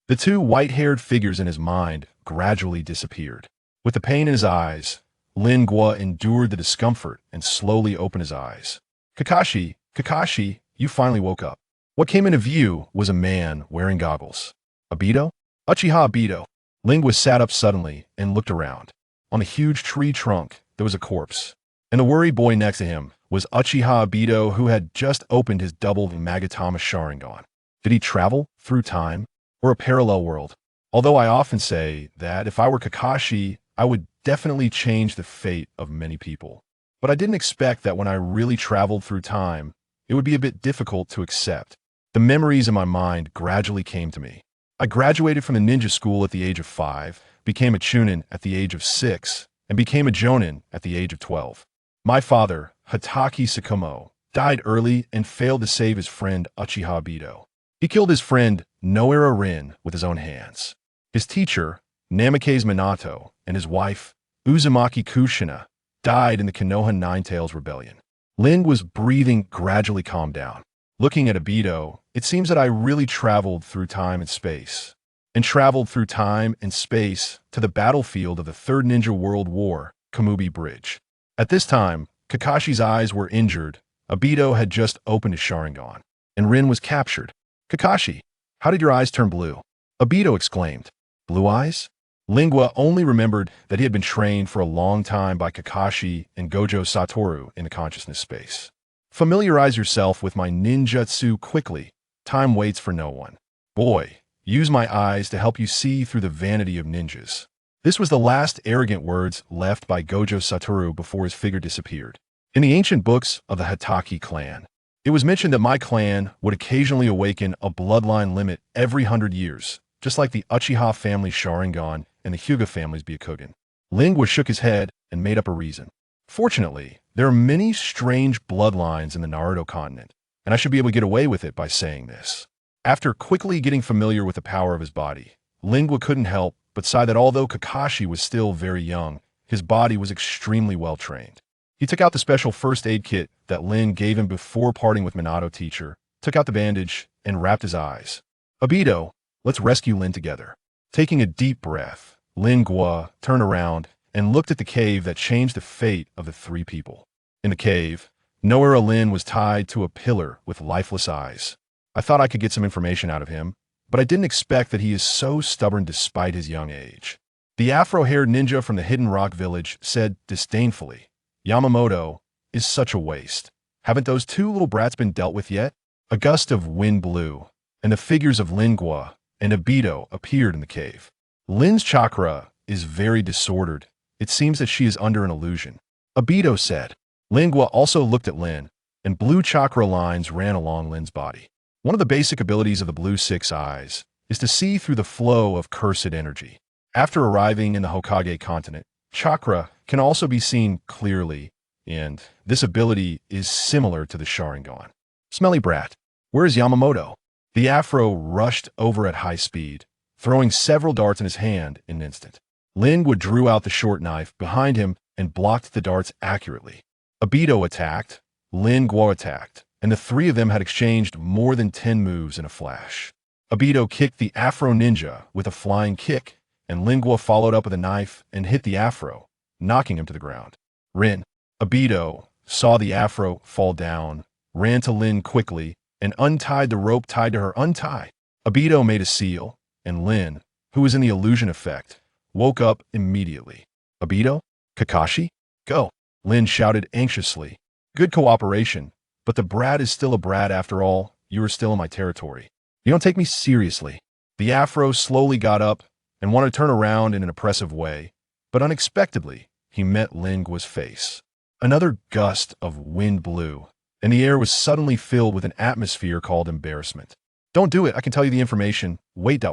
The two white-haired figures in his mind gradually disappeared. With the pain in his eyes, Lin Guo endured the discomfort and slowly opened his eyes. Kakashi, you finally woke up. What came into view was a man wearing goggles. Obito? Uchiha Obito. Lin Guo sat up suddenly and looked around. On a huge tree trunk, there was a corpse. And the worried boy next to him was Uchiha Obito, who had just opened his double Magatama Sharingan. Did he travel through time or a parallel world? Although I often say that if I were Kakashi, I would definitely change the fate of many people. But I didn't expect that when I really traveled through time, it would be a bit difficult to accept. The memories in my mind gradually came to me. I graduated from the ninja school at the age of 5, became a chunin at the age of 6, and became a jonin at the age of 12. My father, Hatake Sakumo, died early and failed to save his friend Uchiha Obito. He killed his friend Noara Rin with his own hands. His teacher, Namikaze Minato, and his wife, Uzumaki Kushina, died in the Konoha Ninetales Rebellion. Lin was breathing gradually calmed down. Looking at Obito, it seems that I really traveled through time and space. And traveled through time and space to the battlefield of the Third Ninja World War, Kamubi Bridge. At this time, Kakashi's eyes were injured. Obito had just opened his Sharingan, and Rin was captured. Kakashi, how did your eyes turn blue? Obito exclaimed. Blue eyes? Lin Guo only remembered that he had been trained for a long time by Kakashi and Gojo Satoru in the consciousness space. Familiarize yourself with my ninjutsu quickly. Time waits for no one. Boy, use my eyes to help you see through the vanity of ninjas. This was the last arrogant words left by Gojo Satoru before his figure disappeared. In the ancient books of the Hatake clan, it was mentioned that my clan would occasionally awaken a bloodline limit every 100 years, just like the Uchiha family Sharingan and the Hyuga family's Byakugan. Lin Guo shook his head and made up a reason. Fortunately, there are many strange bloodlines in the Naruto continent, and I should be able to get away with it by saying this. After quickly getting familiar with the power of his body, Lin Guo couldn't help but sigh that although Kakashi was still very young, his body was extremely well trained. He took out the special first aid kit that Lin gave him before parting with Minato teacher, took out the bandage, and wrapped his eyes. Obito, let's rescue Lin together. Taking a deep breath, Lin Guo turned around and looked at the cave that changed the fate of the three people. In the cave, Noara Lin was tied to a pillar with lifeless eyes. I thought I could get some information out of him, but I didn't expect that he is so stubborn despite his young age. The afro-haired ninja from the Hidden Rock Village said disdainfully, Yamamoto is such a waste. Haven't those two little brats been dealt with yet? A gust of wind blew, and the figures of Lin Guo and Obito appeared in the cave. Lin's chakra is very disordered. It seems that she is under an illusion. Obito said. Lin Guo also looked at Lin, and blue chakra lines ran along Lin's body. One of the basic abilities of the blue six eyes is to see through the flow of cursed energy. After arriving in the Hokage continent, chakra can also be seen clearly, and this ability is similar to the Sharingan. Smelly brat, where is Yamamoto? The afro rushed over at high speed, throwing several darts in his hand in an instant. Lin Guo drew out the short knife behind him and blocked the darts accurately. Obito attacked, Lin Guo attacked, and the three of them had exchanged more than 10 moves in a flash. Obito kicked the Afro Ninja with a flying kick, and Lin Guo followed up with a knife and hit the Afro, knocking him to the ground. Obito saw the Afro fall down, ran to Lin quickly, and untied the rope tied to her. Untie. Obito made a seal, and Lin, who was in the illusion effect, woke up immediately. Obito? Kakashi? Go. Lin shouted anxiously. Good cooperation, but the brat is still a brat after all. You are still in my territory. You don't take me seriously. The Afro slowly got up and wanted to turn around in an oppressive way, but unexpectedly, he met Lin Guo's face. Another gust of wind blew, and the air was suddenly filled with an atmosphere called embarrassment. Don't do it, I can tell you the information. Wait.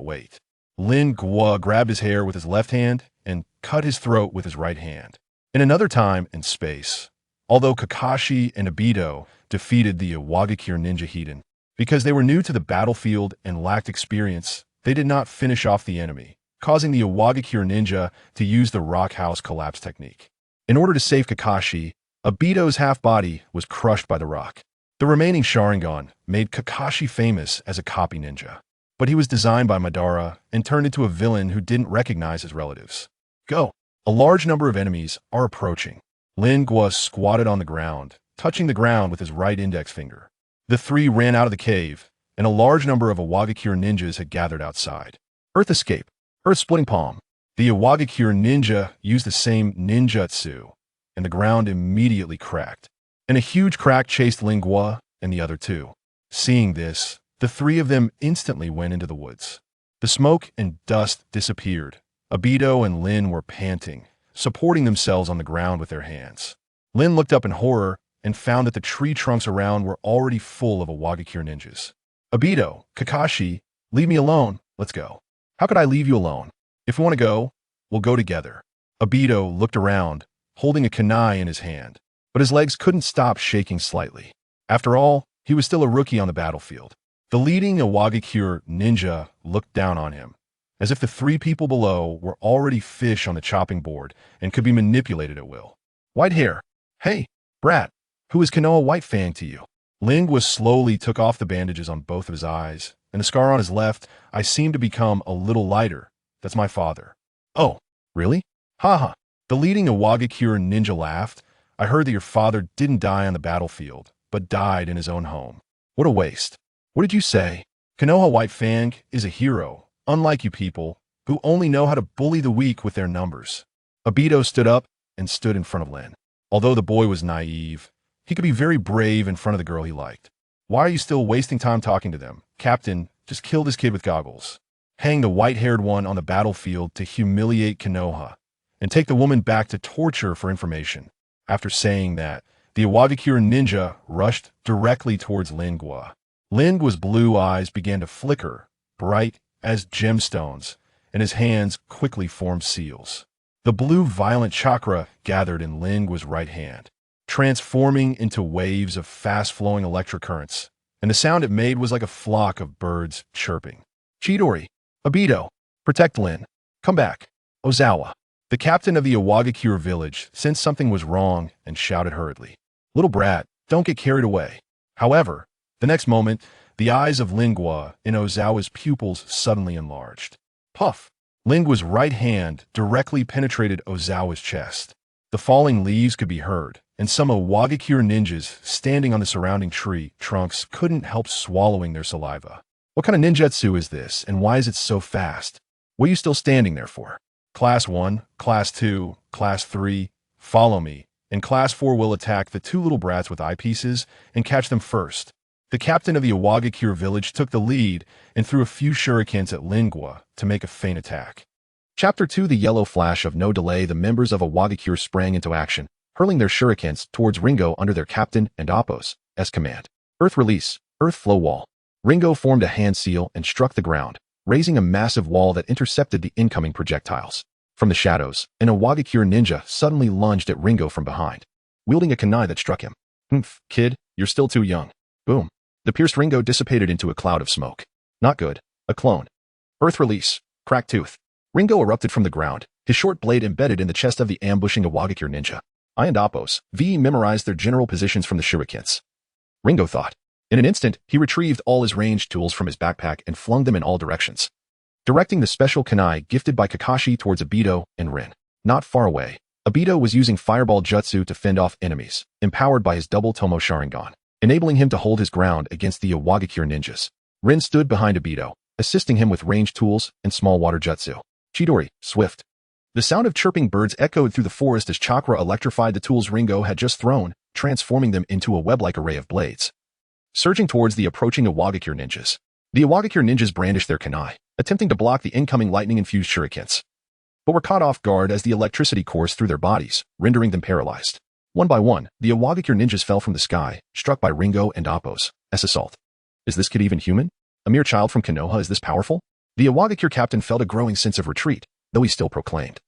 Lin Guo grabbed his hair with his left hand and cut his throat with his right hand. In another time and space, although Kakashi and Obito defeated the Iwagakure ninja Hiden, because they were new to the battlefield and lacked experience, they did not finish off the enemy, causing the Iwagakure ninja to use the rock house collapse technique. In order to save Kakashi, Obito's half-body was crushed by the rock. The remaining Sharingan made Kakashi famous as a copy ninja. but he was designed by Madara and turned into a villain who didn't recognize his relatives. Go! A large number of enemies are approaching. Lin Gua squatted on the ground, touching the ground with his right index finger. The three ran out of the cave, and a large number of Iwagakure ninjas had gathered outside. Earth Escape. Earth Splitting Palm. The Iwagakure ninja used the same ninjutsu, and the ground immediately cracked. And a huge crack chased Lin Gua and the other two. Seeing this, the three of them instantly went into the woods. The smoke and dust disappeared. Obito and Lin were panting, supporting themselves on the ground with their hands. Lin looked up in horror and found that the tree trunks around were already full of Iwagakure ninjas. Obito, Kakashi, leave me alone. Let's go. How could I leave you alone? If we want to go, we'll go together. Obito looked around, holding a kunai in his hand, but his legs couldn't stop shaking slightly. After all, he was still a rookie on the battlefield. The leading Iwagakure ninja looked down on him, as if the three people below were already fish on the chopping board and could be manipulated at will. White hair. Hey, brat, who is Konoha White Fang to you? Ling was slowly took off the bandages on both of his eyes, and the scar on his left eye seemed to become a little lighter. That's my father. Oh, really? Haha. The leading Iwagakure ninja laughed. I heard that your father didn't die on the battlefield, but died in his own home. What a waste. What did you say? Konoha White Fang is a hero, unlike you people, who only know how to bully the weak with their numbers. Obito stood up and stood in front of Lin. Although the boy was naive, he could be very brave in front of the girl he liked. Why are you still wasting time talking to them? Captain, just kill this kid with goggles. Hang the white-haired one on the battlefield to humiliate Konoha, and take the woman back to torture for information. After saying that, the Iwagakure ninja rushed directly towards Lin Gua. Lin Gua's blue eyes began to flicker, bright as gemstones, and his hands quickly formed seals. The blue violent chakra gathered in Lin Gua's right hand, transforming into waves of fast-flowing electric currents, and the sound it made was like a flock of birds chirping. Chidori, Obito, protect Lin. Come back. Ozawa. The captain of the Iwagakure village sensed something was wrong and shouted hurriedly. Little brat, don't get carried away. However, the next moment, the eyes of Lin Gua in Ozawa's pupils suddenly enlarged. Puff! Lin Gua's right hand directly penetrated Ozawa's chest. The falling leaves could be heard, and some Iwagakure ninjas standing on the surrounding tree trunks couldn't help swallowing their saliva. What kind of ninjutsu is this, and why is it so fast? What are you still standing there for? Class 1, Class 2, Class 3, follow me, and Class 4 will attack the two little brats with eyepieces and catch them first. The captain of the Iwagakure village took the lead and threw a few shurikens at Lin Gua to make a feint attack. Chapter 2. The yellow flash of no delay. The members of Iwagakure sprang into action, hurling their shurikens towards Ringo under their captain and Appo's command. Earth release, earth flow wall. Ringo formed a hand seal and struck the ground, raising a massive wall that intercepted the incoming projectiles. From the shadows, an Iwagakure ninja suddenly lunged at Ringo from behind, wielding a kunai that struck him. Kid, you're still too young. Boom. The pierced Ringo dissipated into a cloud of smoke. Not good. A clone. Earth release. Cracked tooth. Ringo erupted from the ground, his short blade embedded in the chest of the ambushing Iwagakure ninja. I and Appo's memorized their general positions from the shurikens. Ringo thought. In an instant, he retrieved all his ranged tools from his backpack and flung them in all directions, directing the special kunai gifted by Kakashi towards Obito and Rin. Not far away, Obito was using fireball jutsu to fend off enemies, empowered by his double Tomo Sharingan, enabling him to hold his ground against the Iwagakure ninjas. Rin stood behind Obito, assisting him with ranged tools and small water jutsu. Chidori, swift. The sound of chirping birds echoed through the forest as chakra electrified the tools Ringo had just thrown, transforming them into a web-like array of blades. Surging towards the approaching Iwagakure ninjas, the Iwagakure ninjas brandished their kunai, attempting to block the incoming lightning-infused shurikens, but were caught off guard as the electricity coursed through their bodies, rendering them paralyzed. One by one, the Iwagakure ninjas fell from the sky, struck by Ringo and Appo's assault. Is this kid even human? A mere child from Konoha is this powerful? The Iwagakure captain felt a growing sense of retreat, though he still proclaimed.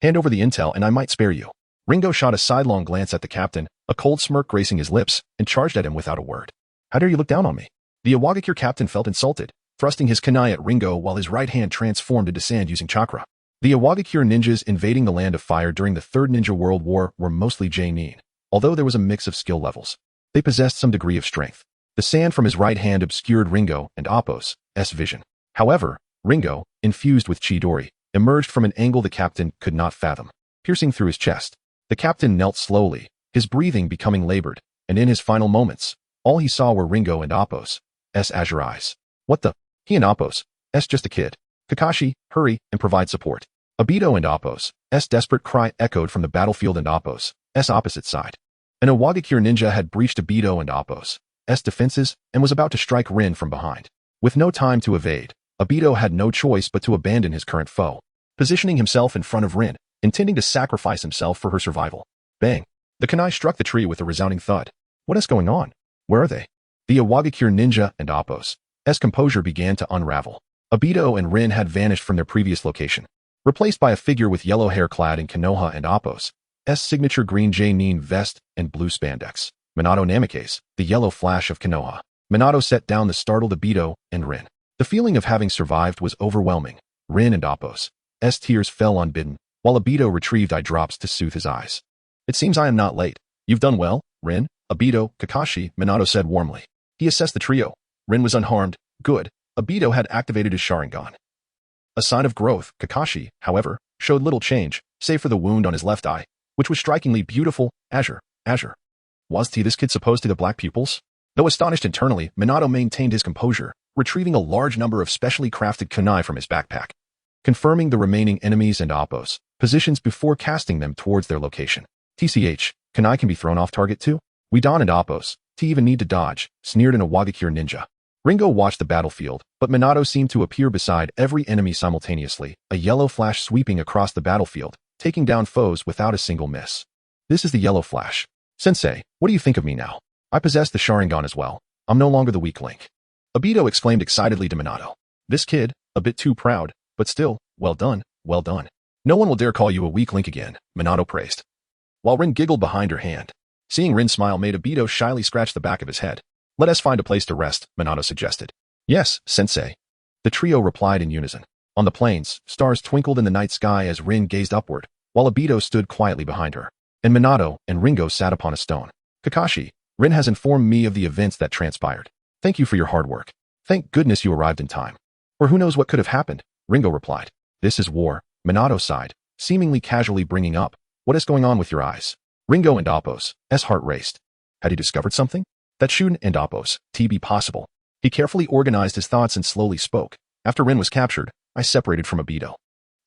Hand over the intel and I might spare you. Ringo shot a sidelong glance at the captain, a cold smirk gracing his lips, and charged at him without a word. How dare you look down on me? The Iwagakure captain felt insulted, thrusting his kunai at Ringo while his right hand transformed into sand using chakra. The Iwagakure ninjas invading the Land of Fire during the Third Ninja World War were mostly J-nin, although there was a mix of skill levels. They possessed some degree of strength. The sand from his right hand obscured Ringo and Appo's vision. However, Ringo, infused with Chidori, emerged from an angle the captain could not fathom, piercing through his chest. The captain knelt slowly, his breathing becoming labored, and in his final moments, all he saw were Ringo and Apos' azure eyes. What the? He and Apos' just a kid. Kakashi, hurry and provide support. Obito and Apos' desperate cry echoed from the battlefield and Apos' opposite side. An Iwagakure ninja had breached Obito and Apos' defenses and was about to strike Rin from behind. With no time to evade, Obito had no choice but to abandon his current foe, positioning himself in front of Rin, intending to sacrifice himself for her survival. Bang! The kunai struck the tree with a resounding thud. What is going on? Where are they? The Iwagakure ninja and Apos' composure began to unravel. Obito and Rin had vanished from their previous location, replaced by a figure with yellow hair clad in Konoha and Apos' signature green J-Nin vest and blue spandex. Minato Namikaze, the yellow flash of Konoha. Minato set down the startled Obito and Rin. The feeling of having survived was overwhelming. Rin and Apos' tears fell unbidden, while Obito retrieved eye drops to soothe his eyes. It seems I am not late. You've done well, Rin, Obito, Kakashi, Minato said warmly. He assessed the trio. Rin was unharmed. Good. Obito had activated his Sharingan. A sign of growth, Kakashi, however, showed little change, save for the wound on his left eye, which was strikingly beautiful. Azure. Was this kid supposed to have black pupils? Though astonished internally, Minato maintained his composure, retrieving a large number of specially crafted kunai from his backpack, confirming the remaining enemies and Apos' positions before casting them towards their location. TCH, kunai can be thrown off target too? We Don and Apos' even need to dodge, sneered an Iwagakure ninja. Ringo watched the battlefield, but Minato seemed to appear beside every enemy simultaneously, a yellow flash sweeping across the battlefield, taking down foes without a single miss. This is the yellow flash. Sensei, what do you think of me now? I possess the Sharingan as well. I'm no longer the weak link. Obito exclaimed excitedly to Minato. This kid, a bit too proud, but still, well done, well done. No one will dare call you a weak link again, Minato praised. While Rin giggled behind her hand. Seeing Rin smile made Obito shyly scratch the back of his head. Let us find a place to rest, Minato suggested. Yes, sensei. The trio replied in unison. On the plains, stars twinkled in the night sky as Rin gazed upward, while Obito stood quietly behind her. And Minato and Ringo sat upon a stone. Kakashi, Rin has informed me of the events that transpired. Thank you for your hard work. Thank goodness you arrived in time. Or who knows what could have happened, Ringo replied. This is war, Minato sighed, seemingly casually bringing up. What is going on with your eyes? Ringo and Apos' heart raced. Had he discovered something? That shouldn't and Apos' be possible. He carefully organized his thoughts and slowly spoke. After Rin was captured, I separated from Obito.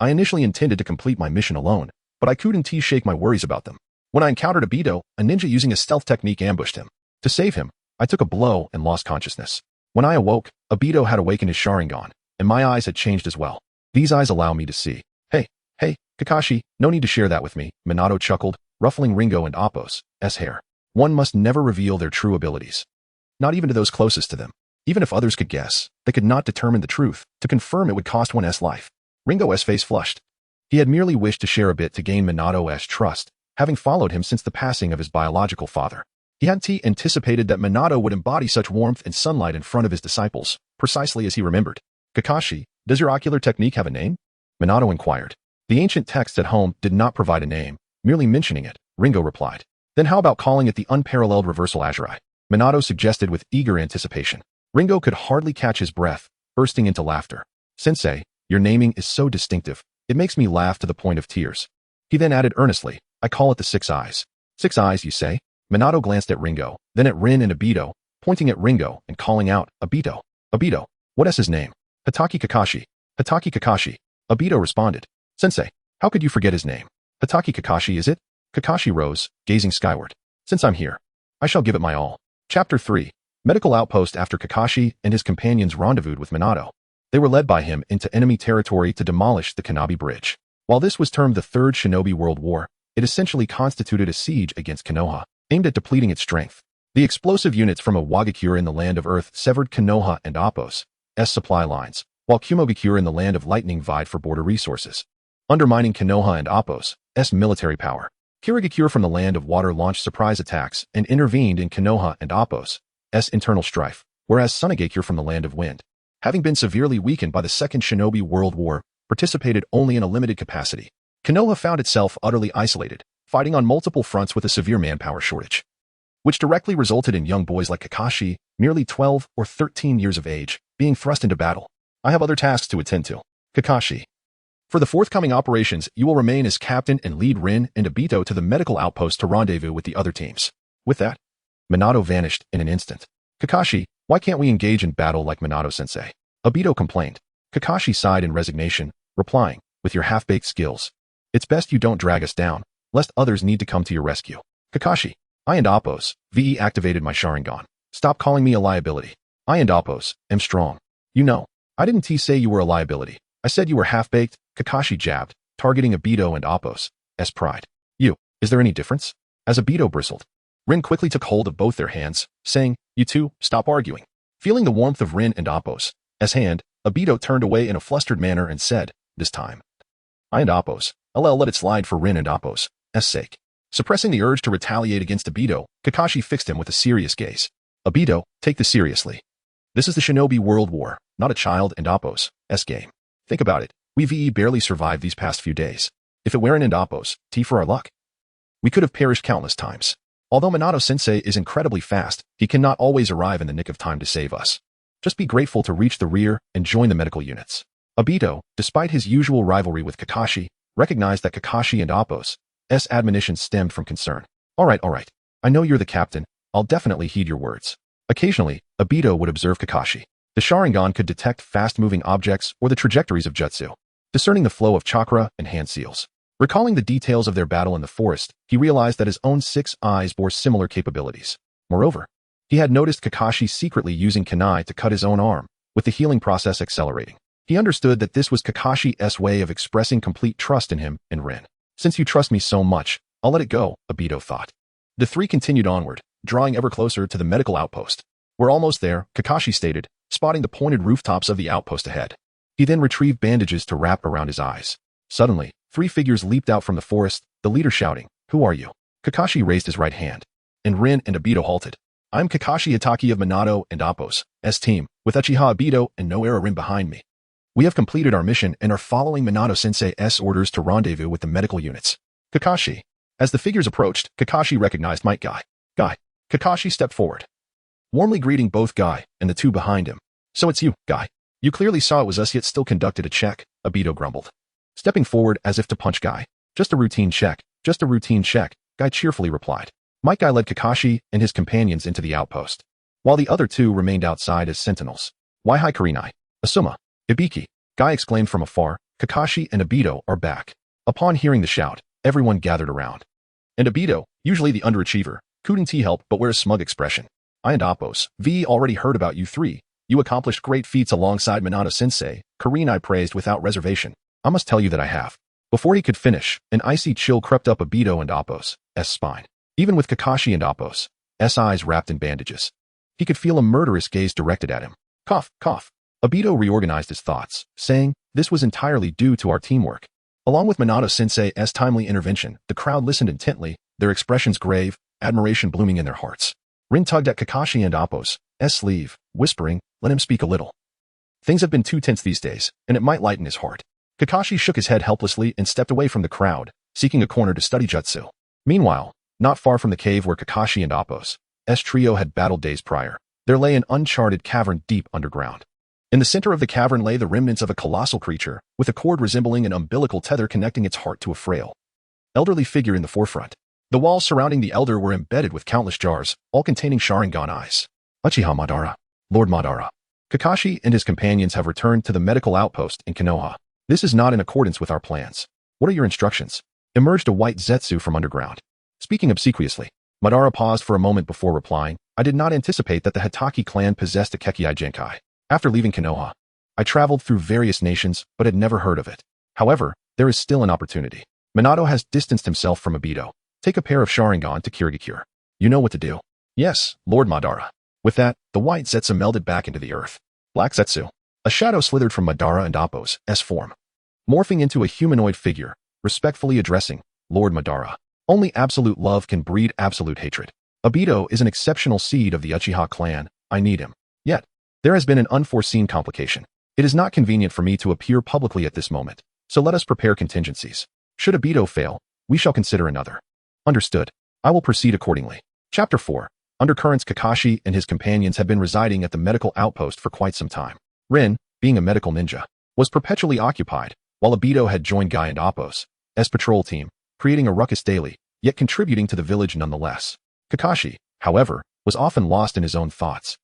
I initially intended to complete my mission alone, but I couldn't shake my worries about them. When I encountered Obito, a ninja using a stealth technique ambushed him. To save him, I took a blow and lost consciousness. When I awoke, Obito had awakened his Sharingan, and my eyes had changed as well. These eyes allow me to see. Hey, Kakashi, no need to share that with me, Minato chuckled, ruffling Ringo and Apos' hair. One must never reveal their true abilities. Not even to those closest to them. Even if others could guess, they could not determine the truth. To confirm it would cost one's life. Ringo's face flushed. He had merely wished to share a bit to gain Minato's trust, having followed him since the passing of his biological father. He hadn't anticipated that Minato would embody such warmth and sunlight in front of his disciples, precisely as he remembered. Kakashi, does your ocular technique have a name? Minato inquired. The ancient text at home did not provide a name, merely mentioning it, Ringo replied. Then how about calling it the unparalleled reversal azure? Minato suggested with eager anticipation. Ringo could hardly catch his breath, bursting into laughter. Sensei, your naming is so distinctive, it makes me laugh to the point of tears. He then added earnestly, I call it the 6 eyes. 6 eyes, you say? Minato glanced at Ringo, then at Rin and Obito, pointing at Ringo and calling out, Obito. Obito, what is his name? Hatake Kakashi. Hatake Kakashi. Obito responded. Sensei, how could you forget his name? Hatake Kakashi, is it? Kakashi rose, gazing skyward. Since I'm here, I shall give it my all. Chapter 3. Medical outpost. After Kakashi and his companions rendezvoused with Minato, they were led by him into enemy territory to demolish the Kanabi Bridge. While this was termed the Third Shinobi World War, it essentially constituted a siege against Konoha, aimed at depleting its strength. The explosive units from Iwagakure in the Land of Earth severed Konoha and Apos' supply lines, while Kumogakure in the Land of Lightning vied for border resources, undermining Konoha and Apos' military power. Kirigakure from the Land of Water launched surprise attacks and intervened in Konoha and Apos' internal strife, whereas Sunagakure from the Land of Wind, having been severely weakened by the Second Shinobi World War, participated only in a limited capacity. Konoha found itself utterly isolated, fighting on multiple fronts with a severe manpower shortage, which directly resulted in young boys like Kakashi, merely 12 or 13 years of age, being thrust into battle. I have other tasks to attend to. Kakashi. For the forthcoming operations, you will remain as captain and lead Rin and Obito to the medical outpost to rendezvous with the other teams. With that, Minato vanished in an instant. Kakashi, why can't we engage in battle like Minato-sensei? Obito complained. Kakashi sighed in resignation, replying, with your half-baked skills. It's best you don't drag us down, lest others need to come to your rescue. Kakashi, I and Appos, VE activated my Sharingan. Stop calling me a liability. I and Appos, am strong. You know, I didn't say you were a liability. I said you were half-baked, Kakashi jabbed, targeting Obito and Appos' pride. You, is there any difference? As Obito bristled, Rin quickly took hold of both their hands, saying, you two, stop arguing. Feeling the warmth of Rin and Appos' hand, Obito turned away in a flustered manner and said, this time. I and Appos, I'll let it slide for Rin and Appos' sake. Suppressing the urge to retaliate against Obito, Kakashi fixed him with a serious gaze. Obito, take this seriously. This is the Shinobi World War, not a child and Appos' game. Think about it, we VE barely survived these past few days. If it weren't and Appos, T for our luck. We could have perished countless times. Although Minato-sensei is incredibly fast, he cannot always arrive in the nick of time to save us. Just be grateful to reach the rear and join the medical units. Obito, despite his usual rivalry with Kakashi, recognized that Kakashi and Appos' admonitions stemmed from concern. All right. I know you're the captain. I'll definitely heed your words. Occasionally, Obito would observe Kakashi. The Sharingan could detect fast-moving objects or the trajectories of jutsu, discerning the flow of chakra and hand seals. Recalling the details of their battle in the forest, he realized that his own 6 eyes bore similar capabilities. Moreover, he had noticed Kakashi secretly using kunai to cut his own arm, with the healing process accelerating. He understood that this was Kakashi's way of expressing complete trust in him and Rin. Since you trust me so much, I'll let it go, Obito thought. The three continued onward, drawing ever closer to the medical outpost. We're almost there, Kakashi stated, spotting the pointed rooftops of the outpost ahead. He then retrieved bandages to wrap around his eyes. Suddenly, 3 figures leaped out from the forest, the leader shouting, who are you? Kakashi raised his right hand, and Rin and Obito halted. I'm Kakashi Itaki of Minato and Appos' team, with Uchiha Obito and Noera Rin behind me. We have completed our mission and are following Minato-sensei's orders to rendezvous with the medical units. Kakashi. As the figures approached, Kakashi recognized Might Guy. Kakashi stepped forward, warmly greeting both Guy and the two behind him. So it's you, Guy. You clearly saw it was us yet still conducted a check, Obito grumbled. Stepping forward as if to punch Guy. Just a routine check, Guy cheerfully replied. Might Guy led Kakashi and his companions into the outpost, while the other two remained outside as sentinels. Why hi Kurenai, Asuma, Ibiki, Guy exclaimed from afar, Kakashi and Obito are back. Upon hearing the shout, everyone gathered around. And Obito, usually the underachiever, couldn't help but wear a smug expression. I and Appos, V already heard about you three. You accomplished great feats alongside Minato-sensei, Kurenai praised without reservation. I must tell you that I have. Before he could finish, an icy chill crept up Obito and Appos' spine. Even with Kakashi and Appos' eyes wrapped in bandages, he could feel a murderous gaze directed at him. Cough. Obito reorganized his thoughts, saying, this was entirely due to our teamwork. Along with Minato-sensei's timely intervention, the crowd listened intently, their expressions grave, admiration blooming in their hearts. Rin tugged at Kakashi and Appos' sleeve, whispering, let him speak a little. Things have been too tense these days, and it might lighten his heart. Kakashi shook his head helplessly and stepped away from the crowd, seeking a corner to study jutsu. Meanwhile, not far from the cave where Kakashi and Appos' trio had battled days prior, there lay an uncharted cavern deep underground. In the center of the cavern lay the remnants of a colossal creature, with a cord resembling an umbilical tether connecting its heart to a frail, elderly figure in the forefront. The walls surrounding the elder were embedded with countless jars, all containing Sharingan eyes. Uchiha Madara, Lord Madara. Kakashi and his companions have returned to the medical outpost in Konoha. This is not in accordance with our plans. What are your instructions? Emerged a white Zetsu from underground. Speaking obsequiously, Madara paused for a moment before replying, I did not anticipate that the Hitaki clan possessed a Kekkai Genkai. After leaving Konoha, I traveled through various nations, but had never heard of it. However, there is still an opportunity. Minato has distanced himself from Obito. Take a pair of Sharingan to Kirigakure. You know what to do. Yes, Lord Madara. With that, the white Zetsu melded back into the earth. Black Zetsu. A shadow slithered from Madara and Appos' form, morphing into a humanoid figure, respectfully addressing, Lord Madara. Only absolute love can breed absolute hatred. Obito is an exceptional seed of the Uchiha clan. I need him. Yet, there has been an unforeseen complication. It is not convenient for me to appear publicly at this moment, so let us prepare contingencies. Should Obito fail, we shall consider another. Understood. I will proceed accordingly. Chapter 4. Undercurrents. Kakashi and his companions had been residing at the medical outpost for quite some time. Rin, being a medical ninja, was perpetually occupied, while Obito had joined Guy and Appo's patrol team, creating a ruckus daily, yet contributing to the village nonetheless. Kakashi, however, was often lost in his own thoughts,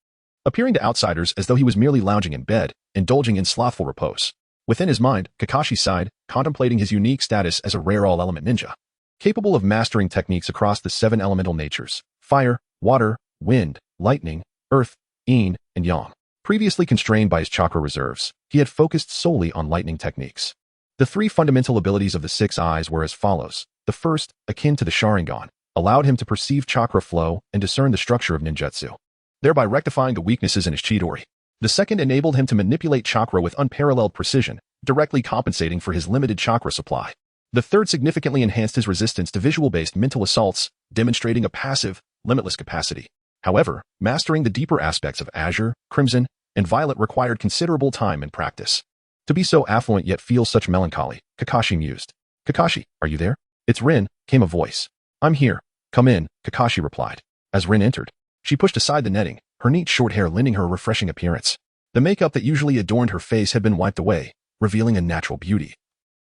appearing to outsiders as though he was merely lounging in bed, indulging in slothful repose. Within his mind, Kakashi sighed, contemplating his unique status as a rare all-element ninja, capable of mastering techniques across the 7 elemental natures: fire, water, wind, lightning, earth, yin, and yang. Previously constrained by his chakra reserves, he had focused solely on lightning techniques. The 3 fundamental abilities of the 6 eyes were as follows. The first, akin to the Sharingan, allowed him to perceive chakra flow and discern the structure of ninjutsu, thereby rectifying the weaknesses in his Chidori. The second enabled him to manipulate chakra with unparalleled precision, directly compensating for his limited chakra supply. The third significantly enhanced his resistance to visual-based mental assaults, demonstrating a passive, limitless capacity. However, mastering the deeper aspects of Azure, Crimson, and Violet required considerable time and practice. To be so affluent yet feel such melancholy, Kakashi mused. Kakashi, are you there? It's Rin, came a voice. I'm here. Come in, Kakashi replied. As Rin entered, she pushed aside the netting, her neat short hair lending her a refreshing appearance. The makeup that usually adorned her face had been wiped away, revealing a natural beauty.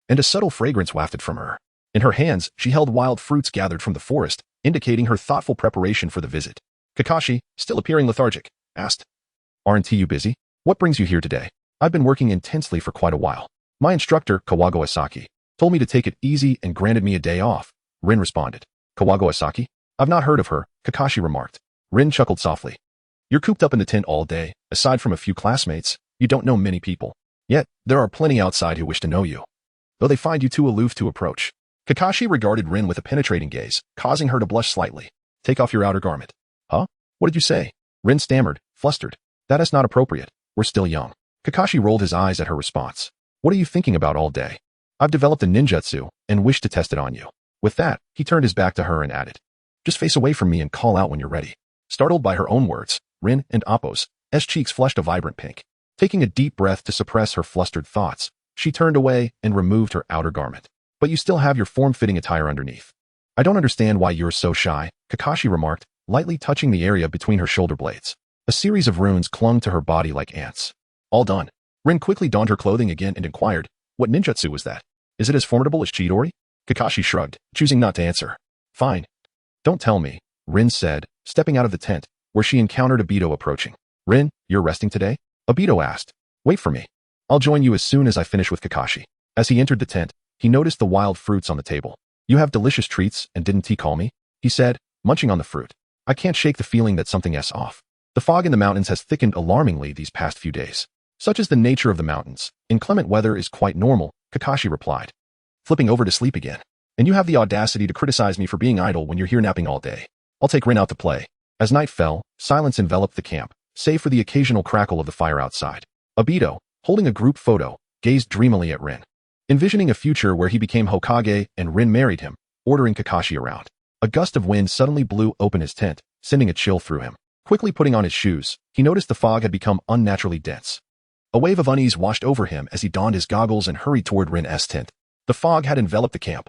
And a subtle fragrance wafted from her. In her hands, she held wild fruits gathered from the forest, indicating her thoughtful preparation for the visit. Kakashi, still appearing lethargic, asked, Aren't you busy? What brings you here today? I've been working intensely for quite a while. My instructor, Kawago Asaki, told me to take it easy and granted me a day off. Rin responded. Kawago Asaki? I've not heard of her, Kakashi remarked. Rin chuckled softly. You're cooped up in the tent all day. Aside from a few classmates, you don't know many people. Yet, there are plenty outside who wish to know you, though they find you too aloof to approach. Kakashi regarded Rin with a penetrating gaze, causing her to blush slightly. Take off your outer garment. Huh? What did you say? Rin stammered, flustered. That is not appropriate. We're still young. Kakashi rolled his eyes at her response. What are you thinking about all day? I've developed a ninjutsu and wish to test it on you. With that, he turned his back to her and added, Just face away from me and call out when you're ready. Startled by her own words, Rin and Appo's cheeks flushed a vibrant pink. Taking a deep breath to suppress her flustered thoughts, she turned away and removed her outer garment. But you still have your form-fitting attire underneath. I don't understand why you're so shy, Kakashi remarked, lightly touching the area between her shoulder blades. A series of runes clung to her body like ants. All done. Rin quickly donned her clothing again and inquired, What ninjutsu was that? Is it as formidable as Chidori? Kakashi shrugged, choosing not to answer. Fine. Don't tell me, Rin said, stepping out of the tent, where she encountered Obito approaching. Rin, you're resting today? Obito asked. Wait for me. I'll join you as soon as I finish with Kakashi. As he entered the tent, he noticed the wild fruits on the table. You have delicious treats, and didn't he call me? He said, munching on the fruit. I can't shake the feeling that something's off. The fog in the mountains has thickened alarmingly these past few days. Such is the nature of the mountains. Inclement weather is quite normal, Kakashi replied, flipping over to sleep again. And you have the audacity to criticize me for being idle when you're here napping all day. I'll take Rin out to play. As night fell, silence enveloped the camp, save for the occasional crackle of the fire outside. Obito, holding a group photo, gazed dreamily at Rin, envisioning a future where he became Hokage and Rin married him, ordering Kakashi around. A gust of wind suddenly blew open his tent, sending a chill through him. Quickly putting on his shoes, he noticed the fog had become unnaturally dense. A wave of unease washed over him as he donned his goggles and hurried toward Rin's tent. The fog had enveloped the camp,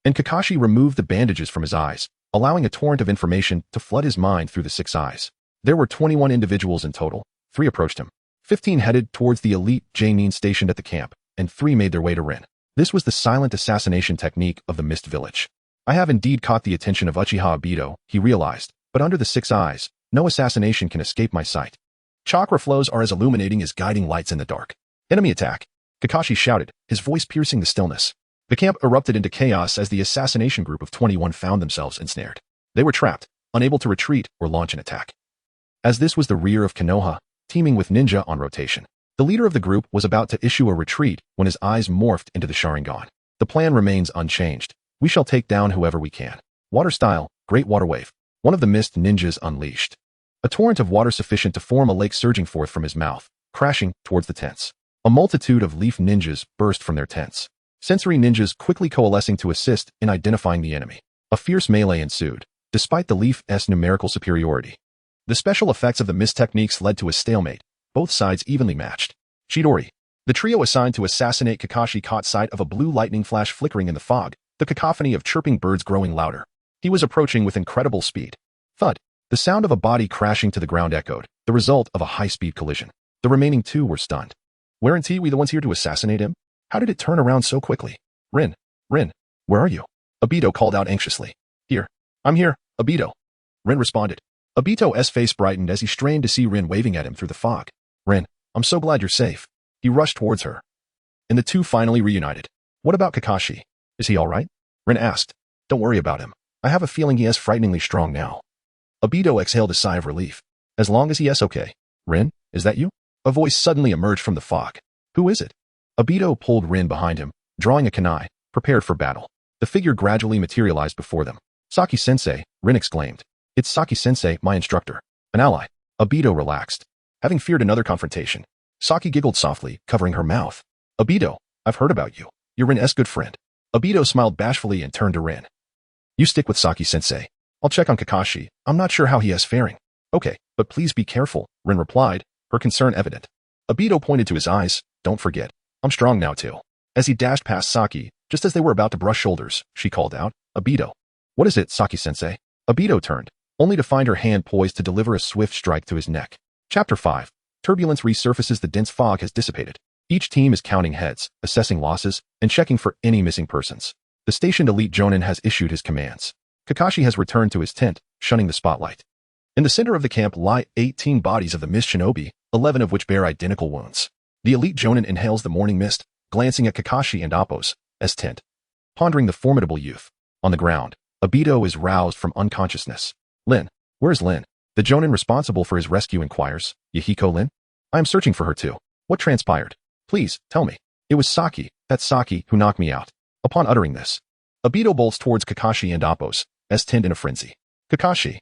and Kakashi removed the bandages from his eyes, allowing a torrent of information to flood his mind through the 6 eyes. There were 21 individuals in total. 3 approached him. 15 headed towards the elite Jainin stationed at the camp, and 3 made their way to Rin. This was the silent assassination technique of the Mist Village. I have indeed caught the attention of Uchiha Obito, he realized, but under the 6 eyes, no assassination can escape my sight. Chakra flows are as illuminating as guiding lights in the dark. Enemy attack! Kakashi shouted, his voice piercing the stillness. The camp erupted into chaos as the assassination group of 21 found themselves ensnared. They were trapped, unable to retreat or launch an attack. As this was the rear of Konoha, teeming with ninja on rotation, the leader of the group was about to issue a retreat when his eyes morphed into the Sharingan. The plan remains unchanged. We shall take down whoever we can. Water style, great water wave. One of the mist ninjas unleashed. A torrent of water sufficient to form a lake surging forth from his mouth, crashing towards the tents. A multitude of leaf ninjas burst from their tents. Sensory ninjas quickly coalescing to assist in identifying the enemy. A fierce melee ensued, despite the leaf's numerical superiority. The special effects of the mist techniques led to a stalemate, both sides evenly matched. Chidori. The trio assigned to assassinate Kakashi caught sight of a blue lightning flash flickering in the fog, the cacophony of chirping birds growing louder. He was approaching with incredible speed. Thud. The sound of a body crashing to the ground echoed, the result of a high-speed collision. The remaining 2 were stunned. Weren't we the ones here to assassinate him? How did it turn around so quickly? Rin, where are you? Obito called out anxiously. Here. I'm here, Obito. Rin responded. Obito's face brightened as he strained to see Rin waving at him through the fog. Rin, I'm so glad you're safe. He rushed towards her. And the two finally reunited. What about Kakashi? Is he all right? Rin asked. Don't worry about him. I have a feeling he is frighteningly strong now. Obito exhaled a sigh of relief. As long as he is okay. Rin, is that you? A voice suddenly emerged from the fog. Who is it? Obito pulled Rin behind him, drawing a kunai, prepared for battle. The figure gradually materialized before them. Saki-sensei, Rin exclaimed. It's Saki-sensei, my instructor. An ally. Obito relaxed. Having feared another confrontation, Saki giggled softly, covering her mouth. Obito, I've heard about you. You're Rin's good friend. Obito smiled bashfully and turned to Rin. You stick with Saki-sensei. I'll check on Kakashi. I'm not sure how he is faring. Okay, but please be careful, Rin replied, her concern evident. Obito pointed to his eyes. Don't forget, I'm strong now too. As he dashed past Saki, just as they were about to brush shoulders, she called out, Obito. What is it, Saki-sensei? Obito turned, only to find her hand poised to deliver a swift strike to his neck. Chapter 5. Turbulence resurfaces. The dense fog has dissipated. Each team is counting heads, assessing losses, and checking for any missing persons. The stationed elite Jonin has issued his commands. Kakashi has returned to his tent, shunning the spotlight. In the center of the camp lie 18 bodies of the mist shinobi, 11 of which bear identical wounds. The elite Jonin inhales the morning mist, glancing at Kakashi and Appo's tent, pondering the formidable youth. On the ground, Obito is roused from unconsciousness. Lin, where's Lin? The Jonin responsible for his rescue inquires. Yahiko Lin? I am searching for her too. What transpired? Please, tell me. It was Saki, that Saki, who knocked me out. Upon uttering this, Obito bolts towards Kakashi and Appo's tent in a frenzy. Kakashi,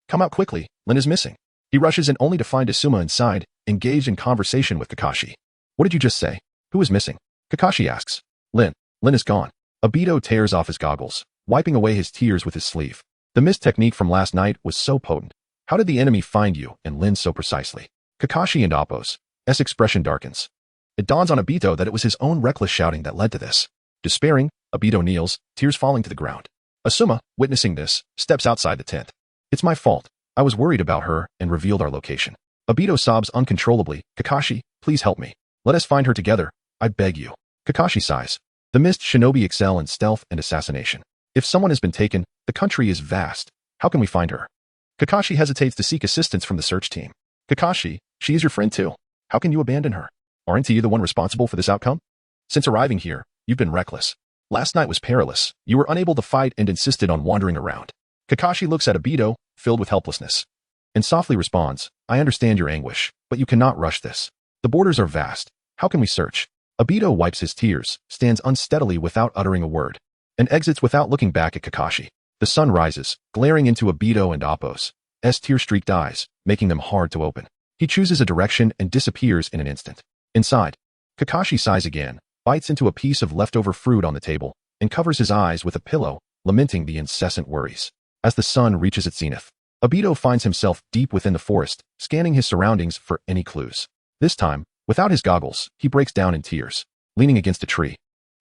come out quickly, Lin is missing. He rushes in only to find Asuma inside, engaged in conversation with Kakashi. What did you just say? Who is missing? Kakashi asks. Lin is gone. Obito tears off his goggles, wiping away his tears with his sleeve. The mist technique from last night was so potent. How did the enemy find you and Lin so precisely? Kakashi and Appo's expression darkens. It dawns on Obito that it was his own reckless shouting that led to this. Despairing, Obito kneels, tears falling to the ground. Asuma, witnessing this, steps outside the tent. It's my fault. I was worried about her and revealed our location. Obito sobs uncontrollably. Kakashi, please help me. Let us find her together. I beg you. Kakashi sighs. The mist shinobi excel in stealth and assassination. If someone has been taken, the country is vast. How can we find her? Kakashi hesitates to seek assistance from the search team. Kakashi, she is your friend too. How can you abandon her? Aren't you the one responsible for this outcome? Since arriving here, you've been reckless. Last night was perilous. You were unable to fight and insisted on wandering around. Kakashi looks at Obito, filled with helplessness, and softly responds, I understand your anguish, but you cannot rush this. The borders are vast. How can we search? Obito wipes his tears, stands unsteadily without uttering a word, and exits without looking back at Kakashi. The sun rises, glaring into Obito and Appo's tear-streaked eyes, making them hard to open. He chooses a direction and disappears in an instant. Inside, Kakashi sighs again, bites into a piece of leftover fruit on the table, and covers his eyes with a pillow, lamenting the incessant worries. As the sun reaches its zenith, Obito finds himself deep within the forest, scanning his surroundings for any clues. This time, without his goggles, he breaks down in tears, leaning against a tree.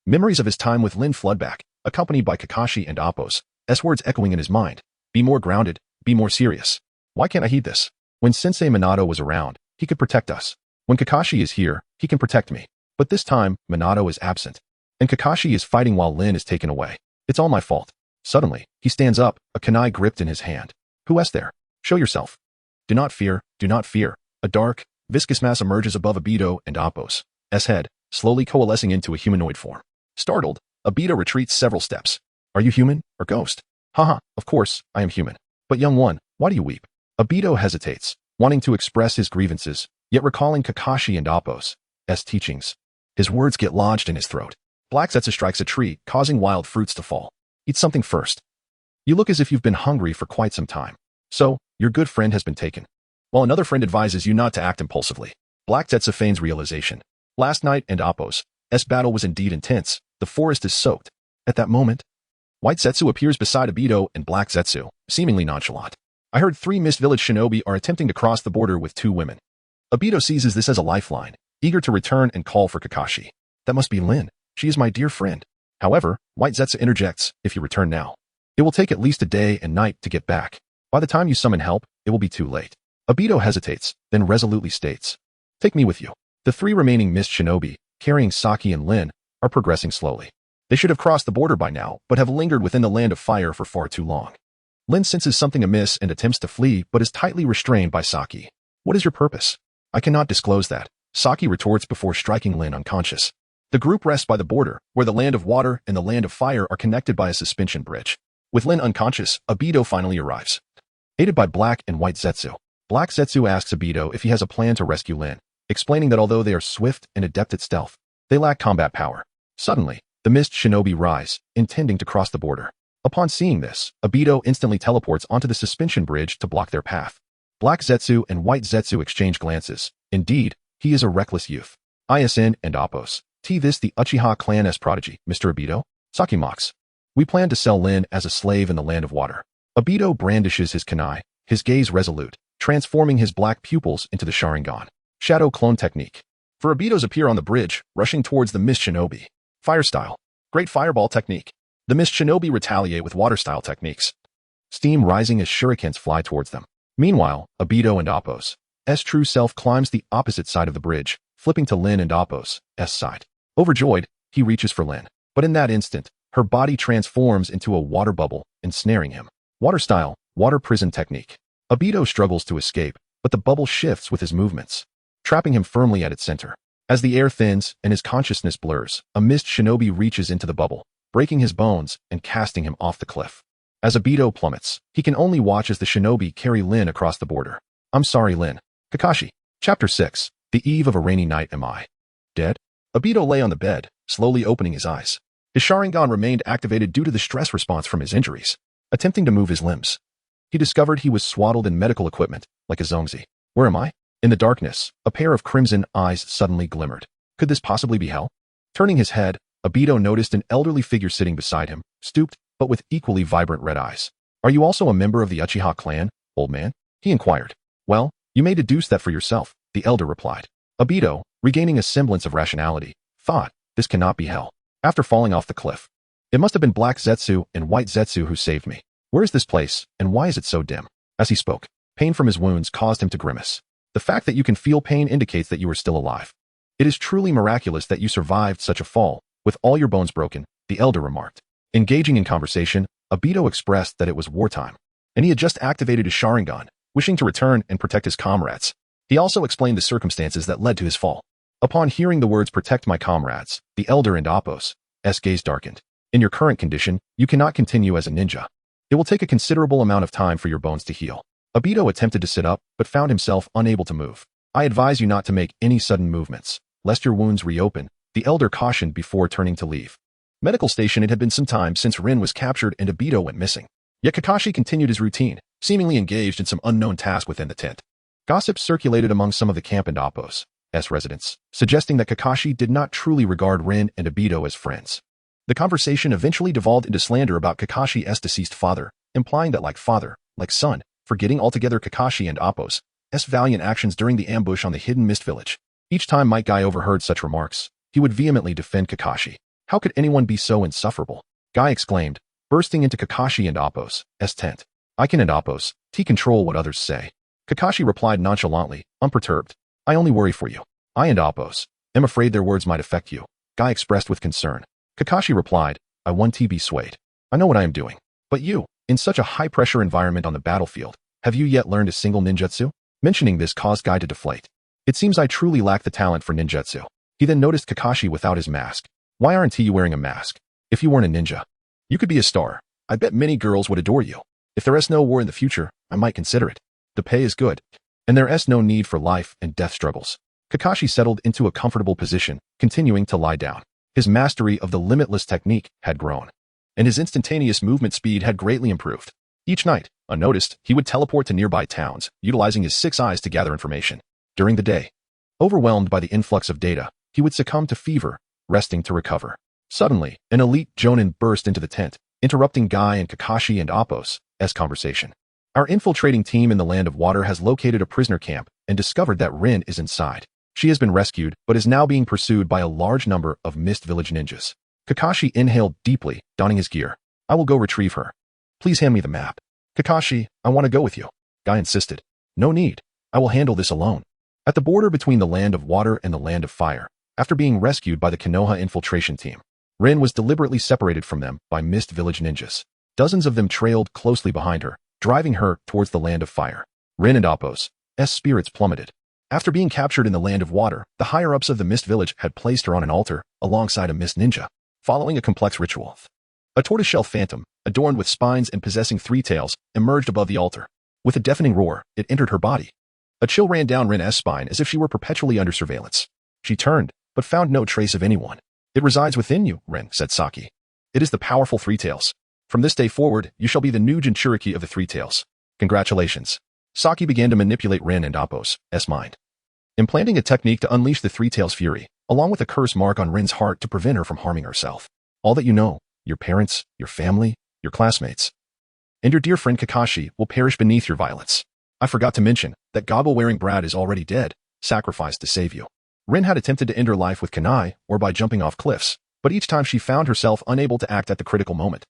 Memories of his time with Lin flood back, accompanied by Kakashi and Appo's words echoing in his mind. Be more grounded, be more serious. Why can't I heed this? When Sensei Minato was around, he could protect us. When Kakashi is here, he can protect me. But this time, Minato is absent, and Kakashi is fighting while Lin is taken away. It's all my fault. Suddenly, he stands up, a kunai gripped in his hand. Who is there? Show yourself. Do not fear, do not fear. A dark, viscous mass emerges above Obito and Appo's head, slowly coalescing into a humanoid form. Startled, Obito retreats several steps. Are you human or ghost? Haha, of course, I am human. But young one, why do you weep? Obito hesitates, wanting to express his grievances, yet recalling Kakashi and Appo's teachings. His words get lodged in his throat. Black Zetsu strikes a tree, causing wild fruits to fall. Eat something first. You look as if you've been hungry for quite some time. So, your good friend has been taken. While another friend advises you not to act impulsively. Black Zetsu feigns realization. Last night and Appo's battle was indeed intense. The forest is soaked. At that moment, White Zetsu appears beside Obito and Black Zetsu, seemingly nonchalant. I heard 3 Mist Village shinobi are attempting to cross the border with 2 women. Obito seizes this as a lifeline, eager to return and call for Kakashi. That must be Lin. She is my dear friend. However, White Zetsu interjects, if you return now, it will take at least a day and night to get back. By the time you summon help, it will be too late. Obito hesitates, then resolutely states, take me with you. The three remaining Mist Shinobi, carrying Saki and Lin, are progressing slowly. They should have crossed the border by now, but have lingered within the land of fire for far too long. Lin senses something amiss and attempts to flee, but is tightly restrained by Saki. What is your purpose? I cannot disclose that, Saki retorts before striking Lin unconscious. The group rests by the border, where the land of water and the land of fire are connected by a suspension bridge. With Lin unconscious, Obito finally arrives. Aided by Black and White Zetsu, Black Zetsu asks Obito if he has a plan to rescue Lin, explaining that although they are swift and adept at stealth, they lack combat power. Suddenly, the Mist Shinobi rise, intending to cross the border. Upon seeing this, Obito instantly teleports onto the suspension bridge to block their path. Black Zetsu and White Zetsu exchange glances. Indeed, he is a reckless youth. ISN and Oppos. This the Uchiha clan's prodigy, Mr. Obito? Saki mocks. We plan to sell Lin as a slave in the land of water. Obito brandishes his kunai, his gaze resolute, transforming his black pupils into the Sharingan. Shadow clone technique. For Obito's appear on the bridge, rushing towards the Mist Shinobi. Fire style. Great fireball technique. The Mist Shinobi retaliate with water style techniques. Steam rising as shurikens fly towards them. Meanwhile, Obito and Oppos' true self climbs the opposite side of the bridge, flipping to Lin and Oppos' side. Overjoyed, he reaches for Lin, but in that instant, her body transforms into a water bubble, ensnaring him. Water style, water prison technique. Obito struggles to escape, but the bubble shifts with his movements, trapping him firmly at its center. As the air thins and his consciousness blurs, a Mist Shinobi reaches into the bubble, breaking his bones and casting him off the cliff. As Obito plummets, he can only watch as the shinobi carry Lin across the border. I'm sorry, Lin. Kakashi. Chapter 6. The eve of a rainy night. Am I dead? Obito lay on the bed, slowly opening his eyes. His Sharingan remained activated due to the stress response from his injuries. Attempting to move his limbs, he discovered he was swaddled in medical equipment, like a zongzi. Where am I? In the darkness, a pair of crimson eyes suddenly glimmered. Could this possibly be hell? Turning his head, Obito noticed an elderly figure sitting beside him, stooped, but with equally vibrant red eyes. Are you also a member of the Uchiha clan, old man? He inquired. Well, you may deduce that for yourself, the elder replied. Obito, regaining a semblance of rationality, thought, this cannot be hell. After falling off the cliff, it must have been Black Zetsu and White Zetsu who saved me. Where is this place, and why is it so dim? As he spoke, pain from his wounds caused him to grimace. The fact that you can feel pain indicates that you are still alive. It is truly miraculous that you survived such a fall, with all your bones broken, the elder remarked. Engaging in conversation, Obito expressed that it was wartime, and he had just activated his Sharingan, wishing to return and protect his comrades. He also explained the circumstances that led to his fall. Upon hearing the words protect my comrades, the elder and Oppos' gaze darkened. In your current condition, you cannot continue as a ninja. It will take a considerable amount of time for your bones to heal. Obito attempted to sit up, but found himself unable to move. I advise you not to make any sudden movements, lest your wounds reopen, the elder cautioned before turning to leave. Medical station. It had been some time since Rin was captured and Obito went missing. Yet Kakashi continued his routine, seemingly engaged in some unknown task within the tent. Gossip circulated among some of the camp and Oppos' residents, suggesting that Kakashi did not truly regard Rin and Obito as friends. The conversation eventually devolved into slander about Kakashi's deceased father, implying that like father, like son, forgetting altogether Kakashi and Oppos' valiant actions during the ambush on the hidden mist village. Each time Might Guy overheard such remarks, he would vehemently defend Kakashi. How could anyone be so insufferable? Guy exclaimed, bursting into Kakashi and Oppos' tent. I can and Oppos' control what others say. Kakashi replied nonchalantly, unperturbed. I only worry for you. I and Oppos' am afraid their words might affect you. Guy expressed with concern. Kakashi replied, I want to be swayed. I know what I am doing. But you, in such a high-pressure environment on the battlefield, have you yet learned a single ninjutsu? Mentioning this caused Guy to deflate. It seems I truly lack the talent for ninjutsu. He then noticed Kakashi without his mask. Why aren't you wearing a mask? If you weren't a ninja, you could be a star. I bet many girls would adore you. If there is no war in the future, I might consider it. The pay is good, and there is no need for life and death struggles. Kakashi settled into a comfortable position, continuing to lie down. His mastery of the limitless technique had grown, and his instantaneous movement speed had greatly improved. Each night, unnoticed, he would teleport to nearby towns, utilizing his 6 eyes to gather information. During the day, overwhelmed by the influx of data, he would succumb to fever, resting to recover. Suddenly, an elite Jonin burst into the tent, interrupting Guy and Kakashi and Oppos' conversation. Our infiltrating team in the Land of Water has located a prisoner camp and discovered that Rin is inside. She has been rescued, but is now being pursued by a large number of Mist Village ninjas. Kakashi inhaled deeply, donning his gear. I will go retrieve her. Please hand me the map. Kakashi, I want to go with you. Guy insisted. No need. I will handle this alone. At the border between the land of water and the land of fire, after being rescued by the Konoha infiltration team, Rin was deliberately separated from them by Mist Village ninjas. Dozens of them trailed closely behind her, driving her towards the land of fire. Rin and Appo's spirits plummeted. After being captured in the land of water, the higher-ups of the Mist Village had placed her on an altar alongside a Mist Ninja, following a complex ritual. A tortoiseshell phantom, adorned with spines and possessing 3 tails, emerged above the altar. With a deafening roar, it entered her body. A chill ran down Rin's spine as if she were perpetually under surveillance. She turned, but found no trace of anyone. "It resides within you," Rin said Saki. "It is the powerful 3 tails. From this day forward, you shall be the new Jinchuriki of the 3 tails. Congratulations." Saki began to manipulate Rin and Appo's mind, implanting a technique to unleash the 3 tails fury, along with a curse mark on Rin's heart to prevent her from harming herself. "All that you know, your parents, your family, your classmates, and your dear friend Kakashi will perish beneath your violence. I forgot to mention that gobble-wearing Brad is already dead, sacrificed to save you." Rin had attempted to end her life with kunai or by jumping off cliffs, but each time she found herself unable to act at the critical moment.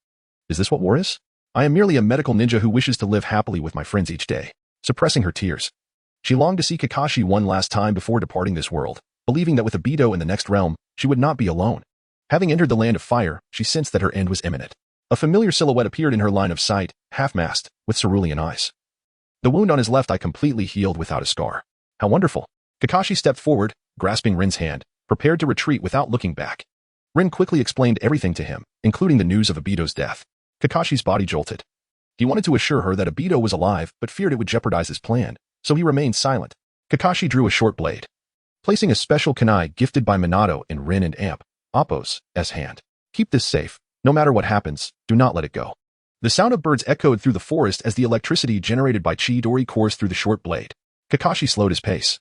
"Is this what war is? I am merely a medical ninja who wishes to live happily with my friends each day." Suppressing her tears, she longed to see Kakashi one last time before departing this world, believing that with Obito in the next realm, she would not be alone. Having entered the land of fire, she sensed that her end was imminent. A familiar silhouette appeared in her line of sight, half-masked, with cerulean eyes. The wound on his left eye completely healed without a scar. How wonderful! Kakashi stepped forward, grasping Rin's hand, prepared to retreat without looking back. Rin quickly explained everything to him, including the news of Obito's death. Kakashi's body jolted. He wanted to assure her that Obito was alive, but feared it would jeopardize his plan, so he remained silent. Kakashi drew a short blade, placing a special kunai gifted by Minato in Rin and Appo's hand. "Keep this safe. No matter what happens, do not let it go." The sound of birds echoed through the forest as the electricity generated by Chidori coursed through the short blade. Kakashi slowed his pace,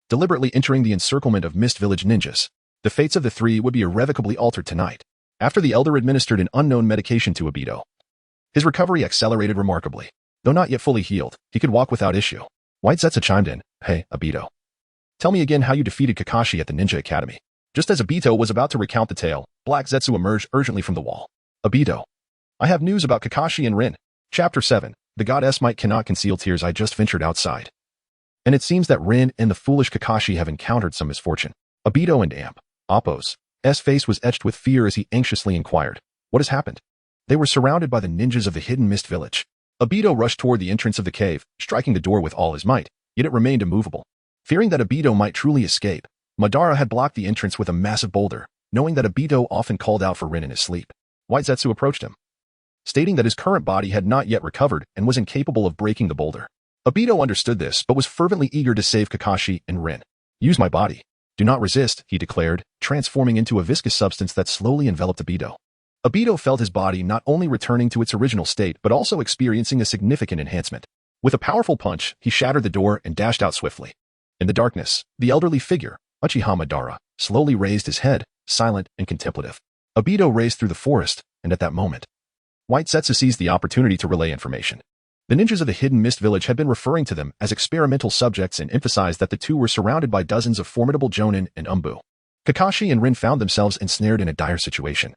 deliberately entering the encirclement of Mist Village ninjas. The fates of the 3 would be irrevocably altered tonight. After the elder administered an unknown medication to Obito, his recovery accelerated remarkably. Though not yet fully healed, he could walk without issue. White Zetsu chimed in. "Hey, Obito. Tell me again how you defeated Kakashi at the Ninja Academy." Just as Obito was about to recount the tale, Black Zetsu emerged urgently from the wall. "Obito, I have news about Kakashi and Rin." Chapter 7. The goddess might cannot conceal tears. I just ventured outside, and it seems that Rin and the foolish Kakashi have encountered some misfortune. Obito and Appo's face was etched with fear as he anxiously inquired, "What has happened?" They were surrounded by the ninjas of the hidden Mist Village. Obito rushed toward the entrance of the cave, striking the door with all his might, yet it remained immovable. Fearing that Obito might truly escape, Madara had blocked the entrance with a massive boulder, knowing that Obito often called out for Rin in his sleep. White Zetsu approached him, stating that his current body had not yet recovered and was incapable of breaking the boulder. Obito understood this but was fervently eager to save Kakashi and Rin. "Use my body. Do not resist," he declared, transforming into a viscous substance that slowly enveloped Obito. Obito felt his body not only returning to its original state but also experiencing a significant enhancement. With a powerful punch, he shattered the door and dashed out swiftly. In the darkness, the elderly figure, Uchiha Madara, slowly raised his head, silent and contemplative. Obito raced through the forest, and at that moment, White Zetsu seized the opportunity to relay information. The ninjas of the hidden Mist Village had been referring to them as experimental subjects and emphasized that the 2 were surrounded by dozens of formidable Jonin and Umbu. Kakashi and Rin found themselves ensnared in a dire situation,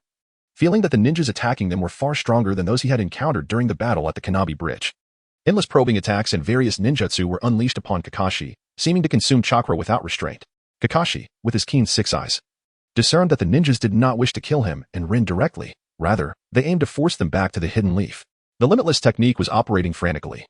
feeling that the ninjas attacking them were far stronger than those he had encountered during the battle at the Kanabi Bridge. Endless probing attacks and various ninjutsu were unleashed upon Kakashi, seeming to consume chakra without restraint. Kakashi, with his keen 6 eyes, discerned that the ninjas did not wish to kill him and Rin directly. Rather, they aimed to force them back to the hidden leaf. The limitless technique was operating frantically,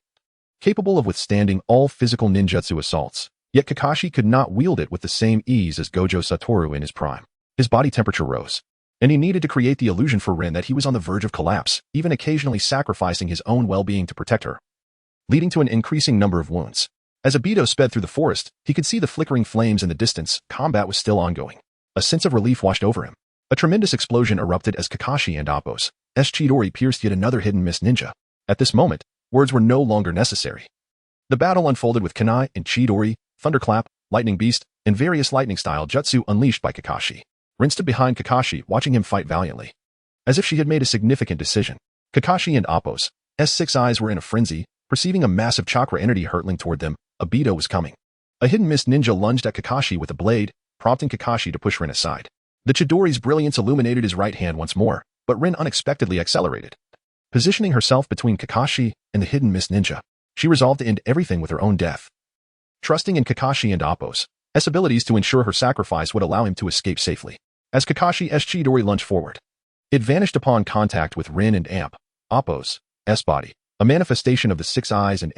capable of withstanding all physical ninjutsu assaults. Yet Kakashi could not wield it with the same ease as Gojo Satoru in his prime. His body temperature rose, and he needed to create the illusion for Rin that he was on the verge of collapse, even occasionally sacrificing his own well-being to protect her, leading to an increasing number of wounds. As Obito sped through the forest, he could see the flickering flames in the distance. Combat was still ongoing. A sense of relief washed over him. A tremendous explosion erupted as Kakashi and Appo's Chidori pierced yet another hidden Mist ninja. At this moment, words were no longer necessary. The battle unfolded with kunai and Chidori, thunderclap, lightning beast, and various lightning-style jutsu unleashed by Kakashi. Rin stood behind Kakashi, watching him fight valiantly, as if she had made a significant decision. Kakashi and Appo's 6 eyes were in a frenzy, perceiving a massive chakra entity hurtling toward them. Obito was coming. A hidden Mist ninja lunged at Kakashi with a blade, prompting Kakashi to push Rin aside. The Chidori's brilliance illuminated his right hand once more, but Rin unexpectedly accelerated. Positioning herself between Kakashi and the hidden Mist ninja, she resolved to end everything with her own death. trusting in Kakashi and Appo's abilities to ensure her sacrifice would allow him to escape safely. As Kakashi's Chidori lunged forward, it vanished upon contact with Rin and Appo's body, a manifestation of the six eyes and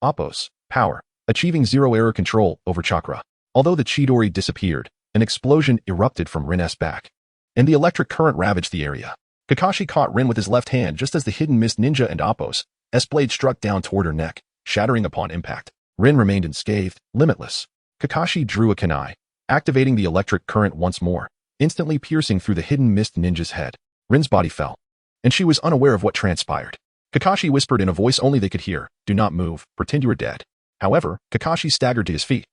Appo's power, achieving zero-error control over chakra. Although the Chidori disappeared, an explosion erupted from Rin's back, and the electric current ravaged the area. Kakashi caught Rin with his left hand just as the hidden mist ninja and Appo's blade struck down toward her neck, shattering upon impact. Rin remained unscathed, limitless. Kakashi drew a kunai, activating the electric current once more, instantly piercing through the hidden mist ninja's head. Rin's body fell, and she was unaware of what transpired. Kakashi whispered in a voice only they could hear, "Do not move, pretend you are dead." However, Kakashi staggered to his feet,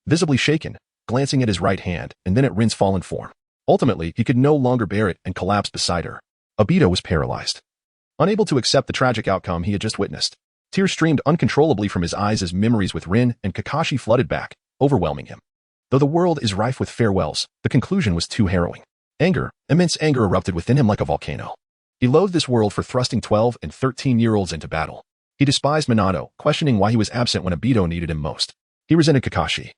visibly shaken, glancing at his right hand and then at Rin's fallen form. Ultimately, he could no longer bear it and collapsed beside her. Obito was paralyzed, unable to accept the tragic outcome he had just witnessed. Tears streamed uncontrollably from his eyes as memories with Rin and Kakashi flooded back, overwhelming him. Though the world is rife with farewells, the conclusion was too harrowing. Anger, immense anger erupted within him like a volcano. He loathed this world for thrusting 12 and 13-year-olds into battle. He despised Minato, questioning why he was absent when Obito needed him most. He resented Kakashi.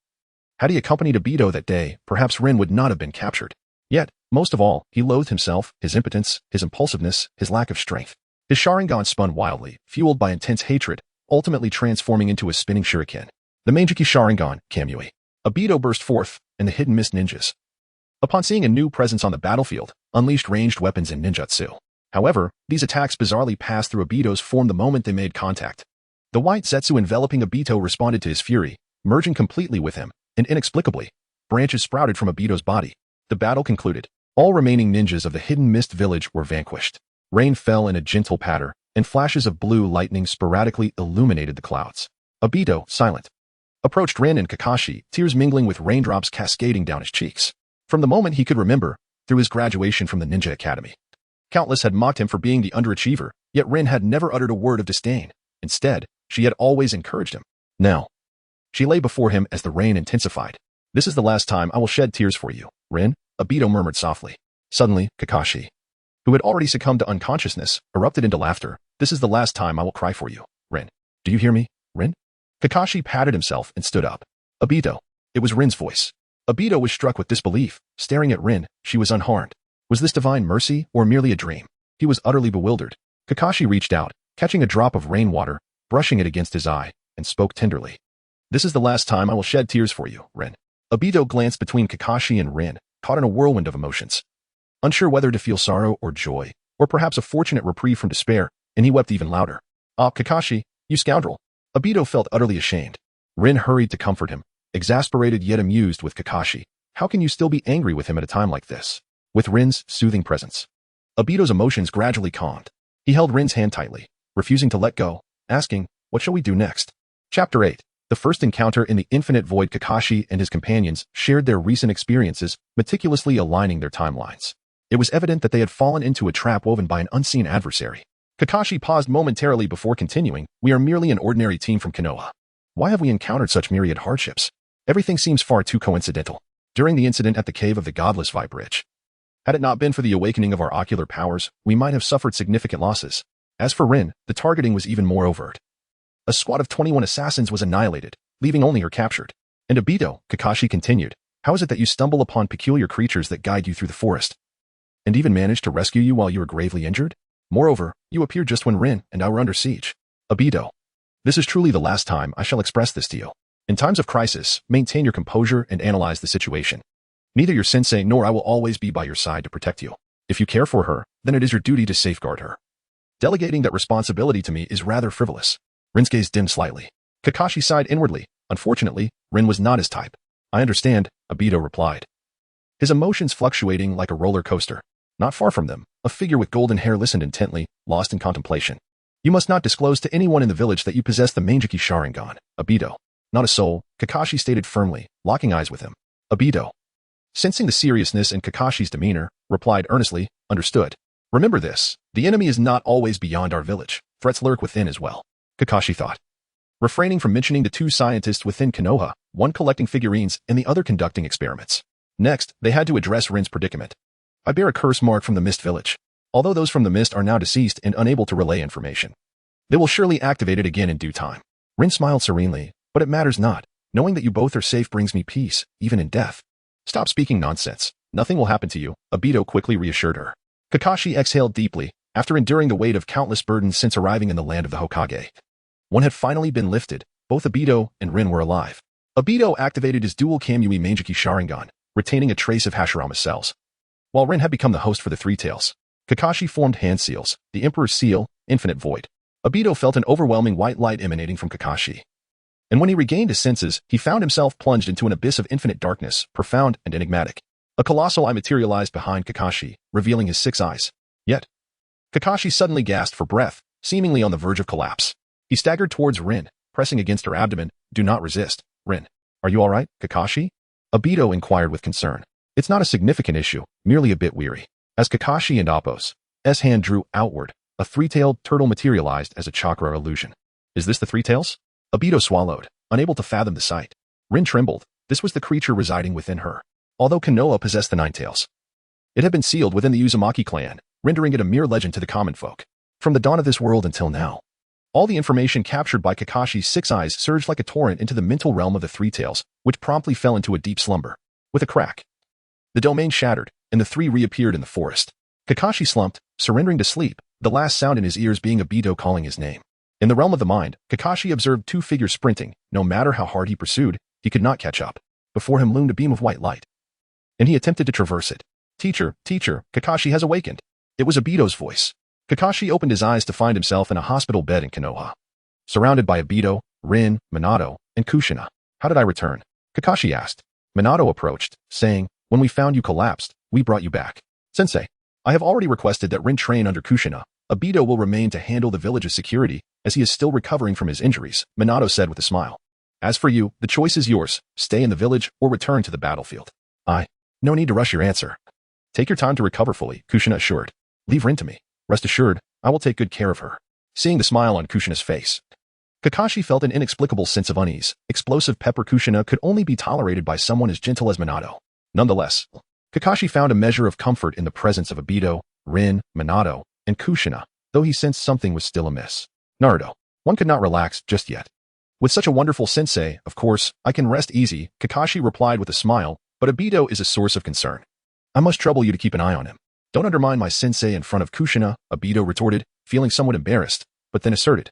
Had he accompanied Obito that day, perhaps Rin would not have been captured. Yet, most of all, he loathed himself, his impotence, his impulsiveness, his lack of strength. His Sharingan spun wildly, fueled by intense hatred, ultimately transforming into a spinning shuriken. The Manjiki Sharingan, Kamui. Obito burst forth, and the hidden mist ninjas, upon seeing a new presence on the battlefield, unleashed ranged weapons and ninjutsu. However, these attacks bizarrely passed through Obito's form the moment they made contact. The white Zetsu enveloping Obito responded to his fury, merging completely with him, and inexplicably, branches sprouted from Obito's body. The battle concluded. All remaining ninjas of the hidden mist village were vanquished. Rain fell in a gentle patter, and flashes of blue lightning sporadically illuminated the clouds. Obito, silent, approached Rin and Kakashi, tears mingling with raindrops cascading down his cheeks. From the moment he could remember, through his graduation from the Ninja Academy, countless had mocked him for being the underachiever, yet Rin had never uttered a word of disdain. Instead, she had always encouraged him. Now, she lay before him as the rain intensified. "This is the last time I will shed tears for you, Rin," Obito murmured softly. Suddenly, Kakashi, who had already succumbed to unconsciousness, erupted into laughter. "This is the last time I will cry for you, Rin. Do you hear me, Rin?" Kakashi patted himself and stood up. "Obito." It was Rin's voice. Obito was struck with disbelief, staring at Rin. She was unharmed. Was this divine mercy or merely a dream? He was utterly bewildered. Kakashi reached out, catching a drop of rainwater, brushing it against his eye, and spoke tenderly. "This is the last time I will shed tears for you, Rin." Obito glanced between Kakashi and Rin, caught in a whirlwind of emotions, unsure whether to feel sorrow or joy, or perhaps a fortunate reprieve from despair, and he wept even louder. "Ah, Kakashi, you scoundrel." Obito felt utterly ashamed. Rin hurried to comfort him, exasperated yet amused with Kakashi. How can you still be angry with him at a time like this? With Rin's soothing presence, Obito's emotions gradually calmed. He held Rin's hand tightly, refusing to let go, asking, "What shall we do next?" Chapter 8. The first encounter in the infinite void. Kakashi and his companions shared their recent experiences, meticulously aligning their timelines. It was evident that they had fallen into a trap woven by an unseen adversary. Kakashi paused momentarily before continuing, "We are merely an ordinary team from Konoha. Why have we encountered such myriad hardships? Everything seems far too coincidental." During the incident at the cave of the godless Vibridge, had it not been for the awakening of our ocular powers, we might have suffered significant losses. As for Rin, the targeting was even more overt. A squad of 21 assassins was annihilated, leaving only her captured. "And Obito," Kakashi continued, "how is it that you stumble upon peculiar creatures that guide you through the forest, and even manage to rescue you while you are gravely injured? Moreover, you appeared just when Rin and I were under siege." "Obito, this is truly the last time I shall express this to you. In times of crisis, maintain your composure and analyze the situation. Neither your sensei nor I will always be by your side to protect you. If you care for her, then it is your duty to safeguard her. Delegating that responsibility to me is rather frivolous." Rin's gaze dimmed slightly. Kakashi sighed inwardly. Unfortunately, Rin was not his type. "I understand," Obito replied, his emotions fluctuating like a roller coaster. Not far from them, a figure with golden hair listened intently, lost in contemplation. "You must not disclose to anyone in the village that you possess the Manjiki Sharingan, Obito." "Not a soul," Kakashi stated firmly, locking eyes with him. Obito, sensing the seriousness in Kakashi's demeanor, replied earnestly, "Understood. Remember this, the enemy is not always beyond our village. Threats lurk within as well." Kakashi thought, refraining from mentioning the two scientists within Konoha, one collecting figurines and the other conducting experiments. Next, they had to address Rin's predicament. "I bear a curse mark from the Mist Village. Although those from the Mist are now deceased and unable to relay information, they will surely activate it again in due time." Rin smiled serenely, "But it matters not. Knowing that you both are safe brings me peace, even in death. Stop speaking nonsense. Nothing will happen to you, Obito quickly reassured her. Kakashi exhaled deeply, after enduring the weight of countless burdens since arriving in the land of the Hokage. One had finally been lifted. Both Obito and Rin were alive. Obito activated his dual Kamui Mangeki Sharingan, retaining a trace of Hashirama's cells. While Rin had become the host for the Three Tails, Kakashi formed hand seals, the Emperor's Seal, Infinite Void. Obito felt an overwhelming white light emanating from Kakashi. And when he regained his senses, he found himself plunged into an abyss of infinite darkness, profound and enigmatic. A colossal eye materialized behind Kakashi, revealing his 6 eyes. Yet, Kakashi suddenly gasped for breath, seemingly on the verge of collapse. He staggered towards Rin, pressing against her abdomen. Do not resist. Rin, are you all right, Kakashi? Obito inquired with concern. It's not a significant issue, merely a bit weary. As Kakashi and Appo's hand drew outward, a three-tailed turtle materialized as a chakra illusion. Is this the Three Tails? Obito swallowed, unable to fathom the sight. Rin trembled. This was the creature residing within her. Although Konoha possessed the 9 tails, it had been sealed within the Uzumaki clan, rendering it a mere legend to the common folk. From the dawn of this world until now, all the information captured by Kakashi's 6 eyes surged like a torrent into the mental realm of the Three Tails, which promptly fell into a deep slumber. With a crack, the domain shattered, and the three reappeared in the forest. Kakashi slumped, surrendering to sleep, the last sound in his ears being Obito calling his name. In the realm of the mind, Kakashi observed 2 figures sprinting. No matter how hard he pursued, he could not catch up. Before him loomed a beam of white light, and he attempted to traverse it. Teacher, Kakashi has awakened. It was Obito's voice. Kakashi opened his eyes to find himself in a hospital bed in Konoha, surrounded by Obito, Rin, Minato, and Kushina. How did I return? Kakashi asked. Minato approached, saying, when we found you collapsed, we brought you back. Sensei, I have already requested that Rin train under Kushina. Obito will remain to handle the village's security, as he is still recovering from his injuries, Minato said with a smile. As for you, the choice is yours. Stay in the village or return to the battlefield. No need to rush your answer. Take your time to recover fully, Kushina assured. Leave Rin to me. Rest assured, I will take good care of her. Seeing the smile on Kushina's face, Kakashi felt an inexplicable sense of unease. Explosive pepper Kushina could only be tolerated by someone as gentle as Minato. Nonetheless, Kakashi found a measure of comfort in the presence of Obito, Rin, Minato, and Kushina, though he sensed something was still amiss. Naruto, one could not relax just yet. With such a wonderful sensei, of course, I can rest easy, Kakashi replied with a smile, but Obito is a source of concern. I must trouble you to keep an eye on him. Don't undermine my sensei in front of Kushina, Obito retorted, feeling somewhat embarrassed, but then asserted.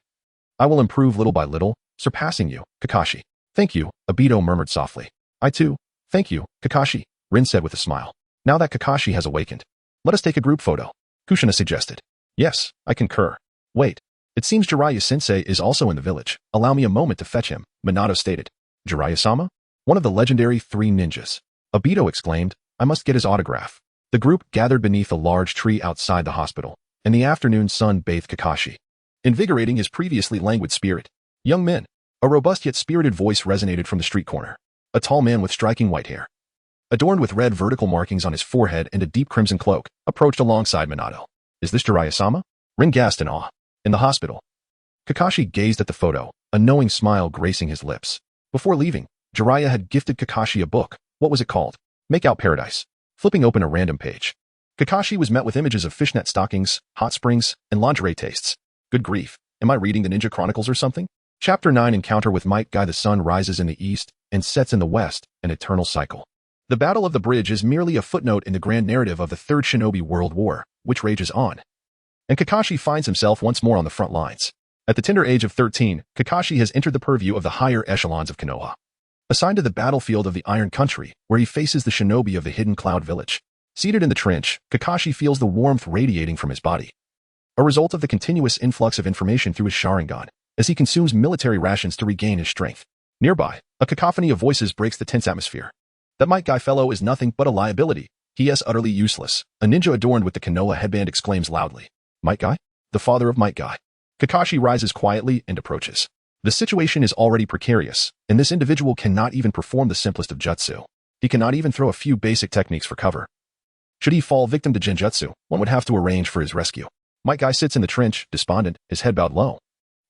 I will improve little by little, surpassing you, Kakashi. Thank you, Obito murmured softly. I too. Thank you, Kakashi, Rin said with a smile. Now that Kakashi has awakened, let us take a group photo, Kushina suggested. Yes, I concur. Wait, it seems Jiraiya-sensei is also in the village. Allow me a moment to fetch him, Minato stated. Jiraiya-sama? One of the legendary 3 ninjas. Obito exclaimed, I must get his autograph. The group gathered beneath a large tree outside the hospital, and the afternoon sun bathed Kakashi, invigorating his previously languid spirit. Young men, a robust yet spirited voice resonated from the street corner. A tall man with striking white hair, adorned with red vertical markings on his forehead and a deep crimson cloak, approached alongside Minato. Is this Jiraiya-sama? Rin gasped in awe. In the hospital, Kakashi gazed at the photo, a knowing smile gracing his lips. Before leaving, Jiraiya had gifted Kakashi a book. What was it called? Make Out Paradise. Flipping open a random page, Kakashi was met with images of fishnet stockings, hot springs, and lingerie tastes. Good grief, am I reading the Ninja Chronicles or something? Chapter 9 Encounter with Might Guy. The sun rises in the east and sets in the west, an eternal cycle. The Battle of the Bridge is merely a footnote in the grand narrative of the Third Shinobi World War, which rages on. And Kakashi finds himself once more on the front lines. At the tender age of 13, Kakashi has entered the purview of the higher echelons of Konoha, assigned to the battlefield of the Iron Country, where he faces the shinobi of the Hidden Cloud Village. Seated in the trench, Kakashi feels the warmth radiating from his body, a result of the continuous influx of information through his Sharingan, as he consumes military rations to regain his strength. Nearby, a cacophony of voices breaks the tense atmosphere. That Might Guy fellow is nothing but a liability. He is utterly useless. A ninja adorned with the Konoha headband exclaims loudly. Might Guy? The father of Might Guy. Kakashi rises quietly and approaches. The situation is already precarious, and this individual cannot even perform the simplest of jutsu. He cannot even throw a few basic techniques for cover. Should he fall victim to genjutsu, one would have to arrange for his rescue. Might Guy sits in the trench, despondent, his head bowed low.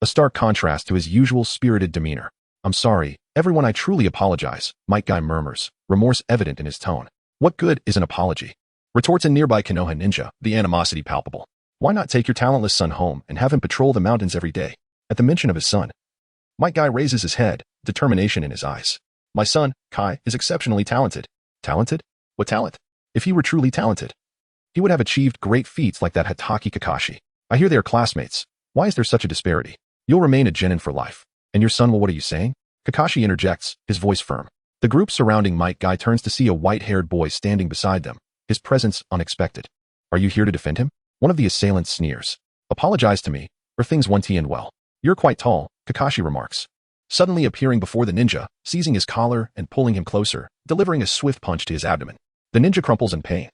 A stark contrast to his usual spirited demeanor. I'm sorry, everyone, I truly apologize, Might Guy murmurs, remorse evident in his tone. What good is an apology? Retorts a nearby Konoha ninja, the animosity palpable. Why not take your talentless son home and have him patrol the mountains every day? At the mention of his son, Might Guy raises his head, determination in his eyes. My son, Kai, is exceptionally talented. Talented? What talent? If he were truly talented, he would have achieved great feats like that Hatake Kakashi. I hear they are classmates. Why is there such a disparity? You'll remain a genin for life. And your son, well, what are you saying? Kakashi interjects, his voice firm. The group surrounding Might Guy turns to see a white-haired boy standing beside them, his presence unexpected. Are you here to defend him? One of the assailants sneers. Apologize to me, or things won't end well. You're quite tall, Kakashi remarks. Suddenly appearing before the ninja, seizing his collar and pulling him closer, delivering a swift punch to his abdomen. The ninja crumples in pain,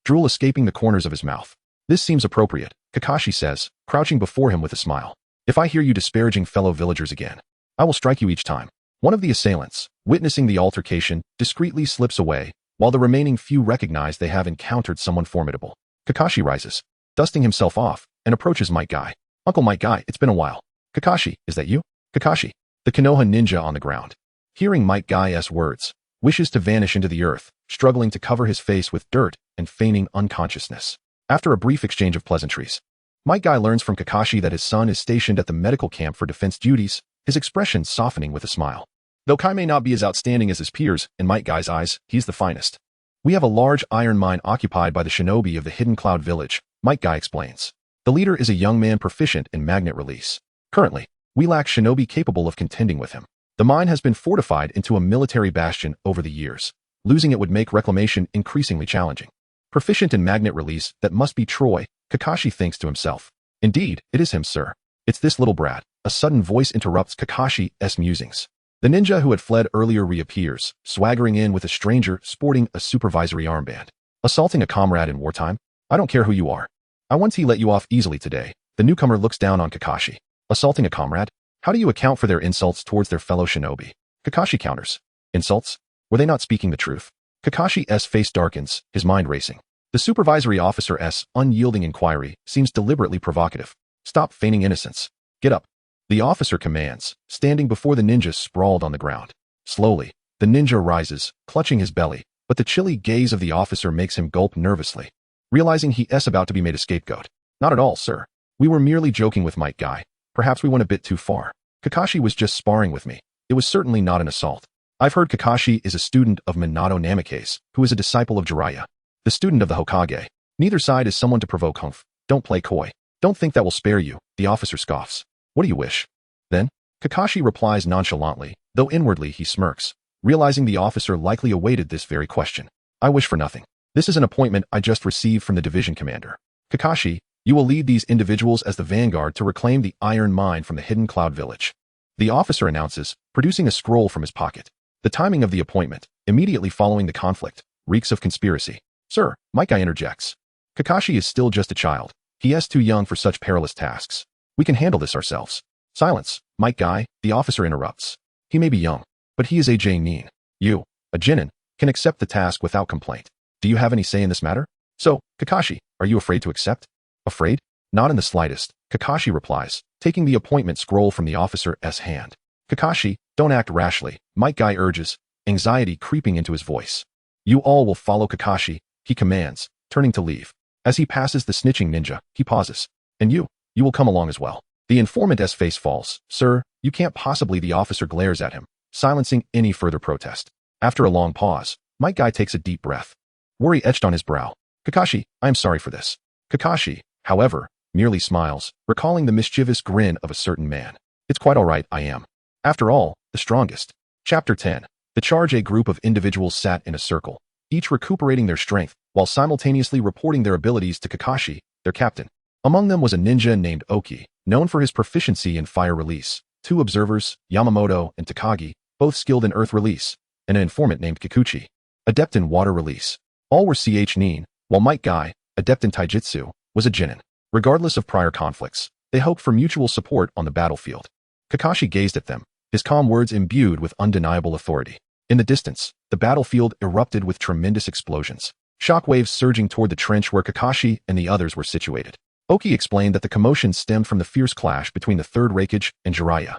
drool escaping the corners of his mouth. This seems appropriate, Kakashi says, crouching before him with a smile. If I hear you disparaging fellow villagers again, I will strike you each time. One of the assailants, witnessing the altercation, discreetly slips away, while the remaining few recognize they have encountered someone formidable. Kakashi rises, dusting himself off, and approaches Might Guy. Uncle Might Guy, it's been a while. Kakashi, is that you? Kakashi, the Konoha ninja on the ground, hearing Might Guy's words, wishes to vanish into the earth, struggling to cover his face with dirt and feigning unconsciousness. After a brief exchange of pleasantries, Might Guy learns from Kakashi that his son is stationed at the medical camp for defense duties, his expression softening with a smile. Though Kai may not be as outstanding as his peers, in Might Guy's eyes, he's the finest. We have a large iron mine occupied by the shinobi of the Hidden Cloud Village, Might Guy explains. The leader is a young man proficient in magnet release. Currently, we lack shinobi capable of contending with him. The mine has been fortified into a military bastion over the years. Losing it would make reclamation increasingly challenging. Proficient in magnet release, that must be Troy, Kakashi thinks to himself. Indeed, it is him, sir. It's this little brat. A sudden voice interrupts Kakashi's musings. The ninja who had fled earlier reappears, swaggering in with a stranger sporting a supervisory armband. Assaulting a comrade in wartime? I don't care who you are. I want to let you off easily today. The newcomer looks down on Kakashi. Assaulting a comrade? How do you account for their insults towards their fellow shinobi? Kakashi counters. Insults? Were they not speaking the truth? Kakashi's face darkens, his mind racing. The supervisory officer's unyielding inquiry seems deliberately provocative. Stop feigning innocence. Get up. The officer commands, standing before the ninja sprawled on the ground. Slowly, the ninja rises, clutching his belly, but the chilly gaze of the officer makes him gulp nervously, realizing he is about to be made a scapegoat. Not at all, sir. We were merely joking with Might Guy. Perhaps we went a bit too far. Kakashi was just sparring with me. It was certainly not an assault. I've heard Kakashi is a student of Minato Namikaze, who is a disciple of Jiraiya, the student of the Hokage. Neither side is someone to provoke humph. Don't play coy. Don't think that will spare you, the officer scoffs. What do you wish? Then, Kakashi replies nonchalantly, though inwardly he smirks, realizing the officer likely awaited this very question. I wish for nothing. This is an appointment I just received from the division commander. Kakashi, you will lead these individuals as the vanguard to reclaim the iron mine from the Hidden Cloud Village. The officer announces, producing a scroll from his pocket. The timing of the appointment, immediately following the conflict, reeks of conspiracy. Sir, Might Guy interjects. Kakashi is still just a child. He is too young for such perilous tasks. We can handle this ourselves. Silence, Might Guy, the officer interrupts. He may be young, but he is a genin. You, a genin, can accept the task without complaint. Do you have any say in this matter? So, Kakashi, are you afraid to accept? Afraid? Not in the slightest, Kakashi replies, taking the appointment scroll from the officer's hand. Kakashi, don't act rashly, Might Guy urges, anxiety creeping into his voice. You all will follow Kakashi, he commands, turning to leave. As he passes the snitching ninja, he pauses. And you will come along as well. The informant's face falls. Sir, you can't possibly. The officer glares at him, silencing any further protest. After a long pause, Might Guy takes a deep breath. Worry etched on his brow. Kakashi, I am sorry for this. Kakashi, however, merely smiles, recalling the mischievous grin of a certain man. It's quite all right, I am. After all, the strongest. Chapter 10. The charge. A group of individuals sat in a circle, each recuperating their strength, while simultaneously reporting their abilities to Kakashi, their captain. Among them was a ninja named Oki, known for his proficiency in fire release, two observers, Yamamoto and Takagi, both skilled in earth release, and an informant named Kikuchi, adept in water release. All were nin, while Might Guy, adept in taijutsu, was a genin. Regardless of prior conflicts, they hoped for mutual support on the battlefield. Kakashi gazed at them, his calm words imbued with undeniable authority. In the distance, the battlefield erupted with tremendous explosions, shockwaves surging toward the trench where Kakashi and the others were situated. Oki explained that the commotion stemmed from the fierce clash between the Third Raikage and Jiraiya,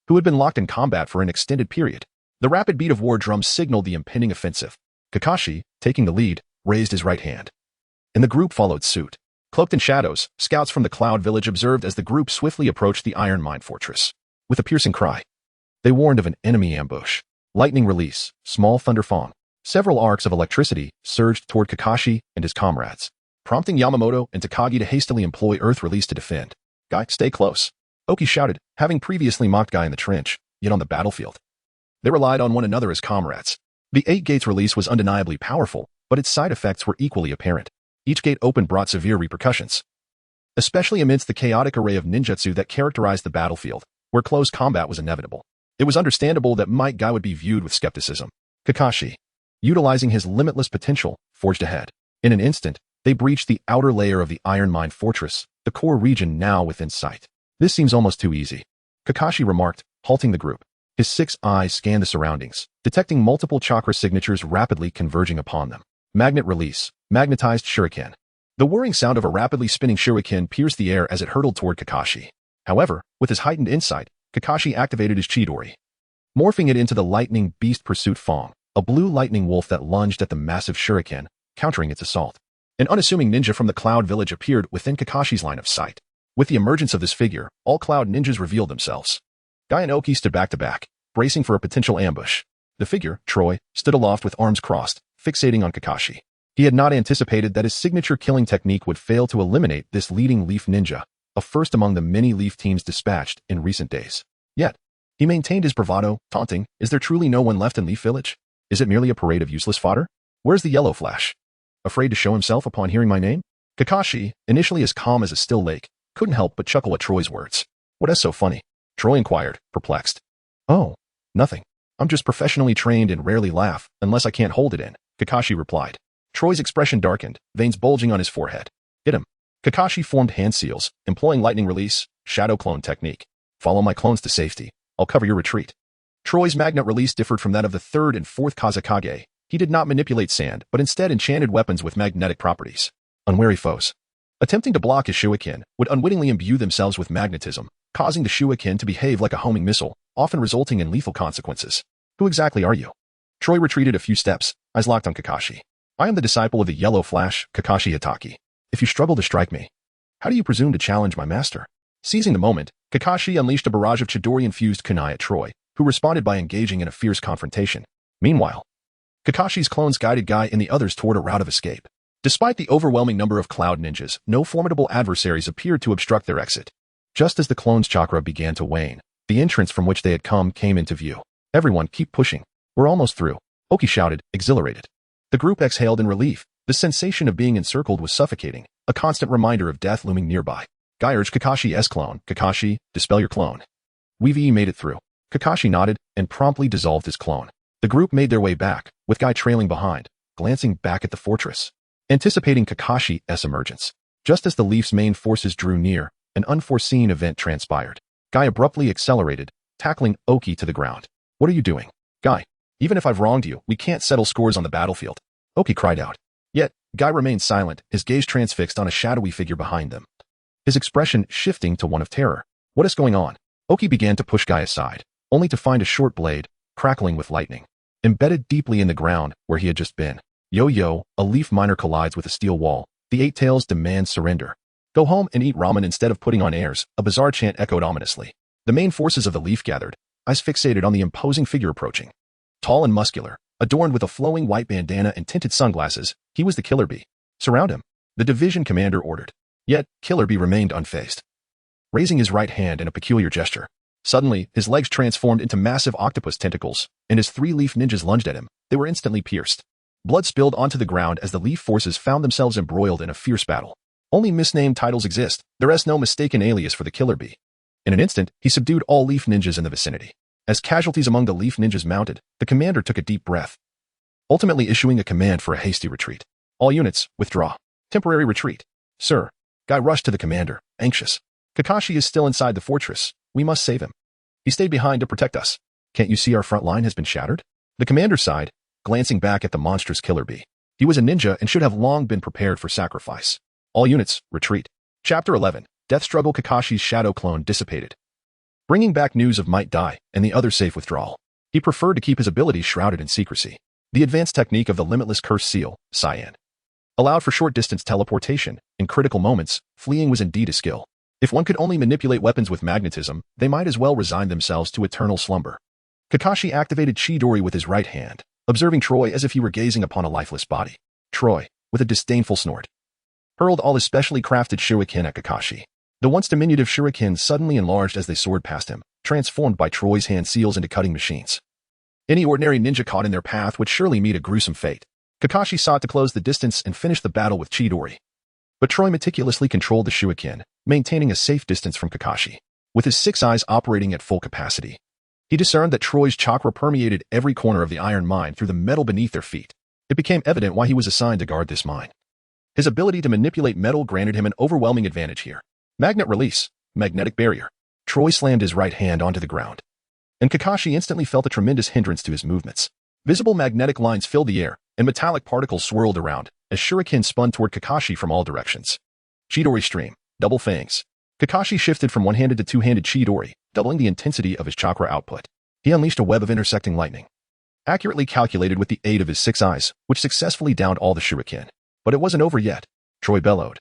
who had been locked in combat for an extended period. The rapid beat of war drums signaled the impending offensive. Kakashi, taking the lead, raised his right hand, and the group followed suit. Cloaked in shadows, scouts from the Cloud Village observed as the group swiftly approached the iron mine fortress. With a piercing cry, They warned of an enemy ambush. Lightning release, small thunder fong. Several arcs of electricity surged toward Kakashi and his comrades, prompting Yamamoto and Takagi to hastily employ Earth Release to defend. Guy, stay close. Oki shouted, having previously mocked Guy in the trench, yet on the battlefield. They relied on one another as comrades. The 8 Gates release was undeniably powerful, but its side effects were equally apparent. Each gate open brought severe repercussions, especially amidst the chaotic array of ninjutsu that characterized the battlefield, where close combat was inevitable. It was understandable that Might Guy would be viewed with skepticism. Kakashi, utilizing his limitless potential, forged ahead. In an instant, they breached the outer layer of the Iron Mine Fortress, the core region now within sight. This seems almost too easy, Kakashi remarked, halting the group. His 6 eyes scanned the surroundings, detecting multiple chakra signatures rapidly converging upon them. Magnet release, magnetized shuriken. The whirring sound of a rapidly spinning shuriken pierced the air as it hurtled toward Kakashi. However, with his heightened insight, Kakashi activated his Chidori, morphing it into the Lightning Beast Pursuit Fong, a blue lightning wolf that lunged at the massive shuriken, countering its assault. An unassuming ninja from the Cloud Village appeared within Kakashi's line of sight. With the emergence of this figure, all Cloud ninjas revealed themselves. Guy and Oki stood back to back, bracing for a potential ambush. The figure, Troy, stood aloft with arms crossed, fixating on Kakashi. He had not anticipated that his signature killing technique would fail to eliminate this leading Leaf ninja, a first among the many Leaf teams dispatched in recent days. Yet, he maintained his bravado, taunting, "Is there truly no one left in Leaf Village? Is it merely a parade of useless fodder? Where's the Yellow Flash? Afraid to show himself upon hearing my name?" Kakashi, initially as calm as a still lake, couldn't help but chuckle at Troy's words. "What is so funny?" Troy inquired, perplexed. "Oh, nothing. I'm just professionally trained and rarely laugh, unless I can't hold it in," Kakashi replied. Troy's expression darkened, veins bulging on his forehead. "Hit him." Kakashi formed hand seals, employing lightning release, shadow clone technique. "Follow my clones to safety. I'll cover your retreat." Troy's magnet release differed from that of the 3rd and 4th Kazekage. He did not manipulate sand, but instead enchanted weapons with magnetic properties. Unwary foes attempting to block his shuriken would unwittingly imbue themselves with magnetism, causing the shuriken to behave like a homing missile, often resulting in lethal consequences. "Who exactly are you?" Troy retreated a few steps, eyes locked on Kakashi. "I am the disciple of the Yellow Flash, Kakashi Hitaki. If you struggle to strike me, how do you presume to challenge my master?" Seizing the moment, Kakashi unleashed a barrage of Chidori-infused kunai at Troy, who responded by engaging in a fierce confrontation. Meanwhile, Kakashi's clones guided Guy and the others toward a route of escape. Despite the overwhelming number of Cloud ninjas, no formidable adversaries appeared to obstruct their exit. Just as the clones' chakra began to wane, the entrance from which they had come came into view. "Everyone, keep pushing. We're almost through," Oki shouted, exhilarated. The group exhaled in relief. The sensation of being encircled was suffocating, a constant reminder of death looming nearby. Guy urged Kakashi's clone, "Kakashi, dispel your clone." Weavy made it through. Kakashi nodded and promptly dissolved his clone. The group made their way back, with Guy trailing behind, glancing back at the fortress, anticipating Kakashi's emergence. Just as the Leaf's main forces drew near, an unforeseen event transpired. Guy abruptly accelerated, tackling Oki to the ground. "What are you doing?" "Guy, even if I've wronged you, we can't settle scores on the battlefield," Oki cried out. Yet, Guy remained silent, his gaze transfixed on a shadowy figure behind them, his expression shifting to one of terror. "What is going on?" Oki began to push Guy aside, only to find a short blade, crackling with lightning, embedded deeply in the ground where he had just been. "Yo-yo, a Leaf miner collides with a steel wall. The 8 Tails demands surrender. Go home and eat ramen instead of putting on airs," a bizarre chant echoed ominously. The main forces of the Leaf gathered, eyes fixated on the imposing figure approaching. Tall and muscular, adorned with a flowing white bandana and tinted sunglasses, he was the Killer Bee. "Surround him," the division commander ordered. Yet, Killer Bee remained unfazed, raising his right hand in a peculiar gesture. Suddenly, his legs transformed into massive octopus tentacles, and as 3 Leaf ninjas lunged at him, they were instantly pierced. Blood spilled onto the ground as the Leaf forces found themselves embroiled in a fierce battle. Only misnamed titles exist, there is no mistaken alias for the Killer Bee. In an instant, he subdued all Leaf ninjas in the vicinity. As casualties among the Leaf ninjas mounted, the commander took a deep breath, ultimately issuing a command for a hasty retreat. "All units, withdraw. Temporary retreat." "Sir." Guy rushed to the commander, anxious. "Kakashi is still inside the fortress. We must save him. He stayed behind to protect us. Can't you see our front line has been shattered?" The commander sighed, glancing back at the monstrous Killer Bee. He was a ninja and should have long been prepared for sacrifice. "All units, retreat." Chapter 11. Death Struggle. Kakashi's shadow clone dissipated, bringing back news of Might Die and the other safe withdrawal. He preferred to keep his abilities shrouded in secrecy. The advanced technique of the limitless curse seal, Cyan, allowed for short-distance teleportation. In critical moments, fleeing was indeed a skill. If one could only manipulate weapons with magnetism, they might as well resign themselves to eternal slumber. Kakashi activated Chidori with his right hand, observing Troy as if he were gazing upon a lifeless body. Troy, with a disdainful snort, hurled all his specially crafted shuriken at Kakashi. The once diminutive shuriken suddenly enlarged as they soared past him, transformed by Troy's hand seals into cutting machines. Any ordinary ninja caught in their path would surely meet a gruesome fate. Kakashi sought to close the distance and finish the battle with Chidori. But Troy meticulously controlled the shuriken, maintaining a safe distance from Kakashi. With his 6 eyes operating at full capacity, he discerned that Troy's chakra permeated every corner of the iron mine through the metal beneath their feet. It became evident why he was assigned to guard this mine. His ability to manipulate metal granted him an overwhelming advantage here. Magnet release, magnetic barrier. Troy slammed his right hand onto the ground, and Kakashi instantly felt a tremendous hindrance to his movements. Visible magnetic lines filled the air, and metallic particles swirled around as shuriken spun toward Kakashi from all directions. Chidori stream, double fangs. Kakashi shifted from one-handed to two-handed Chidori, doubling the intensity of his chakra output. He unleashed a web of intersecting lightning, accurately calculated with the aid of his 6 eyes, which successfully downed all the shuriken. But it wasn't over yet. Troy bellowed,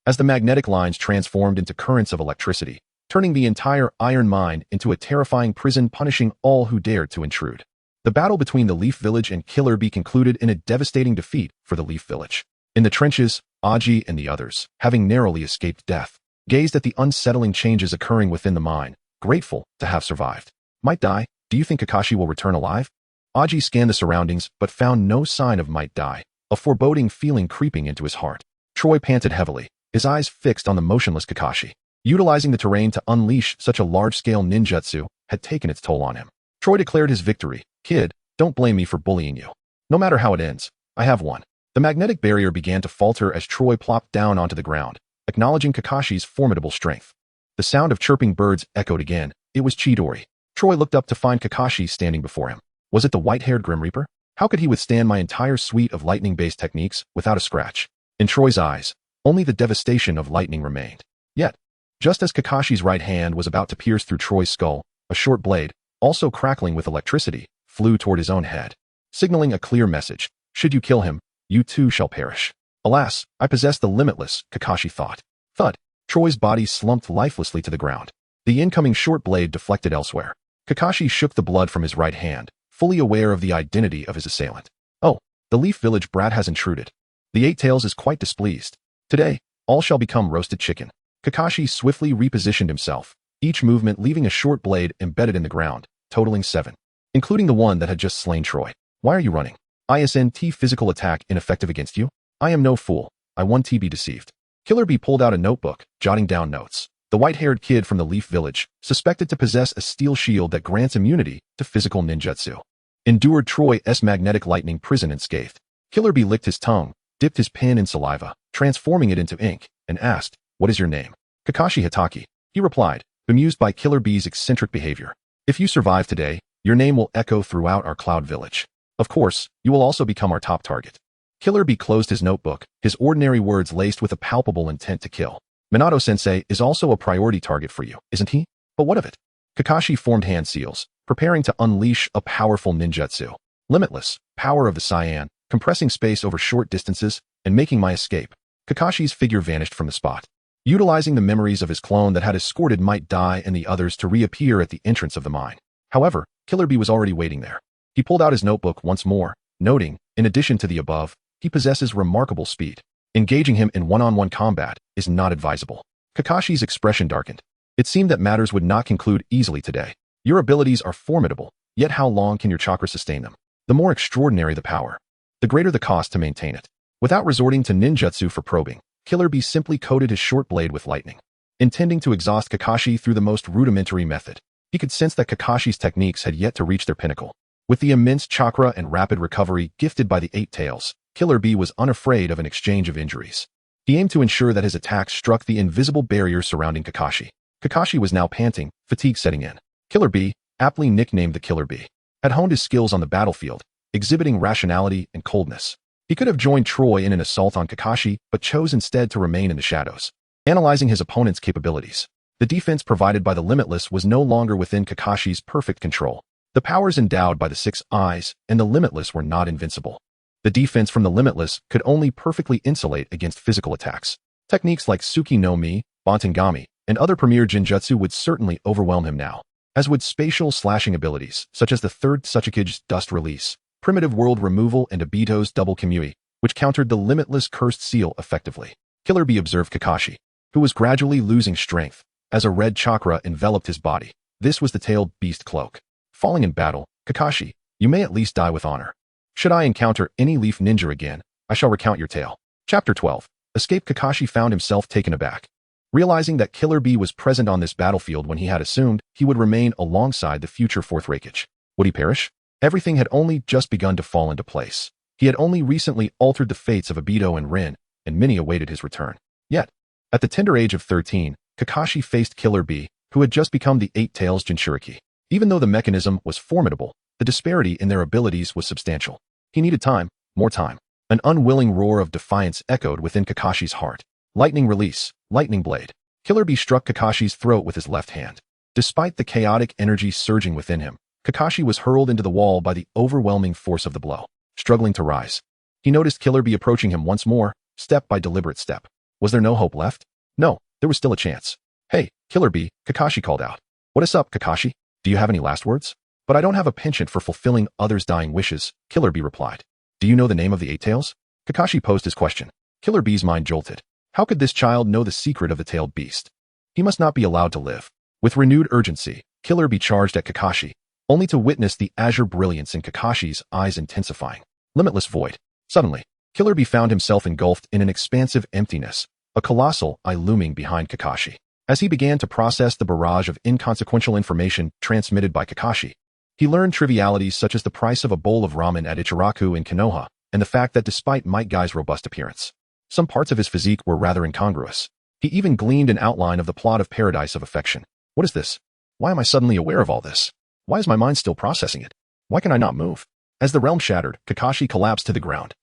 as the magnetic lines transformed into currents of electricity, turning the entire iron mine into a terrifying prison, punishing all who dared to intrude. The battle between the Leaf Village and Killer Bee concluded in a devastating defeat for the Leaf Village. In the trenches, Aji and the others, having narrowly escaped death, gazed at the unsettling changes occurring within the mine, grateful to have survived. Might Dai, do you think Kakashi will return alive? Aji scanned the surroundings but found no sign of Might Dai, a foreboding feeling creeping into his heart. Troy panted heavily, his eyes fixed on the motionless Kakashi. Utilizing the terrain to unleash such a large-scale ninjutsu had taken its toll on him. Troy declared his victory. Kid, don't blame me for bullying you. No matter how it ends, I have won. The magnetic barrier began to falter as Troy plopped down onto the ground, acknowledging Kakashi's formidable strength. The sound of chirping birds echoed again. It was Chidori. Troy looked up to find Kakashi standing before him. Was it the white-haired Grim Reaper? How could he withstand my entire suite of lightning-based techniques without a scratch? In Troy's eyes, only the devastation of lightning remained. Yet, just as Kakashi's right hand was about to pierce through Troy's skull, a short blade, also crackling with electricity, flew toward his own head, signaling a clear message. Should you kill him, you too shall perish. Alas, I possess the limitless, Kakashi thought. Thud. Troy's body slumped lifelessly to the ground. The incoming short blade deflected elsewhere. Kakashi shook the blood from his right hand, fully aware of the identity of his assailant. Oh, the Leaf Village brat has intruded. The Eight Tails is quite displeased. Today, all shall become roasted chicken. Kakashi swiftly repositioned himself, each movement leaving a short blade embedded in the ground, totaling 7, including the one that had just slain Troy. Why are you running? ISNT physical attack ineffective against you? I am no fool. I want to be deceived. Killer Bee pulled out a notebook, jotting down notes. The white-haired kid from the Leaf Village, suspected to possess a steel shield that grants immunity to physical ninjutsu, endured Troy's magnetic lightning prison unscathed. Killer Bee licked his tongue, dipped his pen in saliva, transforming it into ink, and asked, "What is your name?" Kakashi Hitaki. He replied, bemused by Killer Bee's eccentric behavior. If you survive today, your name will echo throughout our Cloud Village. Of course, you will also become our top target. Killer Bee closed his notebook, his ordinary words laced with a palpable intent to kill. Minato-sensei is also a priority target for you, isn't he? But what of it? Kakashi formed hand seals, preparing to unleash a powerful ninjutsu. Limitless, power of the cyan, compressing space over short distances, and making my escape. Kakashi's figure vanished from the spot, utilizing the memories of his clone that had escorted Might Dai and the others to reappear at the entrance of the mine. However, Killer Bee was already waiting there. He pulled out his notebook once more, noting, in addition to the above, he possesses remarkable speed. Engaging him in one-on-one combat is not advisable. Kakashi's expression darkened. It seemed that matters would not conclude easily today. Your abilities are formidable, yet how long can your chakra sustain them? The more extraordinary the power, the greater the cost to maintain it. Without resorting to ninjutsu for probing, Killer Bee simply coated his short blade with lightning, intending to exhaust Kakashi through the most rudimentary method. He could sense that Kakashi's techniques had yet to reach their pinnacle. With the immense chakra and rapid recovery gifted by the Eight Tails, Killer Bee was unafraid of an exchange of injuries. He aimed to ensure that his attacks struck the invisible barrier surrounding Kakashi. Kakashi was now panting, fatigue setting in. Killer Bee, aptly nicknamed the Killer Bee, had honed his skills on the battlefield, exhibiting rationality and coldness. He could have joined Troy in an assault on Kakashi, but chose instead to remain in the shadows, analyzing his opponent's capabilities. The defense provided by the Limitless was no longer within Kakashi's perfect control. The powers endowed by the 6 eyes and the Limitless were not invincible. The defense from the Limitless could only perfectly insulate against physical attacks. Techniques like Tsuki no Mi, Bantengami, and other premier Jinjutsu would certainly overwhelm him now. as would spatial slashing abilities, such as the third Tsuchikige's Dust Release, Primitive World Removal, and Obito's Double Kamui, which countered the limitless Cursed Seal effectively. Killer Bee observed Kakashi, who was gradually losing strength, as a red chakra enveloped his body. This was the tailed beast cloak. Falling in battle, Kakashi, you may at least die with honor. Should I encounter any leaf ninja again, I shall recount your tale. Chapter 12. Escape. Kakashi found himself taken aback. Realizing that Killer Bee was present on this battlefield when he had assumed he would remain alongside the future fourth Raikage. Would he perish? Everything had only just begun to fall into place. He had only recently altered the fates of Obito and Rin, and many awaited his return. Yet, at the tender age of 13, Kakashi faced Killer Bee, who had just become the Eight Tails Jinchuriki. Even though the mechanism was formidable, the disparity in their abilities was substantial. He needed time, more time. An unwilling roar of defiance echoed within Kakashi's heart. Lightning release, lightning blade. Killer Bee struck Kakashi's throat with his left hand. Despite the chaotic energy surging within him, Kakashi was hurled into the wall by the overwhelming force of the blow. Struggling to rise, he noticed Killer Bee approaching him once more, step by deliberate step. Was there no hope left? No, there was still a chance. Hey, Killer Bee, Kakashi called out. What is up, Kakashi? Do you have any last words? But I don't have a penchant for fulfilling others' dying wishes, Killer Bee replied. Do you know the name of the Eight Tails? Kakashi posed his question. Killer Bee's mind jolted. How could this child know the secret of the tailed beast? He must not be allowed to live. With renewed urgency, Killer Bee charged at Kakashi, only to witness the azure brilliance in Kakashi's eyes intensifying. Limitless void. Suddenly, Killer Bee found himself engulfed in an expansive emptiness, a colossal eye looming behind Kakashi. As he began to process the barrage of inconsequential information transmitted by Kakashi, he learned trivialities such as the price of a bowl of ramen at Ichiraku in Konoha, and the fact that despite Might Guy's robust appearance, some parts of his physique were rather incongruous. He even gleaned an outline of the plot of Paradise of Affection. What is this? Why am I suddenly aware of all this? Why is my mind still processing it? Why can I not move? As the realm shattered, Kakashi collapsed to the ground,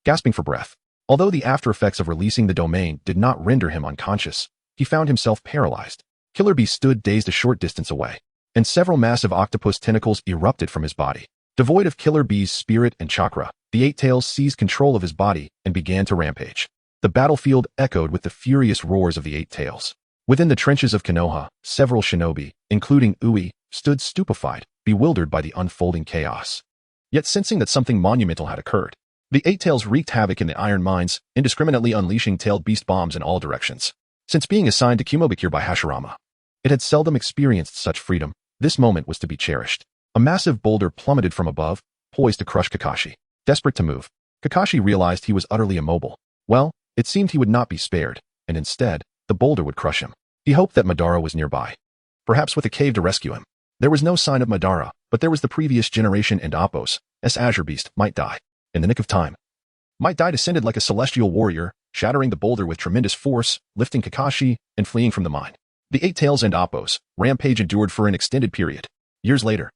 gasping for breath. Although the after effects of releasing the domain did not render him unconscious, he found himself paralyzed. Killer Bee stood dazed a short distance away, and several massive octopus tentacles erupted from his body. Devoid of Killer Bee's spirit and chakra, the Eight Tails seized control of his body and began to rampage. The battlefield echoed with the furious roars of the Eight Tails. Within the trenches of Konoha, several shinobi, including Ui, stood stupefied, bewildered by the unfolding chaos. Yet sensing that something monumental had occurred, the Eight Tails wreaked havoc in the iron mines, indiscriminately unleashing tailed beast bombs in all directions. Since being assigned to Kumobikure by Hashirama, it had seldom experienced such freedom. This moment was to be cherished. A massive boulder plummeted from above, poised to crush Kakashi. Desperate to move, Kakashi realized he was utterly immobile. Well, it seemed he would not be spared, and instead, the boulder would crush him. He hoped that Madara was nearby, perhaps with a cave to rescue him. There was no sign of Madara, but there was the previous generation and Appos, as Azure Beast, Might Die. In the nick of time, Might Die descended like a celestial warrior, shattering the boulder with tremendous force, lifting Kakashi, and fleeing from the mine. The Eight Tails and Appos rampage endured for an extended period. Years later,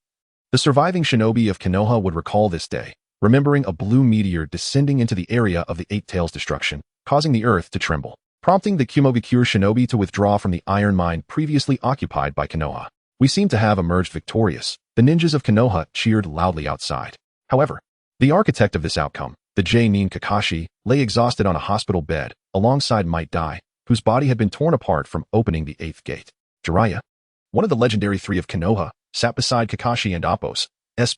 the surviving shinobi of Konoha would recall this day, remembering a blue meteor descending into the area of the Eight Tails' destruction, causing the earth to tremble, prompting the Kumobikure shinobi to withdraw from the iron mine previously occupied by Konoha. We seem to have emerged victorious. The ninjas of Konoha cheered loudly outside. However, the architect of this outcome, the J-Nin Kakashi, lay exhausted on a hospital bed, alongside Might Die, whose body had been torn apart from opening the eighth gate. Jiraiya, one of the legendary three of Konoha, sat beside Kakashi and Appos'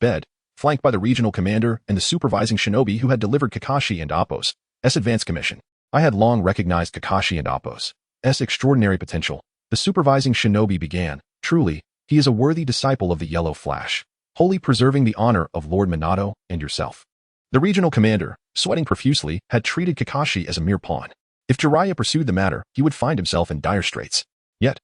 bed, flanked by the regional commander and the supervising shinobi who had delivered Kakashi and Appos' advance commission. I had long recognized Kakashi and Appos' extraordinary potential. The supervising shinobi began. Truly, he is a worthy disciple of the Yellow Flash, wholly preserving the honor of Lord Minato and yourself. The regional commander, sweating profusely, had treated Kakashi as a mere pawn. If Jiraiya pursued the matter, he would find himself in dire straits. Yet,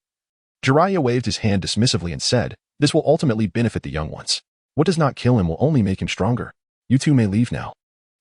Jiraiya waved his hand dismissively and said, "This will ultimately benefit the young ones. What does not kill him will only make him stronger. You two may leave now."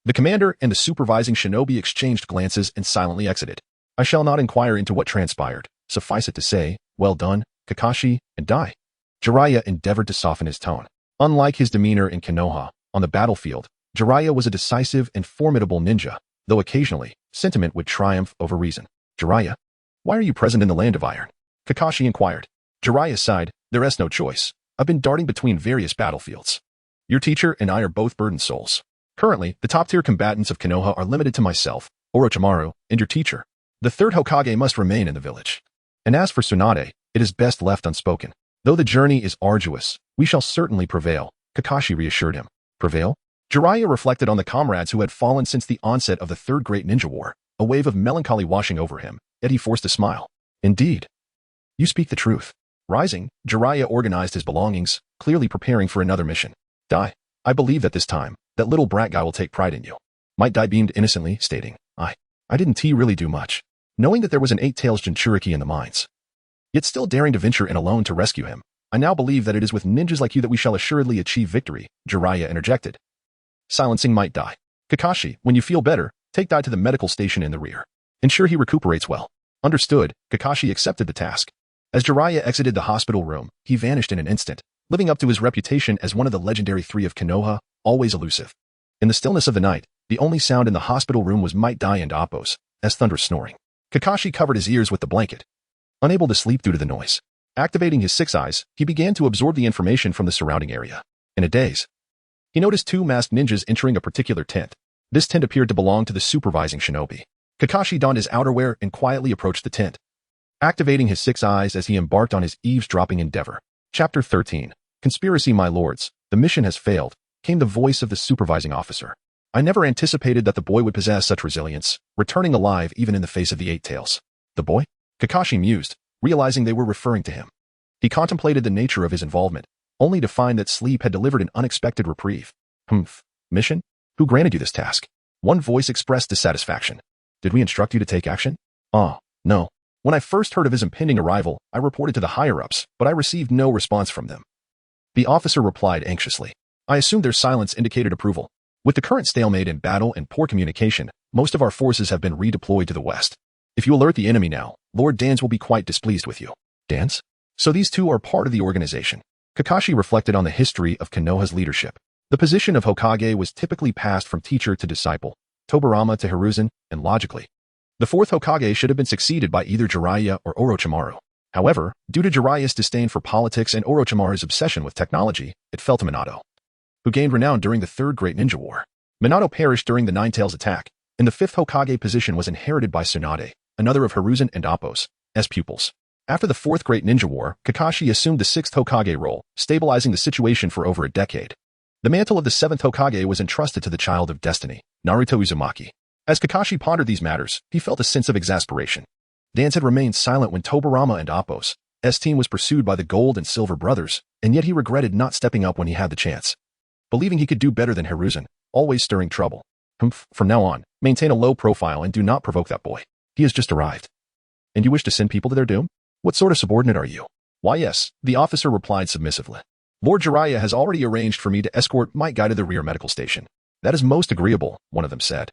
The commander and the supervising shinobi exchanged glances and silently exited. I shall not inquire into what transpired. Suffice it to say, well done, Kakashi, and die. Jiraiya endeavored to soften his tone. Unlike his demeanor in Konoha, on the battlefield, Jiraiya was a decisive and formidable ninja, though occasionally, sentiment would triumph over reason. Jiraiya, why are you present in the Land of Iron? Kakashi inquired. Jiraiya sighed, there is no choice. I've been darting between various battlefields. Your teacher and I are both burdened souls. Currently, the top-tier combatants of Konoha are limited to myself, Orochimaru, and your teacher. The third Hokage must remain in the village. And as for Tsunade, it is best left unspoken. Though the journey is arduous, we shall certainly prevail, Kakashi reassured him. Prevail? Jiraiya reflected on the comrades who had fallen since the onset of the Third Great Ninja War, a wave of melancholy washing over him, yet he forced a smile. Indeed. You speak the truth. Rising, Jiraiya organized his belongings, clearly preparing for another mission. Dai, I believe that this time, that little brat guy will take pride in you. Might Dai beamed innocently, stating, I didn't really do much. Knowing that there was an eight-tails Jinchuriki in the mines. Yet still daring to venture in alone to rescue him, I now believe that it is with ninjas like you that we shall assuredly achieve victory, Jiraiya interjected. Silencing Might Dai. Kakashi, when you feel better, take Dai to the medical station in the rear. Ensure he recuperates well. Understood, Kakashi accepted the task. As Jiraiya exited the hospital room, he vanished in an instant, living up to his reputation as one of the legendary three of Konoha, always elusive. In the stillness of the night, the only sound in the hospital room was Might Dai and Appo's, as thunderous snoring. Kakashi covered his ears with the blanket, unable to sleep due to the noise. Activating his six eyes, he began to absorb the information from the surrounding area. In a daze, he noticed two masked ninjas entering a particular tent. This tent appeared to belong to the supervising shinobi. Kakashi donned his outerwear and quietly approached the tent, activating his six eyes as he embarked on his eavesdropping endeavor. Chapter 13. Conspiracy. My lords, the mission has failed, came the voice of the supervising officer. I never anticipated that the boy would possess such resilience, returning alive even in the face of the eight tails. The boy? Kakashi mused, realizing they were referring to him. He contemplated the nature of his involvement, only to find that sleep had delivered an unexpected reprieve. Mission? Who granted you this task? One voice expressed dissatisfaction. Did we instruct you to take action? No. When I first heard of his impending arrival, I reported to the higher-ups, but I received no response from them. The officer replied anxiously. I assumed their silence indicated approval. With the current stalemate in battle and poor communication, most of our forces have been redeployed to the west. If you alert the enemy now, Lord Dans will be quite displeased with you. Dans? So these two are part of the organization. Kakashi reflected on the history of Konoha's leadership. The position of Hokage was typically passed from teacher to disciple, Tobirama to Hiruzen, and logically, the fourth Hokage should have been succeeded by either Jiraiya or Orochimaru. However, due to Jiraiya's disdain for politics and Orochimaru's obsession with technology, it fell to Minato, who gained renown during the Third Great Ninja War. Minato perished during the Nine-Tails attack, and the fifth Hokage position was inherited by Tsunade, another of Hiruzen and Appo's, as pupils. After the Fourth Great Ninja War, Kakashi assumed the sixth Hokage role, stabilizing the situation for over a decade. The mantle of the seventh Hokage was entrusted to the Child of Destiny, Naruto Uzumaki. As Kakashi pondered these matters, he felt a sense of exasperation. Dans had remained silent when Tobirama and Appo's team was pursued by the Gold and Silver brothers, and yet he regretted not stepping up when he had the chance. Believing he could do better than Hiruzen, always stirring trouble. From now on, maintain a low profile and do not provoke that boy. He has just arrived. And you wish to send people to their doom? What sort of subordinate are you? Why yes, the officer replied submissively. Lord Jiraiya has already arranged for me to escort Might Guy to the rear medical station. That is most agreeable, one of them said.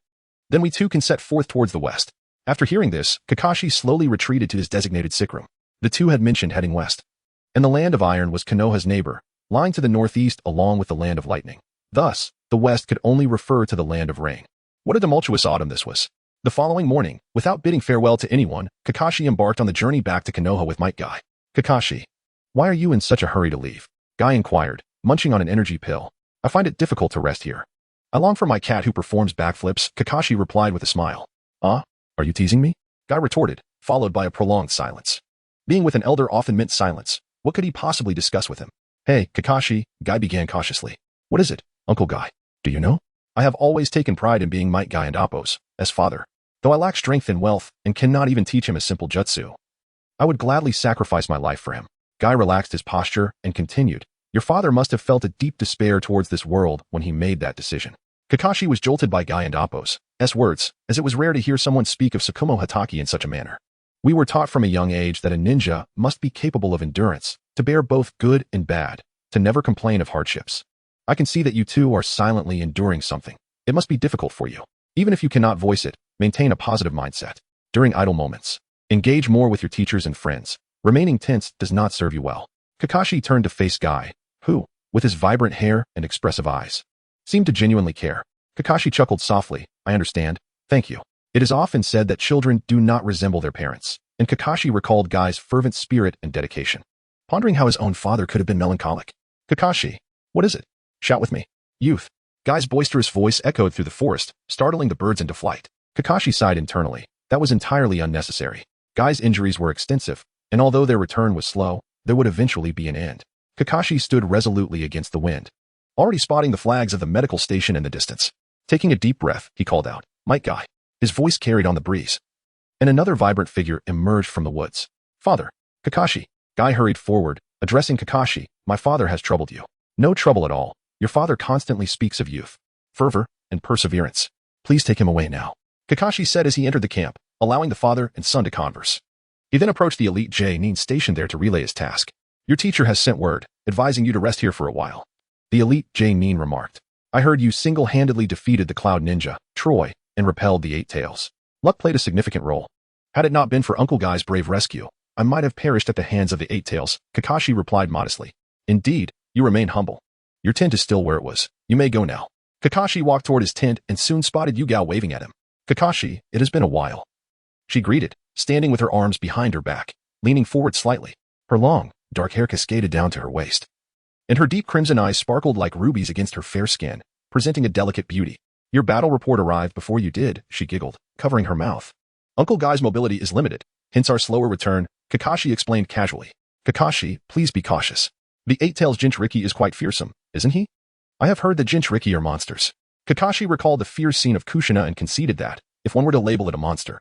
Then we too can set forth towards the west. After hearing this, Kakashi slowly retreated to his designated sick room. The two had mentioned heading west. And the Land of Iron was Konoha's neighbor, lying to the northeast along with the Land of Lightning. Thus, the west could only refer to the Land of Rain. What a tumultuous autumn this was. The following morning, without bidding farewell to anyone, Kakashi embarked on the journey back to Konoha with Might Guy. Kakashi, why are you in such a hurry to leave? Guy inquired, munching on an energy pill. I find it difficult to rest here. I long for my cat who performs backflips, Kakashi replied with a smile. Are you teasing me? Guy retorted, followed by a prolonged silence. Being with an elder often meant silence. What could he possibly discuss with him? Hey, Kakashi, Guy began cautiously. What is it, Uncle Guy? Do you know? I have always taken pride in being Might Guy and Appo's, as father. Though I lack strength and wealth, and cannot even teach him a simple jutsu, I would gladly sacrifice my life for him. Guy relaxed his posture and continued. Your father must have felt a deep despair towards this world when he made that decision. Kakashi was jolted by Guy and Appo's words, as it was rare to hear someone speak of Tsukumo Hatake in such a manner. We were taught from a young age that a ninja must be capable of endurance, to bear both good and bad, to never complain of hardships. I can see that you two are silently enduring something. It must be difficult for you. Even if you cannot voice it, maintain a positive mindset. During idle moments, engage more with your teachers and friends. Remaining tense does not serve you well. Kakashi turned to face Guy, who, with his vibrant hair and expressive eyes, seemed to genuinely care. Kakashi chuckled softly. I understand. Thank you. It is often said that children do not resemble their parents, and Kakashi recalled Guy's fervent spirit and dedication, pondering how his own father could have been melancholic. Kakashi, what is it? Shout with me. Youth. Guy's boisterous voice echoed through the forest, startling the birds into flight. Kakashi sighed internally. That was entirely unnecessary. Guy's injuries were extensive, and although their return was slow, there would eventually be an end. Kakashi stood resolutely against the wind, already spotting the flags of the medical station in the distance. Taking a deep breath, he called out, "Might Guy." His voice carried on the breeze, and another vibrant figure emerged from the woods. "Father." "Kakashi." Guy hurried forward, addressing Kakashi. "My father has troubled you." "No trouble at all. Your father constantly speaks of youth, fervor, and perseverance. Please take him away now," Kakashi said as he entered the camp, allowing the father and son to converse. He then approached the elite J-nin stationed there to relay his task. "Your teacher has sent word, advising you to rest here for a while." The elite J-nin remarked, "I heard you single-handedly defeated the Cloud Ninja, Troy, and repelled the Eight Tails. Luck played a significant role. Had it not been for Uncle Guy's brave rescue, I might have perished at the hands of the Eight Tails," Kakashi replied modestly. "Indeed, you remain humble. Your tent is still where it was. You may go now." Kakashi walked toward his tent and soon spotted Yugao waving at him. "Kakashi, it has been a while," she greeted, standing with her arms behind her back, leaning forward slightly. Her long, dark hair cascaded down to her waist, and her deep crimson eyes sparkled like rubies against her fair skin, presenting a delicate beauty. "Your battle report arrived before you did," she giggled, covering her mouth. "Uncle Guy's mobility is limited, hence our slower return," Kakashi explained casually. "Kakashi, please be cautious. The Eight Tails Jinchuriki is quite fearsome, isn't he? I have heard that Jinchuriki are monsters." Kakashi recalled the fierce scene of Kushina and conceded that, if one were to label it a monster,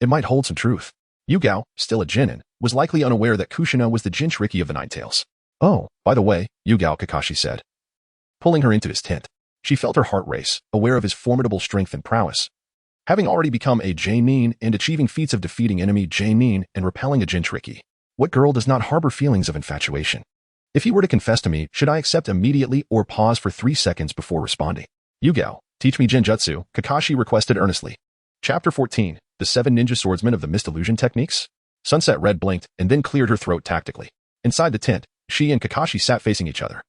it might hold some truth. Yugao, still a Genin, was likely unaware that Kushina was the Jinchuriki of the Nine Tails. "Oh, by the way, Yugao," Kakashi said, pulling her into his tent. She felt her heart race, aware of his formidable strength and prowess. Having already become a J-nin and achieving feats of defeating enemy J-nin and repelling a Jinchuriki, what girl does not harbor feelings of infatuation? "If he were to confess to me, should I accept immediately or pause for 3 seconds before responding?" "Yugao, teach me Genjutsu," Kakashi requested earnestly. Chapter 14, The 7 Ninja Swordsmen of the Mist Illusion Techniques? Sunset Red blinked and then cleared her throat tactically. Inside the tent, she and Kakashi sat facing each other,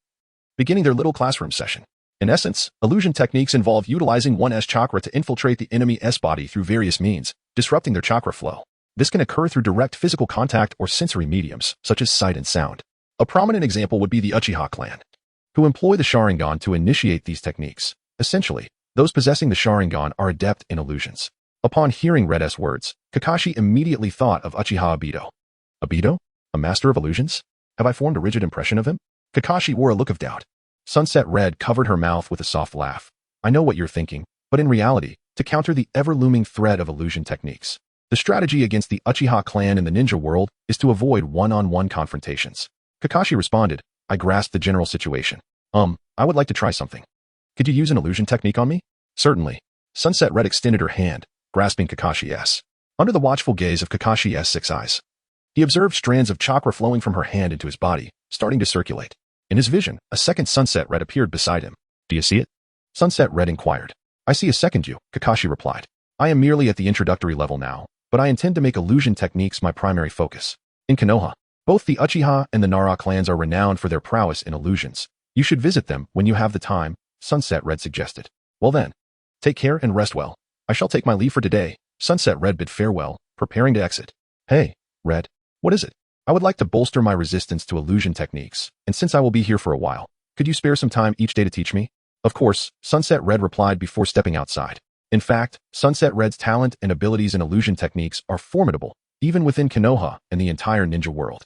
beginning their little classroom session. In essence, illusion techniques involve utilizing one's chakra to infiltrate the enemy's body through various means, disrupting their chakra flow. This can occur through direct physical contact or sensory mediums, such as sight and sound. A prominent example would be the Uchiha clan, who employ the Sharingan to initiate these techniques. Essentially, those possessing the Sharingan are adept in illusions. Upon hearing Red's words, Kakashi immediately thought of Uchiha Obito. Obito? A master of illusions? Have I formed a rigid impression of him? Kakashi wore a look of doubt. Sunset Red covered her mouth with a soft laugh. "I know what you're thinking, but in reality, to counter the ever-looming threat of illusion techniques, the strategy against the Uchiha clan in the ninja world is to avoid one-on-one confrontations." Kakashi responded, "I grasp the general situation. I would like to try something. Could you use an illusion technique on me?" "Certainly." Sunset Red extended her hand, grasping Kakashi's. Under the watchful gaze of Kakashi's 6 eyes, he observed strands of chakra flowing from her hand into his body, starting to circulate. In his vision, a second Sunset Red appeared beside him. "Do you see it?" Sunset Red inquired. "I see a second you," Kakashi replied. "I am merely at the introductory level now, but I intend to make illusion techniques my primary focus. In Konoha, both the Uchiha and the Nara clans are renowned for their prowess in illusions. You should visit them when you have the time," Sunset Red suggested. "Well then, take care and rest well. I shall take my leave for today." Sunset Red bid farewell, preparing to exit. "Hey, Red, what is it?" "I would like to bolster my resistance to illusion techniques, and since I will be here for a while, could you spare some time each day to teach me?" "Of course," Sunset Red replied before stepping outside. In fact, Sunset Red's talent and abilities in illusion techniques are formidable, even within Konoha and the entire ninja world.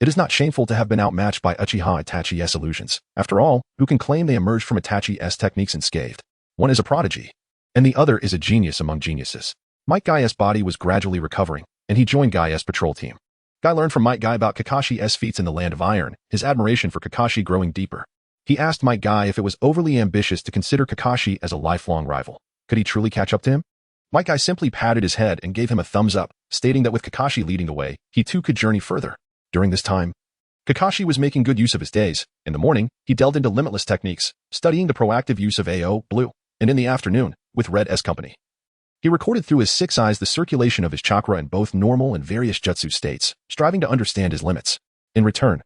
It is not shameful to have been outmatched by Uchiha Itachi's illusions. After all, who can claim they emerged from Itachi's techniques unscathed? One is a prodigy, and the other is a genius among geniuses. Might Guy's body was gradually recovering, and he joined Guy's patrol team. Guy learned from Might Guy about Kakashi's feats in the Land of Iron, his admiration for Kakashi growing deeper. He asked Might Guy if it was overly ambitious to consider Kakashi as a lifelong rival. Could he truly catch up to him? Might Guy simply patted his head and gave him a thumbs up, stating that with Kakashi leading the way, he too could journey further. During this time, Kakashi was making good use of his days. In the morning, he delved into limitless techniques, studying the proactive use of AO, blue, and in the afternoon, with Red's company, he recorded through his 6 eyes the circulation of his chakra in both normal and various jutsu states, striving to understand his limits. In return,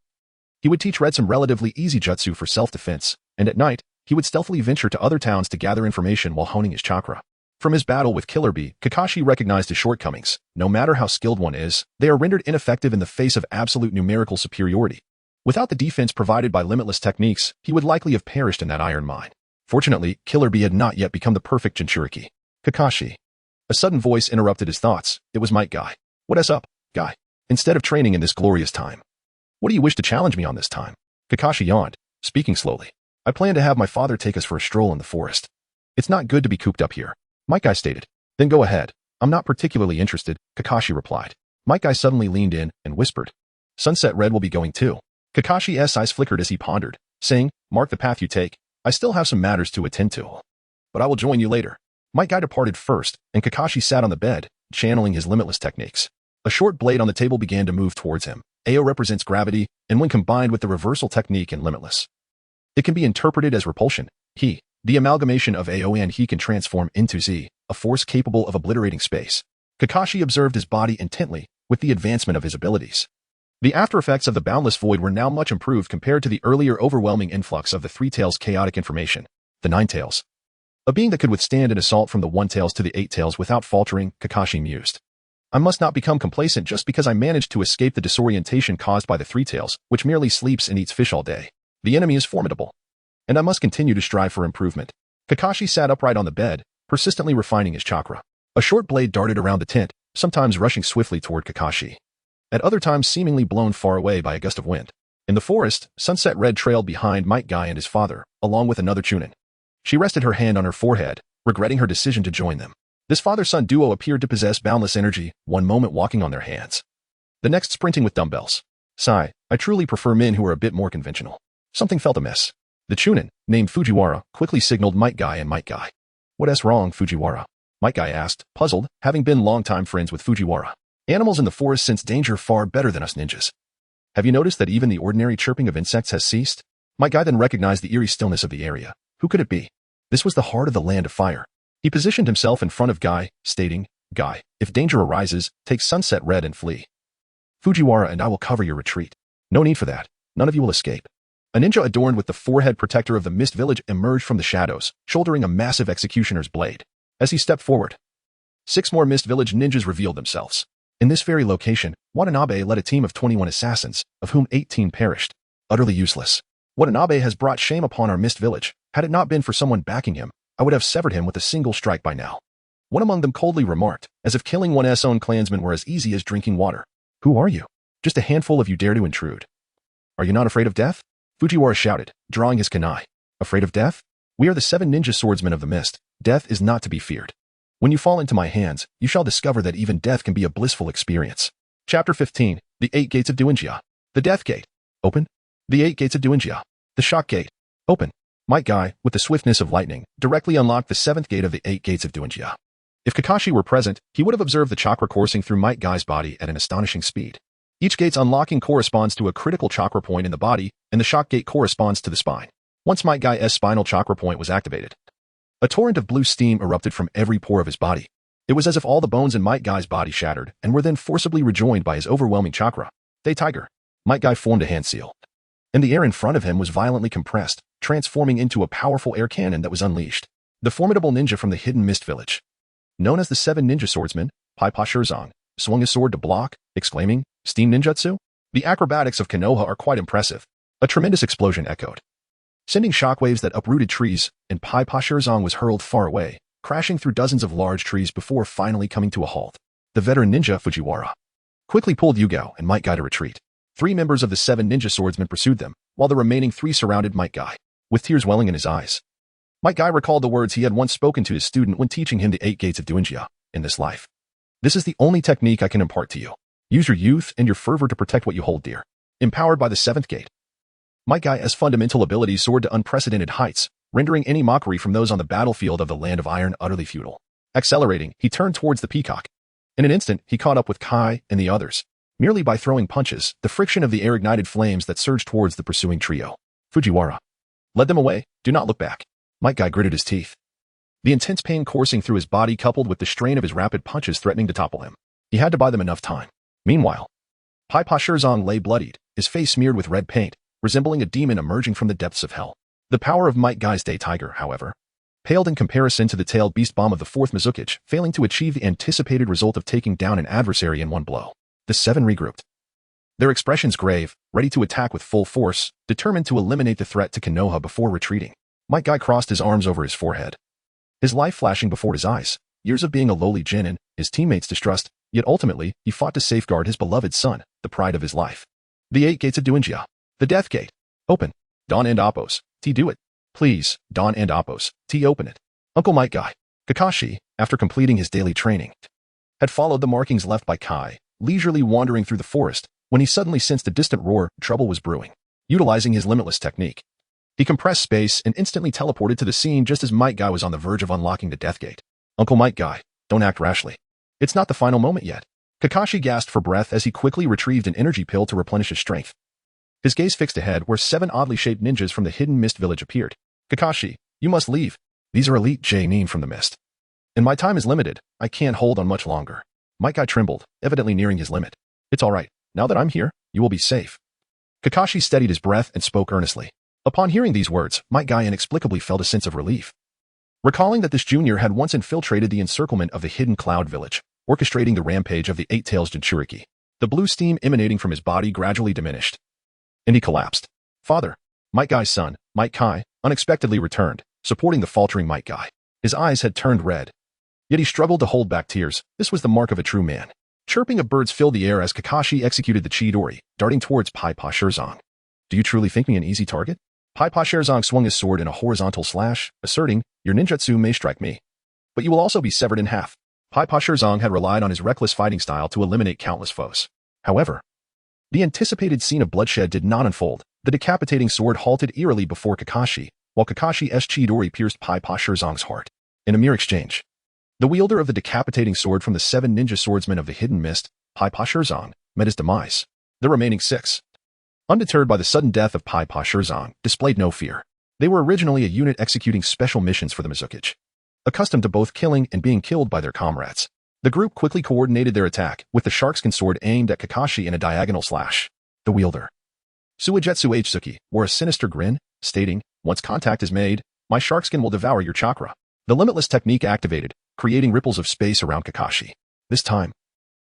he would teach Red some relatively easy jutsu for self-defense, and at night, he would stealthily venture to other towns to gather information while honing his chakra. From his battle with Killer Bee, Kakashi recognized his shortcomings. No matter how skilled one is, they are rendered ineffective in the face of absolute numerical superiority. Without the defense provided by limitless techniques, he would likely have perished in that iron mine. Fortunately, Killer Bee had not yet become the perfect Jinchuriki. "Kakashi." A sudden voice interrupted his thoughts. It was Might Guy. "What is up, Guy? Instead of training in this glorious time, What do you wish to challenge me on this time? Kakashi yawned, speaking slowly. I plan to have my father take us for a stroll in the forest. It's not good to be cooped up here, Might Guy stated. Then go ahead. I'm not particularly interested, Kakashi replied. Might Guy suddenly leaned in and whispered. Sunset Red will be going too. Kakashi's eyes flickered as he pondered, saying, mark the path you take. I still have some matters to attend to. But I will join you later. Might Guy departed first, and Kakashi sat on the bed, channeling his limitless techniques. A short blade on the table began to move towards him. AO represents gravity, and when combined with the reversal technique and limitless, it can be interpreted as repulsion. He, the amalgamation of AO and he can transform into Z, a force capable of obliterating space. Kakashi observed his body intently, with the advancement of his abilities. The after effects of the Boundless Void were now much improved compared to the earlier overwhelming influx of the Three Tails' chaotic information. The Nine Tails. A being that could withstand an assault from the One Tails to the Eight Tails without faltering, Kakashi mused. I must not become complacent just because I managed to escape the disorientation caused by the Three Tails, which merely sleeps and eats fish all day. The enemy is formidable, and I must continue to strive for improvement. Kakashi sat upright on the bed, persistently refining his chakra. A short blade darted around the tent, sometimes rushing swiftly toward Kakashi, at other times seemingly blown far away by a gust of wind. In the forest, Sunset Red trailed behind Might Guy and his father, along with another Chunin. She rested her hand on her forehead, regretting her decision to join them. This father-son duo appeared to possess boundless energy, one moment walking on their hands, the next sprinting with dumbbells. Sigh, I truly prefer men who are a bit more conventional. Something felt amiss. The Chunin, named Fujiwara, quickly signaled Might Guy and Might Guy. What's wrong, Fujiwara? Might Guy asked, puzzled, having been longtime friends with Fujiwara. Animals in the forest sense danger far better than us ninjas. Have you noticed that even the ordinary chirping of insects has ceased? Might Guy then recognized the eerie stillness of the area. Who could it be? This was the heart of the Land of Fire. He positioned himself in front of Guy, stating, Guy, if danger arises, take Sunset Red and flee. Fujiwara and I will cover your retreat. No need for that. None of you will escape. A ninja adorned with the forehead protector of the Mist Village emerged from the shadows, shouldering a massive executioner's blade. As he stepped forward, 6 more Mist Village ninjas revealed themselves. In this very location, Watanabe led a team of 21 assassins, of whom 18 perished. Utterly useless. Watanabe has brought shame upon our Mist Village. Had it not been for someone backing him, I would have severed him with a single strike by now. One among them coldly remarked, as if killing one's own clansmen were as easy as drinking water. Who are you? Just a handful of you dare to intrude. Are you not afraid of death? Fujiwara shouted, drawing his kunai. Afraid of death? We are the 7 ninja swordsmen of the mist. Death is not to be feared. When you fall into my hands, you shall discover that even death can be a blissful experience. Chapter 15, The 8 Gates of Duinjia. The Death Gate. Open. The 8 Gates of Duinjia. The Shock Gate. Open. Might Guy, with the swiftness of lightning, directly unlocked the 7th gate of the 8 Gates of Duinjia. If Kakashi were present, he would have observed the chakra coursing through Might Guy's body at an astonishing speed. Each gate's unlocking corresponds to a critical chakra point in the body, and the Shock Gate corresponds to the spine. Once Might Guy's spinal chakra point was activated, a torrent of blue steam erupted from every pore of his body. It was as if all the bones in Might Guy's body shattered and were then forcibly rejoined by his overwhelming chakra. Day Tiger. Might Guy formed a hand seal, and the air in front of him was violently compressed, transforming into a powerful air cannon that was unleashed. The formidable ninja from the hidden Mist Village, known as the 7 Ninja Swordsmen, Pai Pa Shirzong, swung his sword to block, exclaiming, Steam Ninjutsu? The acrobatics of Konoha are quite impressive. A tremendous explosion echoed, sending shockwaves that uprooted trees, and Pai Pa Shirzong was hurled far away, crashing through dozens of large trees before finally coming to a halt. The veteran ninja Fujiwara quickly pulled Yugao and Might Guy to retreat. 3 members of the 7 Ninja Swordsmen pursued them, while the remaining 3 surrounded Might Guy, with tears welling in his eyes. Might Guy recalled the words he had once spoken to his student when teaching him the 8 Gates of Duinjia. In this life, this is the only technique I can impart to you. Use your youth and your fervor to protect what you hold dear. Empowered by the 7th gate, Might Guy's fundamental abilities soared to unprecedented heights, rendering any mockery from those on the battlefield of the Land of Iron utterly futile. Accelerating, he turned towards the peacock. In an instant, he caught up with Kai and the others. Merely by throwing punches, the friction of the air ignited flames that surged towards the pursuing trio. Fujiwara led them away. Do not look back. Might Guy gritted his teeth, the intense pain coursing through his body coupled with the strain of his rapid punches threatening to topple him. He had to buy them enough time. Meanwhile, Pai Pa Shirzong lay bloodied, his face smeared with red paint, resembling a demon emerging from the depths of hell. The power of Might Guy's Day Tiger, however, paled in comparison to the tailed beast bomb of the 4th Mizukage, failing to achieve the anticipated result of taking down an adversary in one blow. The 7 regrouped, their expressions grave, ready to attack with full force, determined to eliminate the threat to Konoha before retreating. Might Guy crossed his arms over his forehead, his life flashing before his eyes. Years of being a lowly genin, his teammates' distrust, yet ultimately, he fought to safeguard his beloved son, the pride of his life. The 8 gates of Duinjia. The Death Gate. Open. Dawn and Appos. T do it. Please, Dawn and Appos. T open it. Uncle Might Guy. Kakashi, after completing his daily training, had followed the markings left by Kai, leisurely wandering through the forest, when he suddenly sensed a distant roar. Trouble was brewing. Utilizing his limitless technique, he compressed space and instantly teleported to the scene just as Might Guy was on the verge of unlocking the Death Gate. Uncle Might Guy, don't act rashly. It's not the final moment yet. Kakashi gasped for breath as he quickly retrieved an energy pill to replenish his strength. His gaze fixed ahead where 7 oddly shaped ninjas from the hidden mist village appeared. Kakashi, you must leave. These are elite J-nin from the mist. And my time is limited. I can't hold on much longer. Might Guy trembled, evidently nearing his limit. It's all right. Now that I'm here, you will be safe. Kakashi steadied his breath and spoke earnestly. Upon hearing these words, Might Guy inexplicably felt a sense of relief. Recalling that this junior had once infiltrated the encirclement of the hidden cloud village, orchestrating the rampage of the 8 Tails Jinchuriki, the blue steam emanating from his body gradually diminished. And he collapsed. Father, Might Guy's son, Might Kai, unexpectedly returned, supporting the faltering Might Guy. His eyes had turned red. Yet he struggled to hold back tears. This was the mark of a true man. Chirping of birds filled the air as Kakashi executed the Chidori, darting towards Pai Pa Shirzong. Do you truly think me an easy target? Pai Pa Shirzong swung his sword in a horizontal slash, asserting, your ninjutsu may strike me, but you will also be severed in half. Pai Pa Shirzong had relied on his reckless fighting style to eliminate countless foes. However, the anticipated scene of bloodshed did not unfold. The decapitating sword halted eerily before Kakashi, while Kakashi's Chidori pierced Pai Pa Shirzong's heart. In a mere exchange, the wielder of the decapitating sword from the 7 ninja swordsmen of the hidden mist, Pai Pa Shirzong, met his demise. The remaining 6, undeterred by the sudden death of Pai Pa Shirzong, displayed no fear. They were originally a unit executing special missions for the Mizukage, accustomed to both killing and being killed by their comrades. The group quickly coordinated their attack, with the sharkskin sword aimed at Kakashi in a diagonal slash. The wielder, Suigetsu Hzuki, wore a sinister grin, stating, once contact is made, my sharkskin will devour your chakra. The limitless technique activated, creating ripples of space around Kakashi. This time,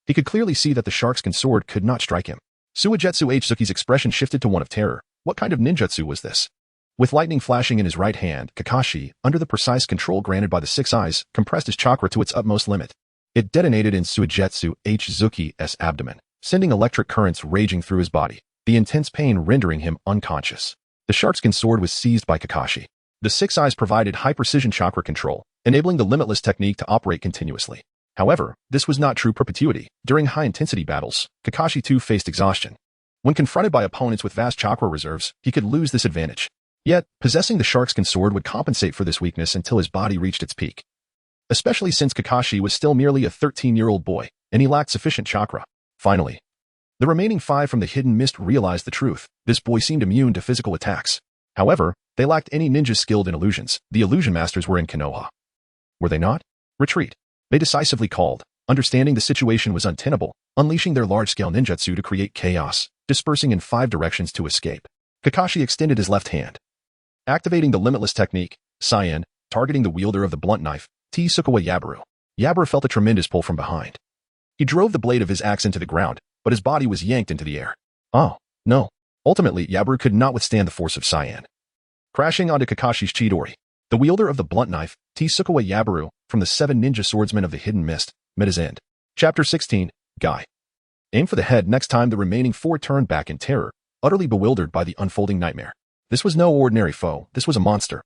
he could clearly see that the sharkskin sword could not strike him. Suigetsu Hzuki's expression shifted to one of terror. What kind of ninjutsu was this? With lightning flashing in his right hand, Kakashi, under the precise control granted by the 6 eyes, compressed his chakra to its utmost limit. It detonated in Suigetsu Hzuki's abdomen, sending electric currents raging through his body, the intense pain rendering him unconscious. The sharkskin sword was seized by Kakashi. The 6 eyes provided high-precision chakra control, enabling the limitless technique to operate continuously. However, this was not true perpetuity. During high-intensity battles, Kakashi too faced exhaustion. When confronted by opponents with vast chakra reserves, he could lose this advantage. Yet, possessing the sharkskin sword would compensate for this weakness until his body reached its peak. Especially since Kakashi was still merely a 13-year-old boy, and he lacked sufficient chakra. Finally, the remaining 5 from the hidden mist realized the truth. This boy seemed immune to physical attacks. However, they lacked any ninjas skilled in illusions. The illusion masters were in Konoha. Were they not? Retreat. They decisively called, understanding the situation was untenable, unleashing their large-scale ninjutsu to create chaos, dispersing in 5 directions to escape. Kakashi extended his left hand, activating the limitless technique, Cyan, targeting the wielder of the blunt knife, Tsukuwa Yabaru. Yabaru felt a tremendous pull from behind. He drove the blade of his axe into the ground, but his body was yanked into the air. Oh, no. Ultimately, Yabaru could not withstand the force of Cyan. Crashing onto Kakashi's Chidori, the wielder of the blunt knife, Tsukuwa Yabaru, from the 7 ninja swordsmen of the hidden mist, met his end. Chapter 16, Guy. Aim for the head. Next time the remaining 4 turned back in terror, utterly bewildered by the unfolding nightmare. This was no ordinary foe. This was a monster.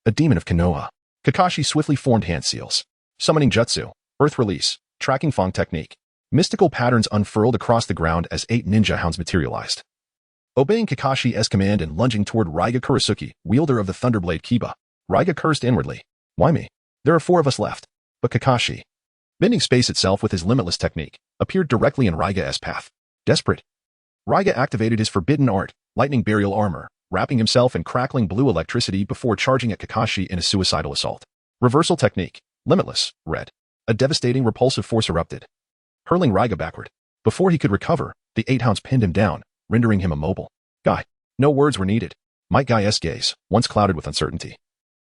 A demon of Konoha. Kakashi swiftly formed hand seals. Summoning jutsu, earth release, tracking Fong technique. Mystical patterns unfurled across the ground as 8 ninja hounds materialized. Obeying Kakashi's command and lunging toward Raiga Kurisuke, wielder of the Thunderblade Kiba, Raiga cursed inwardly. Why me? There are 4 of us left. But Kakashi, bending space itself with his limitless technique, appeared directly in Raiga's path. Desperate, Raiga activated his forbidden art, lightning burial armor, wrapping himself in crackling blue electricity before charging at Kakashi in a suicidal assault. Reversal technique, limitless, red. A devastating repulsive force erupted, hurling Raiga backward. Before he could recover, the 8 hounds pinned him down, rendering him immobile. Guy. No words were needed. Might Guy's gaze, once clouded with uncertainty,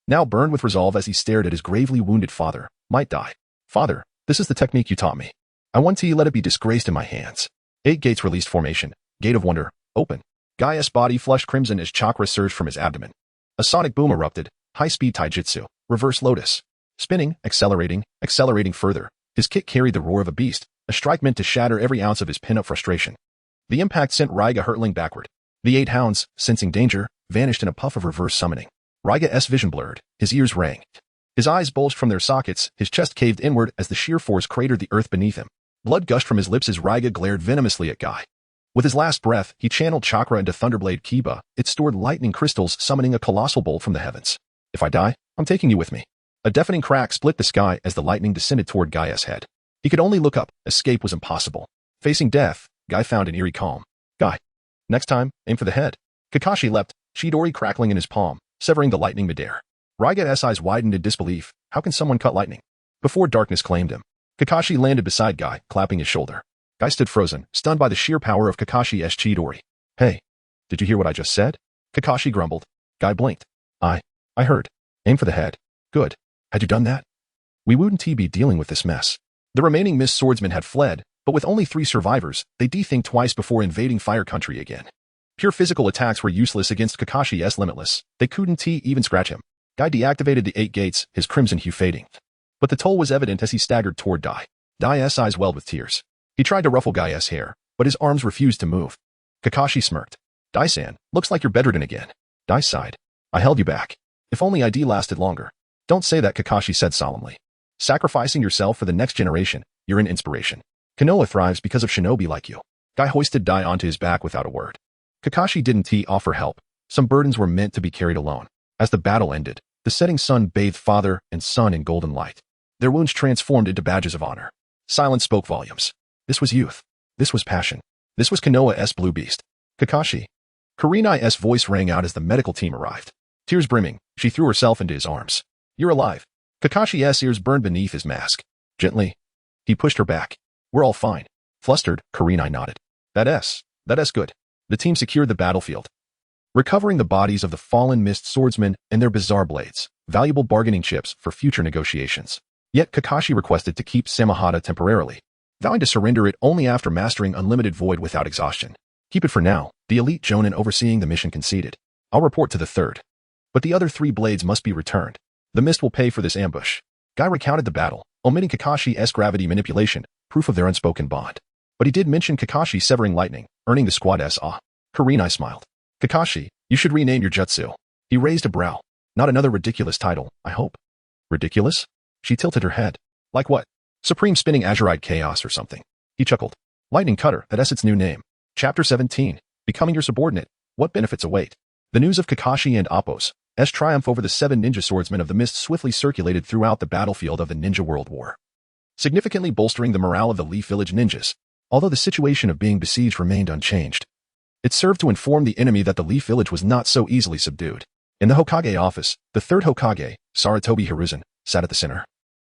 now burned with resolve as he stared at his gravely wounded father, Might Die. Father, this is the technique you taught me. I want to let it be disgraced in my hands. 8 gates released formation. Gate of wonder, open. Guy's body flushed crimson as chakra surged from his abdomen. A sonic boom erupted. High-speed taijutsu, reverse lotus. Spinning, accelerating further. His kick carried the roar of a beast, a strike meant to shatter every ounce of his pin-up frustration. The impact sent Raiga hurtling backward. The 8 hounds, sensing danger, vanished in a puff of reverse summoning. Raiga's vision blurred, his ears rang. His eyes bulged from their sockets, his chest caved inward as the sheer force cratered the earth beneath him. Blood gushed from his lips as Raiga glared venomously at Guy. With his last breath, he channeled chakra into Thunderblade Kiba. It stored lightning crystals, summoning a colossal bolt from the heavens. If I die, I'm taking you with me. A deafening crack split the sky as the lightning descended toward Gaia's head. He could only look up. Escape was impossible. Facing death, Guy found an eerie calm. Guy. Next time, aim for the head. Kakashi leapt, Chidori crackling in his palm, severing the lightning midair. Raiga's eyes widened in disbelief. How can someone cut lightning? Before darkness claimed him. Kakashi landed beside Guy, clapping his shoulder. Guy stood frozen, stunned by the sheer power of Kakashi's Chidori. Hey, did you hear what I just said? Kakashi grumbled. Guy blinked. I heard. Aim for the head. Good. Had you done that? We wouldn't be dealing with this mess. The remaining mist swordsmen had fled, but with only 3 survivors, they de-thinked twice before invading Fire Country again. Pure physical attacks were useless against Kakashi's Limitless. They couldn't even scratch him. Guy deactivated the 8 gates, his crimson hue fading. But the toll was evident as he staggered toward Dai. Dai's eyes welled with tears. He tried to ruffle Gaia's hair, but his arms refused to move. Kakashi smirked. Dai-san, looks like you're bedridden again. Dai sighed. I held you back. If only ID lasted longer. Don't say that, Kakashi said solemnly. Sacrificing yourself for the next generation, you're an inspiration. Konoha thrives because of shinobi like you. Guy hoisted Dai onto his back without a word. Kakashi didn't offer help. Some burdens were meant to be carried alone. As the battle ended, the setting sun bathed father and son in golden light. Their wounds transformed into badges of honor. Silence spoke volumes. This was youth. This was passion. This was Konoha's blue beast. Kakashi. Kurenai's voice rang out as the medical team arrived. Tears brimming, she threw herself into his arms. You're alive. Kakashi's ears burned beneath his mask. Gently, he pushed her back. We're all fine. Flustered, Kurenai nodded. That's good. The team secured the battlefield, recovering the bodies of the fallen mist swordsmen and their bizarre blades, valuable bargaining chips for future negotiations. Yet Kakashi requested to keep Samahata temporarily, vowing to surrender it only after mastering Unlimited Void without exhaustion. Keep it for now, the elite Jonin overseeing the mission conceded. I'll report to the 3rd. But the other 3 blades must be returned. The mist will pay for this ambush. Guy recounted the battle, omitting Kakashi's gravity manipulation, proof of their unspoken bond. But he did mention Kakashi severing lightning, earning the squad's awe. Kurenai smiled. Kakashi, you should rename your jutsu. He raised a brow. Not another ridiculous title, I hope. Ridiculous? She tilted her head. Like what? Supreme Spinning Azurite Chaos or something. He chuckled. Lightning Cutter, that's its new name. Chapter 17. Becoming your subordinate. What benefits await? The news of Kakashi and Appo's triumph over the 7 ninja swordsmen of the mist swiftly circulated throughout the battlefield of the Ninja World War, significantly bolstering the morale of the Leaf Village ninjas, although the situation of being besieged remained unchanged. It served to inform the enemy that the Leaf Village was not so easily subdued. In the Hokage office, the 3rd Hokage, Saratobi Hiruzen, sat at the center,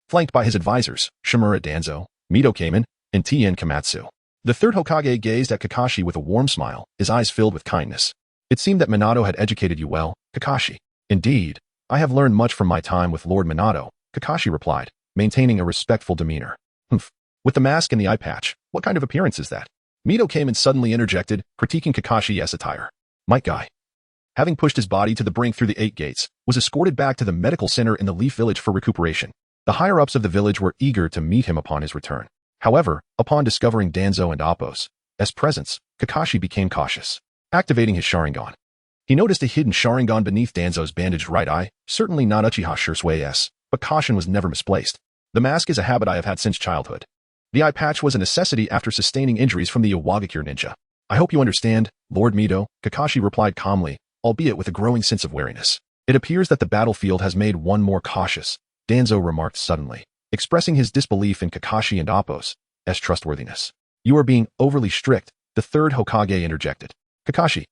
flanked by his advisors, Shimura Danzo, Mito Kamen, and Tien Komatsu. The 3rd Hokage gazed at Kakashi with a warm smile, his eyes filled with kindness. It seemed that Minato had educated you well, Kakashi. Indeed, I have learned much from my time with Lord Minato, Kakashi replied, maintaining a respectful demeanor. Humph. With the mask and the eye patch, what kind of appearance is that? Mito came and suddenly interjected, critiquing Kakashi's attire. Might Guy, having pushed his body to the brink through the 8 gates, was escorted back to the medical center in the Leaf Village for recuperation. The higher-ups of the village were eager to meet him upon his return. However, upon discovering Danzo and Appo's presence, Kakashi became cautious, activating his Sharingan. He noticed a hidden Sharingan beneath Danzo's bandaged right eye, certainly not Uchiha Shirsui's, but caution was never misplaced. The mask is a habit I have had since childhood. The eye patch was a necessity after sustaining injuries from the Iwagakure ninja. I hope you understand, Lord Mito, Kakashi replied calmly, albeit with a growing sense of wariness. It appears that the battlefield has made one more cautious, Danzo remarked suddenly, expressing his disbelief in Kakashi and Appo's trustworthiness. You are being overly strict, the 3rd Hokage interjected. Kakashi,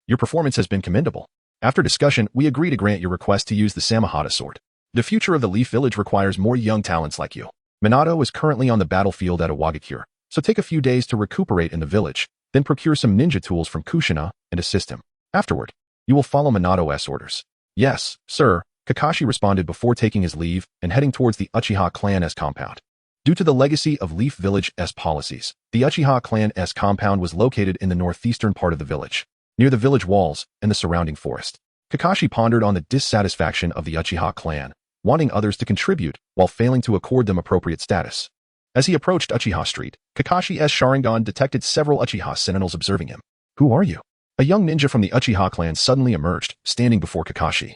your performance has been commendable. After discussion, we agree to grant your request to use the Samahata sword. The future of the Leaf Village requires more young talents like you. Minato is currently on the battlefield at Iwagakure, so take a few days to recuperate in the village, then procure some ninja tools from Kushina and assist him. Afterward, you will follow Minato's orders. Yes, sir, Kakashi responded before taking his leave and heading towards the Uchiha clan's compound. Due to the legacy of Leaf Village's policies, the Uchiha clan's compound was located in the northeastern part of the village, near the village walls and the surrounding forest. Kakashi pondered on the dissatisfaction of the Uchiha clan, wanting others to contribute while failing to accord them appropriate status. As he approached Uchiha Street, Kakashi's Sharingan detected several Uchiha sentinels observing him. Who are you? A young ninja from the Uchiha clan suddenly emerged, standing before Kakashi,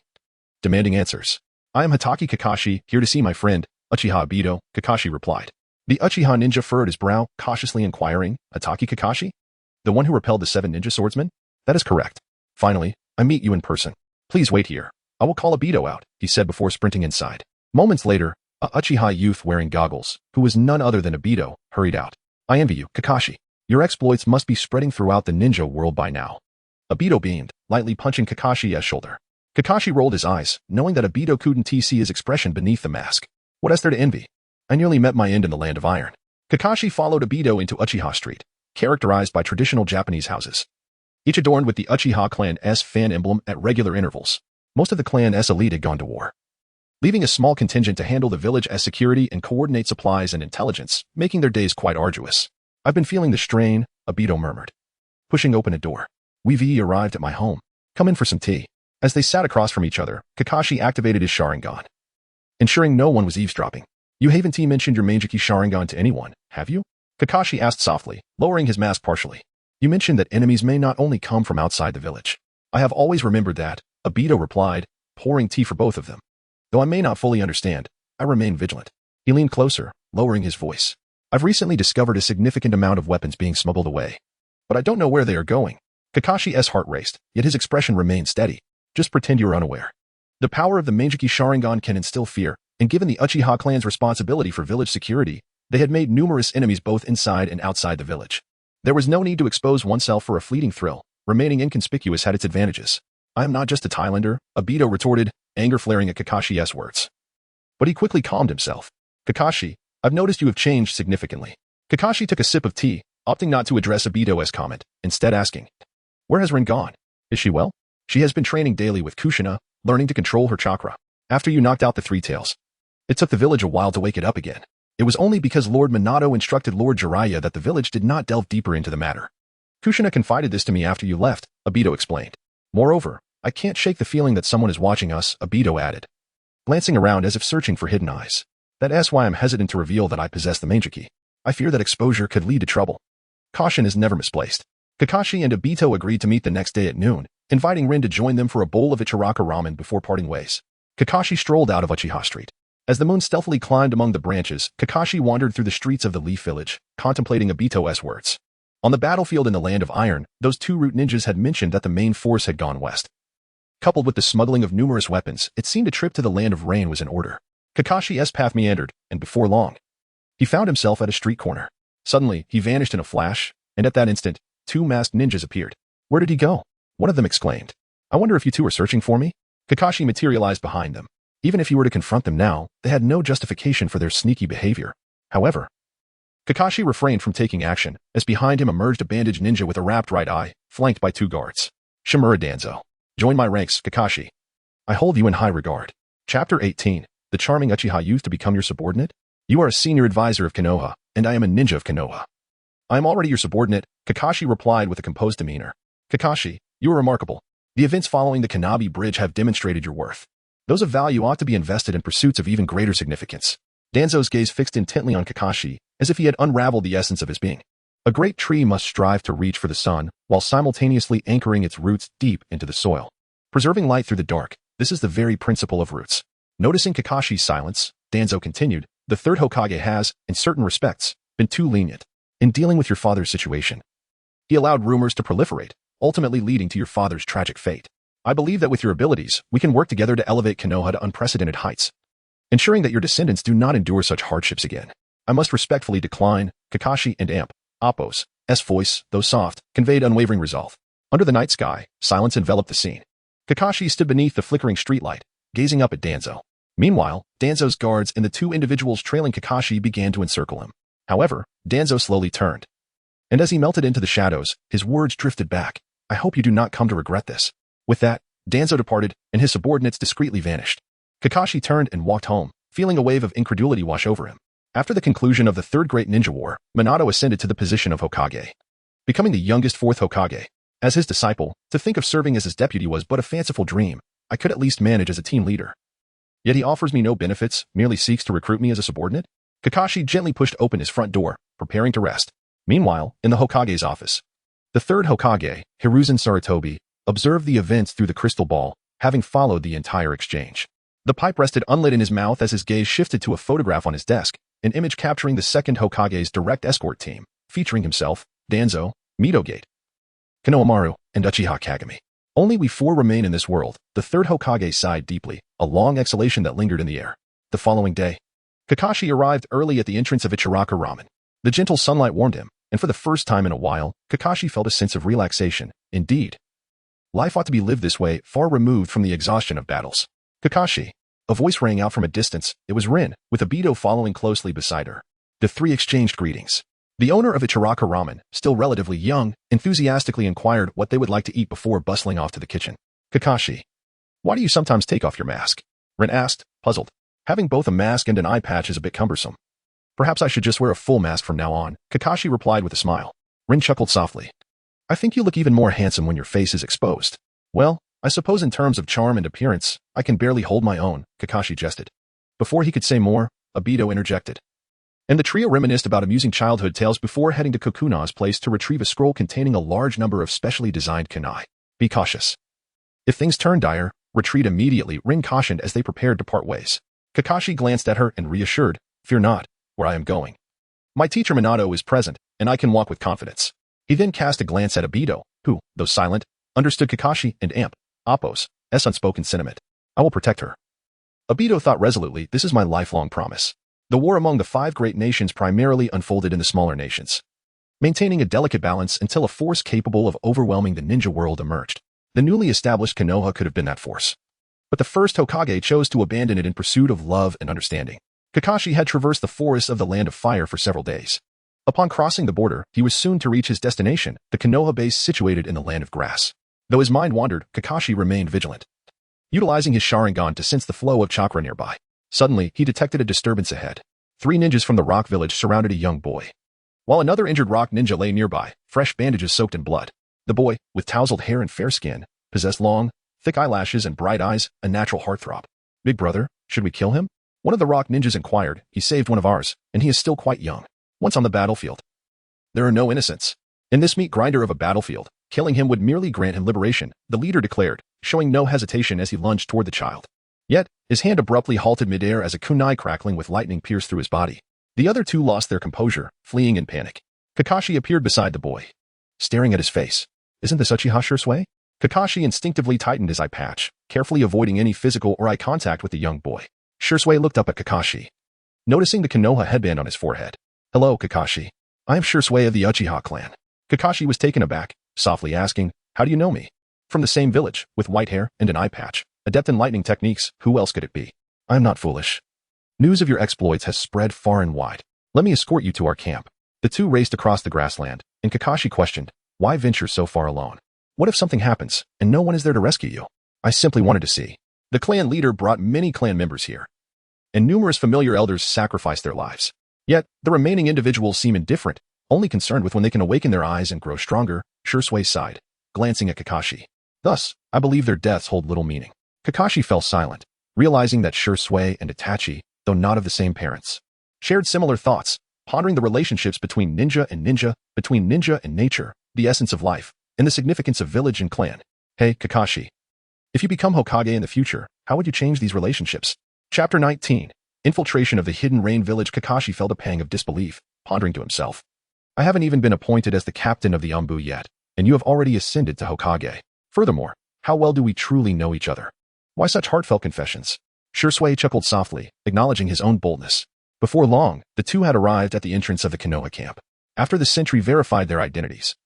demanding answers. I am Hatake Kakashi, here to see my friend, Uchiha Obito, Kakashi replied. The Uchiha ninja furrowed his brow, cautiously inquiring, Hatake Kakashi? The one who repelled the 7 ninja swordsmen? That is correct. Finally, I meet you in person. Please wait here. I will call Obito out, he said before sprinting inside. Moments later, a Uchiha youth wearing goggles, who was none other than Obito, hurried out. I envy you, Kakashi. Your exploits must be spreading throughout the ninja world by now. Obito beamed, lightly punching Kakashi's shoulder. Kakashi rolled his eyes, knowing that Obito couldn't see his expression beneath the mask. What is there to envy? I nearly met my end in the land of iron. Kakashi followed Obito into Uchiha Street, characterized by traditional Japanese houses, each adorned with the Uchiha clan's fan emblem at regular intervals. Most of the clan's elite had gone to war, leaving a small contingent to handle the village as security and coordinate supplies and intelligence, making their days quite arduous. I've been feeling the strain, Obito murmured, pushing open a door. We've arrived at my home. Come in for some tea. As they sat across from each other, Kakashi activated his Sharingan, ensuring no one was eavesdropping. You haven't mentioned your Manjiki Sharingan to anyone, have you? Kakashi asked softly, lowering his mask partially. You mentioned that enemies may not only come from outside the village. I have always remembered that, Obito replied, pouring tea for both of them. Though I may not fully understand, I remain vigilant. He leaned closer, lowering his voice. I've recently discovered a significant amount of weapons being smuggled away, but I don't know where they are going. Kakashi's heart raced, yet his expression remained steady. Just pretend you are unaware. The power of the Manjiki Sharingan can instill fear, and given the Uchiha clan's responsibility for village security, they had made numerous enemies both inside and outside the village. There was no need to expose oneself for a fleeting thrill. Remaining inconspicuous had its advantages. I am not just a Thailander, Obito retorted, anger flaring at Kakashi's words. But he quickly calmed himself. Kakashi, I've noticed you have changed significantly. Kakashi took a sip of tea, opting not to address Obito's comment, instead asking, where has Rin gone? Is she well? She has been training daily with Kushina, learning to control her chakra. After you knocked out the 3 tails, it took the village a while to wake it up again. It was only because Lord Minato instructed Lord Jiraiya that the village did not delve deeper into the matter. Kushina confided this to me after you left, Obito explained. Moreover, I can't shake the feeling that someone is watching us, Obito added, glancing around as if searching for hidden eyes. That's why I'm hesitant to reveal that I possess the Manjiki. I fear that exposure could lead to trouble. Caution is never misplaced. Kakashi and Obito agreed to meet the next day at noon, inviting Rin to join them for a bowl of Ichiraka ramen before parting ways. Kakashi strolled out of Uchiha Street. As the moon stealthily climbed among the branches, Kakashi wandered through the streets of the Leaf Village, contemplating Obito's words. On the battlefield in the Land of Iron, those 2 root ninjas had mentioned that the main force had gone west. Coupled with the smuggling of numerous weapons, it seemed a trip to the Land of Rain was in order. Kakashi's path meandered, and before long, he found himself at a street corner. Suddenly, he vanished in a flash, and at that instant, 2 masked ninjas appeared. Where did he go? One of them exclaimed. I wonder if you 2 are searching for me? Kakashi materialized behind them. Even if he were to confront them now, they had no justification for their sneaky behavior. However, Kakashi refrained from taking action, as behind him emerged a bandaged ninja with a wrapped right eye, flanked by 2 guards. Shimura Danzo. Join my ranks, Kakashi. I hold you in high regard. Chapter 18. The charming Uchiha youth to become your subordinate? You are a senior advisor of Konoha, and I am a ninja of Konoha. I am already your subordinate, Kakashi replied with a composed demeanor. Kakashi, you are remarkable. The events following the Kanabi Bridge have demonstrated your worth. Those of value ought to be invested in pursuits of even greater significance. Danzo's gaze fixed intently on Kakashi, as if he had unraveled the essence of his being. A great tree must strive to reach for the sun, while simultaneously anchoring its roots deep into the soil. Preserving light through the dark, this is the very principle of roots. Noticing Kakashi's silence, Danzo continued, the 3rd Hokage has, in certain respects, been too lenient in dealing with your father's situation. He allowed rumors to proliferate, ultimately leading to your father's tragic fate. I believe that with your abilities, we can work together to elevate Konoha to unprecedented heights, ensuring that your descendants do not endure such hardships again. I must respectfully decline, Kakashi and Appo's voice, though soft, conveyed unwavering resolve. Under the night sky, silence enveloped the scene. Kakashi stood beneath the flickering streetlight, gazing up at Danzo. Meanwhile, Danzo's guards and the 2 individuals trailing Kakashi began to encircle him. However, Danzo slowly turned, and as he melted into the shadows, his words drifted back. I hope you do not come to regret this. With that, Danzo departed, and his subordinates discreetly vanished. Kakashi turned and walked home, feeling a wave of incredulity wash over him. After the conclusion of the 3rd Great Ninja War, Minato ascended to the position of Hokage, becoming the youngest 4th Hokage. As his disciple, to think of serving as his deputy was but a fanciful dream. I could at least manage as a team leader. Yet he offers me no benefits, merely seeks to recruit me as a subordinate? Kakashi gently pushed open his front door, preparing to rest. Meanwhile, in the Hokage's office, the third Hokage, Hiruzen Sarutobi, observed the events through the crystal ball, having followed the entire exchange. The pipe rested unlit in his mouth as his gaze shifted to a photograph on his desk, an image capturing the second Hokage's direct escort team, featuring himself, Danzo, Midogate, Konohamaru, and Uchiha Kagami. Only we four remain in this world. The third Hokage sighed deeply, a long exhalation that lingered in the air. The following day, Kakashi arrived early at the entrance of Ichiraka Ramen. The gentle sunlight warmed him, and for the first time in a while, Kakashi felt a sense of relaxation. Indeed, life ought to be lived this way, far removed from the exhaustion of battles. Kakashi. A voice rang out from a distance. It was Rin, with Obito following closely beside her. The three exchanged greetings. The owner of Ichiraka Ramen, still relatively young, enthusiastically inquired what they would like to eat before bustling off to the kitchen. Kakashi. Why do you sometimes take off your mask? Rin asked, puzzled. Having both a mask and an eye patch is a bit cumbersome. Perhaps I should just wear a full mask from now on, Kakashi replied with a smile. Rin chuckled softly. I think you look even more handsome when your face is exposed. Well, I suppose in terms of charm and appearance, I can barely hold my own, Kakashi jested. Before he could say more, Obito interjected. And the trio reminisced about amusing childhood tales before heading to Kokuna's place to retrieve a scroll containing a large number of specially designed kunai. Be cautious. If things turn dire, retreat immediately, Rin cautioned as they prepared to part ways. Kakashi glanced at her and reassured, Fear not, where I am going. My teacher Minato is present, and I can walk with confidence. He then cast a glance at Obito, who, though silent, understood Kakashi and Appo's unspoken sentiment. I will protect her. Obito thought resolutely, this is my lifelong promise. The war among the five great nations primarily unfolded in the smaller nations, maintaining a delicate balance until a force capable of overwhelming the ninja world emerged. The newly established Konoha could have been that force. But the first Hokage chose to abandon it in pursuit of love and understanding. Kakashi had traversed the forests of the Land of Fire for several days. Upon crossing the border, he was soon to reach his destination, the Konoha base situated in the Land of Grass. Though his mind wandered, Kakashi remained vigilant, utilizing his Sharingan to sense the flow of chakra nearby. Suddenly, he detected a disturbance ahead. 3 ninjas from the rock village surrounded a young boy, while another injured rock ninja lay nearby, fresh bandages soaked in blood. The boy, with tousled hair and fair skin, possessed long, thick eyelashes and bright eyes, a natural heartthrob. Big brother, should we kill him? One of the rock ninjas inquired. He saved one of ours, and he is still quite young. Once on the battlefield, there are no innocents. In this meat grinder of a battlefield, killing him would merely grant him liberation, the leader declared, showing no hesitation as he lunged toward the child. Yet, his hand abruptly halted midair as a kunai crackling with lightning pierced through his body. The other 2 lost their composure, fleeing in panic. Kakashi appeared beside the boy, staring at his face. Isn't this Uchiha Shursui? Kakashi instinctively tightened his eye patch, carefully avoiding any physical or eye contact with the young boy. Shursui looked up at Kakashi, noticing the Konoha headband on his forehead. Hello, Kakashi. I am Shursui of the Uchiha clan. Kakashi was taken aback, softly asking, How do you know me? From the same village, with white hair and an eye patch. Adept in lightning techniques, who else could it be? I am not foolish. News of your exploits has spread far and wide. Let me escort you to our camp. The 2 raced across the grassland, and Kakashi questioned, Why venture so far alone? What if something happens, and no one is there to rescue you? I simply wanted to see. The clan leader brought many clan members here, and numerous familiar elders sacrificed their lives. Yet, the remaining individuals seem indifferent, only concerned with when they can awaken their eyes and grow stronger, Shursui sighed, glancing at Kakashi. Thus, I believe their deaths hold little meaning. Kakashi fell silent, realizing that Shursui and Itachi, though not of the same parents, shared similar thoughts, pondering the relationships between ninja and ninja, between ninja and nature, the essence of life, and the significance of village and clan. Hey, Kakashi. If you become Hokage in the future, how would you change these relationships? Chapter 19. Infiltration of the Hidden Rain Village. Kakashi felt a pang of disbelief, pondering to himself. I haven't even been appointed as the captain of the Anbu yet, and you have already ascended to Hokage. Furthermore, how well do we truly know each other? Why such heartfelt confessions? Shursui chuckled softly, acknowledging his own boldness. Before long, the 2 had arrived at the entrance of the Konoha camp. After the sentry verified their identities,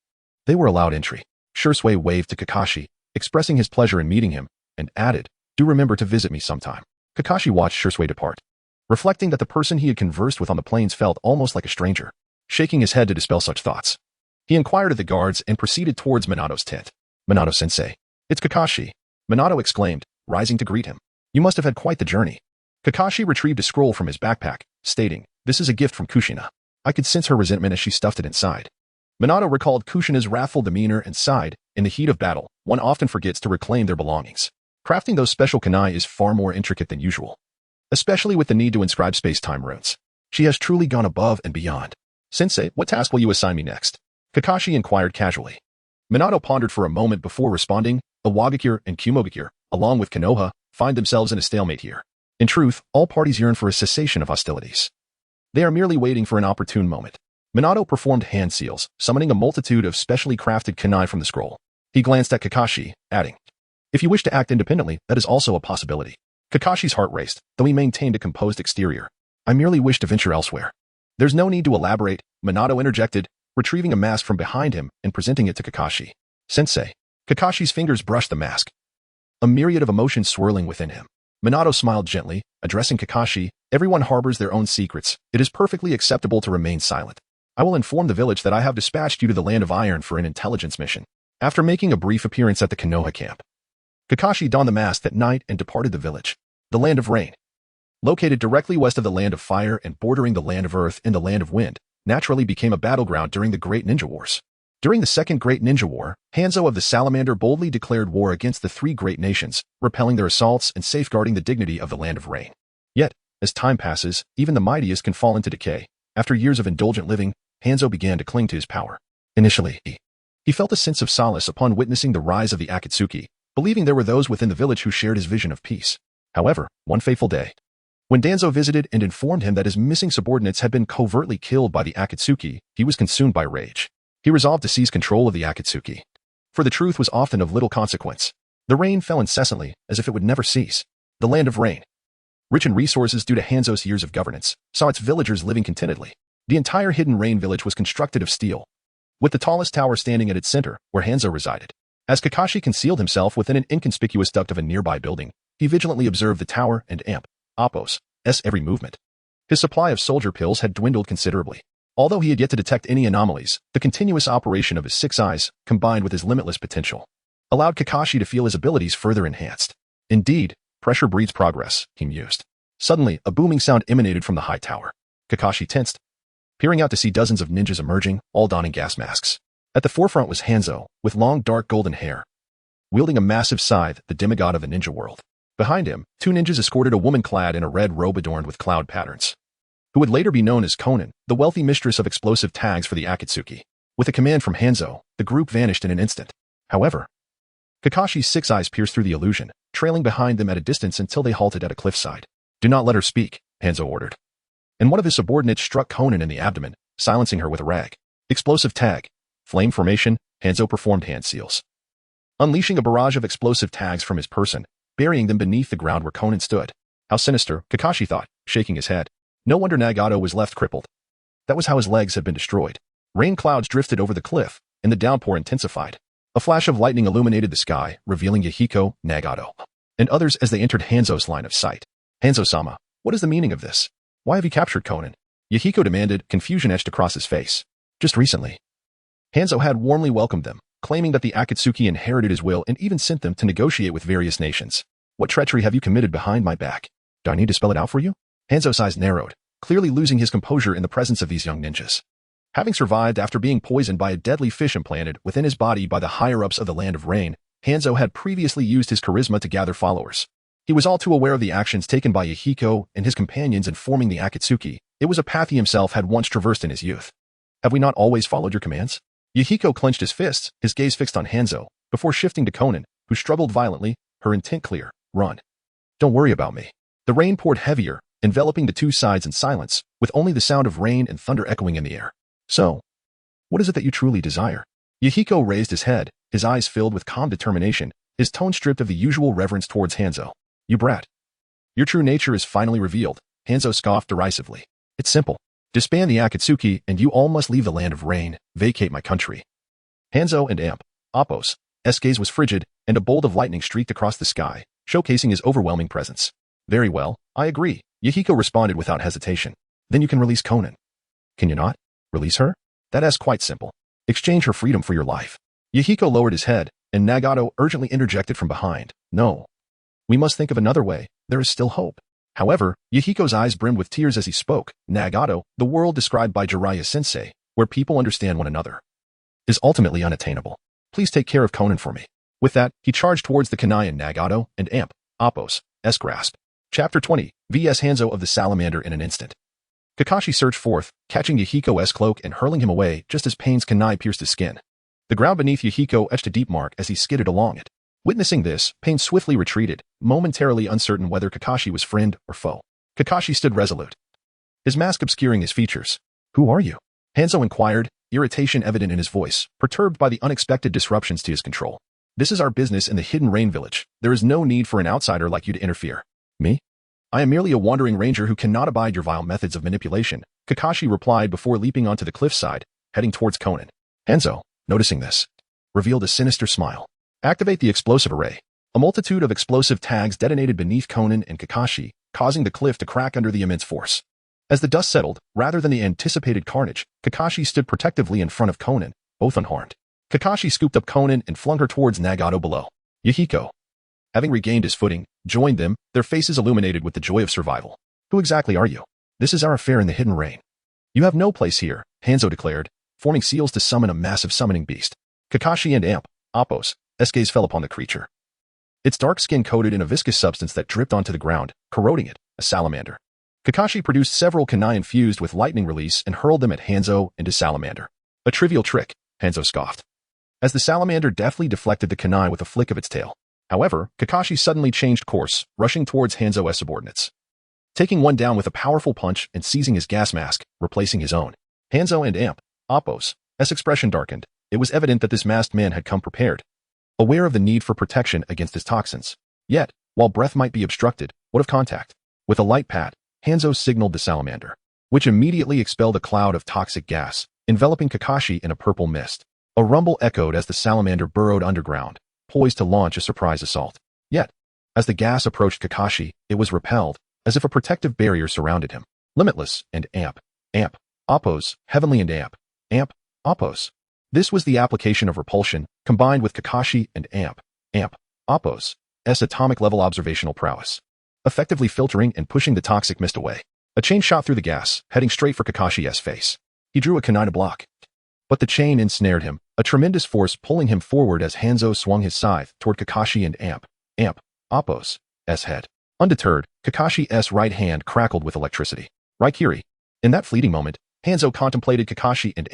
they were allowed entry. Shursui waved to Kakashi, expressing his pleasure in meeting him, and added, Do remember to visit me sometime. Kakashi watched Shursui depart, reflecting that the person he had conversed with on the plains felt almost like a stranger. Shaking his head to dispel such thoughts, he inquired of the guards and proceeded towards Minato's tent. Minato-sensei. It's Kakashi. Minato exclaimed, rising to greet him. You must have had quite the journey. Kakashi retrieved a scroll from his backpack, stating, This is a gift from Kushina. I could sense her resentment as she stuffed it inside. Minato recalled Kushina's wrathful demeanor and sighed, in the heat of battle, one often forgets to reclaim their belongings. Crafting those special kunai is far more intricate than usual, especially with the need to inscribe space-time runes. She has truly gone above and beyond. Sensei, what task will you assign me next? Kakashi inquired casually. Minato pondered for a moment before responding. Iwagakure and Kumogakure, along with Konoha, find themselves in a stalemate here. In truth, all parties yearn for a cessation of hostilities. They are merely waiting for an opportune moment. Minato performed hand seals, summoning a multitude of specially crafted kunai from the scroll. He glanced at Kakashi, adding, "If you wish to act independently, that is also a possibility." Kakashi's heart raced, though he maintained a composed exterior. "I merely wish to venture elsewhere." "There's no need to elaborate," Minato interjected, retrieving a mask from behind him and presenting it to Kakashi. "Sensei." Kakashi's fingers brushed the mask, a myriad of emotions swirling within him. Minato smiled gently, addressing Kakashi, "Everyone harbors their own secrets. It is perfectly acceptable to remain silent. I will inform the village that I have dispatched you to the Land of Iron for an intelligence mission." After making a brief appearance at the Konoha camp, Kakashi donned the mask that night and departed the village. The Land of Rain, located directly west of the Land of Fire and bordering the Land of Earth and the Land of Wind, naturally became a battleground during the Great Ninja Wars. During the Second Great Ninja War, Hanzo of the Salamander boldly declared war against the three great nations, repelling their assaults and safeguarding the dignity of the Land of Rain. Yet, as time passes, even the mightiest can fall into decay. After years of indulgent living, Hanzo began to cling to his power. Initially, he felt a sense of solace upon witnessing the rise of the Akatsuki, believing there were those within the village who shared his vision of peace. However, one fateful day, when Danzo visited and informed him that his missing subordinates had been covertly killed by the Akatsuki, he was consumed by rage. He resolved to seize control of the Akatsuki. For the truth was often of little consequence. The rain fell incessantly, as if it would never cease. The Land of Rain, rich in resources due to Hanzo's years of governance, saw its villagers living contentedly. The entire Hidden Rain village was constructed of steel, with the tallest tower standing at its center, where Hanzo resided. As Kakashi concealed himself within an inconspicuous duct of a nearby building, he vigilantly observed the tower and Appos' every movement. His supply of soldier pills had dwindled considerably. Although he had yet to detect any anomalies, the continuous operation of his 6 eyes, combined with his limitless potential, allowed Kakashi to feel his abilities further enhanced. Indeed, pressure breeds progress, he mused. Suddenly, a booming sound emanated from the high tower. Kakashi tensed, peering out to see dozens of ninjas emerging, all donning gas masks. At the forefront was Hanzo, with long dark golden hair, wielding a massive scythe, the demigod of the ninja world. Behind him, 2 ninjas escorted a woman clad in a red robe adorned with cloud patterns, who would later be known as Konan, the wealthy mistress of explosive tags for the Akatsuki. With a command from Hanzo, the group vanished in an instant. However, Kakashi's 6 eyes pierced through the illusion, trailing behind them at a distance until they halted at a cliffside. "Do not let her speak," Hanzo ordered. And one of his subordinates struck Konan in the abdomen, silencing her with a rag. Explosive tag. Flame formation, Hanzo performed hand seals, unleashing a barrage of explosive tags from his person, burying them beneath the ground where Konan stood. How sinister, Kakashi thought, shaking his head. No wonder Nagato was left crippled. That was how his legs had been destroyed. Rain clouds drifted over the cliff, and the downpour intensified. A flash of lightning illuminated the sky, revealing Yahiko, Nagato, and others as they entered Hanzo's line of sight. "Hanzo-sama, what is the meaning of this? Why have you captured Konan?" Yahiko demanded, confusion etched across his face. Just recently, Hanzo had warmly welcomed them, claiming that the Akatsuki inherited his will and even sent them to negotiate with various nations. "What treachery have you committed behind my back? Do I need to spell it out for you?" Hanzo's eyes narrowed, clearly losing his composure in the presence of these young ninjas. Having survived after being poisoned by a deadly fish implanted within his body by the higher-ups of the Land of Rain, Hanzo had previously used his charisma to gather followers. He was all too aware of the actions taken by Yahiko and his companions in forming the Akatsuki. It was a path he himself had once traversed in his youth. "Have we not always followed your commands?" Yahiko clenched his fists, his gaze fixed on Hanzo, before shifting to Konan, who struggled violently, her intent clear. "Run. Don't worry about me." The rain poured heavier, enveloping the 2 sides in silence, with only the sound of rain and thunder echoing in the air. "So, what is it that you truly desire?" Yahiko raised his head, his eyes filled with calm determination, his tone stripped of the usual reverence towards Hanzo. "You brat. Your true nature is finally revealed," Hanzo scoffed derisively. "It's simple. Disband the Akatsuki and you all must leave the Land of Rain, vacate my country." Hanzo and Appos' gaze was frigid, and a bolt of lightning streaked across the sky, showcasing his overwhelming presence. "Very well, I agree," Yahiko responded without hesitation. "Then you can release Konan." "Can you not? Release her?" "That is quite simple. Exchange her freedom for your life." Yahiko lowered his head, and Nagato urgently interjected from behind. "No. We must think of another way. There is still hope." However, Yahiko's eyes brimmed with tears as he spoke. "Nagato, the world described by Jiraiya-sensei, where people understand one another, is ultimately unattainable. Please take care of Konan for me." With that, he charged towards the kunai in Nagato and Appos' grasp. Chapter 20, vs Hanzo of the Salamander in an instant. Kakashi surged forth, catching Yahiko's cloak and hurling him away just as Pain's kunai pierced his skin. The ground beneath Yahiko etched a deep mark as he skidded along it. Witnessing this, Pain swiftly retreated, momentarily uncertain whether Kakashi was friend or foe. Kakashi stood resolute, his mask obscuring his features. "Who are you?" Hanzo inquired, irritation evident in his voice, perturbed by the unexpected disruptions to his control. "This is our business in the Hidden Rain Village. There is no need for an outsider like you to interfere." "Me? I am merely a wandering ranger who cannot abide your vile methods of manipulation," Kakashi replied before leaping onto the cliffside, heading towards Konan. Hanzo, noticing this, revealed a sinister smile. "Activate the explosive array." A multitude of explosive tags detonated beneath Konan and Kakashi, causing the cliff to crack under the immense force. As the dust settled, rather than the anticipated carnage, Kakashi stood protectively in front of Konan, both unharmed. Kakashi scooped up Konan and flung her towards Nagato below. Yahiko, having regained his footing, joined them, their faces illuminated with the joy of survival. "Who exactly are you? This is our affair in the Hidden Rain." "You have no place here," Hanzo declared, forming seals to summon a massive summoning beast. Kakashi and Appos, gaze fell upon the creature. Its dark skin coated in a viscous substance that dripped onto the ground, corroding it, a salamander. Kakashi produced several kunai infused with lightning release and hurled them at Hanzo and his salamander. "A trivial trick," Hanzo scoffed, as the salamander deftly deflected the kunai with a flick of its tail. However, Kakashi suddenly changed course, rushing towards Hanzo's subordinates, taking one down with a powerful punch and seizing his gas mask, replacing his own. Hanzo and Appos' expression darkened. It was evident that this masked man had come prepared, aware of the need for protection against his toxins. Yet, while breath might be obstructed, what of contact? With a light pat, Hanzo signaled the salamander, which immediately expelled a cloud of toxic gas, enveloping Kakashi in a purple mist. A rumble echoed as the salamander burrowed underground, poised to launch a surprise assault. Yet, as the gas approached Kakashi, it was repelled, as if a protective barrier surrounded him. Limitless and Appos, heavenly and Appos. This was the application of repulsion, combined with Kakashi and Appos' atomic-level observational prowess, effectively filtering and pushing the toxic mist away. A chain shot through the gas, heading straight for Kakashi's face. He drew a kunai to block, but the chain ensnared him, a tremendous force pulling him forward as Hanzo swung his scythe toward Kakashi and Appos' head. Undeterred, Kakashi's right hand crackled with electricity. Raikiri. In that fleeting moment, Hanzo contemplated Kakashi and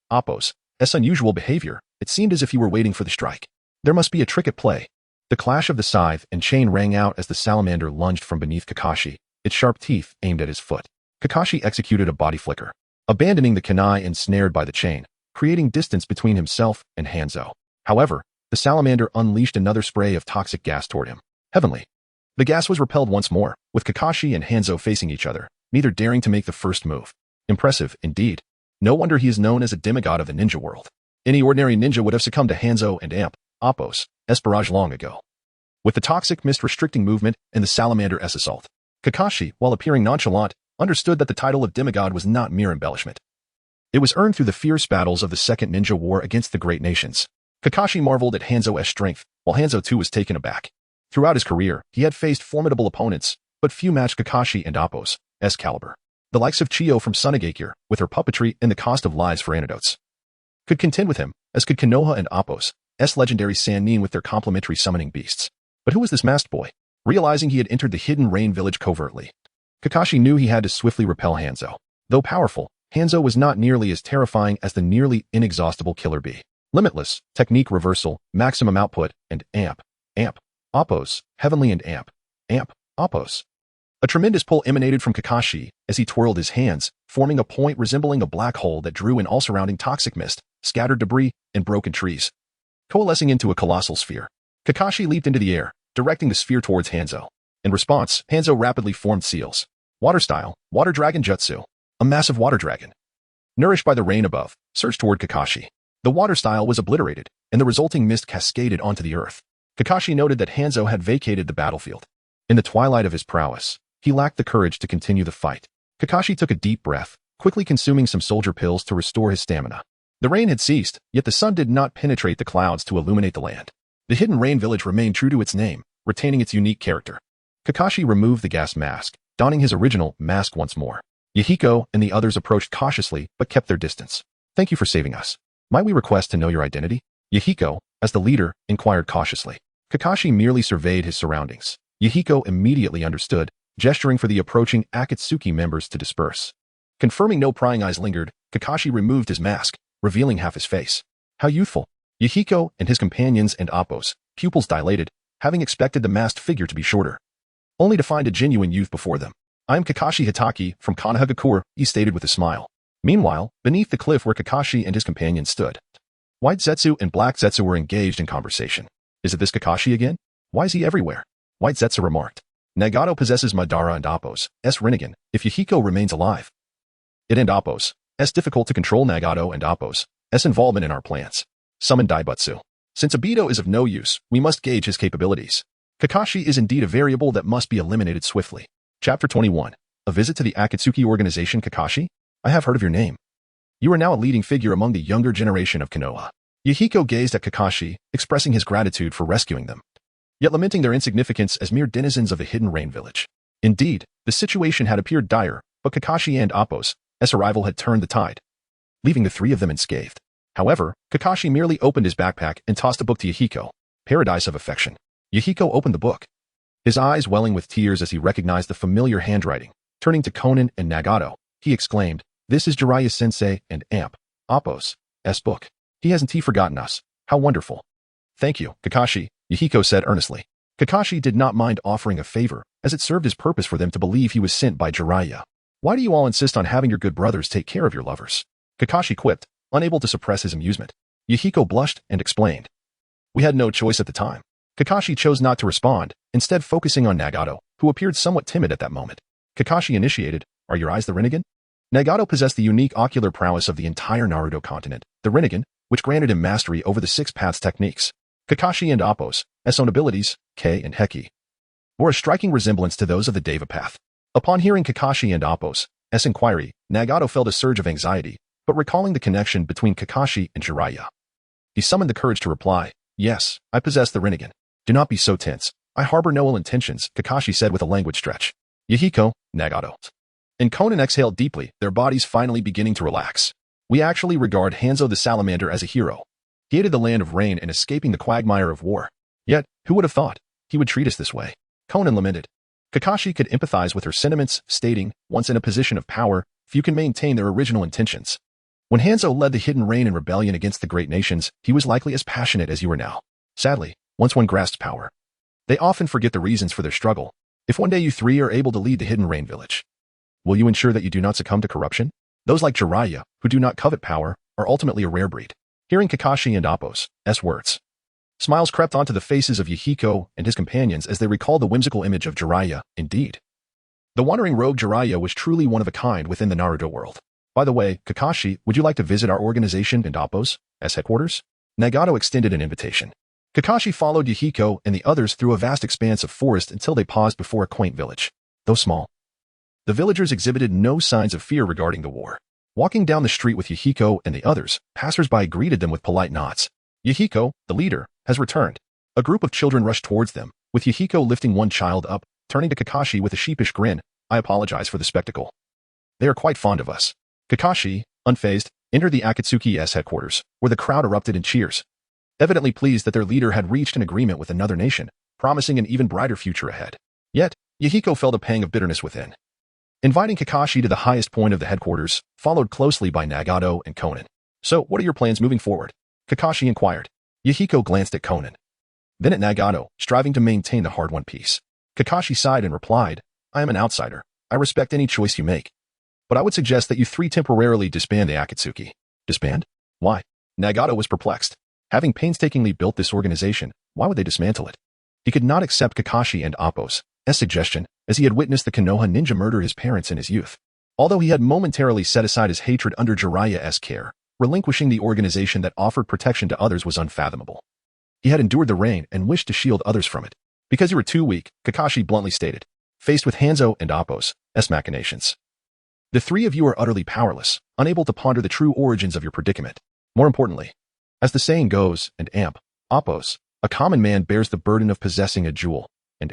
Appos' unusual behavior. It seemed as if he were waiting for the strike. There must be a trick at play. The clash of the scythe and chain rang out as the salamander lunged from beneath Kakashi, its sharp teeth aimed at his foot. Kakashi executed a body flicker, abandoning the kunai ensnared by the chain, creating distance between himself and Hanzo. However, the salamander unleashed another spray of toxic gas toward him. Heavenly. The gas was repelled once more, with Kakashi and Hanzo facing each other, neither daring to make the first move. Impressive, indeed. No wonder he is known as a demigod of the ninja world. Any ordinary ninja would have succumbed to Hanzo and Appos' barrage long ago. With the toxic mist restricting movement and the salamander's assault, Kakashi, while appearing nonchalant, understood that the title of demigod was not mere embellishment. It was earned through the fierce battles of the Second Ninja War against the great nations. Kakashi marveled at Hanzo's strength, while Hanzo too was taken aback. Throughout his career, he had faced formidable opponents, but few matched Kakashi and Appos' caliber. The likes of Chiyo from Sunagakure, with her puppetry and the cost of lives for antidotes, could contend with him, as could Konoha and Appos' legendary Sannin with their complementary summoning beasts. But who was this masked boy? Realizing he had entered the Hidden Rain Village covertly, Kakashi knew he had to swiftly repel Hanzo. Though powerful, Hanzo was not nearly as terrifying as the nearly inexhaustible Killer Bee. Limitless, technique reversal, maximum output, and Appos, heavenly and Appos. A tremendous pull emanated from Kakashi as he twirled his hands, forming a point resembling a black hole that drew in all surrounding toxic mist, scattered debris, and broken trees, coalescing into a colossal sphere. Kakashi leaped into the air, directing the sphere towards Hanzo. In response, Hanzo rapidly formed seals. Water style, water dragon jutsu. A massive water dragon, nourished by the rain above, surged toward Kakashi. The water style was obliterated, and the resulting mist cascaded onto the earth. Kakashi noted that Hanzo had vacated the battlefield. In the twilight of his prowess, he lacked the courage to continue the fight. Kakashi took a deep breath, quickly consuming some soldier pills to restore his stamina. The rain had ceased, yet the sun did not penetrate the clouds to illuminate the land. The Hidden Rain Village remained true to its name, retaining its unique character. Kakashi removed the gas mask, donning his original mask once more. Yahiko and the others approached cautiously but kept their distance. "Thank you for saving us. Might we request to know your identity?" Yahiko, as the leader, inquired cautiously. Kakashi merely surveyed his surroundings. Yahiko immediately understood, gesturing for the approaching Akatsuki members to disperse. Confirming no prying eyes lingered, Kakashi removed his mask, revealing half his face. How youthful. Yahiko and his companions and Appos, pupils dilated, having expected the masked figure to be shorter, only to find a genuine youth before them. I am Kakashi Hitaki from Konohagakure, he stated with a smile. Meanwhile, beneath the cliff where Kakashi and his companions stood, White Zetsu and Black Zetsu were engaged in conversation. Is it this Kakashi again? Why is he everywhere? White Zetsu remarked. Nagato possesses Madara and Appos' Rinnegan, if Yahiko remains alive. It and Appos' difficult to control Nagato and Appos' involvement in our plans. Summon Daibutsu. Since Obito is of no use, we must gauge his capabilities. Kakashi is indeed a variable that must be eliminated swiftly. Chapter 21. A visit to the Akatsuki organization. Kakashi? I have heard of your name. You are now a leading figure among the younger generation of Konoha. Yahiko gazed at Kakashi, expressing his gratitude for rescuing them, yet lamenting their insignificance as mere denizens of the hidden rain village. Indeed, the situation had appeared dire, but Kakashi and Appos' arrival had turned the tide, leaving the three of them unscathed. However, Kakashi merely opened his backpack and tossed a book to Yahiko. Paradise of Affection. Yahiko opened the book, his eyes welling with tears as he recognized the familiar handwriting. Turning to Konan and Nagato, he exclaimed, "This is Jiraiya-sensei and Appos' book. He hasn't forgotten us. How wonderful." "Thank you, Kakashi," Yahiko said earnestly. Kakashi did not mind offering a favor, as it served his purpose for them to believe he was sent by Jiraiya. "Why do you all insist on having your good brothers take care of your lovers?" Kakashi quipped, unable to suppress his amusement. Yahiko blushed and explained. "We had no choice at the time." Kakashi chose not to respond, instead focusing on Nagato, who appeared somewhat timid at that moment. Kakashi initiated, "Are your eyes the Rinnegan?" Nagato possessed the unique ocular prowess of the entire Naruto continent, the Rinnegan, which granted him mastery over the six paths techniques. Kakashi and Appos' own abilities, K and Heki, bore a striking resemblance to those of the Deva path. Upon hearing Kakashi and Appos' inquiry, Nagato felt a surge of anxiety, but recalling the connection between Kakashi and Jiraiya, he summoned the courage to reply, "Yes, I possess the Rinnegan. Do not be so tense. I harbor no ill intentions," Kakashi said with a languid stretch. Yahiko, Nagato, and Konan exhaled deeply, their bodies finally beginning to relax. "We actually regard Hanzo the Salamander as a hero. He aided the land of rain in escaping the quagmire of war. Yet, who would have thought he would treat us this way?" Konan lamented. Kakashi could empathize with her sentiments, stating, "Once in a position of power, few can maintain their original intentions. When Hanzo led the hidden rain in rebellion against the great nations, he was likely as passionate as you are now. Sadly, once one grasps power, they often forget the reasons for their struggle. If one day you three are able to lead the hidden rain village, will you ensure that you do not succumb to corruption? Those like Jiraiya, who do not covet power, are ultimately a rare breed." Hearing Kakashi and Appos' words, smiles crept onto the faces of Yahiko and his companions as they recalled the whimsical image of Jiraiya. Indeed, the wandering rogue Jiraiya was truly one of a kind within the Naruto world. "By the way, Kakashi, would you like to visit our organization and Appos' headquarters?" Nagato extended an invitation. Kakashi followed Yahiko and the others through a vast expanse of forest until they paused before a quaint village. Though small, the villagers exhibited no signs of fear regarding the war. Walking down the street with Yahiko and the others, passers-by greeted them with polite nods. "Yahiko, the leader, has returned." A group of children rushed towards them, with Yahiko lifting one child up, turning to Kakashi with a sheepish grin. "I apologize for the spectacle. They are quite fond of us." Kakashi, unfazed, entered the Akatsuki's headquarters, where the crowd erupted in cheers, evidently pleased that their leader had reached an agreement with another nation, promising an even brighter future ahead. Yet, Yahiko felt a pang of bitterness within. Inviting Kakashi to the highest point of the headquarters, followed closely by Nagato and Konan. "So, what are your plans moving forward?" Kakashi inquired. Yahiko glanced at Konan, then at Nagato, striving to maintain the hard-won peace. Kakashi sighed and replied, "I am an outsider. I respect any choice you make. But I would suggest that you three temporarily disband the Akatsuki." "Disband? Why?" Nagato was perplexed. Having painstakingly built this organization, why would they dismantle it? He could not accept Kakashi and Appos' suggestion, as he had witnessed the Konoha ninja murder his parents in his youth. Although he had momentarily set aside his hatred under Jiraiya's care, relinquishing the organization that offered protection to others was unfathomable. He had endured the rain and wished to shield others from it. "Because you were too weak," Kakashi bluntly stated, faced with Hanzo and Appos' machinations. "The three of you are utterly powerless, unable to ponder the true origins of your predicament. More importantly, as the saying goes, and Appos, a common man bears the burden of possessing a jewel, and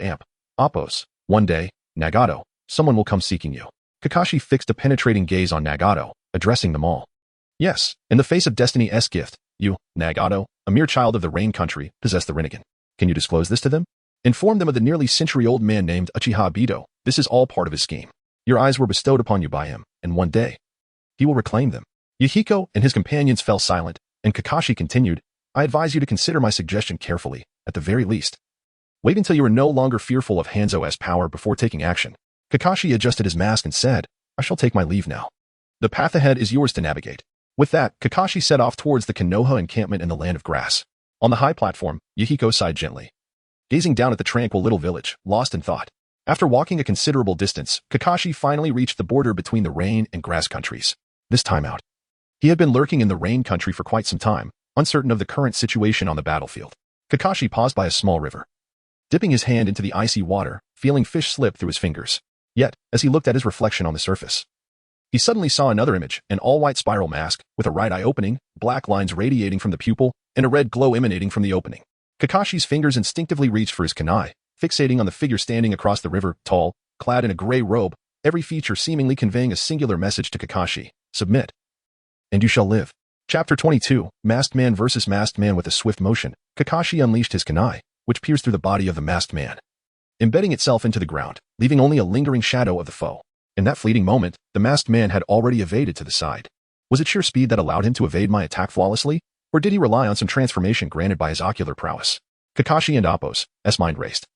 Appos, one day, Nagato, someone will come seeking you." Kakashi fixed a penetrating gaze on Nagato, addressing them all. "Yes, in the face of Destiny's gift, you, Nagato, a mere child of the Rain Country, possess the Rinnegan. Can you disclose this to them? Inform them of the nearly century-old man named Uchiha Obito. This is all part of his scheme." Your eyes were bestowed upon you by him, and one day, he will reclaim them. Yahiko and his companions fell silent, and Kakashi continued, I advise you to consider my suggestion carefully, at the very least. Wait until you are no longer fearful of Hanzo's power before taking action. Kakashi adjusted his mask and said, I shall take my leave now. The path ahead is yours to navigate. With that, Kakashi set off towards the Konoha encampment in the Land of Grass. On the high platform, Yahiko sighed gently, gazing down at the tranquil little village, lost in thought. After walking a considerable distance, Kakashi finally reached the border between the rain and grass countries. This time out, he had been lurking in the rain country for quite some time, uncertain of the current situation on the battlefield. Kakashi paused by a small river, dipping his hand into the icy water, feeling fish slip through his fingers. Yet, as he looked at his reflection on the surface, he suddenly saw another image, an all-white spiral mask, with a right eye opening, black lines radiating from the pupil, and a red glow emanating from the opening. Kakashi's fingers instinctively reached for his kunai, fixating on the figure standing across the river, tall, clad in a gray robe, every feature seemingly conveying a singular message to Kakashi. Submit, and you shall live. Chapter 22, Masked Man vs. Masked Man. With a swift motion, Kakashi unleashed his kunai, which pierced through the body of the masked man, embedding itself into the ground, leaving only a lingering shadow of the foe. In that fleeting moment, the masked man had already evaded to the side. Was it sheer speed that allowed him to evade my attack flawlessly, or did he rely on some transformation granted by his ocular prowess? Kakashi and Appo's mind raced,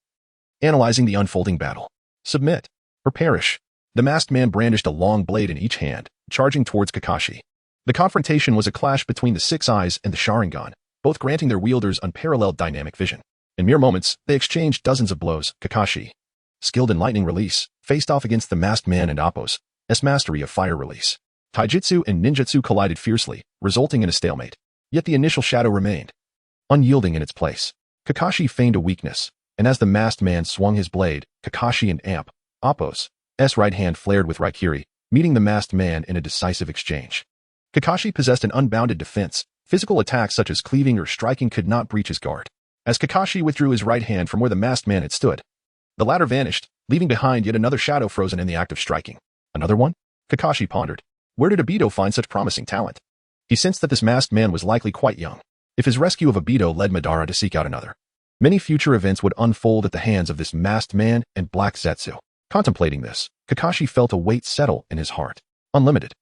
analyzing the unfolding battle. Submit, or perish. The masked man brandished a long blade in each hand, charging towards Kakashi. The confrontation was a clash between the Six Eyes and the Sharingan, both granting their wielders unparalleled dynamic vision. In mere moments, they exchanged dozens of blows. Kakashi, skilled in lightning release, faced off against the masked man and Appo's mastery of fire release. Taijutsu and ninjutsu collided fiercely, resulting in a stalemate. Yet the initial shadow remained, unyielding in its place. Kakashi feigned a weakness, and as the masked man swung his blade, Kakashi and Appo's right hand flared with Raikiri, meeting the masked man in a decisive exchange. Kakashi possessed an unbounded defense. Physical attacks such as cleaving or striking could not breach his guard. As Kakashi withdrew his right hand from where the masked man had stood, the latter vanished, leaving behind yet another shadow frozen in the act of striking. Another one? Kakashi pondered. Where did Obito find such promising talent? He sensed that this masked man was likely quite young. If his rescue of Obito led Madara to seek out another, many future events would unfold at the hands of this masked man and Black Zetsu. Contemplating this, Kakashi felt a weight settle in his heart. Unlimited.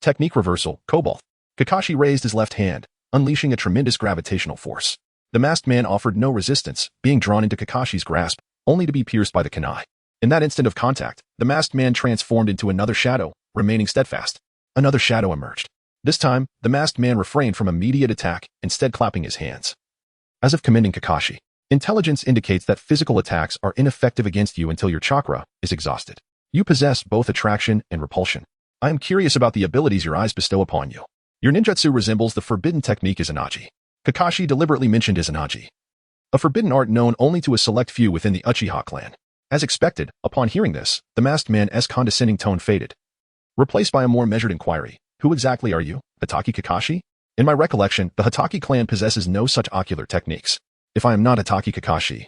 Technique reversal, Cobalt. Kakashi raised his left hand, unleashing a tremendous gravitational force. The masked man offered no resistance, being drawn into Kakashi's grasp, only to be pierced by the kunai. In that instant of contact, the masked man transformed into another shadow, remaining steadfast. Another shadow emerged. This time, the masked man refrained from immediate attack, instead clapping his hands, as if commending Kakashi. Intelligence indicates that physical attacks are ineffective against you until your chakra is exhausted. You possess both attraction and repulsion. I am curious about the abilities your eyes bestow upon you. Your ninjutsu resembles the forbidden technique Izanagi. Kakashi deliberately mentioned Izanagi, a forbidden art known only to a select few within the Uchiha clan. As expected, upon hearing this, the masked man's condescending tone faded, replaced by a more measured inquiry. Who exactly are you, Hatake Kakashi? In my recollection, the Hatake clan possesses no such ocular techniques. If I am not Hatake Kakashi,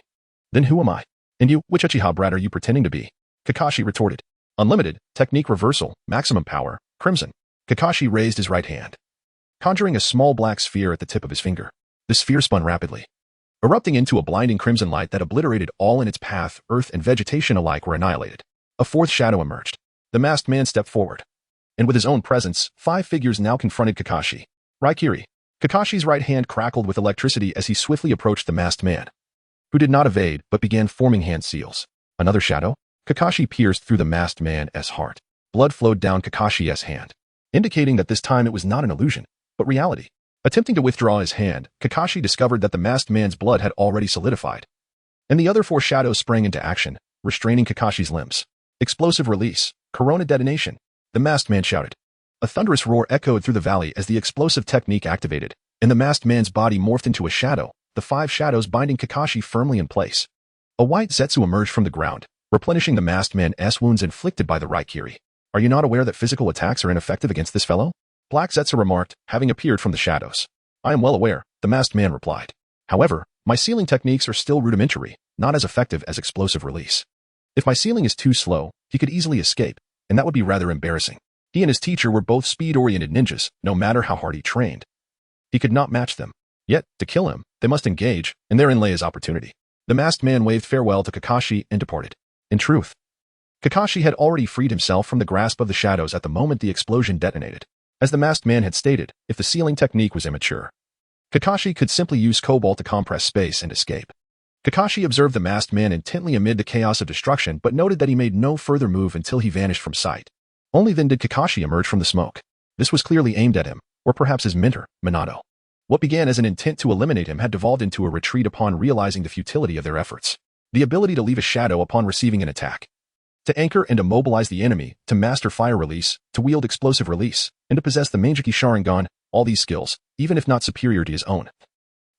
then who am I? And you, which Uchiha brat are you pretending to be? Kakashi retorted. Unlimited, technique reversal, maximum power, crimson. Kakashi raised his right hand, conjuring a small black sphere at the tip of his finger. The sphere spun rapidly, erupting into a blinding crimson light that obliterated all in its path. Earth and vegetation alike were annihilated. A fourth shadow emerged. The masked man stepped forward, and with his own presence, 5 figures now confronted Kakashi. Raikiri. Kakashi's right hand crackled with electricity as he swiftly approached the masked man, who did not evade but began forming hand seals. Another shadow? Kakashi pierced through the masked man's heart. Blood flowed down Kakashi's hand, indicating that this time it was not an illusion, but reality. Attempting to withdraw his hand, Kakashi discovered that the masked man's blood had already solidified, and the other 4 shadows sprang into action, restraining Kakashi's limbs. Explosive release. Corona detonation. The masked man shouted. A thunderous roar echoed through the valley as the explosive technique activated, and the masked man's body morphed into a shadow, the 5 shadows binding Kakashi firmly in place. A white Zetsu emerged from the ground, replenishing the masked man's wounds inflicted by the Raikiri. Are you not aware that physical attacks are ineffective against this fellow? Black Zetsu remarked, having appeared from the shadows. I am well aware, the masked man replied. However, my sealing techniques are still rudimentary, not as effective as explosive release. If my sealing is too slow, he could easily escape, and that would be rather embarrassing. He and his teacher were both speed-oriented ninjas, no matter how hard he trained. He could not match them. Yet, to kill him, they must engage, and therein lay his opportunity. The masked man waved farewell to Kakashi and departed. In truth, Kakashi had already freed himself from the grasp of the shadows at the moment the explosion detonated. As the masked man had stated, if the sealing technique was immature, Kakashi could simply use Cobalt to compress space and escape. Kakashi observed the masked man intently amid the chaos of destruction but noted that he made no further move until he vanished from sight. Only then did Kakashi emerge from the smoke. This was clearly aimed at him, or perhaps his mentor, Minato. What began as an intent to eliminate him had devolved into a retreat upon realizing the futility of their efforts. The ability to leave a shadow upon receiving an attack, to anchor and immobilize the enemy, to master fire release, to wield explosive release, and to possess the Manjiki Sharingan, all these skills, even if not superior to his own,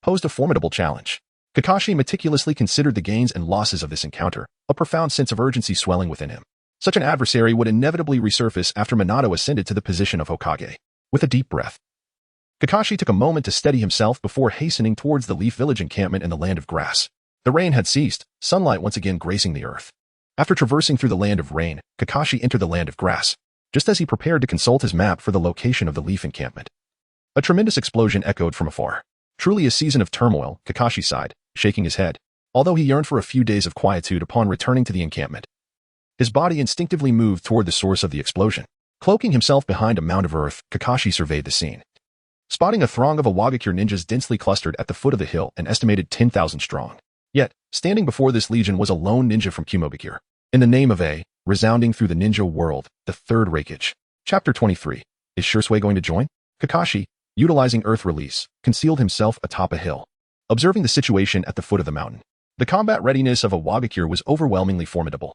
posed a formidable challenge. Kakashi meticulously considered the gains and losses of this encounter, a profound sense of urgency swelling within him. Such an adversary would inevitably resurface after Minato ascended to the position of Hokage. With a deep breath, Kakashi took a moment to steady himself before hastening towards the Leaf Village encampment in the Land of Grass. The rain had ceased, sunlight once again gracing the earth. After traversing through the Land of Rain, Kakashi entered the Land of Grass, just as he prepared to consult his map for the location of the Leaf encampment. A tremendous explosion echoed from afar. Truly a season of turmoil, Kakashi sighed, shaking his head, although he yearned for a few days of quietude upon returning to the encampment. His body instinctively moved toward the source of the explosion. Cloaking himself behind a mound of earth, Kakashi surveyed the scene. Spotting a throng of Awagakure ninjas densely clustered at the foot of the hill, an estimated 10,000 strong. Yet, standing before this legion was a lone ninja from Kumogakure. In the name of A, resounding through the ninja world, the third Reikage. Chapter 23. Is Shursui going to join? Kakashi, utilizing Earth Release, concealed himself atop a hill, observing the situation at the foot of the mountain. The combat readiness of Awagakure was overwhelmingly formidable.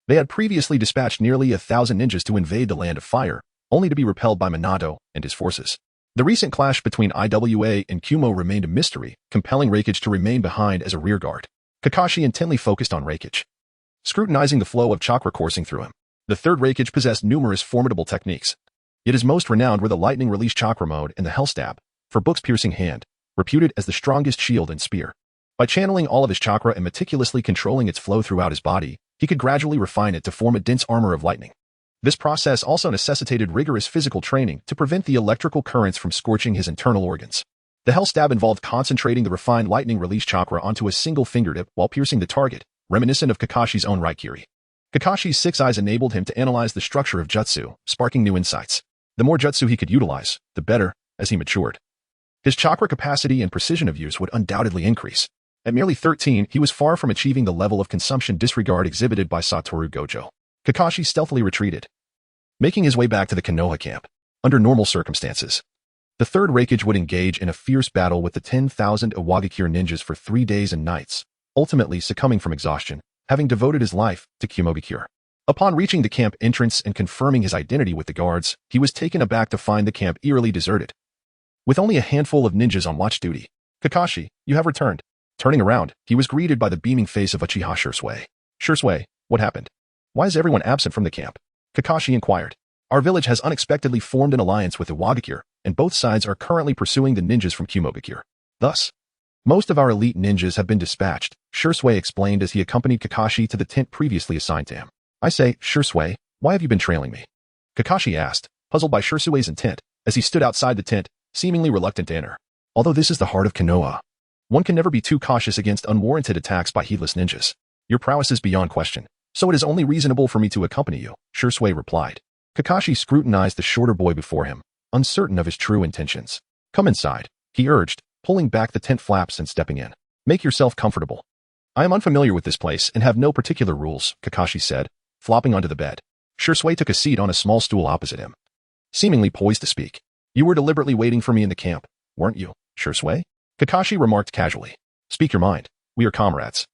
They had previously dispatched nearly 1,000 ninjas to invade the Land of Fire, only to be repelled by Minato and his forces. The recent clash between IWA and Kumo remained a mystery, compelling Reikage to remain behind as a rearguard. Kakashi intently focused on Reikage, scrutinizing the flow of chakra coursing through him. The third Reikage possessed numerous formidable techniques. Yet his most renowned were the Lightning Release Chakra Mode and the Hell Stab, for Book's piercing hand, reputed as the strongest shield and spear. By channeling all of his chakra and meticulously controlling its flow throughout his body, he could gradually refine it to form a dense armor of lightning. This process also necessitated rigorous physical training to prevent the electrical currents from scorching his internal organs. The Hell Stab involved concentrating the refined lightning release chakra onto a single fingertip while piercing the target, reminiscent of Kakashi's own Raikiri. Kakashi's 6 eyes enabled him to analyze the structure of jutsu, sparking new insights. The more jutsu he could utilize, the better, as he matured. His chakra capacity and precision of use would undoubtedly increase. At merely 13, he was far from achieving the level of consumption disregard exhibited by Satoru Gojo. Kakashi stealthily retreated, making his way back to the Konoha camp. Under normal circumstances, the third Reikage would engage in a fierce battle with the 10,000 Awagakure ninjas for 3 days and nights, ultimately succumbing from exhaustion, having devoted his life to Kumogakure. Upon reaching the camp entrance and confirming his identity with the guards, he was taken aback to find the camp eerily deserted, with only a handful of ninjas on watch duty. Kakashi, you have returned. Turning around, he was greeted by the beaming face of Uchiha Shursui. Shursui, what happened? Why is everyone absent from the camp? Kakashi inquired. Our village has unexpectedly formed an alliance with Awagakure, and both sides are currently pursuing the ninjas from Kumogakure. Thus, most of our elite ninjas have been dispatched, Shursui explained as he accompanied Kakashi to the tent previously assigned to him. I say, Shursui, why have you been trailing me? Kakashi asked, puzzled by Shursui's intent, as he stood outside the tent, seemingly reluctant to enter. Although this is the heart of Konoha, one can never be too cautious against unwarranted attacks by heedless ninjas. Your prowess is beyond question, so it is only reasonable for me to accompany you, Shursui replied. Kakashi scrutinized the shorter boy before him, uncertain of his true intentions. Come inside, he urged, pulling back the tent flaps and stepping in. Make yourself comfortable. I am unfamiliar with this place and have no particular rules, Kakashi said, flopping onto the bed. Shursui took a seat on a small stool opposite him, seemingly poised to speak. You were deliberately waiting for me in the camp, weren't you, Shursui? Kakashi remarked casually. Speak your mind. We are comrades,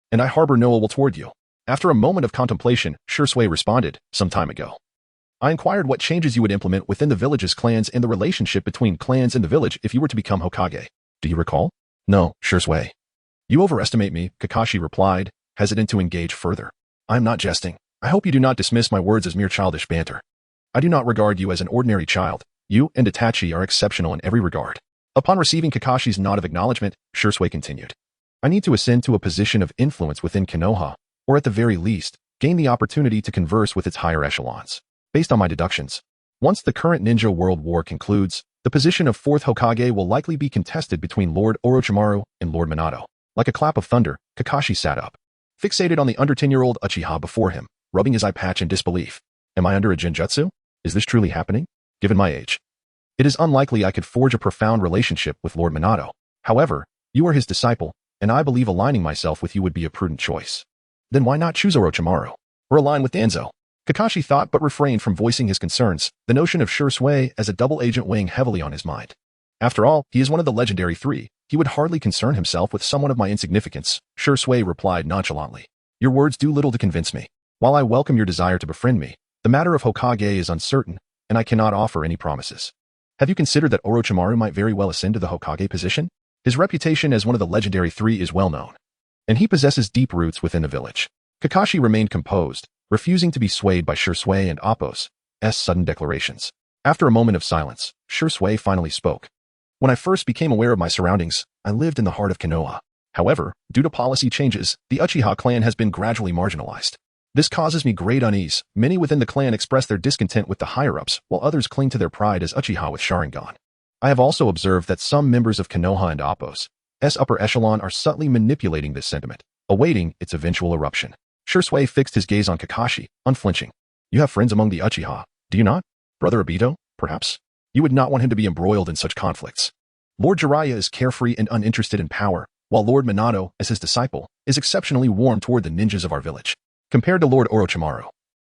and I harbor no ill will toward you. After a moment of contemplation, Shursui responded, some time ago. I inquired what changes you would implement within the village's clans and the relationship between clans and the village if you were to become Hokage. Do you recall? No, Shursui. You overestimate me, Kakashi replied, hesitant to engage further. I am not jesting. I hope you do not dismiss my words as mere childish banter. I do not regard you as an ordinary child. You and Itachi are exceptional in every regard. Upon receiving Kakashi's nod of acknowledgement, Shursui continued. I need to ascend to a position of influence within Konoha, or at the very least, gain the opportunity to converse with its higher echelons. Based on my deductions, once the current Ninja World War concludes, the position of 4th Hokage will likely be contested between Lord Orochimaru and Lord Minato. Like a clap of thunder, Kakashi sat up, fixated on the under 10-year-old Uchiha before him. rubbing his eye patch in disbelief. Am I under a genjutsu? Is this truly happening? Given my age, it is unlikely I could forge a profound relationship with Lord Minato. However, you are his disciple, and I believe aligning myself with you would be a prudent choice. Then why not choose Orochimaru? Or align with Danzo? Kakashi thought but refrained from voicing his concerns, the notion of Shui as a double agent weighing heavily on his mind. After all, he is one of the legendary three. He would hardly concern himself with someone of my insignificance, Shui replied nonchalantly. Your words do little to convince me. While I welcome your desire to befriend me, the matter of Hokage is uncertain, and I cannot offer any promises. Have you considered that Orochimaru might very well ascend to the Hokage position? His reputation as one of the legendary three is well known, and he possesses deep roots within the village. Kakashi remained composed, refusing to be swayed by Shui and Appo's sudden declarations. After a moment of silence, Shui finally spoke. When I first became aware of my surroundings, I lived in the heart of Konoha. However, due to policy changes, the Uchiha clan has been gradually marginalized. This causes me great unease. Many within the clan express their discontent with the higher-ups, while others cling to their pride as Uchiha with Sharingan. I have also observed that some members of Konoha and Appo's upper echelon are subtly manipulating this sentiment, awaiting its eventual eruption. Shui fixed his gaze on Kakashi, unflinching. You have friends among the Uchiha, do you not? Brother Obito, perhaps? You would not want him to be embroiled in such conflicts. Lord Jiraiya is carefree and uninterested in power, while Lord Minato, as his disciple, is exceptionally warm toward the ninjas of our village. Compared to Lord Orochimaru,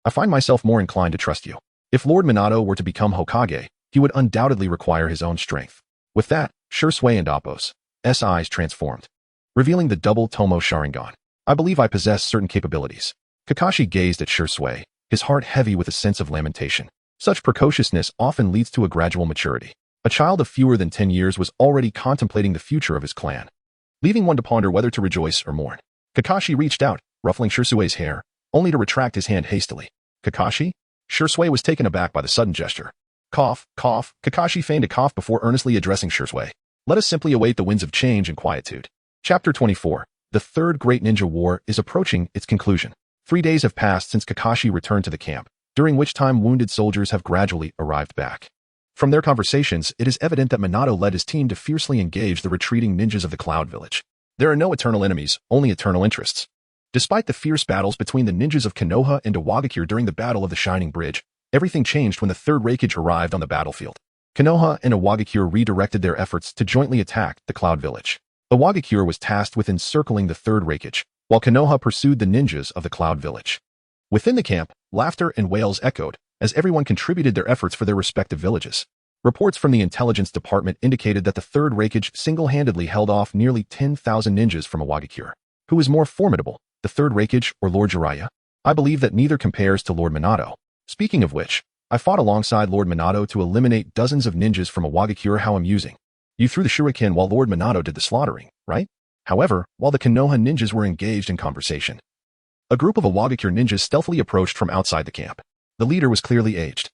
I find myself more inclined to trust you. If Lord Minato were to become Hokage, he would undoubtedly require his own strength. With that, Shui and Appo's eyes transformed, revealing the double Tomo Sharingan. I believe I possess certain capabilities. Kakashi gazed at Shui, his heart heavy with a sense of lamentation. Such precociousness often leads to a gradual maturity. A child of fewer than 10 years was already contemplating the future of his clan, leaving one to ponder whether to rejoice or mourn. Kakashi reached out, ruffling Shui's hair, only to retract his hand hastily. Kakashi? Shui was taken aback by the sudden gesture. Cough, cough. Kakashi feigned a cough before earnestly addressing Shui. Let us simply await the winds of change and quietude. Chapter 24. The Third Great Ninja War is approaching its conclusion. 3 days have passed since Kakashi returned to the camp, during which time wounded soldiers have gradually arrived back. From their conversations, it is evident that Minato led his team to fiercely engage the retreating ninjas of the Cloud Village. There are no eternal enemies, only eternal interests. Despite the fierce battles between the ninjas of Konoha and Iwagakure during the Battle of the Shining Bridge, everything changed when the Third Raikage arrived on the battlefield. Konoha and Iwagakure redirected their efforts to jointly attack the Cloud Village. Iwagakure was tasked with encircling the Third Raikage, while Konoha pursued the ninjas of the Cloud Village. Within the camp, laughter and wails echoed, as everyone contributed their efforts for their respective villages. Reports from the intelligence department indicated that the Third Raikage single-handedly held off nearly 10,000 ninjas from Iwagakure. Who is more formidable, the Third Raikage or Lord Jiraiya? I believe that neither compares to Lord Minato. Speaking of which, I fought alongside Lord Minato to eliminate dozens of ninjas from Iwagakure. How amusing. You threw the shuriken while Lord Minato did the slaughtering, right? However, while the Konoha ninjas were engaged in conversation, a group of Iwagakure ninjas stealthily approached from outside the camp. The leader was clearly aged,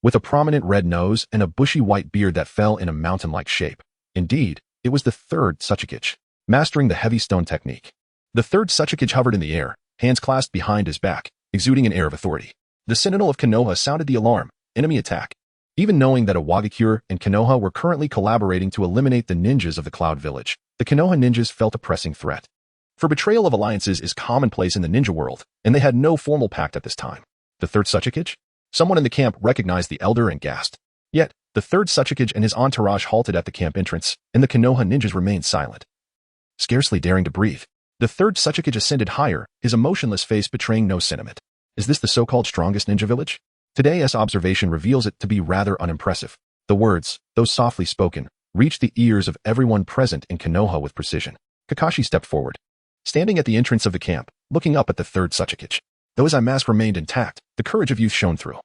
with a prominent red nose and a bushy white beard that fell in a mountain-like shape. Indeed, it was the Third Tsuchikage, mastering the heavy stone technique. The Third Tsuchikage hovered in the air, hands clasped behind his back, exuding an air of authority. The Sentinel of Konoha sounded the alarm, enemy attack. Even knowing that Iwagakure and Konoha were currently collaborating to eliminate the ninjas of the Cloud Village, the Konoha ninjas felt a pressing threat. For betrayal of alliances is commonplace in the ninja world, and they had no formal pact at this time. The Third Tsuchikage? Someone in the camp recognized the elder and gasped. Yet, the Third Tsuchikage and his entourage halted at the camp entrance, and the Konoha ninjas remained silent, scarcely daring to breathe. The Third Tsuchikage ascended higher, his emotionless face betraying no sentiment. Is this the so-called strongest ninja village? Today's observation reveals it to be rather unimpressive. The words, though softly spoken, reached the ears of everyone present in Konoha with precision. Kakashi stepped forward, standing at the entrance of the camp, looking up at the Third Tsuchikage. Though his mask remained intact, the courage of youth shone through,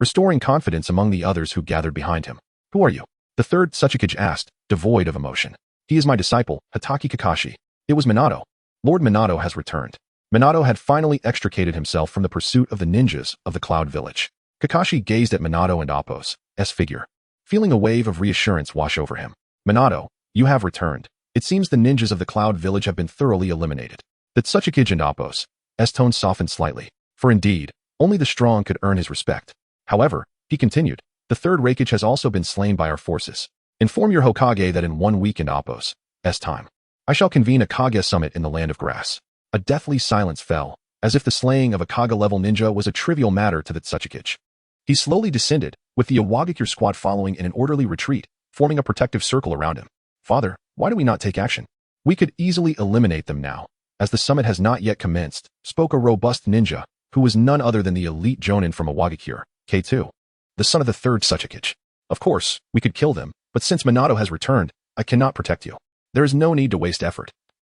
restoring confidence among the others who gathered behind him. Who are you? The Third Tsuchikage asked, devoid of emotion. He is my disciple, Hatake Kakashi. It was Minato. Lord Minato has returned. Minato had finally extricated himself from the pursuit of the ninjas of the Cloud Village. Kakashi gazed at Minato and Appo's figure, feeling a wave of reassurance wash over him. Minato, you have returned. It seems the ninjas of the Cloud Village have been thoroughly eliminated. The Tsuchikage and Appo's tone softened slightly, for indeed, only the strong could earn his respect. However, he continued, the Third Raikage has also been slain by our forces. Inform your Hokage that in 1 week in Appo's time, I shall convene a Kage summit in the Land of Grass. A deathly silence fell, as if the slaying of a Kaga-level ninja was a trivial matter to the Tsuchikage. He slowly descended, with the Awagakure squad following in an orderly retreat, forming a protective circle around him. Father, why do we not take action? We could easily eliminate them now, as the summit has not yet commenced, spoke a robust ninja, who was none other than the elite jonin from Awagakure, K2, the son of the third Tsuchikage. Of course, we could kill them, but since Minato has returned, I cannot protect you. There is no need to waste effort.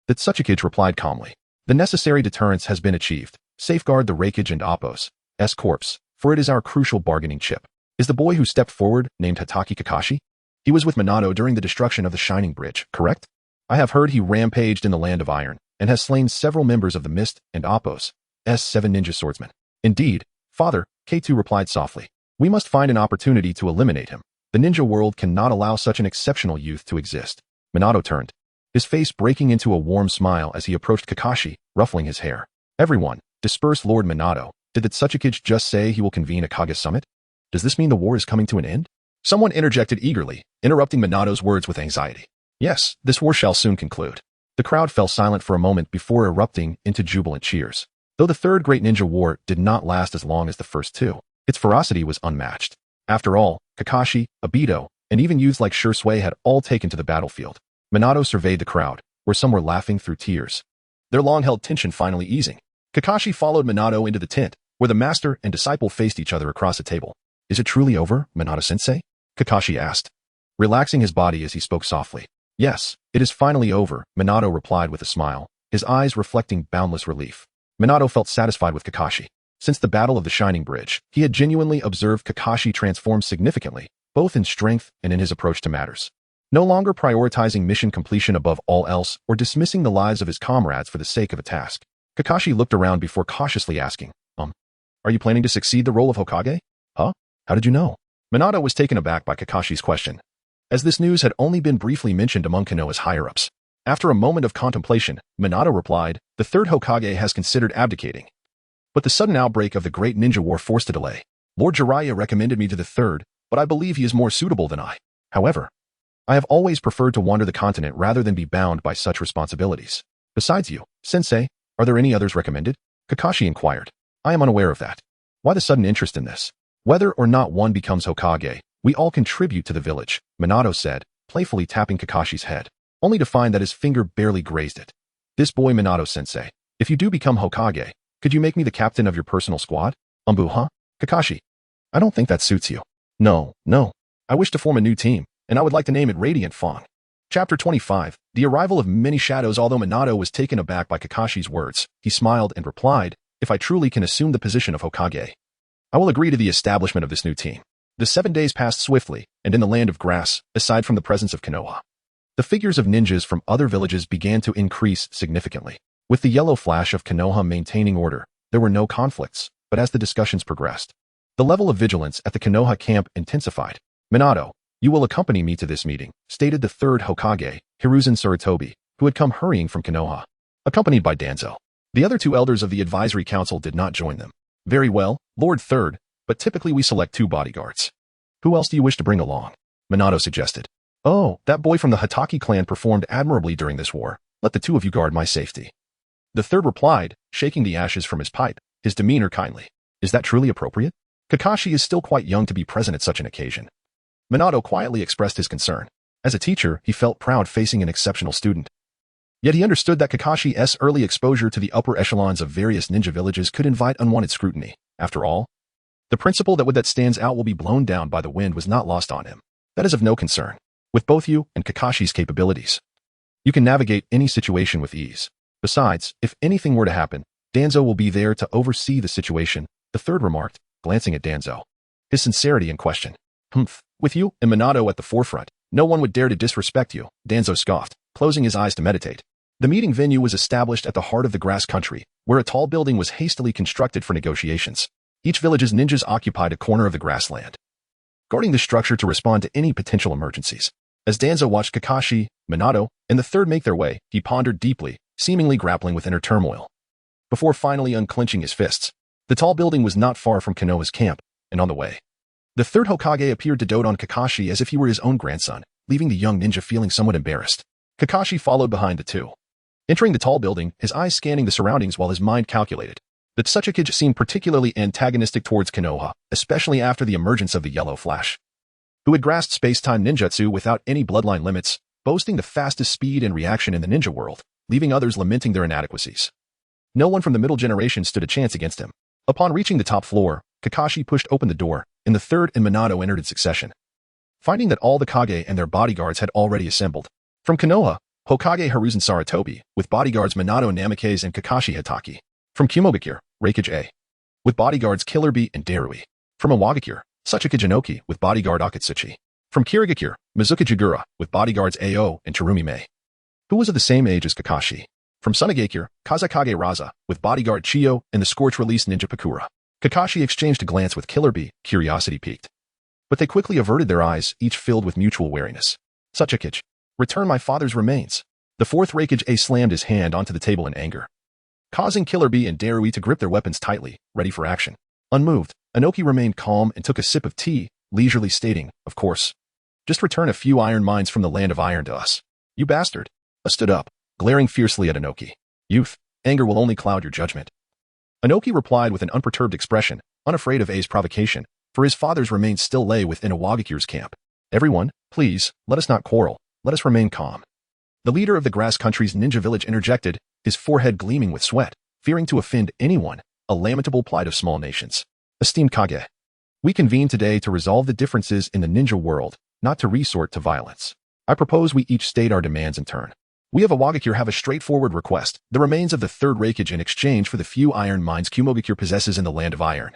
The Tsuchikage replied calmly. The necessary deterrence has been achieved. Safeguard the Raikage and Appo's corpse, for it is our crucial bargaining chip. Is the boy who stepped forward named Hatake Kakashi? He was with Minato during the destruction of the Shining Bridge, correct? I have heard he rampaged in the Land of Iron, and has slain several members of the Mist and Appo's 7 ninja swordsmen. Indeed, father, K2 replied softly. We must find an opportunity to eliminate him. The ninja world cannot allow such an exceptional youth to exist. Minato turned, his face breaking into a warm smile as he approached Kakashi, ruffling his hair. Everyone, disperse Lord Minato. Did the Tsuchikage just say he will convene a Kage summit? Does this mean the war is coming to an end? Someone interjected eagerly, interrupting Minato's words with anxiety. Yes, this war shall soon conclude. The crowd fell silent for a moment before erupting into jubilant cheers. Though the Third Great Ninja War did not last as long as the first two, its ferocity was unmatched. After all, Kakashi, Obito, and even youths like Shursui had all taken to the battlefield. Minato surveyed the crowd, where some were laughing through tears, their long-held tension finally easing. Kakashi followed Minato into the tent, where the master and disciple faced each other across a table. Is it truly over, Minato-sensei? Kakashi asked, relaxing his body as he spoke softly. Yes, it is finally over, Minato replied with a smile, his eyes reflecting boundless relief. Minato felt satisfied with Kakashi. Since the Battle of the Shining Bridge, he had genuinely observed Kakashi transform significantly, both in strength and in his approach to matters. No longer prioritizing mission completion above all else or dismissing the lives of his comrades for the sake of a task. Kakashi looked around before cautiously asking, are you planning to succeed the role of Hokage? Huh? How did you know? Minato was taken aback by Kakashi's question, as this news had only been briefly mentioned among Konoha's higher-ups. After a moment of contemplation, Minato replied, the third Hokage has considered abdicating. But the sudden outbreak of the Great Ninja War forced a delay. Lord Jiraiya recommended me to the third, but I believe he is more suitable than I. However, I have always preferred to wander the continent rather than be bound by such responsibilities. Besides you, sensei, are there any others recommended? Kakashi inquired. I am unaware of that. Why the sudden interest in this? Whether or not one becomes Hokage, we all contribute to the village, Minato said, playfully tapping Kakashi's head, only to find that his finger barely grazed it. This boy Minato-sensei, if you do become Hokage, could you make me the captain of your personal squad? Huh? Kakashi, I don't think that suits you. No. I wish to form a new team, and I would like to name it Radiant Fawn. Chapter 25, The Arrival of Many Shadows. Although Minato was taken aback by Kakashi's words, he smiled and replied, if I truly can assume the position of Hokage, I will agree to the establishment of this new team. The 7 days passed swiftly, and in the land of grass, aside from the presence of Konoha, the figures of ninjas from other villages began to increase significantly. With the yellow flash of Konoha maintaining order, there were no conflicts, but as the discussions progressed, the level of vigilance at the Konoha camp intensified. Minato, you will accompany me to this meeting, stated the third Hokage, Hiruzen Sarutobi, who had come hurrying from Konoha, accompanied by Danzo. The other two elders of the advisory council did not join them. Very well, Lord Third, but typically we select 2 bodyguards. Who else do you wish to bring along? Minato suggested. Oh, that boy from the Hatake clan performed admirably during this war. Let the 2 of you guard my safety. The third replied, shaking the ashes from his pipe, his demeanor kindly. Is that truly appropriate? Kakashi is still quite young to be present at such an occasion. Minato quietly expressed his concern. As a teacher, he felt proud facing an exceptional student. Yet he understood that Kakashi's early exposure to the upper echelons of various ninja villages could invite unwanted scrutiny. After all, the principle that wood that stands out will be blown down by the wind was not lost on him. That is of no concern. With both you and Kakashi's capabilities, you can navigate any situation with ease. Besides, if anything were to happen, Danzo will be there to oversee the situation, the third remarked, glancing at Danzo, his sincerity in question. With you and Minato at the forefront, no one would dare to disrespect you, Danzo scoffed, closing his eyes to meditate. The meeting venue was established at the heart of the grass country, where a tall building was hastily constructed for negotiations. Each village's ninjas occupied a corner of the grassland, guarding the structure to respond to any potential emergencies. As Danzo watched Kakashi, Minato, and the third make their way, he pondered deeply, seemingly grappling with inner turmoil. Before finally unclenching his fists, the tall building was not far from Konoha's camp, and on the way, the third Hokage appeared to dote on Kakashi as if he were his own grandson, leaving the young ninja feeling somewhat embarrassed. Kakashi followed behind the 2. Entering the tall building, his eyes scanning the surroundings while his mind calculated. That Tsuchikage seemed particularly antagonistic towards Konoha, especially after the emergence of the Yellow Flash, who had grasped space-time ninjutsu without any bloodline limits, boasting the fastest speed and reaction in the ninja world, leaving others lamenting their inadequacies. No one from the middle generation stood a chance against him. Upon reaching the top floor, Kakashi pushed open the door, and the third and Minato entered in succession. Finding that all the Kage and their bodyguards had already assembled. From Konoha, Hokage Hiruzen Sarutobi, with bodyguards Minato Namikaze and Kakashi Hitaki. From Kumogakure, Reikage A, with bodyguards Killer Bee and Darui. From Iwagakure, Tsuchikage Inoki, with bodyguard Akatsuchi. From Kirigakure, Mizuki Jigura, with bodyguards Ao and Terumi Mei, who was of the same age as Kakashi. From Sunagakure, Kazakage Raza, with bodyguard Chiyo and the scorch-release ninja Pakura. Kakashi exchanged a glance with Killer Bee, curiosity piqued. But they quickly averted their eyes, each filled with mutual wariness. Tsuchikage, return my father's remains. The fourth Reikage A slammed his hand onto the table in anger, causing Killer Bee and Darui to grip their weapons tightly, ready for action. Unmoved, Inoki remained calm and took a sip of tea, leisurely stating, of course. Just return a few iron mines from the land of iron to us. You bastard. A stood up, glaring fiercely at Inoki. Youth, anger will only cloud your judgment. Inoki replied with an unperturbed expression, unafraid of A's provocation, for his father's remains still lay within Iwagakure's camp. Everyone, please, let us not quarrel, let us remain calm. The leader of the Grass Country's ninja village interjected, his forehead gleaming with sweat, fearing to offend anyone, a lamentable plight of small nations. Esteemed Kage, we convene today to resolve the differences in the ninja world, not to resort to violence. I propose we each state our demands in turn. We of Iwagakure have a straightforward request, the remains of the third Reikage in exchange for the few iron mines Kumogakure possesses in the land of iron.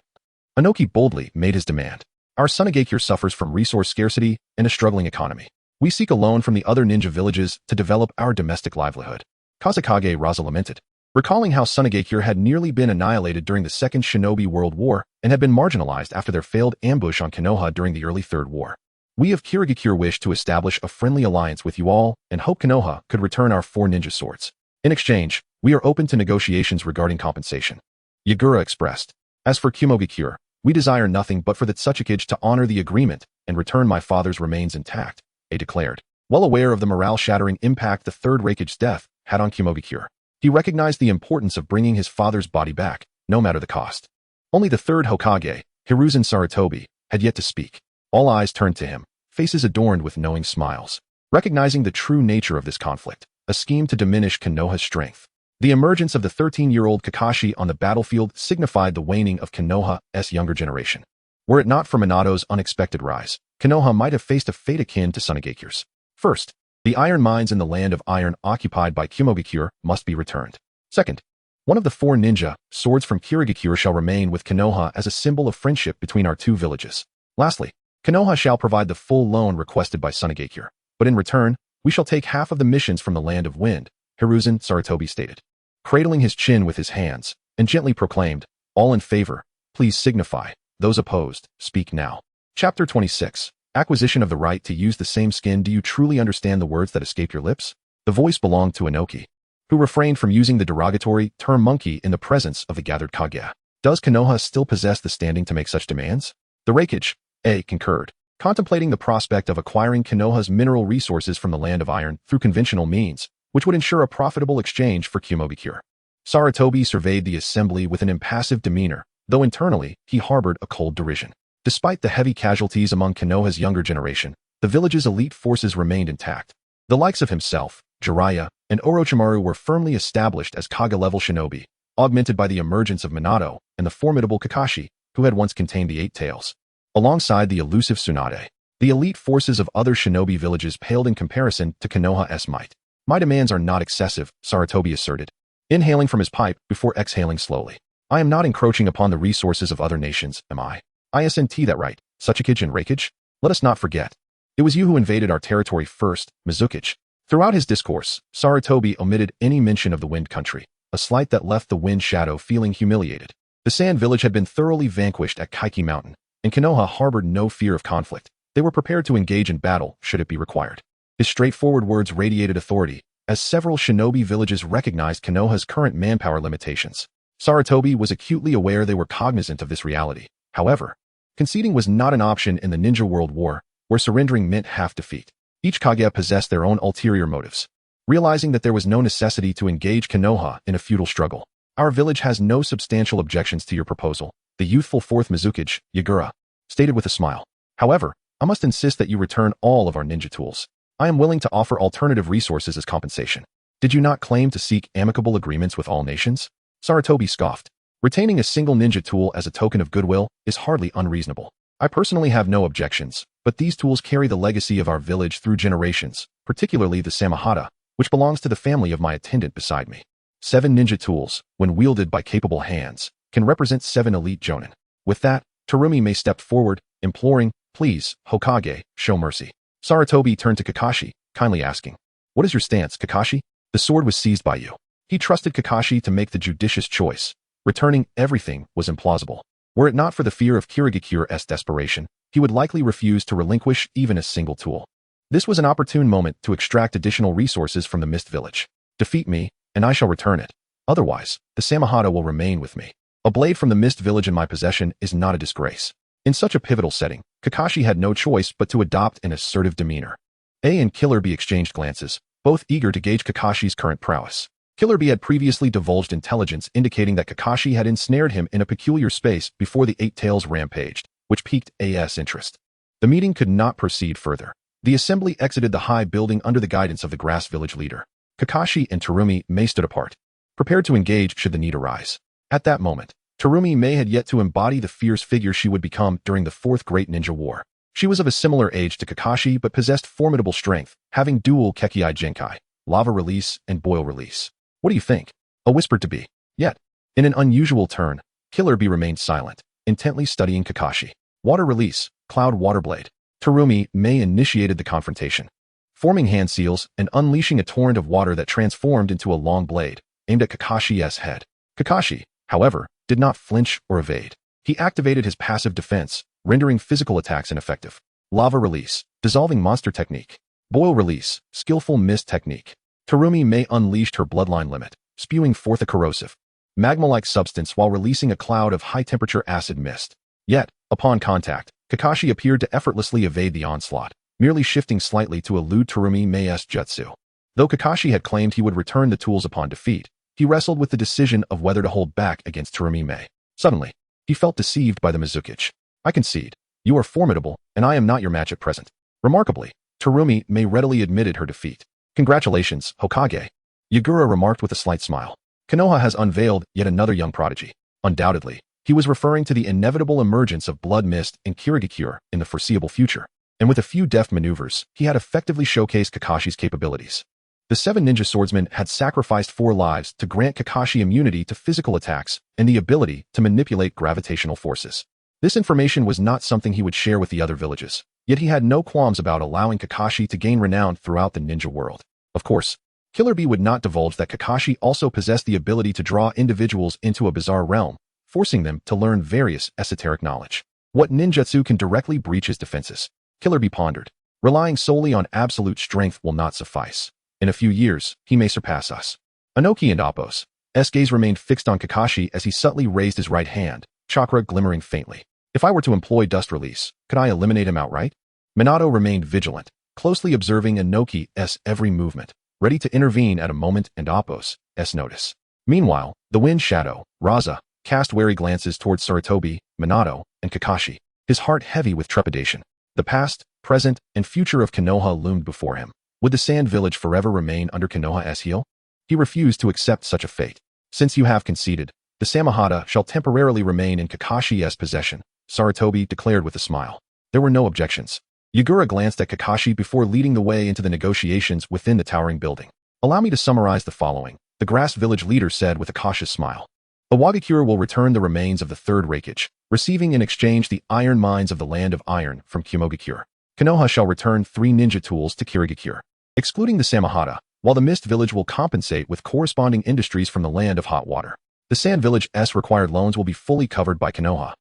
Inoki boldly made his demand. Our Sunagakure suffers from resource scarcity and a struggling economy. We seek a loan from the other ninja villages to develop our domestic livelihood. Kazakage Raza lamented, recalling how Sunagakure had nearly been annihilated during the Second Shinobi World War and had been marginalized after their failed ambush on Konoha during the early Third War. We of Kirigakure wish to establish a friendly alliance with you all and hope Konoha could return our 4 ninja swords. In exchange, we are open to negotiations regarding compensation. Yagura expressed. As for Kumogakure, we desire nothing but for the Tsuchikage to honor the agreement and return my father's remains intact, A declared. Well aware of the morale-shattering impact the third Reikage's death had on Kumogakure, he recognized the importance of bringing his father's body back, no matter the cost. Only the third Hokage, Hiruzen Sarutobi, had yet to speak. All eyes turned to him, faces adorned with knowing smiles. Recognizing the true nature of this conflict, a scheme to diminish Konoha's strength. The emergence of the 13-year-old Kakashi on the battlefield signified the waning of Konoha's younger generation. Were it not for Minato's unexpected rise, Konoha might have faced a fate akin to Sunagakure's. First, the iron mines in the land of iron occupied by Kumogakure must be returned. Second, one of the 4 ninja swords from Kirigakure shall remain with Konoha as a symbol of friendship between our 2 villages. Lastly, Konoha shall provide the full loan requested by Sunagakure, but in return, we shall take half of the missions from the land of wind, Hiruzen Sarutobi stated, cradling his chin with his hands, and gently proclaimed, all in favor, please signify, those opposed, speak now. Chapter 26, Acquisition of the right to use the same skin. Do you truly understand the words that escape your lips? The voice belonged to Inoki, who refrained from using the derogatory term monkey in the presence of the gathered Kage. Does Konoha still possess the standing to make such demands? The Reikage A concurred, contemplating the prospect of acquiring Konoha's mineral resources from the land of iron through conventional means, which would ensure a profitable exchange for Kumogakure. Sarutobi surveyed the assembly with an impassive demeanor, though internally he harbored a cold derision. Despite the heavy casualties among Konoha's younger generation, the village's elite forces remained intact. The likes of himself, Jiraiya, and Orochimaru were firmly established as Kage-level shinobi, augmented by the emergence of Minato and the formidable Kakashi, who had once contained the 8 tails. Alongside the elusive Tsunade, the elite forces of other shinobi villages paled in comparison to Konoha's might. My demands are not excessive, Sarutobi asserted, inhaling from his pipe before exhaling slowly. I am not encroaching upon the resources of other nations, am I? Isn't that right, Tsuchikage and Reikage? Let us not forget. It was you who invaded our territory first, Mizukage. Throughout his discourse, Sarutobi omitted any mention of the Wind Country, a slight that left the Wind Shadow feeling humiliated. The Sand Village had been thoroughly vanquished at Kaiki Mountain, and Konoha harbored no fear of conflict. They were prepared to engage in battle should it be required. His straightforward words radiated authority, as several shinobi villages recognized Konoha's current manpower limitations. Sarutobi was acutely aware they were cognizant of this reality. However, conceding was not an option in the Ninja World War, where surrendering meant half defeat. Each Kage possessed their own ulterior motives. Realizing that there was no necessity to engage Konoha in a futile struggle, Our village has no substantial objections to your proposal, the youthful fourth Mizukage, Yagura, stated with a smile. However, I must insist that you return all of our ninja tools. I am willing to offer alternative resources as compensation. Did you not claim to seek amicable agreements with all nations? Sarutobi scoffed. Retaining a single ninja tool as a token of goodwill is hardly unreasonable. I personally have no objections, but these tools carry the legacy of our village through generations, particularly the Samahata, which belongs to the family of my attendant beside me. 7 ninja tools, when wielded by capable hands, can represent 7 elite jonin. With that, Terumi may step forward, imploring, "Please, Hokage, show mercy." Sarutobi turned to Kakashi, kindly asking, "What is your stance, Kakashi?" The sword was seized by you. He trusted Kakashi to make the judicious choice. Returning everything was implausible. Were it not for the fear of Kirigakure's desperation, he would likely refuse to relinquish even a single tool. This was an opportune moment to extract additional resources from the Mist Village. Defeat me, and I shall return it. Otherwise, the Samahata will remain with me. A blade from the Mist Village in my possession is not a disgrace. In such a pivotal setting, Kakashi had no choice but to adopt an assertive demeanor. A and Killer Bee exchanged glances, both eager to gauge Kakashi's current prowess. Killer Bee had previously divulged intelligence indicating that Kakashi had ensnared him in a peculiar space before the Eight Tails rampaged, which piqued A's interest. The meeting could not proceed further. The assembly exited the high building under the guidance of the Grass Village leader. Kakashi and Terumi May stood apart, prepared to engage should the need arise. At that moment, Terumi May had yet to embody the fierce figure she would become during the Fourth Great Ninja War. She was of a similar age to Kakashi but possessed formidable strength, having dual Kekiai Genkai, Lava Release and Boil Release. "What do you think?" A whispered to Bee. Yet, in an unusual turn, Killer Bee remained silent, intently studying Kakashi. Water Release, Cloud Water Blade. Terumi May initiated the confrontation, forming hand seals and unleashing a torrent of water that transformed into a long blade, aimed at Kakashi's head. Kakashi, however, did not flinch or evade. He activated his passive defense, rendering physical attacks ineffective. Lava Release, Dissolving Monster Technique. Boil Release, Skillful Mist Technique. Terumi May unleashed her bloodline limit, spewing forth a corrosive, magma-like substance while releasing a cloud of high-temperature acid mist. Yet, upon contact, Kakashi appeared to effortlessly evade the onslaught, merely shifting slightly to elude Terumi May's jutsu. Though Kakashi had claimed he would return the tools upon defeat, he wrestled with the decision of whether to hold back against Terumi May. Suddenly, he felt deceived by the Mizukage. "I concede. You are formidable, and I am not your match at present." Remarkably, Terumi May readily admitted her defeat. "Congratulations, Hokage," Yagura remarked with a slight smile. "Konoha has unveiled yet another young prodigy." Undoubtedly, he was referring to the inevitable emergence of Blood Mist and Kirigakure in the foreseeable future, and with a few deft maneuvers, he had effectively showcased Kakashi's capabilities. The 7 ninja swordsmen had sacrificed 4 lives to grant Kakashi immunity to physical attacks and the ability to manipulate gravitational forces. This information was not something he would share with the other villages, yet he had no qualms about allowing Kakashi to gain renown throughout the ninja world. Of course, Killer Bee would not divulge that Kakashi also possessed the ability to draw individuals into a bizarre realm, forcing them to learn various esoteric knowledge. What ninjutsu can directly breach his defenses? Killer Bee pondered. Relying solely on absolute strength will not suffice. In a few years, he may surpass us. Anoki and Appo's gaze remained fixed on Kakashi as he subtly raised his right hand, chakra glimmering faintly. If I were to employ Dust Release, could I eliminate him outright? Minato remained vigilant, closely observing Anoki's every movement, ready to intervene at a moment and Appo's notice. Meanwhile, the Wind Shadow, Raza, cast wary glances towards Sarutobi, Minato, and Kakashi, his heart heavy with trepidation. The past, present, and future of Konoha loomed before him. Would the Sand Village forever remain under Konoha's heel? He refused to accept such a fate. "Since you have conceded, the Samahata shall temporarily remain in Kakashi's possession," Sarutobi declared with a smile. There were no objections. Yagura glanced at Kakashi before leading the way into the negotiations within the towering building. "Allow me to summarize the following," the Grass Village leader said with a cautious smile. "Awagakure will return the remains of the Third Raikage, receiving in exchange the iron mines of the Land of Iron from Kumogakure. Konoha shall return 3 ninja tools to Kirigakure, excluding the Samahata, while the Mist Village will compensate with corresponding industries from the Land of Hot Water. The Sand Village's required loans will be fully covered by Konoha,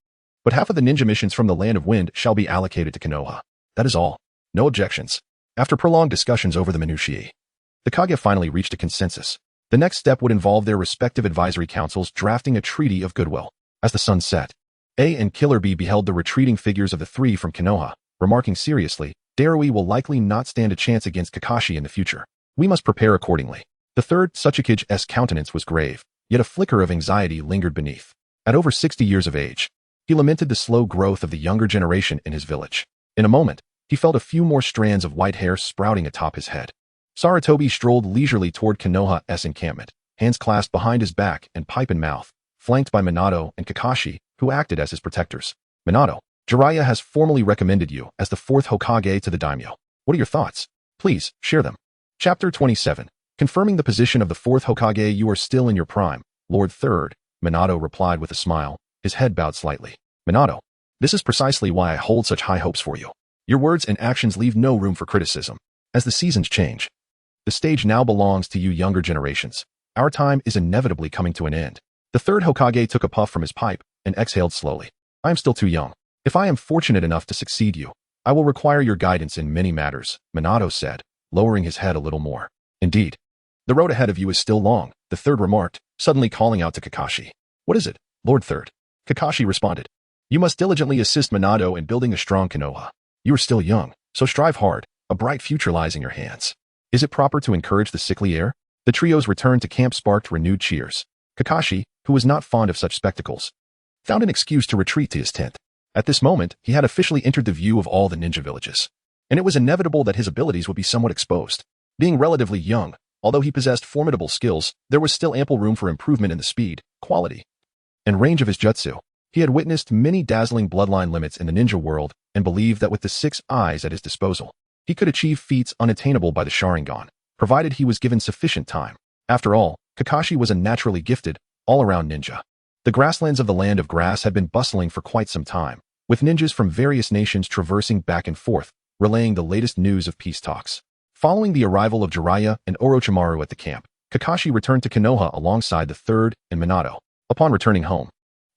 but half of the ninja missions from the Land of Wind shall be allocated to Konoha. That is all. No objections." After prolonged discussions over the minutiae, the Kage finally reached a consensus. The next step would involve their respective advisory councils drafting a treaty of goodwill. As the sun set, A and Killer Bee beheld the retreating figures of the 3 from Konoha, remarking seriously, "Darui will likely not stand a chance against Kakashi in the future. We must prepare accordingly." The third Tsuchikage's countenance was grave, yet a flicker of anxiety lingered beneath. At over 60 years of age, he lamented the slow growth of the younger generation in his village. In a moment, he felt a few more strands of white hair sprouting atop his head. Sarutobi strolled leisurely toward Konoha's encampment, hands clasped behind his back and pipe in mouth, flanked by Minato and Kakashi, who acted as his protectors. Minato, Jiraiya has formally recommended you as the fourth Hokage to the daimyo. What are your thoughts? Please, share them. Chapter 27. Confirming the position of the fourth Hokage, you are still in your prime, Lord Third, Minato replied with a smile, his head bowed slightly. Minato, this is precisely why I hold such high hopes for you. Your words and actions leave no room for criticism. As the seasons change, the stage now belongs to you younger generations. Our time is inevitably coming to an end. The third Hokage took a puff from his pipe and exhaled slowly. I am still too young. If I am fortunate enough to succeed you, I will require your guidance in many matters, Minato said, lowering his head a little more. Indeed. The road ahead of you is still long, the third remarked, suddenly calling out to Kakashi. What is it, Lord Third? Kakashi responded. You must diligently assist Minato in building a strong Konoha. You are still young, so strive hard. A bright future lies in your hands. Is it proper to encourage the sickly air? The trio's return to camp sparked renewed cheers. Kakashi, who was not fond of such spectacles, found an excuse to retreat to his tent. At this moment, he had officially entered the view of all the ninja villages, and it was inevitable that his abilities would be somewhat exposed. Being relatively young, although he possessed formidable skills, there was still ample room for improvement in the speed, quality, and range of his jutsu. He had witnessed many dazzling bloodline limits in the ninja world and believed that with the 6 eyes at his disposal, he could achieve feats unattainable by the Sharingan, provided he was given sufficient time. After all, Kakashi was a naturally gifted, all-around ninja. The grasslands of the Land of Grass had been bustling for quite some time, with ninjas from various nations traversing back and forth, relaying the latest news of peace talks. Following the arrival of Jiraiya and Orochimaru at the camp, Kakashi returned to Konoha alongside the third and Minato. Upon returning home,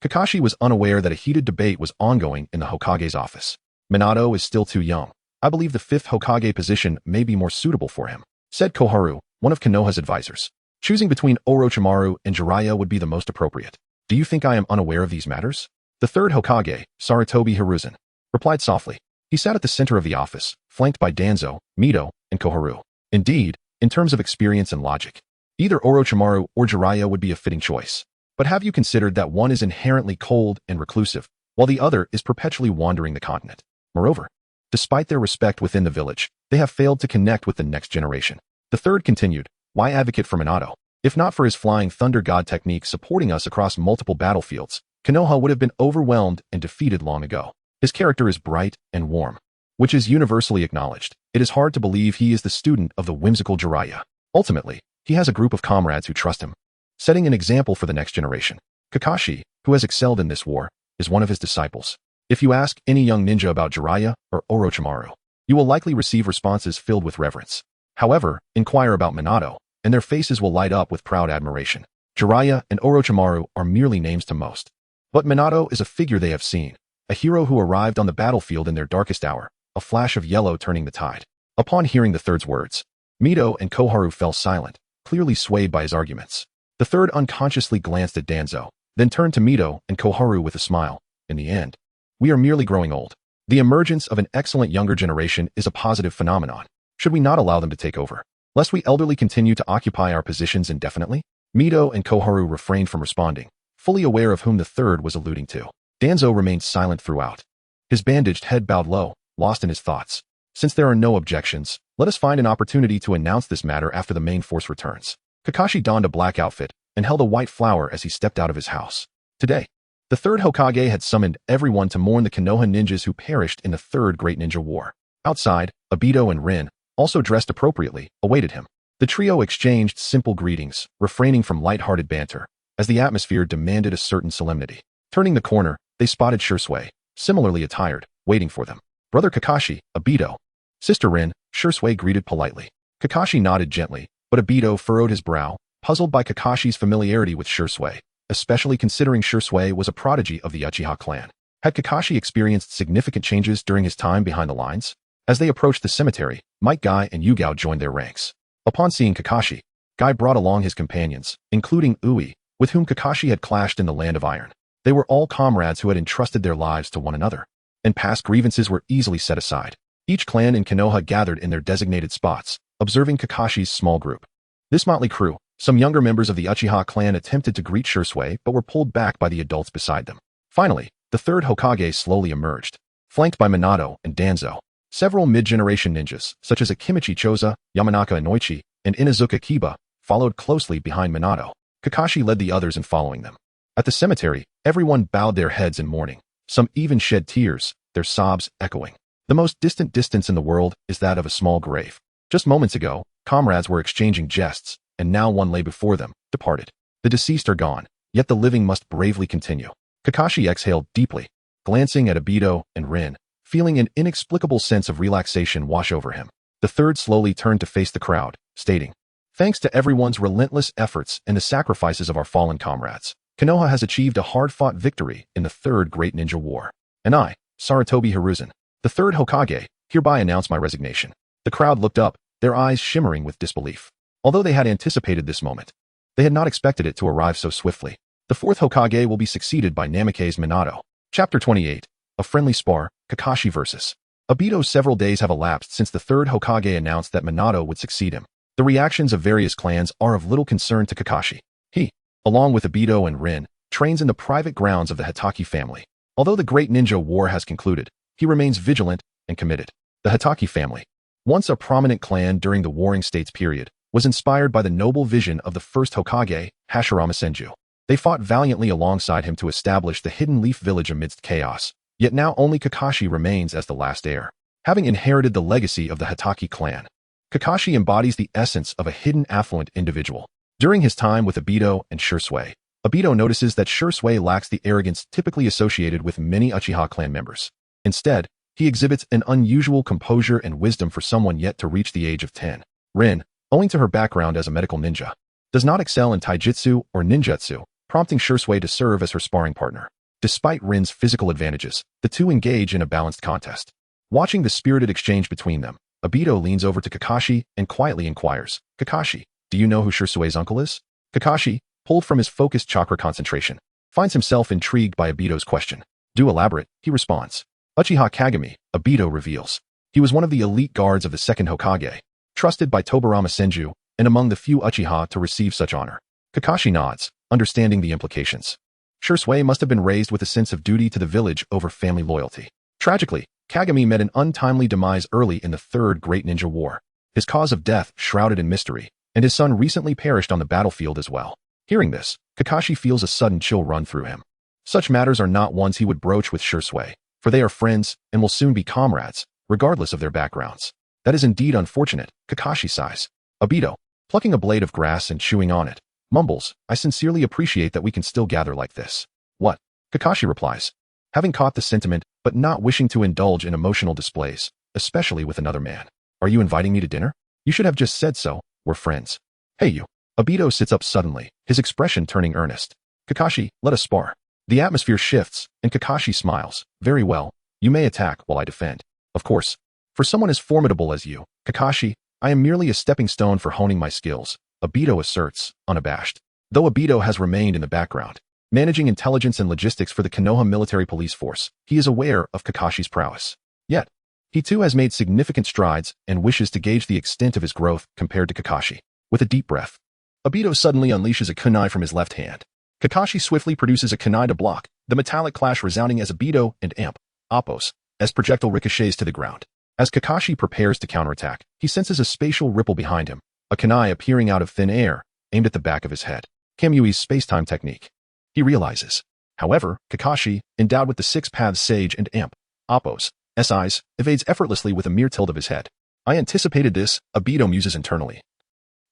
Kakashi was unaware that a heated debate was ongoing in the Hokage's office. Minato is still too young. I believe the 5th Hokage position may be more suitable for him, said Koharu, one of Konoha's advisors. Choosing between Orochimaru and Jiraiya would be the most appropriate. Do you think I am unaware of these matters? The third Hokage, Sarutobi Hiruzen, replied softly. He sat at the center of the office, flanked by Danzo, Mito, and Koharu. Indeed, in terms of experience and logic, either Orochimaru or Jiraiya would be a fitting choice. But have you considered that one is inherently cold and reclusive, while the other is perpetually wandering the continent? Moreover, despite their respect within the village, they have failed to connect with the next generation. The third continued, why advocate for Minato? If not for his flying thunder god technique supporting us across multiple battlefields, Konoha would have been overwhelmed and defeated long ago. His character is bright and warm, which is universally acknowledged. It is hard to believe he is the student of the whimsical Jiraiya. Ultimately, he has a group of comrades who trust him, setting an example for the next generation. Kakashi, who has excelled in this war, is one of his disciples. If you ask any young ninja about Jiraiya or Orochimaru, you will likely receive responses filled with reverence. However, inquire about Minato, and their faces will light up with proud admiration. Jiraiya and Orochimaru are merely names to most. But Minato is a figure they have seen, a hero who arrived on the battlefield in their darkest hour, a flash of yellow turning the tide. Upon hearing the third's words, Mito and Koharu fell silent, clearly swayed by his arguments. The third unconsciously glanced at Danzo, then turned to Mito and Koharu with a smile. In the end, we are merely growing old. The emergence of an excellent younger generation is a positive phenomenon. Should we not allow them to take over, lest we elderly continue to occupy our positions indefinitely? Mito and Koharu refrained from responding, fully aware of whom the third was alluding to. Danzo remained silent throughout, his bandaged head bowed low, lost in his thoughts. Since there are no objections, let us find an opportunity to announce this matter after the main force returns. Kakashi donned a black outfit and held a white flower as he stepped out of his house. Today, the third Hokage had summoned everyone to mourn the Konoha ninjas who perished in the Third Great Ninja War. Outside, Obito and Rin, also dressed appropriately, awaited him. The trio exchanged simple greetings, refraining from light-hearted banter, as the atmosphere demanded a certain solemnity. Turning the corner, they spotted Shursui, similarly attired, waiting for them. Brother Kakashi, Obito. Sister Rin, Shursui greeted politely. Kakashi nodded gently, but Obito furrowed his brow, puzzled by Kakashi's familiarity with Shursui, especially considering Shursui was a prodigy of the Uchiha clan. Had Kakashi experienced significant changes during his time behind the lines? As they approached the cemetery, Might Guy and Yugao joined their ranks. Upon seeing Kakashi, Guy brought along his companions, including Ui, with whom Kakashi had clashed in the Land of Iron. They were all comrades who had entrusted their lives to one another, and past grievances were easily set aside. Each clan in Konoha gathered in their designated spots, observing Kakashi's small group. This motley crew, Some younger members of the Uchiha clan attempted to greet Shisui but were pulled back by the adults beside them. Finally, the third Hokage slowly emerged, flanked by Minato and Danzo. Several mid-generation ninjas, such as Akimichi Choza, Yamanaka Inoichi, and Inazuka Kiba, followed closely behind Minato. Kakashi led the others in following them. At the cemetery, everyone bowed their heads in mourning. Some even shed tears, their sobs echoing. The most distant distance in the world is that of a small grave. Just moments ago, comrades were exchanging jests, and now one lay before them, departed. The deceased are gone, yet the living must bravely continue. Kakashi exhaled deeply, glancing at Obito and Rin, feeling an inexplicable sense of relaxation wash over him. The third slowly turned to face the crowd, stating, "Thanks to everyone's relentless efforts and the sacrifices of our fallen comrades, Konoha has achieved a hard-fought victory in the Third Great Ninja War. And I, Sarutobi Hiruzen, the third Hokage, hereby announce my resignation." The crowd looked up, their eyes shimmering with disbelief. Although they had anticipated this moment, they had not expected it to arrive so swiftly. The fourth Hokage will be succeeded by Namake's Minato. Chapter 28. A friendly spar, Kakashi vs. Obito. Several days have elapsed since the third Hokage announced that Minato would succeed him. The reactions of various clans are of little concern to Kakashi. He, along with Obito and Rin, trains in the private grounds of the Hitaki family. Although the Great Ninja War has concluded, he remains vigilant and committed. The Hitaki family, once a prominent clan during the Warring States period, was inspired by the noble vision of the first Hokage, Hashirama Senju. They fought valiantly alongside him to establish the Hidden Leaf Village amidst chaos. Yet now only Kakashi remains as the last heir. Having inherited the legacy of the Hitaki clan, Kakashi embodies the essence of a hidden affluent individual. During his time with Obito and Shisui, Obito notices that Shisui lacks the arrogance typically associated with many Uchiha clan members. Instead, he exhibits an unusual composure and wisdom for someone yet to reach the age of 10. Rin, owing to her background as a medical ninja, does not excel in taijutsu or ninjutsu, prompting Shisui to serve as her sparring partner. Despite Rin's physical advantages, the two engage in a balanced contest. Watching the spirited exchange between them, Obito leans over to Kakashi and quietly inquires, "Kakashi, do you know who Shisui's uncle is?" Kakashi, pulled from his focused chakra concentration, finds himself intrigued by Obito's question. "Do elaborate," he responds. "Uchiha Kagami," Obito reveals. He was one of the elite guards of the second Hokage, trusted by Tobirama Senju, and among the few Uchiha to receive such honor. Kakashi nods, understanding the implications. Shisui must have been raised with a sense of duty to the village over family loyalty. Tragically, Kagami met an untimely demise early in the Third Great Ninja War. His cause of death shrouded in mystery, and his son recently perished on the battlefield as well. Hearing this, Kakashi feels a sudden chill run through him. Such matters are not ones he would broach with Shisui, for they are friends and will soon be comrades, regardless of their backgrounds. That is indeed unfortunate, Kakashi sighs. Obito, plucking a blade of grass and chewing on it, mumbles, "I sincerely appreciate that we can still gather like this." "What?" Kakashi replies, having caught the sentiment but not wishing to indulge in emotional displays, especially with another man. "Are you inviting me to dinner? You should have just said so, we're friends." "Hey you." Obito sits up suddenly, his expression turning earnest. "Kakashi, let us spar." The atmosphere shifts, and Kakashi smiles. "Very well, you may attack while I defend." "Of course. For someone as formidable as you, Kakashi, I am merely a stepping stone for honing my skills," Obito asserts, unabashed. Though Obito has remained in the background, managing intelligence and logistics for the Konoha military police force, he is aware of Kakashi's prowess. Yet, he too has made significant strides and wishes to gauge the extent of his growth compared to Kakashi. With a deep breath, Obito suddenly unleashes a kunai from his left hand. Kakashi swiftly produces a kunai to block, the metallic clash resounding as Obito and Amp, Oppos, as projectile ricochets to the ground. As Kakashi prepares to counterattack, he senses a spatial ripple behind him, a kunai appearing out of thin air, aimed at the back of his head. Kamui's space-time technique. He realizes. However, Kakashi, endowed with the Six Paths Sage and Amp, Oppos, SIs, evades effortlessly with a mere tilt of his head. "I anticipated this," Obito muses internally.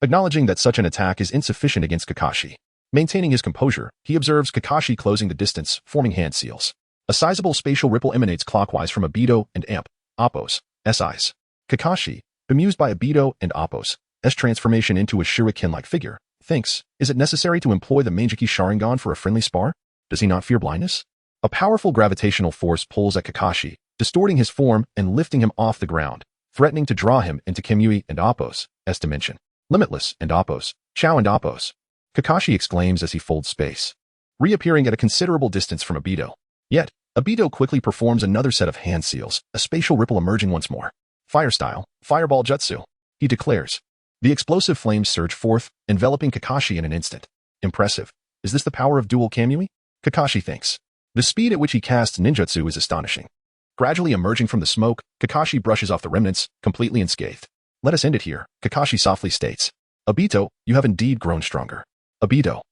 Acknowledging that such an attack is insufficient against Kakashi. Maintaining his composure, he observes Kakashi closing the distance, forming hand seals. A sizable spatial ripple emanates clockwise from Obito and Amp, Oppos, SIs. Kakashi, bemused by Obito and Oppos' transformation into a shuriken-like figure, thinks, is it necessary to employ the Manjiki Sharingan for a friendly spar? Does he not fear blindness? A powerful gravitational force pulls at Kakashi, distorting his form and lifting him off the ground, threatening to draw him into Kamui and Oppos' dimension. "Limitless and Oppos, Chao and Oppos," Kakashi exclaims as he folds space, reappearing at a considerable distance from Obito. Yet, Obito quickly performs another set of hand seals, a spatial ripple emerging once more. "Fire style, fireball jutsu," he declares. The explosive flames surge forth, enveloping Kakashi in an instant. Impressive. Is this the power of dual Kamui? Kakashi thinks. The speed at which he casts ninjutsu is astonishing. Gradually emerging from the smoke, Kakashi brushes off the remnants, completely unscathed. Let us end it here, Kakashi softly states. Obito, you have indeed grown stronger. Obito,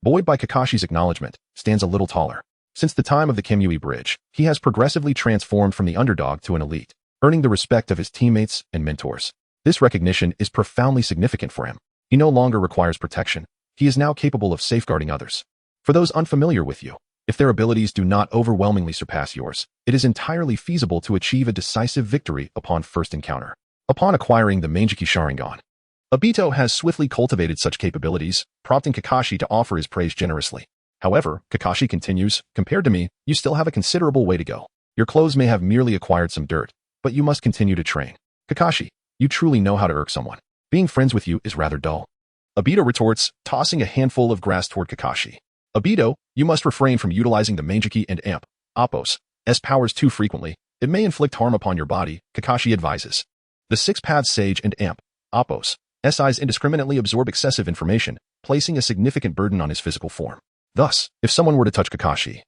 buoyed by Kakashi's acknowledgement, stands a little taller. Since the time of the Kamui Bridge, he has progressively transformed from the underdog to an elite, earning the respect of his teammates and mentors. This recognition is profoundly significant for him. He no longer requires protection. He is now capable of safeguarding others. For those unfamiliar with you, if their abilities do not overwhelmingly surpass yours, it is entirely feasible to achieve a decisive victory upon first encounter. Upon acquiring the Manjiki Sharingan, Obito has swiftly cultivated such capabilities, prompting Kakashi to offer his praise generously. However, Kakashi continues, compared to me, you still have a considerable way to go. Your clothes may have merely acquired some dirt, but you must continue to train. Kakashi, you truly know how to irk someone. Being friends with you is rather dull. Obito retorts, tossing a handful of grass toward Kakashi. Obito, you must refrain from utilizing the Manjiki and Amp, Appos, S powers too frequently. It may inflict harm upon your body, Kakashi advises. The six-path Sage and Amp, Appos, S eyes indiscriminately absorb excessive information, placing a significant burden on his physical form. Thus, if someone were to touch Kakashi,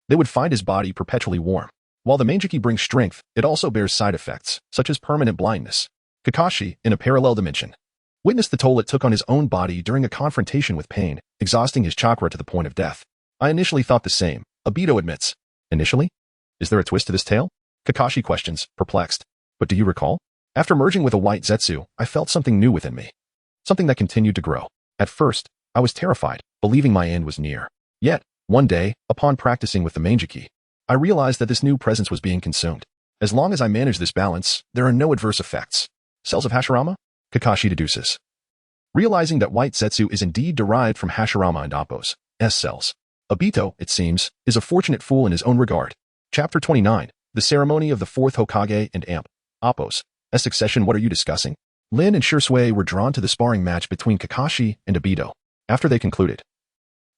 they would find his body perpetually warm. While the Manjiki brings strength, it also bears side effects, such as permanent blindness. Kakashi, in a parallel dimension, witnessed the toll it took on his own body during a confrontation with pain, exhausting his chakra to the point of death. I initially thought the same, Obito admits. Initially? Is there a twist to this tale? Kakashi questions, perplexed. But do you recall? After merging with a white Zetsu, I felt something new within me. Something that continued to grow. At first, I was terrified, believing my end was near. Yet, one day, upon practicing with the Manjiki, I realized that this new presence was being consumed. As long as I manage this balance, there are no adverse effects. Cells of Hashirama? Kakashi deduces. Realizing that white Zetsu is indeed derived from Hashirama and Appos, S cells. Obito, it seems, is a fortunate fool in his own regard. Chapter 29, The Ceremony of the Fourth Hokage and Amp, Appos, S succession. What are you discussing? Lin and Shursui were drawn to the sparring match between Kakashi and Obito. After they concluded,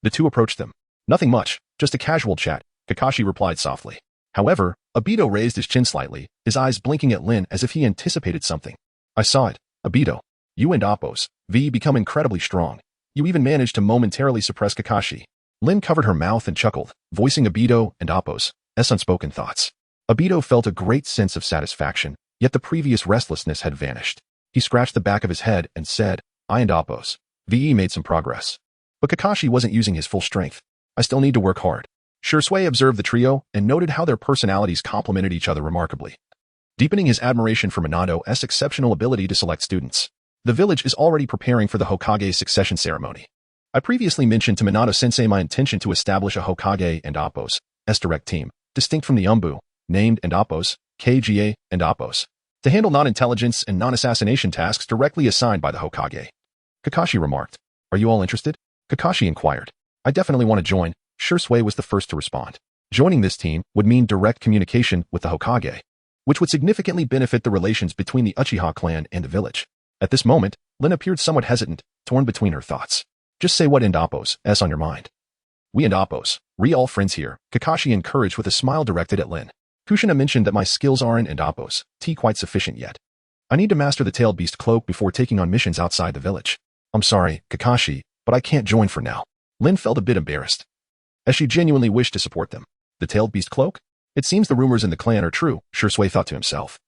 the two approached them. Nothing much, just a casual chat, Kakashi replied softly. However, Obito raised his chin slightly, his eyes blinking at Lin as if he anticipated something. I saw it, Obito. You and Appos, V become incredibly strong. You even managed to momentarily suppress Kakashi. Lin covered her mouth and chuckled, voicing Obito and Appos' unspoken thoughts. Obito felt a great sense of satisfaction, yet the previous restlessness had vanished. He scratched the back of his head and said, I and Appos, VE made some progress. But Kakashi wasn't using his full strength. I still need to work hard. Shursui observed the trio and noted how their personalities complemented each other remarkably, deepening his admiration for Minato's exceptional ability to select students. The village is already preparing for the Hokage succession ceremony. I previously mentioned to Minato-sensei my intention to establish a Hokage and Appos' direct team, distinct from the Umbu, named and Appos, KGA and Appos, to handle non-intelligence and non-assassination tasks directly assigned by the Hokage. Kakashi remarked. Are you all interested? Kakashi inquired. I definitely want to join. Shursui was the first to respond. Joining this team would mean direct communication with the Hokage, which would significantly benefit the relations between the Uchiha clan and the village. At this moment, Lin appeared somewhat hesitant, torn between her thoughts. Just say what and Appos' on your mind. We and Appos, all friends here, Kakashi encouraged with a smile directed at Lin. Kushina mentioned that my skills aren't and Appos' quite sufficient yet. I need to master the tailed beast cloak before taking on missions outside the village. I'm sorry, Kakashi, but I can't join for now. Lin felt a bit embarrassed, as she genuinely wished to support them. The tailed beast cloak? It seems the rumors in the clan are true, Shursui thought to himself,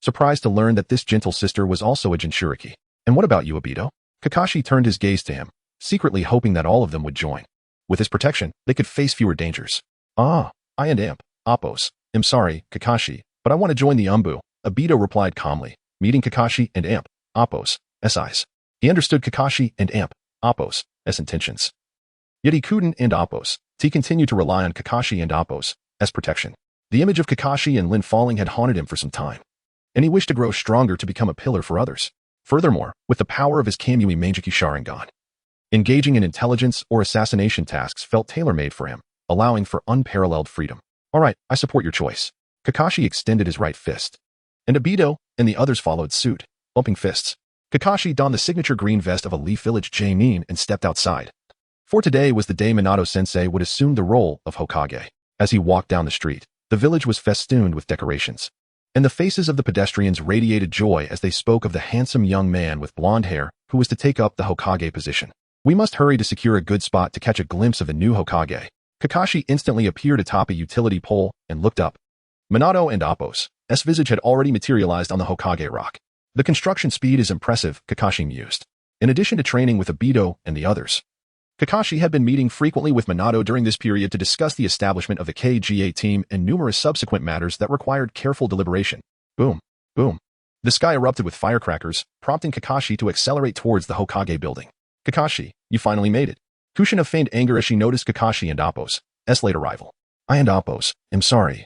surprised to learn that this gentle sister was also a Jinchuriki. And what about you, Obito? Kakashi turned his gaze to him, secretly hoping that all of them would join. With his protection, they could face fewer dangers. I and Amp, Appos, am sorry, Kakashi, but I want to join the Umbu, Obito replied calmly, meeting Kakashi and Amp, Appos' eyes. He understood Kakashi and Amp, Appos' intentions. Yet he couldn't and Appos' continued to rely on Kakashi and Appos' protection. The image of Kakashi and Lin falling had haunted him for some time, and he wished to grow stronger to become a pillar for others. Furthermore, with the power of his Kamui Manjiki Sharingan, engaging in intelligence or assassination tasks felt tailor-made for him, allowing for unparalleled freedom. All right, I support your choice. Kakashi extended his right fist, and Obito and the others followed suit, bumping fists. Kakashi donned the signature green vest of a Leaf Village J-Nin and stepped outside. For today was the day Minato-sensei would assume the role of Hokage. As he walked down the street, the village was festooned with decorations. and the faces of the pedestrians radiated joy as they spoke of the handsome young man with blonde hair who was to take up the Hokage position. We must hurry to secure a good spot to catch a glimpse of the new Hokage. Kakashi instantly appeared atop a utility pole and looked up. Minato and Appo's visage had already materialized on the Hokage rock. The construction speed is impressive, Kakashi mused. In addition to training with Obito and the others, Kakashi had been meeting frequently with Minato during this period to discuss the establishment of the KGA team and numerous subsequent matters that required careful deliberation. Boom, boom. The sky erupted with firecrackers, prompting Kakashi to accelerate towards the Hokage building. Kakashi, you finally made it. Kushina feigned anger as she noticed Kakashi and Appo's late arrival. I and Appo's, I'm sorry.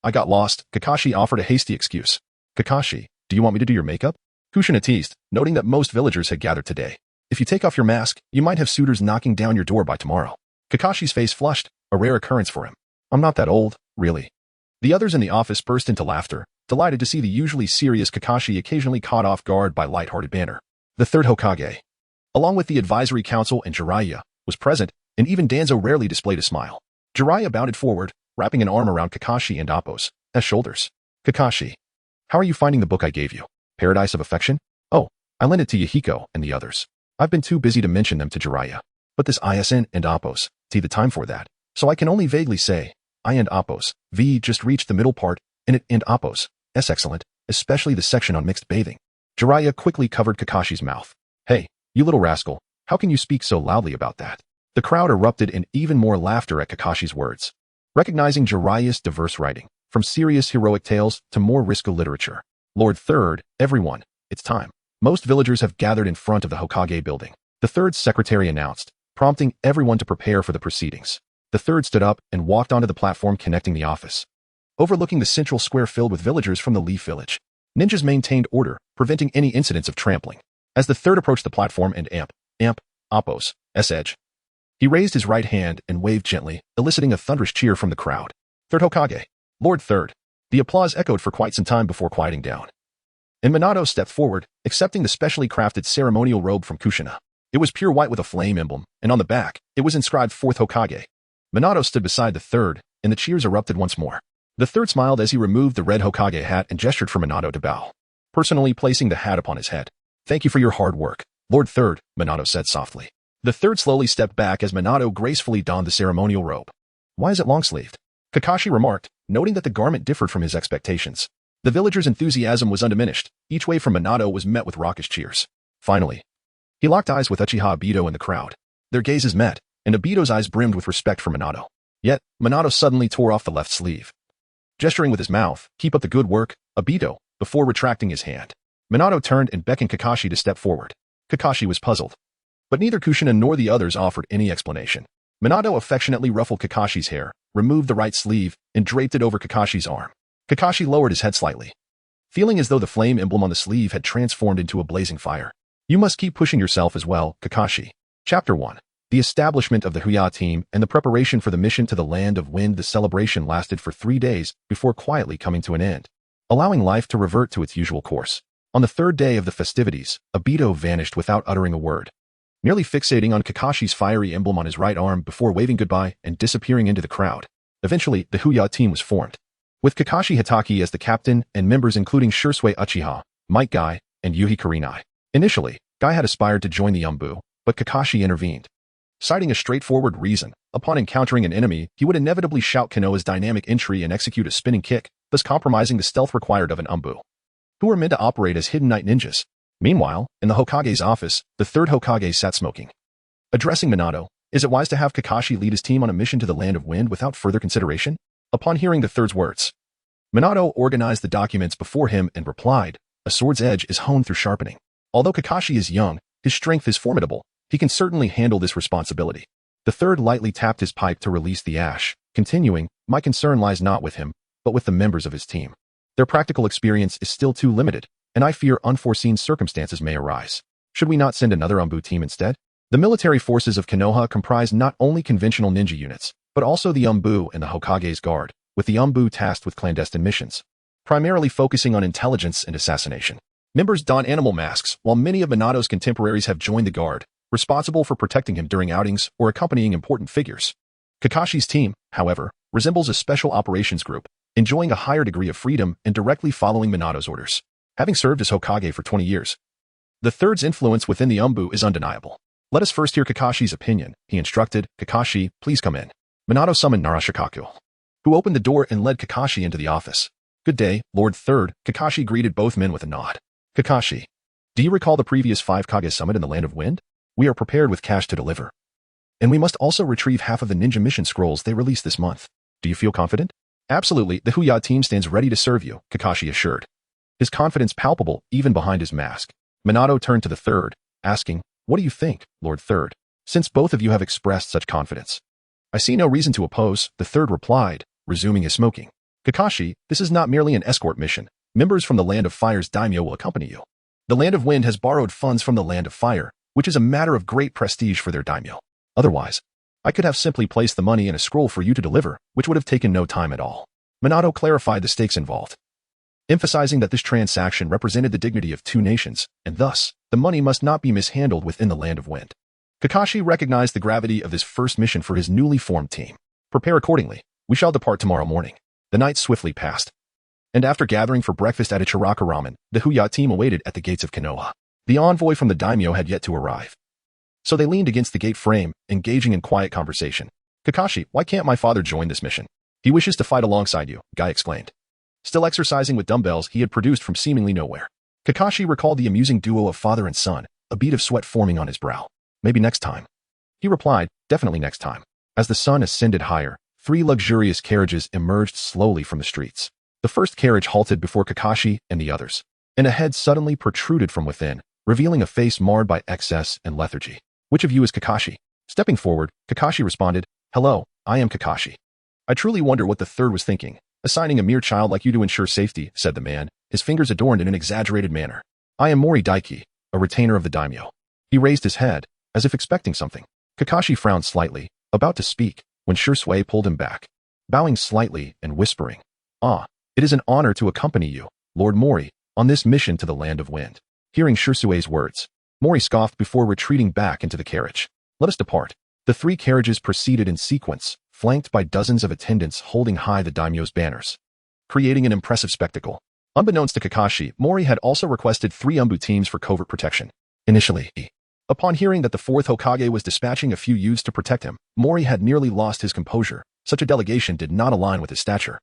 I got lost, Kakashi offered a hasty excuse. Kakashi, do you want me to do your makeup? Kushina teased, noting that most villagers had gathered today. If you take off your mask, you might have suitors knocking down your door by tomorrow. Kakashi's face flushed, a rare occurrence for him. I'm not that old, really. The others in the office burst into laughter, delighted to see the usually serious Kakashi occasionally caught off guard by light-hearted banter. The third Hokage, along with the advisory council and Jiraiya, was present, and even Danzo rarely displayed a smile. Jiraiya bounded forward, wrapping an arm around Kakashi and Appo's shoulders. Kakashi, how are you finding the book I gave you? Paradise of Affection? Oh, I lent it to Yahiko and the others. I've been too busy to mention them to Jiraiya. But this ISN and Appo's, the time for that. So I can only vaguely say, I and Appo's, just reached the middle part, and it and Appo's, excellent, especially the section on mixed bathing. Jiraiya quickly covered Kakashi's mouth. Hey, you little rascal, how can you speak so loudly about that? The crowd erupted in even more laughter at Kakashi's words. Recognizing Jiraiya's diverse writing, from serious heroic tales to more risque literature. Lord Third, everyone, it's time. Most villagers have gathered in front of the Hokage building. The Third's secretary announced, prompting everyone to prepare for the proceedings. The Third stood up and walked onto the platform connecting the office, overlooking the central square filled with villagers from the Leaf Village. Ninjas maintained order, preventing any incidents of trampling. As the Third approached the platform and Appo's edge, he raised his right hand and waved gently, eliciting a thunderous cheer from the crowd. Third Hokage, Lord Third. The applause echoed for quite some time before quieting down. And Minato stepped forward, accepting the specially crafted ceremonial robe from Kushina. It was pure white with a flame emblem, and on the back, it was inscribed Fourth Hokage. Minato stood beside the Third, and the cheers erupted once more. The Third smiled as he removed the red Hokage hat and gestured for Minato to bow, personally placing the hat upon his head. Thank you for your hard work, Lord Third, Minato said softly. The Third slowly stepped back as Minato gracefully donned the ceremonial robe. Why is it long-sleeved? Kakashi remarked, noting that the garment differed from his expectations. The villagers' enthusiasm was undiminished. Each wave from Minato was met with raucous cheers. Finally, he locked eyes with Uchiha Obito in the crowd. Their gazes met, and Obito's eyes brimmed with respect for Minato. Yet, Minato suddenly tore off the left sleeve. Gesturing with his mouth, keep up the good work, Obito, before retracting his hand. Minato turned and beckoned Kakashi to step forward. Kakashi was puzzled. But neither Kushina nor the others offered any explanation. Minato affectionately ruffled Kakashi's hair, removed the right sleeve, and draped it over Kakashi's arm. Kakashi lowered his head slightly, feeling as though the flame emblem on the sleeve had transformed into a blazing fire. You must keep pushing yourself as well, Kakashi. Chapter 1. The establishment of the Huya team and the preparation for the mission to the Land of Wind. The celebration lasted for 3 days before quietly coming to an end, allowing life to revert to its usual course. On the third day of the festivities, Obito vanished without uttering a word, merely fixating on Kakashi's fiery emblem on his right arm before waving goodbye and disappearing into the crowd. Eventually, the Huya team was formed, with Kakashi Hitaki as the captain and members including Shursui Uchiha, Might Guy, and Yuhi Kurenai. Initially, Guy had aspired to join the Yambu, but Kakashi intervened, citing a straightforward reason. Upon encountering an enemy, he would inevitably shout Konoha's dynamic entry and execute a spinning kick, thus compromising the stealth required of an Umbu, who were meant to operate as hidden night ninjas. Meanwhile, in the Hokage's office, the third Hokage sat smoking. Addressing Minato, is it wise to have Kakashi lead his team on a mission to the Land of Wind without further consideration? Upon hearing the Third's words, Minato organized the documents before him and replied, a sword's edge is honed through sharpening. Although Kakashi is young, his strength is formidable. He can certainly handle this responsibility. The Third lightly tapped his pipe to release the ash, continuing, my concern lies not with him, but with the members of his team. Their practical experience is still too limited, and I fear unforeseen circumstances may arise. Should we not send another Umbu team instead? The military forces of Konoha comprise not only conventional ninja units, but also the Umbu and the Hokage's Guard, with the Umbu tasked with clandestine missions, primarily focusing on intelligence and assassination. Members don animal masks, while many of Minato's contemporaries have joined the Guard, responsible for protecting him during outings or accompanying important figures. Kakashi's team, however, resembles a special operations group, enjoying a higher degree of freedom and directly following Minato's orders. Having served as Hokage for 20 years, the third's influence within the Umbu is undeniable. Let us first hear Kakashi's opinion, he instructed. Kakashi, please come in. Minato summoned Narashikaku, who opened the door and led Kakashi into the office. Good day, Lord Third. Kakashi greeted both men with a nod. Kakashi, do you recall the previous 5 Kage summit in the Land of Wind? We are prepared with cash to deliver. And we must also retrieve half of the ninja mission scrolls they released this month. Do you feel confident? Absolutely, the Huya team stands ready to serve you, Kakashi assured. His confidence palpable even behind his mask. Minato turned to the Third, asking, what do you think, Lord Third? Since both of you have expressed such confidence, I see no reason to oppose, the Third replied, resuming his smoking. Kakashi, this is not merely an escort mission. Members from the Land of Fire's daimyo will accompany you. The Land of Wind has borrowed funds from the Land of Fire, which is a matter of great prestige for their daimyo. Otherwise, I could have simply placed the money in a scroll for you to deliver, which would have taken no time at all. Minato clarified the stakes involved, emphasizing that this transaction represented the dignity of 2 nations, and thus, the money must not be mishandled within the Land of Wind. Kakashi recognized the gravity of this first mission for his newly formed team. Prepare accordingly. We shall depart tomorrow morning. The night swiftly passed, and after gathering for breakfast at Ichiraka Ramen, the Huya team awaited at the gates of Konoha. The envoy from the daimyo had yet to arrive, so they leaned against the gate frame, engaging in quiet conversation. Kakashi, why can't my father join this mission? He wishes to fight alongside you, Guy exclaimed, still exercising with dumbbells he had produced from seemingly nowhere. Kakashi recalled the amusing duo of father and son, a bead of sweat forming on his brow. Maybe next time. He replied, definitely next time. As the sun ascended higher, 3 luxurious carriages emerged slowly from the streets. The first carriage halted before Kakashi and the others, and a head suddenly protruded from within, revealing a face marred by excess and lethargy. Which of you is Kakashi? Stepping forward, Kakashi responded, hello, I am Kakashi. I truly wonder what the Third was thinking, assigning a mere child like you to ensure safety, said the man, his fingers adorned in an exaggerated manner. I am Mori Daiki, a retainer of the daimyo. He raised his head, as if expecting something. Kakashi frowned slightly, about to speak, when Shursui pulled him back, bowing slightly and whispering, it is an honor to accompany you, Lord Mori, on this mission to the Land of Wind. Hearing Shursui's words, Mori scoffed before retreating back into the carriage. Let us depart. The 3 carriages proceeded in sequence, flanked by dozens of attendants holding high the daimyo's banners, creating an impressive spectacle. Unbeknownst to Kakashi, Mori had also requested 3 Umbu teams for covert protection. Initially, upon hearing that the 4th Hokage was dispatching a few youths to protect him, Mori had nearly lost his composure. Such a delegation did not align with his stature.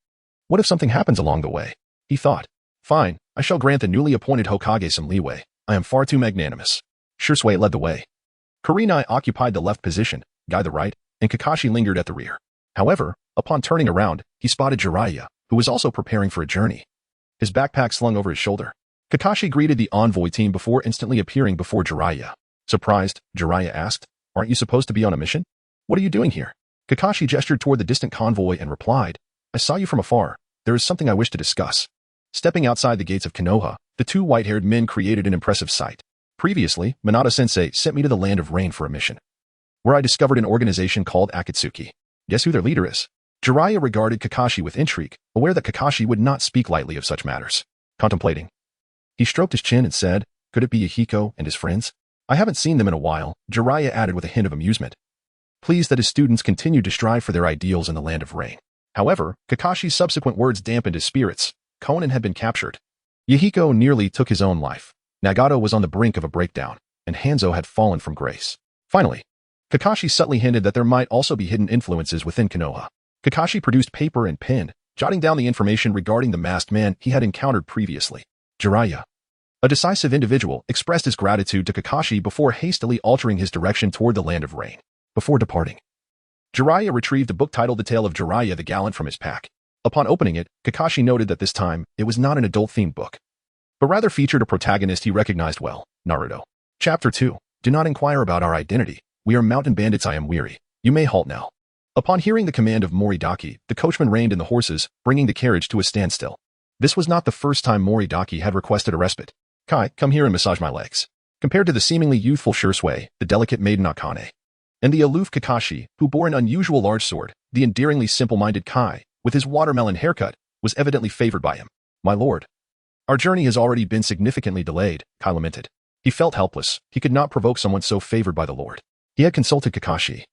What if something happens along the way? He thought. Fine, I shall grant the newly appointed Hokage some leeway. I am far too magnanimous. Shursui led the way. Kurenai occupied the left position, Guy the right, and Kakashi lingered at the rear. However, upon turning around, he spotted Jiraiya, who was also preparing for a journey, his backpack slung over his shoulder. Kakashi greeted the envoy team before instantly appearing before Jiraiya. Surprised, Jiraiya asked, aren't you supposed to be on a mission? What are you doing here? Kakashi gestured toward the distant convoy and replied, I saw you from afar. There is something I wish to discuss. Stepping outside the gates of Konoha, the 2 white-haired men created an impressive sight. Previously, Minato-sensei sent me to the Land of Rain for a mission, where I discovered an organization called Akatsuki. Guess who their leader is? Jiraiya regarded Kakashi with intrigue, aware that Kakashi would not speak lightly of such matters. Contemplating, he stroked his chin and said, could it be Yahiko and his friends? I haven't seen them in a while, Jiraiya added with a hint of amusement, pleased that his students continued to strive for their ideals in the Land of Rain. However, Kakashi's subsequent words dampened his spirits. Konan had been captured. Yahiko nearly took his own life. Nagato was on the brink of a breakdown, and Hanzo had fallen from grace. Finally, Kakashi subtly hinted that there might also be hidden influences within Konoha. Kakashi produced paper and pen, jotting down the information regarding the masked man he had encountered previously. Jiraiya, a decisive individual, expressed his gratitude to Kakashi before hastily altering his direction toward the Land of Rain. Before departing, Jiraiya retrieved a book titled The Tale of Jiraiya the Gallant from his pack. Upon opening it, Kakashi noted that this time, it was not an adult-themed book, but rather featured a protagonist he recognized well, Naruto. Chapter 2. Do not inquire about our identity. We are mountain bandits. I am weary. You may halt now. Upon hearing the command of Moridaki, the coachman reined in the horses, bringing the carriage to a standstill. This was not the first time Moridaki had requested a respite. Kai, come here and massage my legs. Compared to the seemingly youthful Shursui, the delicate maiden Akane, and the aloof Kakashi, who bore an unusual large sword, the endearingly simple-minded Kai, with his watermelon haircut, was evidently favored by him. My lord, our journey has already been significantly delayed, Kai lamented. He felt helpless. He could not provoke someone so favored by the lord. He had consulted Kakashi,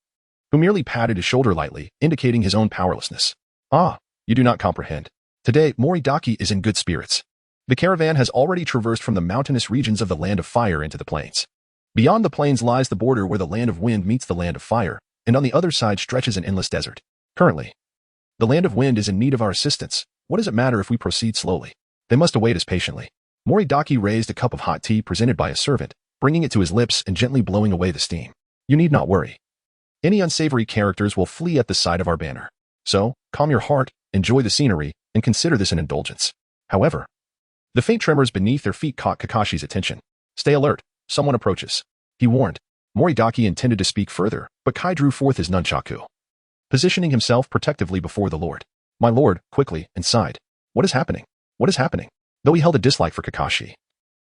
who merely patted his shoulder lightly, indicating his own powerlessness. Ah, you do not comprehend. Today, Moridaki is in good spirits. The caravan has already traversed from the mountainous regions of the Land of Fire into the plains. Beyond the plains lies the border where the Land of Wind meets the Land of Fire, and on the other side stretches an endless desert. Currently, the Land of Wind is in need of our assistance. What does it matter if we proceed slowly? They must await us patiently. Moridaki raised a cup of hot tea presented by a servant, bringing it to his lips and gently blowing away the steam. You need not worry. Any unsavory characters will flee at the sight of our banner. So, calm your heart, enjoy the scenery, and consider this an indulgence. However, the faint tremors beneath their feet caught Kakashi's attention. Stay alert. Someone approaches. He warned. Moridaki intended to speak further, but Kai drew forth his nunchaku, positioning himself protectively before the Lord. My lord, quickly, and sighed. What is happening? What is happening? Though he held a dislike for Kakashi,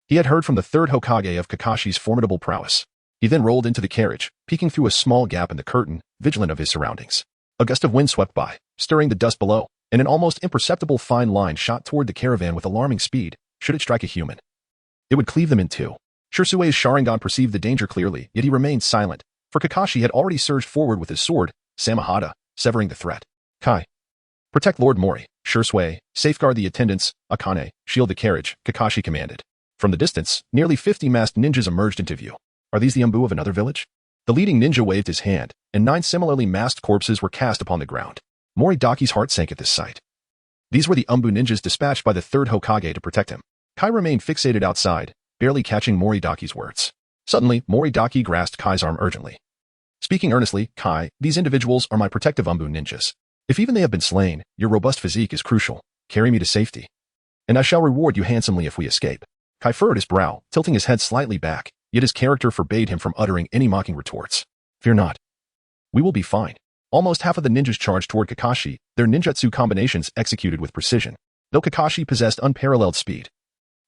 he had heard from the third Hokage of Kakashi's formidable prowess. He then rolled into the carriage, peeking through a small gap in the curtain, vigilant of his surroundings. A gust of wind swept by, stirring the dust below, and an almost imperceptible fine line shot toward the caravan with alarming speed. Should it strike a human, it would cleave them in two. Shirsue's Sharingan perceived the danger clearly, yet he remained silent, for Kakashi had already surged forward with his sword, Samahada, severing the threat. Kai, protect Lord Mori. Shirsue, safeguard the attendants. Akane, shield the carriage, Kakashi commanded. From the distance, nearly 50 masked ninjas emerged into view. Are these the Umbu of another village? The leading ninja waved his hand, and 9 similarly masked corpses were cast upon the ground. Moridaki's heart sank at this sight. These were the Umbu ninjas dispatched by the third Hokage to protect him. Kai remained fixated outside, barely catching Moridaki's words. Suddenly, Moridaki grasped Kai's arm urgently. Speaking earnestly, Kai, these individuals are my protective Umbu ninjas. If even they have been slain, your robust physique is crucial. Carry me to safety, and I shall reward you handsomely if we escape. Kai furrowed his brow, tilting his head slightly back, yet his character forbade him from uttering any mocking retorts. Fear not. We will be fine. Almost half of the ninjas charged toward Kakashi, their ninjutsu combinations executed with precision. Though Kakashi possessed unparalleled speed,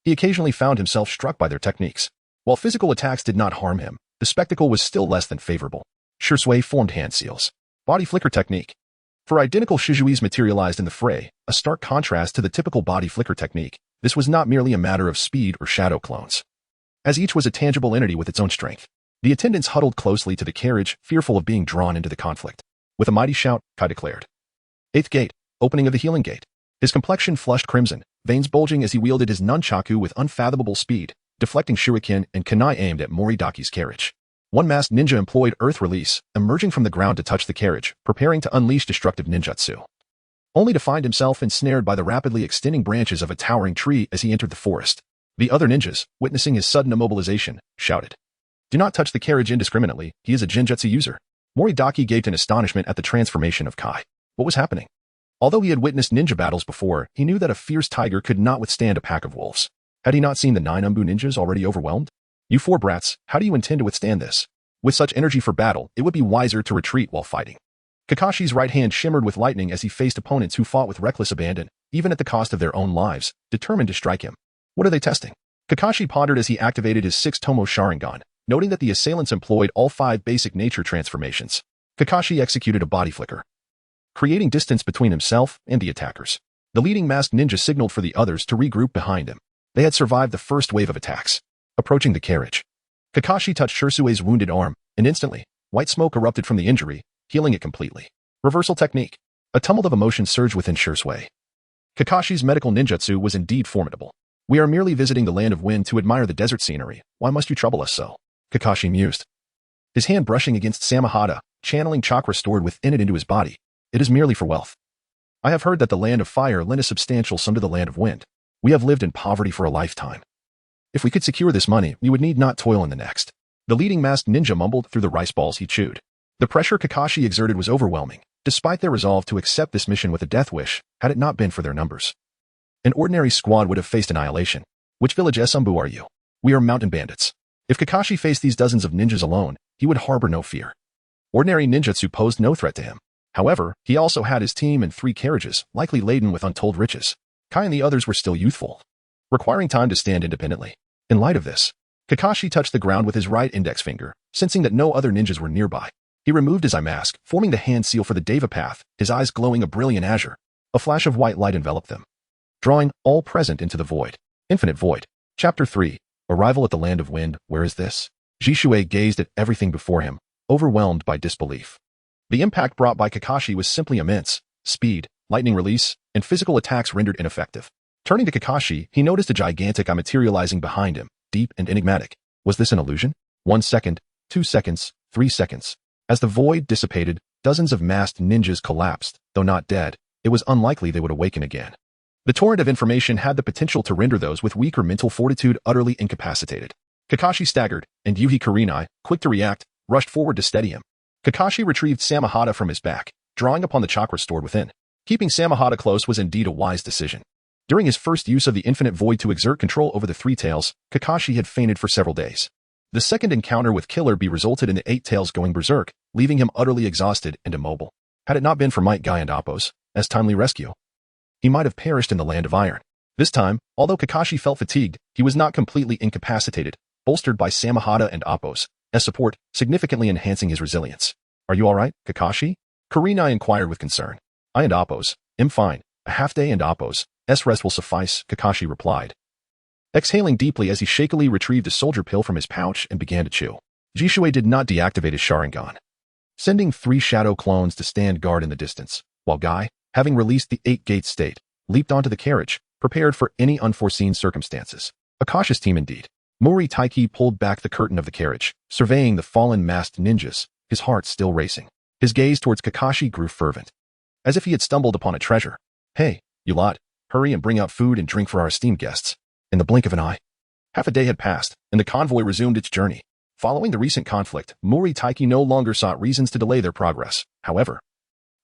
he occasionally found himself struck by their techniques. While physical attacks did not harm him, the spectacle was still less than favorable. Shirsue formed hand seals. Body flicker technique. For identical Shijuis materialized in the fray, a stark contrast to the typical body flicker technique, this was not merely a matter of speed or shadow clones, as each was a tangible entity with its own strength. The attendants huddled closely to the carriage, fearful of being drawn into the conflict. With a mighty shout, Kai declared, 8th gate, opening of the healing gate. His complexion flushed crimson, veins bulging as he wielded his nunchaku with unfathomable speed, deflecting shuriken and kunai aimed at Moridaki's carriage. One masked ninja employed earth release, emerging from the ground to touch the carriage, preparing to unleash destructive ninjutsu, only to find himself ensnared by the rapidly extending branches of a towering tree as he entered the forest. The other ninjas, witnessing his sudden immobilization, shouted, Do not touch the carriage indiscriminately, he is a genjutsu user. Moridaki gaped in astonishment at the transformation of Kai. What was happening? Although he had witnessed ninja battles before, he knew that a fierce tiger could not withstand a pack of wolves. Had he not seen the 9 Umbu ninjas already overwhelmed? You 4 brats, how do you intend to withstand this? With such energy for battle, it would be wiser to retreat while fighting. Kakashi's right hand shimmered with lightning as he faced opponents who fought with reckless abandon, even at the cost of their own lives, determined to strike him. What are they testing? Kakashi pondered as he activated his 6th Tomo Sharingan, noting that the assailants employed all 5 basic nature transformations. Kakashi executed a body flicker, creating distance between himself and the attackers. The leading masked ninja signaled for the others to regroup behind him. They had survived the first wave of attacks. Approaching the carriage, Kakashi touched Shirsue's wounded arm, and instantly, white smoke erupted from the injury, healing it completely. Reversal technique. A tumult of emotion surged within Shirsue. Kakashi's medical ninjutsu was indeed formidable. We are merely visiting the Land of Wind to admire the desert scenery. Why must you trouble us so? Kakashi mused, his hand brushing against Samahada, channeling chakra stored within it into his body. It is merely for wealth. I have heard that the Land of Fire lent a substantial sum to the Land of Wind. We have lived in poverty for a lifetime. If we could secure this money, we would need not toil in the next. The leading masked ninja mumbled through the rice balls he chewed. The pressure Kakashi exerted was overwhelming, despite their resolve to accept this mission with a death wish, had it not been for their numbers. An ordinary squad would have faced annihilation. Which village Umbu are you? We are mountain bandits. If Kakashi faced these dozens of ninjas alone, he would harbor no fear. Ordinary ninjutsu posed no threat to him. However, he also had his team and 3 carriages, likely laden with untold riches. Kai and the others were still youthful, requiring time to stand independently. In light of this, Kakashi touched the ground with his right index finger, sensing that no other ninjas were nearby. He removed his eye mask, forming the hand seal for the Deva path, his eyes glowing a brilliant azure. A flash of white light enveloped them, drawing all present into the void. Infinite Void. Chapter 3. Arrival at the Land of Wind. Where is this? Jishue gazed at everything before him, overwhelmed by disbelief. The impact brought by Kakashi was simply immense. Speed, lightning release, and physical attacks rendered ineffective. Turning to Kakashi, he noticed a gigantic eye materializing behind him, deep and enigmatic. Was this an illusion? 1 second, 2 seconds, 3 seconds. As the void dissipated, dozens of masked ninjas collapsed. Though not dead, it was unlikely they would awaken again. The torrent of information had the potential to render those with weaker mental fortitude utterly incapacitated. Kakashi staggered, and Yuhi Kurenai, quick to react, rushed forward to steady him. Kakashi retrieved Samahata from his back, drawing upon the chakra stored within. Keeping Samahata close was indeed a wise decision. During his first use of the infinite void to exert control over the Three Tails, Kakashi had fainted for several days. The second encounter with Killer Bee resulted in the Eight Tails going berserk, leaving him utterly exhausted and immobile. Had it not been for Might Guy and Appo's timely rescue, he might have perished in the Land of Iron. This time, although Kakashi felt fatigued, he was not completely incapacitated, bolstered by Samahata and Appo's support, significantly enhancing his resilience. Are you alright, Kakashi? Kurenai inquired with concern. I and Appo's am fine. A half day and Appo's rest will suffice, Kakashi replied. Exhaling deeply as he shakily retrieved a soldier pill from his pouch and began to chew. Jishui did not deactivate his Sharingan, sending 3 shadow clones to stand guard in the distance, while Guy, having released the 8-gate state, leaped onto the carriage, prepared for any unforeseen circumstances. A cautious team indeed. Mori Taiki pulled back the curtain of the carriage, surveying the fallen masked ninjas, his heart still racing. His gaze towards Kakashi grew fervent, as if he had stumbled upon a treasure. Hey, you lot, hurry and bring out food and drink for our esteemed guests. In the blink of an eye, half a day had passed, and the convoy resumed its journey. Following the recent conflict, Mori Taiki no longer sought reasons to delay their progress. However,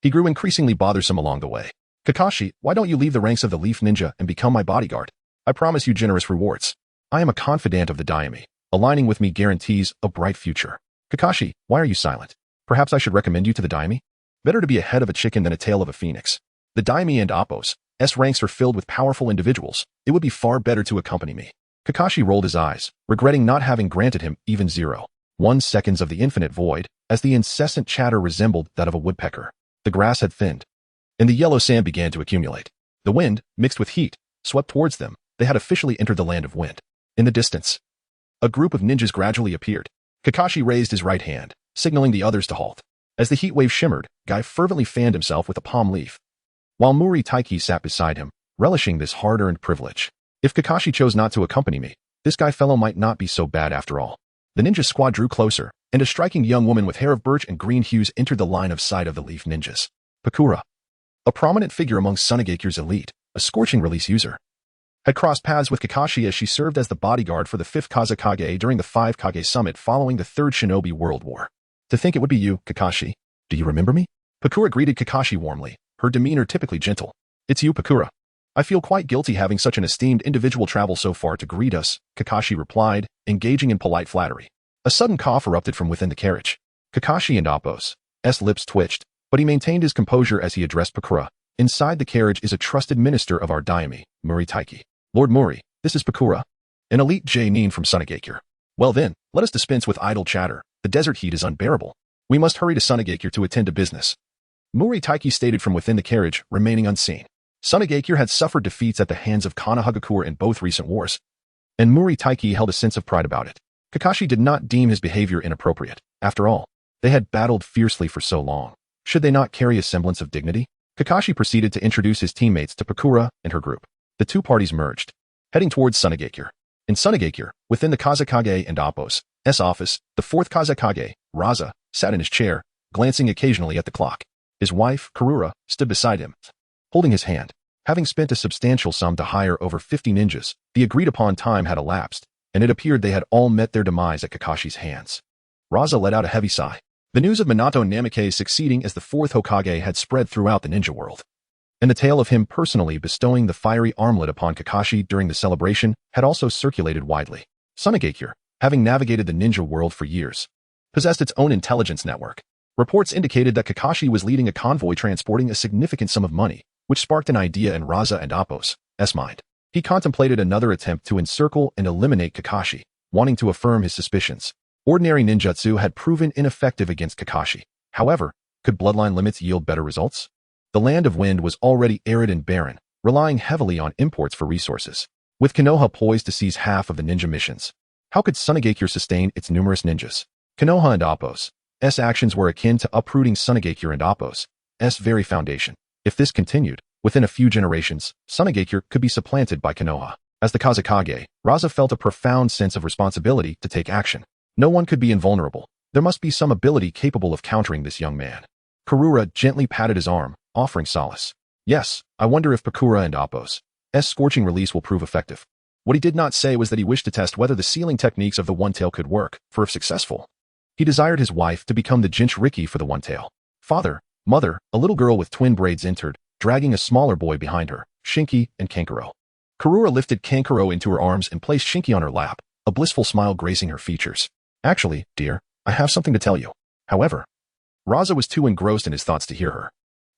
he grew increasingly bothersome along the way. Kakashi, why don't you leave the ranks of the Leaf Ninja and become my bodyguard? I promise you generous rewards. I am a confidant of the Daime. Aligning with me guarantees a bright future. Kakashi, why are you silent? Perhaps I should recommend you to the Daime? Better to be a head of a chicken than a tail of a phoenix. The Daime and Appo's ranks are filled with powerful individuals. It would be far better to accompany me. Kakashi rolled his eyes, regretting not having granted him even 0.1 seconds of the infinite void, as the incessant chatter resembled that of a woodpecker. The grass had thinned, and the yellow sand began to accumulate. The wind, mixed with heat, swept towards them. They had officially entered the land of wind. In the distance, a group of ninjas gradually appeared. Kakashi raised his right hand, signaling the others to halt. As the heat wave shimmered, Guy fervently fanned himself with a palm leaf, while Mori Taiki sat beside him, relishing this hard-earned privilege. If Kakashi chose not to accompany me, this Guy fellow might not be so bad after all. The ninja squad drew closer, and a striking young woman with hair of birch and green hues entered the line of sight of the Leaf Ninjas. Pakura, a prominent figure among Sunegakure's elite, a scorching release user, had crossed paths with Kakashi as she served as the bodyguard for the 5th Kazekage during the 5 Kage Summit following the 3rd Shinobi World War. To think it would be you, Kakashi. Do you remember me? Pakura greeted Kakashi warmly, her demeanor typically gentle. It's you, Pakura. I feel quite guilty having such an esteemed individual travel so far to greet us, Kakashi replied, engaging in polite flattery. A sudden cough erupted from within the carriage. Kakashi and Appo's lips twitched, but he maintained his composure as he addressed Pakura. Inside the carriage is a trusted minister of our Daime, Mori Taiki. Lord Mori, this is Pakura, an elite J-nin from Sunegakure. Well then, let us dispense with idle chatter. The desert heat is unbearable. We must hurry to Sunegakure to attend to business. Mori Taiki stated from within the carriage, remaining unseen. Sunegakure had suffered defeats at the hands of Konohagakure in both recent wars, and Mori Taiki held a sense of pride about it. Kakashi did not deem his behavior inappropriate. After all, they had battled fiercely for so long. Should they not carry a semblance of dignity? Kakashi proceeded to introduce his teammates to Pakura and her group. The two parties merged, heading towards Sunegakure. In Sunegakure, within the Kazekage and Appo's office, the 4th Kazekage, Raza, sat in his chair, glancing occasionally at the clock. His wife, Karura, stood beside him, holding his hand. Having spent a substantial sum to hire over 50 ninjas, the agreed-upon time had elapsed, and it appeared they had all met their demise at Kakashi's hands. Raza let out a heavy sigh. The news of Minato Namikaze succeeding as the 4th Hokage had spread throughout the ninja world, and the tale of him personally bestowing the fiery armlet upon Kakashi during the celebration had also circulated widely. Sunegakure, having navigated the ninja world for years, possessed its own intelligence network. Reports indicated that Kakashi was leading a convoy transporting a significant sum of money, which sparked an idea in Raza and Appo's mind. He contemplated another attempt to encircle and eliminate Kakashi, wanting to affirm his suspicions. Ordinary ninjutsu had proven ineffective against Kakashi. However, could bloodline limits yield better results? The land of wind was already arid and barren, relying heavily on imports for resources. With Konoha poised to seize half of the ninja missions, how could Sunegakure sustain its numerous ninjas? Konoha and Appo's actions were akin to uprooting Sunegakure and Appo's very foundation. If this continued, within a few generations, Sunagakure could be supplanted by Konoha. As the Kazekage, Raza felt a profound sense of responsibility to take action. No one could be invulnerable. There must be some ability capable of countering this young man. Kurura gently patted his arm, offering solace. Yes, I wonder if Pakura and Appo's scorching release will prove effective. What he did not say was that he wished to test whether the sealing techniques of the One-Tail could work, for if successful, he desired his wife to become the Jinchuriki for the One-Tail. Father, mother, a little girl with twin braids entered, dragging a smaller boy behind her, Shinki and Kankuro. Kurura lifted Kankuro into her arms and placed Shinki on her lap, a blissful smile gracing her features. Actually, dear, I have something to tell you. However, Raza was too engrossed in his thoughts to hear her.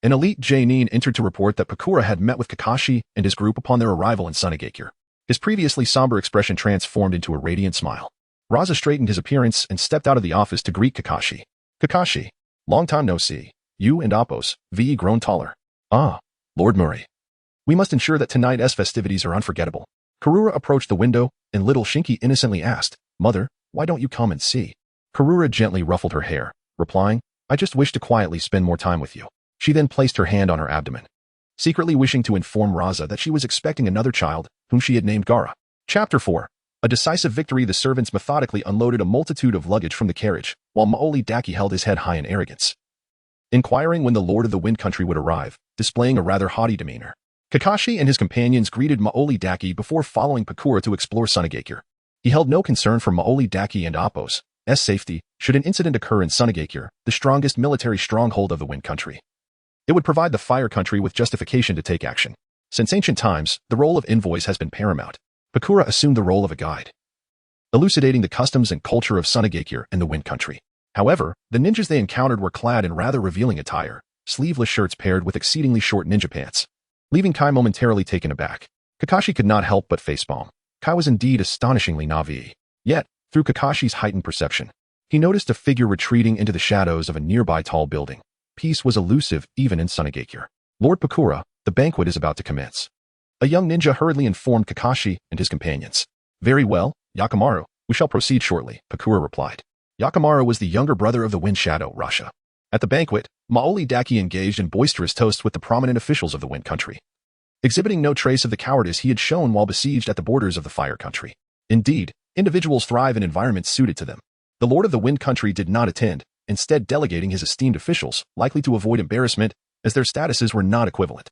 An elite Jainin entered to report that Pakura had met with Kakashi and his group upon their arrival in Sunagakure. His previously somber expression transformed into a radiant smile. Raza straightened his appearance and stepped out of the office to greet Kakashi. Kakashi, long time no see. You and Appo's, V grown taller. Ah, Lord Murray. We must ensure that tonight's festivities are unforgettable. Kurura approached the window, and little Shinki innocently asked, Mother, why don't you come and see? Kurura gently ruffled her hair, replying, I just wish to quietly spend more time with you. She then placed her hand on her abdomen, secretly wishing to inform Raza that she was expecting another child, whom she had named Gara. Chapter 4. A decisive victory. The servants methodically unloaded a multitude of luggage from the carriage, while Maoli Daki held his head high in arrogance, inquiring when the Lord of the Wind Country would arrive, displaying a rather haughty demeanor. Kakashi and his companions greeted Maoli Daki before following Pakura to explore Sunagakure. He held no concern for Maoli Daki and Appo's safety should an incident occur in Sunagakure, the strongest military stronghold of the Wind Country. It would provide the Fire Country with justification to take action. Since ancient times, the role of envoys has been paramount. Pakura assumed the role of a guide, elucidating the customs and culture of Sunagakure and the Wind Country. However, the ninjas they encountered were clad in rather revealing attire, sleeveless shirts paired with exceedingly short ninja pants, leaving Kai momentarily taken aback. Kakashi could not help but facepalm. Kai was indeed astonishingly naive. Yet, through Kakashi's heightened perception, he noticed a figure retreating into the shadows of a nearby tall building. Peace was elusive even in Sunagakure. Lord Pakura, the banquet is about to commence. A young ninja hurriedly informed Kakashi and his companions. Very well, Yakamaru, we shall proceed shortly, Pakura replied. Yakamaru was the younger brother of the Wind Shadow, Rasha. At the banquet, Maoli Daki engaged in boisterous toasts with the prominent officials of the Wind Country, exhibiting no trace of the cowardice he had shown while besieged at the borders of the Fire Country. Indeed, individuals thrive in environments suited to them. The Lord of the Wind Country did not attend, instead delegating his esteemed officials, likely to avoid embarrassment, as their statuses were not equivalent.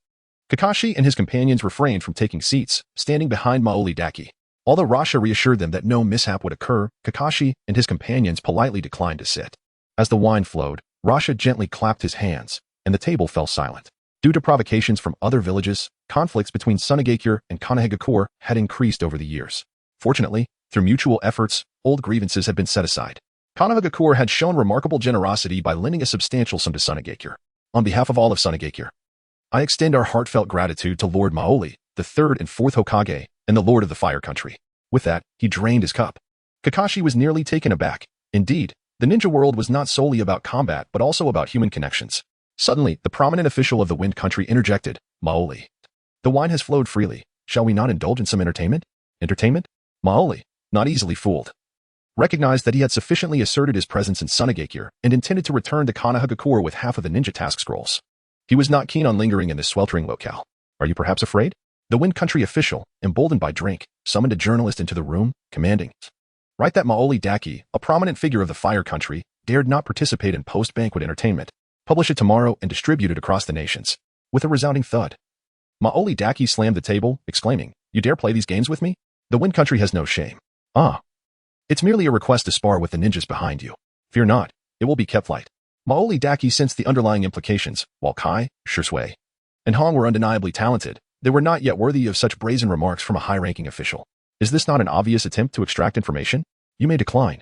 Kakashi and his companions refrained from taking seats, standing behind Maoli Daki. Although Rasha reassured them that no mishap would occur, Kakashi and his companions politely declined to sit. As the wine flowed, Rasha gently clapped his hands, and the table fell silent. Due to provocations from other villages, conflicts between Sunagakure and Konohagakure had increased over the years. Fortunately, through mutual efforts, old grievances had been set aside. Konohagakure had shown remarkable generosity by lending a substantial sum to Sunagakure. On behalf of all of Sunagakure, I extend our heartfelt gratitude to Lord Maoli, the third and fourth Hokage, and the Lord of the Fire Country. With that, he drained his cup. Kakashi was nearly taken aback. Indeed, the ninja world was not solely about combat but also about human connections. Suddenly, the prominent official of the Wind Country interjected, Maoli. The wine has flowed freely. Shall we not indulge in some entertainment? Entertainment? Maoli, not easily fooled, recognized that he had sufficiently asserted his presence in Sunagakure and intended to return to Konohagakure with half of the ninja task scrolls. He was not keen on lingering in this sweltering locale. Are you perhaps afraid? The Wind Country official, emboldened by drink, summoned a journalist into the room, commanding, write that Maoli Daki, a prominent figure of the Fire Country, dared not participate in post-banquet entertainment. Publish it tomorrow and distribute it across the nations. With a resounding thud, Maoli Daki slammed the table, exclaiming, You dare play these games with me? The Wind Country has no shame. Ah. It's merely a request to spar with the ninjas behind you. Fear not, it will be kept light. Maoli Daki sensed the underlying implications. While Kai, Shisui, and Hong were undeniably talented, they were not yet worthy of such brazen remarks from a high-ranking official. Is this not an obvious attempt to extract information? You may decline,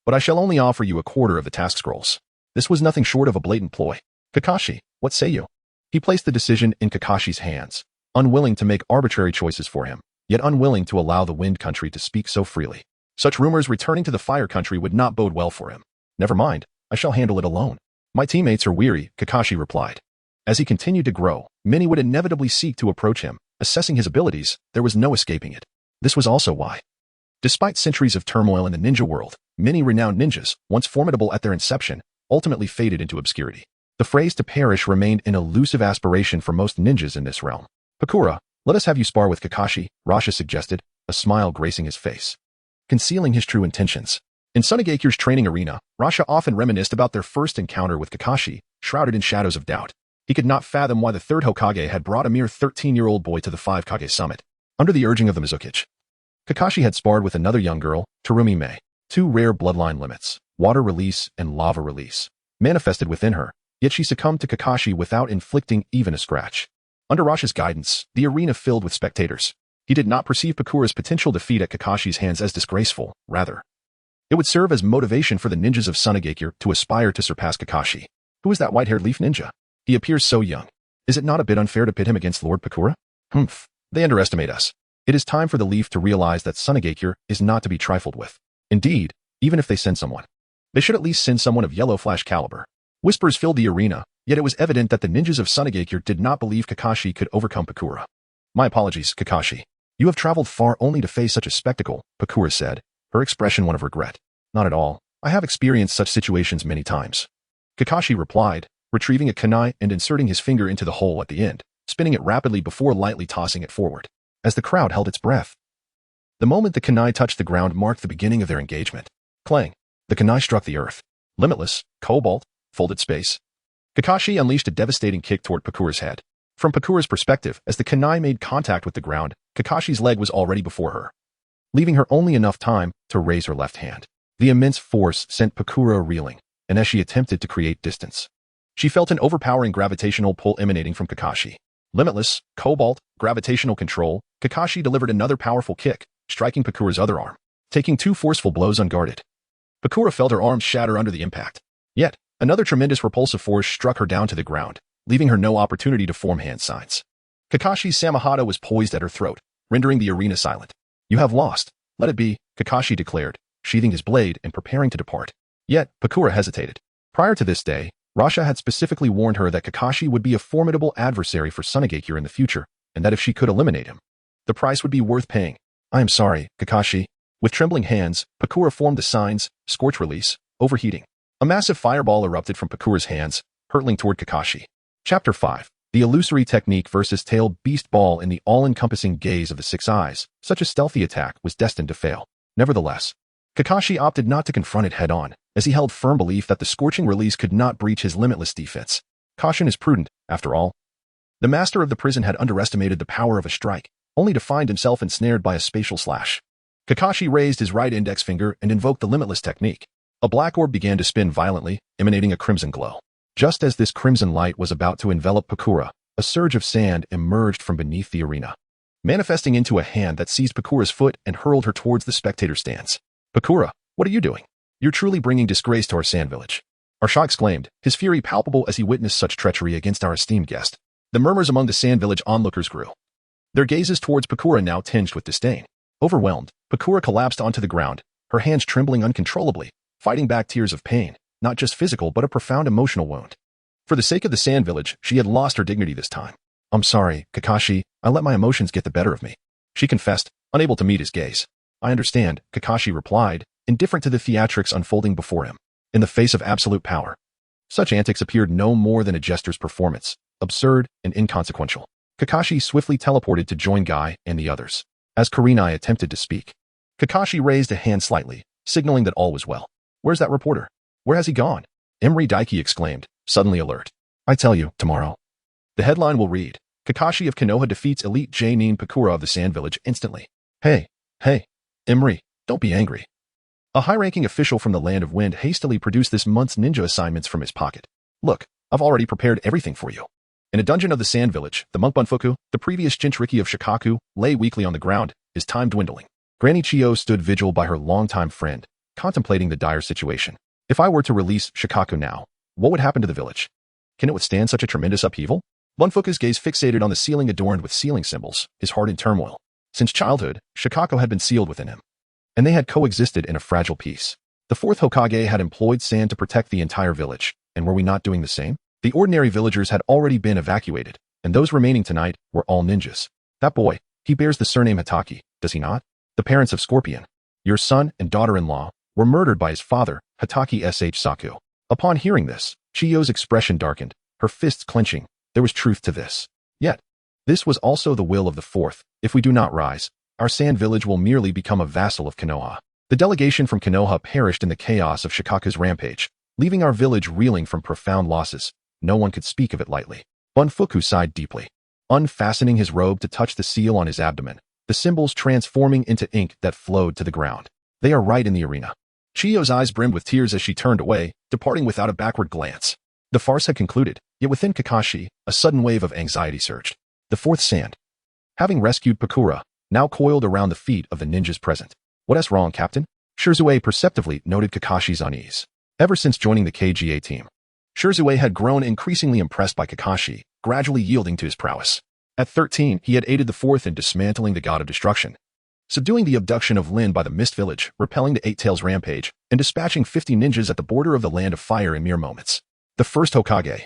but I shall only offer you a quarter of the task scrolls. This was nothing short of a blatant ploy. Kakashi, what say you? He placed the decision in Kakashi's hands, unwilling to make arbitrary choices for him, yet unwilling to allow the Wind Country to speak so freely. Such rumors returning to the Fire Country would not bode well for him. Never mind, I shall handle it alone. My teammates are weary, Kakashi replied. As he continued to grow, many would inevitably seek to approach him. Assessing his abilities, there was no escaping it. This was also why, despite centuries of turmoil in the ninja world, many renowned ninjas, once formidable at their inception, ultimately faded into obscurity. The phrase to perish remained an elusive aspiration for most ninjas in this realm. Pakura, let us have you spar with Kakashi, Rasha suggested, a smile gracing his face. Concealing his true intentions. In Tsunagekyu's training arena, Rasha often reminisced about their first encounter with Kakashi, shrouded in shadows of doubt. He could not fathom why the third Hokage had brought a mere 13-year-old boy to the 5 Kage summit. Under the urging of the Mizukichi, Kakashi had sparred with another young girl, Terumi Mei. Two rare bloodline limits, water release and lava release, manifested within her, yet she succumbed to Kakashi without inflicting even a scratch. Under Rasha's guidance, the arena filled with spectators. He did not perceive Pakura's potential defeat at Kakashi's hands as disgraceful, rather. It would serve as motivation for the ninjas of Tsunagakure to aspire to surpass Kakashi. Who is that white-haired leaf ninja? He appears so young. Is it not a bit unfair to pit him against Lord Pakura? They underestimate us. It is time for the leaf to realize that Tsunagakure is not to be trifled with. Indeed, even if they send someone, they should at least send someone of yellow flash caliber. Whispers filled the arena, yet it was evident that the ninjas of Tsunagakure did not believe Kakashi could overcome Pakura. My apologies, Kakashi. You have traveled far only to face such a spectacle, Pakura said, her expression one of regret. Not at all. I have experienced such situations many times. Kakashi replied, retrieving a kunai and inserting his finger into the hole at the end, spinning it rapidly before lightly tossing it forward. As the crowd held its breath. The moment the kunai touched the ground marked the beginning of their engagement. Clang. The kunai struck the earth. Limitless, cobalt, folded space. Kakashi unleashed a devastating kick toward Pakura's head. From Pakura's perspective, as the kunai made contact with the ground, Kakashi's leg was already before her, leaving her only enough time to raise her left hand. The immense force sent Pakura reeling, and as she attempted to create distance, she felt an overpowering gravitational pull emanating from Kakashi. Limitless, cobalt, gravitational control, Kakashi delivered another powerful kick, striking Pakura's other arm, taking two forceful blows unguarded. Pakura felt her arms shatter under the impact. Yet, another tremendous repulsive force struck her down to the ground, leaving her no opportunity to form hand signs. Kakashi's Samahata was poised at her throat, rendering the arena silent. You have lost. Let it be, Kakashi declared, sheathing his blade and preparing to depart. Yet, Pakura hesitated. Prior to this day, Rasha had specifically warned her that Kakashi would be a formidable adversary for Tsunagakure in the future, and that if she could eliminate him, the price would be worth paying. I am sorry, Kakashi. With trembling hands, Pakura formed the signs, scorch release, overheating. A massive fireball erupted from Pakura's hands, hurtling toward Kakashi. Chapter 5. The illusory technique versus tail beast ball. In the all-encompassing gaze of the six eyes, such a stealthy attack was destined to fail. Nevertheless, Kakashi opted not to confront it head-on, as he held firm belief that the scorching release could not breach his limitless defense. Caution is prudent, after all. The master of the prison had underestimated the power of a strike, only to find himself ensnared by a spatial slash. Kakashi raised his right index finger and invoked the limitless technique. A black orb began to spin violently, emanating a crimson glow. Just as this crimson light was about to envelop Pakura, a surge of sand emerged from beneath the arena, manifesting into a hand that seized Pakura's foot and hurled her towards the spectator stands. Pakura, what are you doing? You're truly bringing disgrace to our sand village. Arsha exclaimed, his fury palpable as he witnessed such treachery against our esteemed guest. The murmurs among the sand village onlookers grew, their gazes towards Pakura now tinged with disdain. Overwhelmed, Pakura collapsed onto the ground, her hands trembling uncontrollably, fighting back tears of pain, not just physical but a profound emotional wound. For the sake of the sand village, she had lost her dignity this time. I'm sorry, Kakashi, I let my emotions get the better of me. She confessed, unable to meet his gaze. I understand, Kakashi replied, indifferent to the theatrics unfolding before him. In the face of absolute power, such antics appeared no more than a jester's performance, absurd and inconsequential. Kakashi swiftly teleported to join Guy and the others. As Kurenai attempted to speak, Kakashi raised a hand slightly, signaling that all was well. Where's that reporter? Where has he gone? Emery Daiki exclaimed, suddenly alert. I tell you, tomorrow. The headline will read, Kakashi of Konoha defeats elite J-Nin Pakura of the Sand Village instantly. Hey, Emery, don't be angry. A high-ranking official from the Land of Wind hastily produced this month's ninja assignments from his pocket. Look, I've already prepared everything for you. In a dungeon of the Sand Village, the monk Bunfuku, the previous Jinchuriki of Shikaku, lay weakly on the ground, his time dwindling. Granny Chiyo stood vigil by her longtime friend, contemplating the dire situation. If I were to release Shikaku now, what would happen to the village? Can it withstand such a tremendous upheaval? Bunfuku's gaze fixated on the ceiling adorned with ceiling symbols, his heart in turmoil. Since childhood, Shikaku had been sealed within him, and they had coexisted in a fragile peace. The fourth Hokage had employed sand to protect the entire village, and were we not doing the same? The ordinary villagers had already been evacuated, and those remaining tonight were all ninjas. That boy, he bears the surname Hataki, does he not? The parents of Scorpion, your son and daughter-in-law, were murdered by his father, Hataki Sh. Saku. Upon hearing this, Chiyo's expression darkened, her fists clenching. There was truth to this. Yet, this was also the will of the fourth. If we do not rise, our sand village will merely become a vassal of Konoha. The delegation from Konoha perished in the chaos of Shikaku's rampage, leaving our village reeling from profound losses. No one could speak of it lightly. Bunfuku sighed deeply, unfastening his robe to touch the seal on his abdomen, the symbols transforming into ink that flowed to the ground. They are right in the arena. Chiyo's eyes brimmed with tears as she turned away, departing without a backward glance. The farce had concluded, yet within Kakashi, a sudden wave of anxiety surged. The fourth sand, having rescued Pakura, now coiled around the feet of the ninjas present. What's wrong, Captain? Shirzue perceptively noted Kakashi's unease. Ever since joining the KGA team, Shirzue had grown increasingly impressed by Kakashi, gradually yielding to his prowess. At 13, he had aided the fourth in dismantling the god of destruction, subduing the abduction of Lin by the Mist Village, repelling the Eight Tails rampage, and dispatching 50 ninjas at the border of the Land of Fire in mere moments. The first Hokage,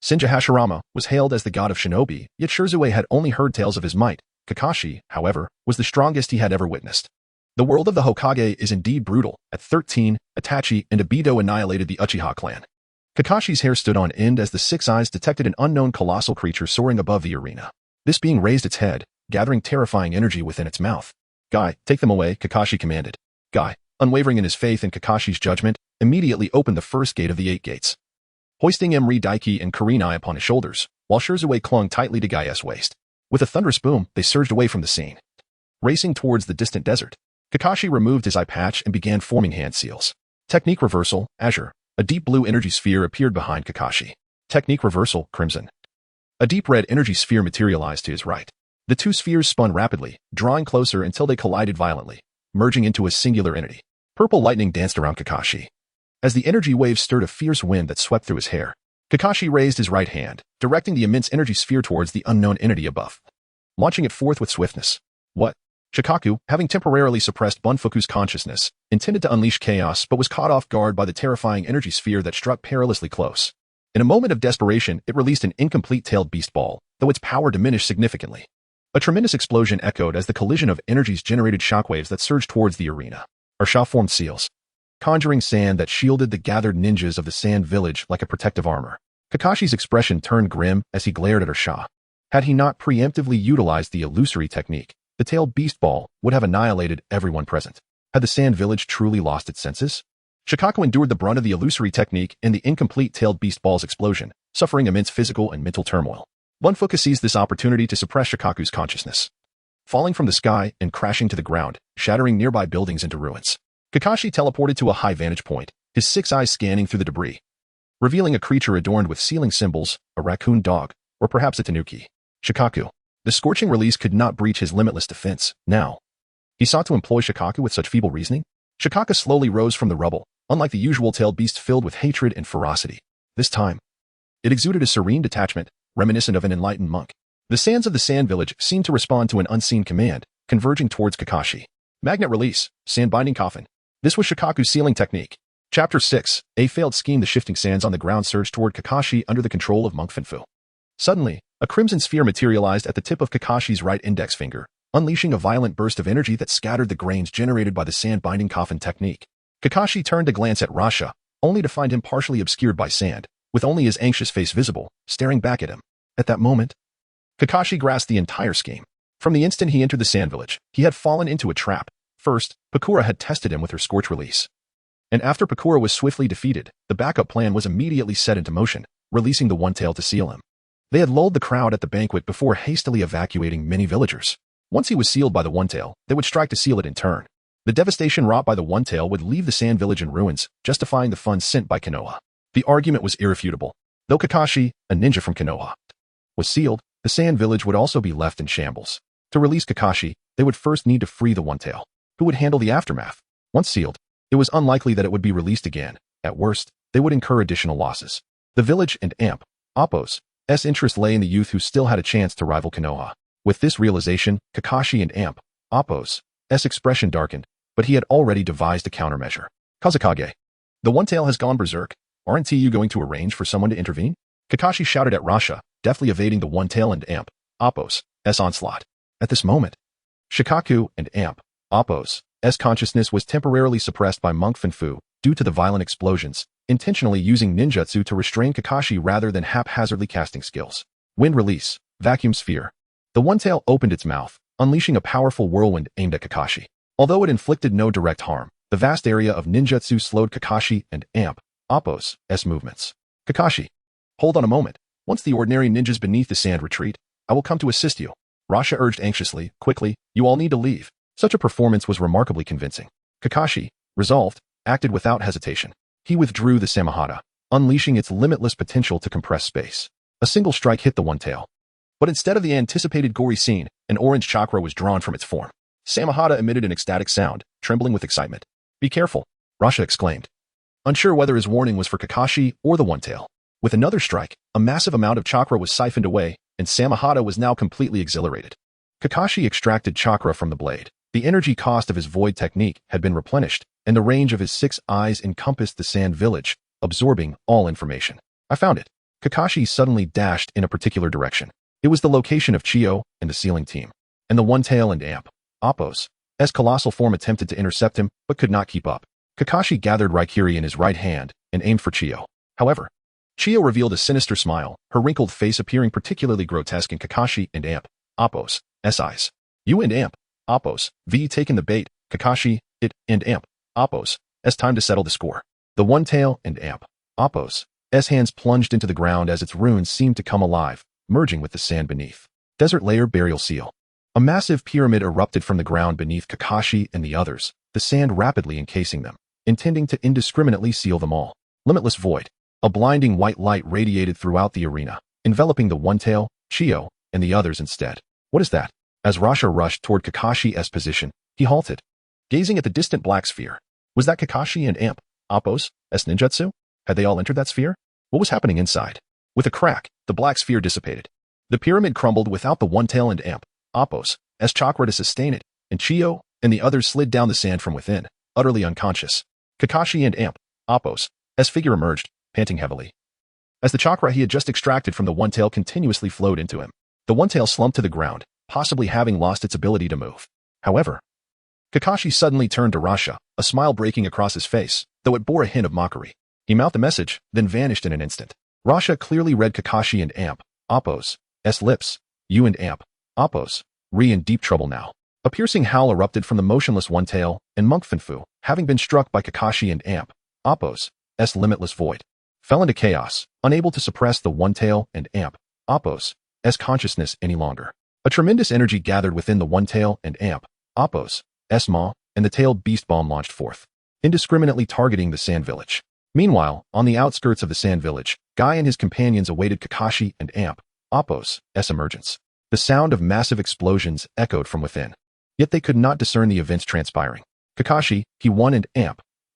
Shinja Hashirama, was hailed as the god of shinobi, yet Shirzue had only heard tales of his might. Kakashi, however, was the strongest he had ever witnessed. The world of the Hokage is indeed brutal. At 13, Itachi and Obito annihilated the Uchiha clan. Kakashi's hair stood on end as the six eyes detected an unknown colossal creature soaring above the arena. This being raised its head, gathering terrifying energy within its mouth. Guy, take them away, Kakashi commanded. Guy, unwavering in his faith in Kakashi's judgment, immediately opened the first gate of the 8 gates, hoisting Emri Daiki and Kurenai upon his shoulders, while Shirzue clung tightly to Gai's waist. With a thunderous boom, they surged away from the scene, racing towards the distant desert. Kakashi removed his eye patch and began forming hand seals. Technique reversal, azure. A deep blue energy sphere appeared behind Kakashi. Technique reversal, crimson. A deep red energy sphere materialized to his right. The two spheres spun rapidly, drawing closer until they collided violently, merging into a singular entity. Purple lightning danced around Kakashi, as the energy wave stirred a fierce wind that swept through his hair. Kakashi raised his right hand, directing the immense energy sphere towards the unknown entity above, launching it forth with swiftness. What? Shikaku, having temporarily suppressed Bunfuku's consciousness, intended to unleash chaos but was caught off guard by the terrifying energy sphere that struck perilously close. In a moment of desperation, it released an incomplete tailed beast ball, though its power diminished significantly. A tremendous explosion echoed as the collision of energies generated shockwaves that surged towards the arena. Ursha formed seals, conjuring sand that shielded the gathered ninjas of the sand village like a protective armor. Kakashi's expression turned grim as he glared at Ursha. Had he not preemptively utilized the illusory technique, the tailed beast ball would have annihilated everyone present. Had the sand village truly lost its senses? Shikaku endured the brunt of the illusory technique and the incomplete tailed beast ball's explosion, suffering immense physical and mental turmoil. Bunfuku seized this opportunity to suppress Shikaku's consciousness, falling from the sky and crashing to the ground, shattering nearby buildings into ruins. Kakashi teleported to a high vantage point, his six eyes scanning through the debris, revealing a creature adorned with ceiling symbols, a raccoon dog, or perhaps a tanuki. Shikaku. The scorching release could not breach his limitless defense. Now, he sought to employ Shikaku with such feeble reasoning? Shikaku slowly rose from the rubble, unlike the usual tailed beast filled with hatred and ferocity. This time, it exuded a serene detachment, reminiscent of an enlightened monk. The sands of the sand village seemed to respond to an unseen command, converging towards Kakashi. Magnet release, sand binding coffin. This was Shikaku's sealing technique. Chapter 6, a failed scheme. The shifting sands on the ground surged toward Kakashi under the control of Monk Finfu. Suddenly, a crimson sphere materialized at the tip of Kakashi's right index finger, unleashing a violent burst of energy that scattered the grains generated by the sand-binding coffin technique. Kakashi turned to glance at Rasha, only to find him partially obscured by sand, with only his anxious face visible, staring back at him. At that moment, Kakashi grasped the entire scheme. From the instant he entered the sand village, he had fallen into a trap. First, Pakura had tested him with her scorch release. And after Pakura was swiftly defeated, the backup plan was immediately set into motion, releasing the One-Tail to seal him. They had lulled the crowd at the banquet before hastily evacuating many villagers. Once he was sealed by the One-Tail, they would strike to seal it in turn. The devastation wrought by the One-Tail would leave the sand village in ruins, justifying the funds sent by Konoha. The argument was irrefutable. Though Kakashi, a ninja from Konoha, was sealed, the sand village would also be left in shambles. To release Kakashi, they would first need to free the One-Tail, who would handle the aftermath. Once sealed, it was unlikely that it would be released again. At worst, they would incur additional losses. The village and Amp, Appo's interest lay in the youth who still had a chance to rival Konoha. With this realization, Kakashi and Amp, Appo's expression darkened, but he had already devised a countermeasure. Kazekage. The One-Tail has gone berserk. Aren't you going to arrange for someone to intervene? Kakashi shouted at Rasha, deftly evading the One-Tail and Amp, Appo's onslaught. At this moment, Shikaku and Amp, Appo's consciousness was temporarily suppressed by Monk Finfu due to the violent explosions, intentionally using ninjutsu to restrain Kakashi rather than haphazardly casting skills. Wind release, vacuum sphere. The one-tail opened its mouth, unleashing a powerful whirlwind aimed at Kakashi. Although it inflicted no direct harm, the vast area of ninjutsu slowed Kakashi and Appo's movements. Kakashi, hold on a moment. Once the ordinary ninjas beneath the sand retreat, I will come to assist you. Rasha urged anxiously. Quickly, you all need to leave. Such a performance was remarkably convincing. Kakashi, resolved, acted without hesitation. He withdrew the Samahata, unleashing its limitless potential to compress space. A single strike hit the one-tail. But instead of the anticipated gory scene, an orange chakra was drawn from its form. Samahata emitted an ecstatic sound, trembling with excitement. Be careful, Rasha exclaimed, unsure whether his warning was for Kakashi or the one-tail. With another strike, a massive amount of chakra was siphoned away, and Samahata was now completely exhilarated. Kakashi extracted chakra from the blade. The energy cost of his void technique had been replenished, and the range of his 6 eyes encompassed the sand village, absorbing all information. I found it. Kakashi suddenly dashed in a particular direction. It was the location of Chiyo and the sealing team, and the one-tail and Appo's colossal form attempted to intercept him, but could not keep up. Kakashi gathered Raikiri in his right hand and aimed for Chiyo. However, Chiyo revealed a sinister smile, her wrinkled face appearing particularly grotesque in Kakashi and Appo's eyes. You and Appo's taken the bait, Kakashi, and Appo's time to settle the score. The one-tail and Appo's hands plunged into the ground as its runes seemed to come alive, merging with the sand beneath. Desert Layer Burial Seal. A massive pyramid erupted from the ground beneath Kakashi and the others, the sand rapidly encasing them, intending to indiscriminately seal them all. Limitless Void. A blinding white light radiated throughout the arena, enveloping the one-tail, Chiyo, and the others instead. What is that? As Rasha rushed toward Kakashi's position, he halted, gazing at the distant black sphere. Was that Kakashi and Appo's ninjutsu? Had they all entered that sphere? What was happening inside? With a crack, the black sphere dissipated. The pyramid crumbled without the one-tail and Appo's chakra to sustain it, and Chiyo and the others slid down the sand from within, utterly unconscious. Kakashi and Appo's figure emerged, panting heavily, as the chakra he had just extracted from the one-tail continuously flowed into him. The one-tail slumped to the ground, possibly having lost its ability to move. However, Kakashi suddenly turned to Rasha, a smile breaking across his face, though it bore a hint of mockery. He mouthed a message, then vanished in an instant. Rasha clearly read Kakashi and Appo's lips. You and Appo's in deep trouble now. A piercing howl erupted from the motionless one-tail, and Monk Finfu, having been struck by Kakashi and Appo's limitless void, fell into chaos, unable to suppress the one-tail and Appo's consciousness any longer. A tremendous energy gathered within the one-tail and Appo's maw, and the tailed beast bomb launched forth, indiscriminately targeting the sand village. Meanwhile, on the outskirts of the sand village, Guy and his companions awaited Kakashi and Appo's emergence. The sound of massive explosions echoed from within, yet they could not discern the events transpiring. Kakashi, he won, and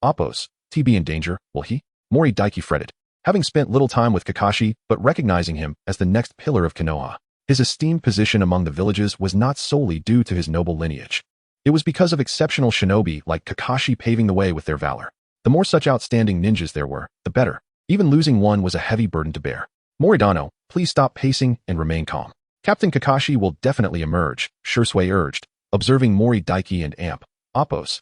Appo's be in danger, will he? Mori Daiki fretted. Having spent little time with Kakashi, but recognizing him as the next pillar of Konoha, his esteemed position among the villages was not solely due to his noble lineage. It was because of exceptional shinobi like Kakashi paving the way with their valor. The more such outstanding ninjas there were, the better. Even losing one was a heavy burden to bear. Moridano, please stop pacing and remain calm. Captain Kakashi will definitely emerge, Shursui urged, observing Mori Daiki and Appo's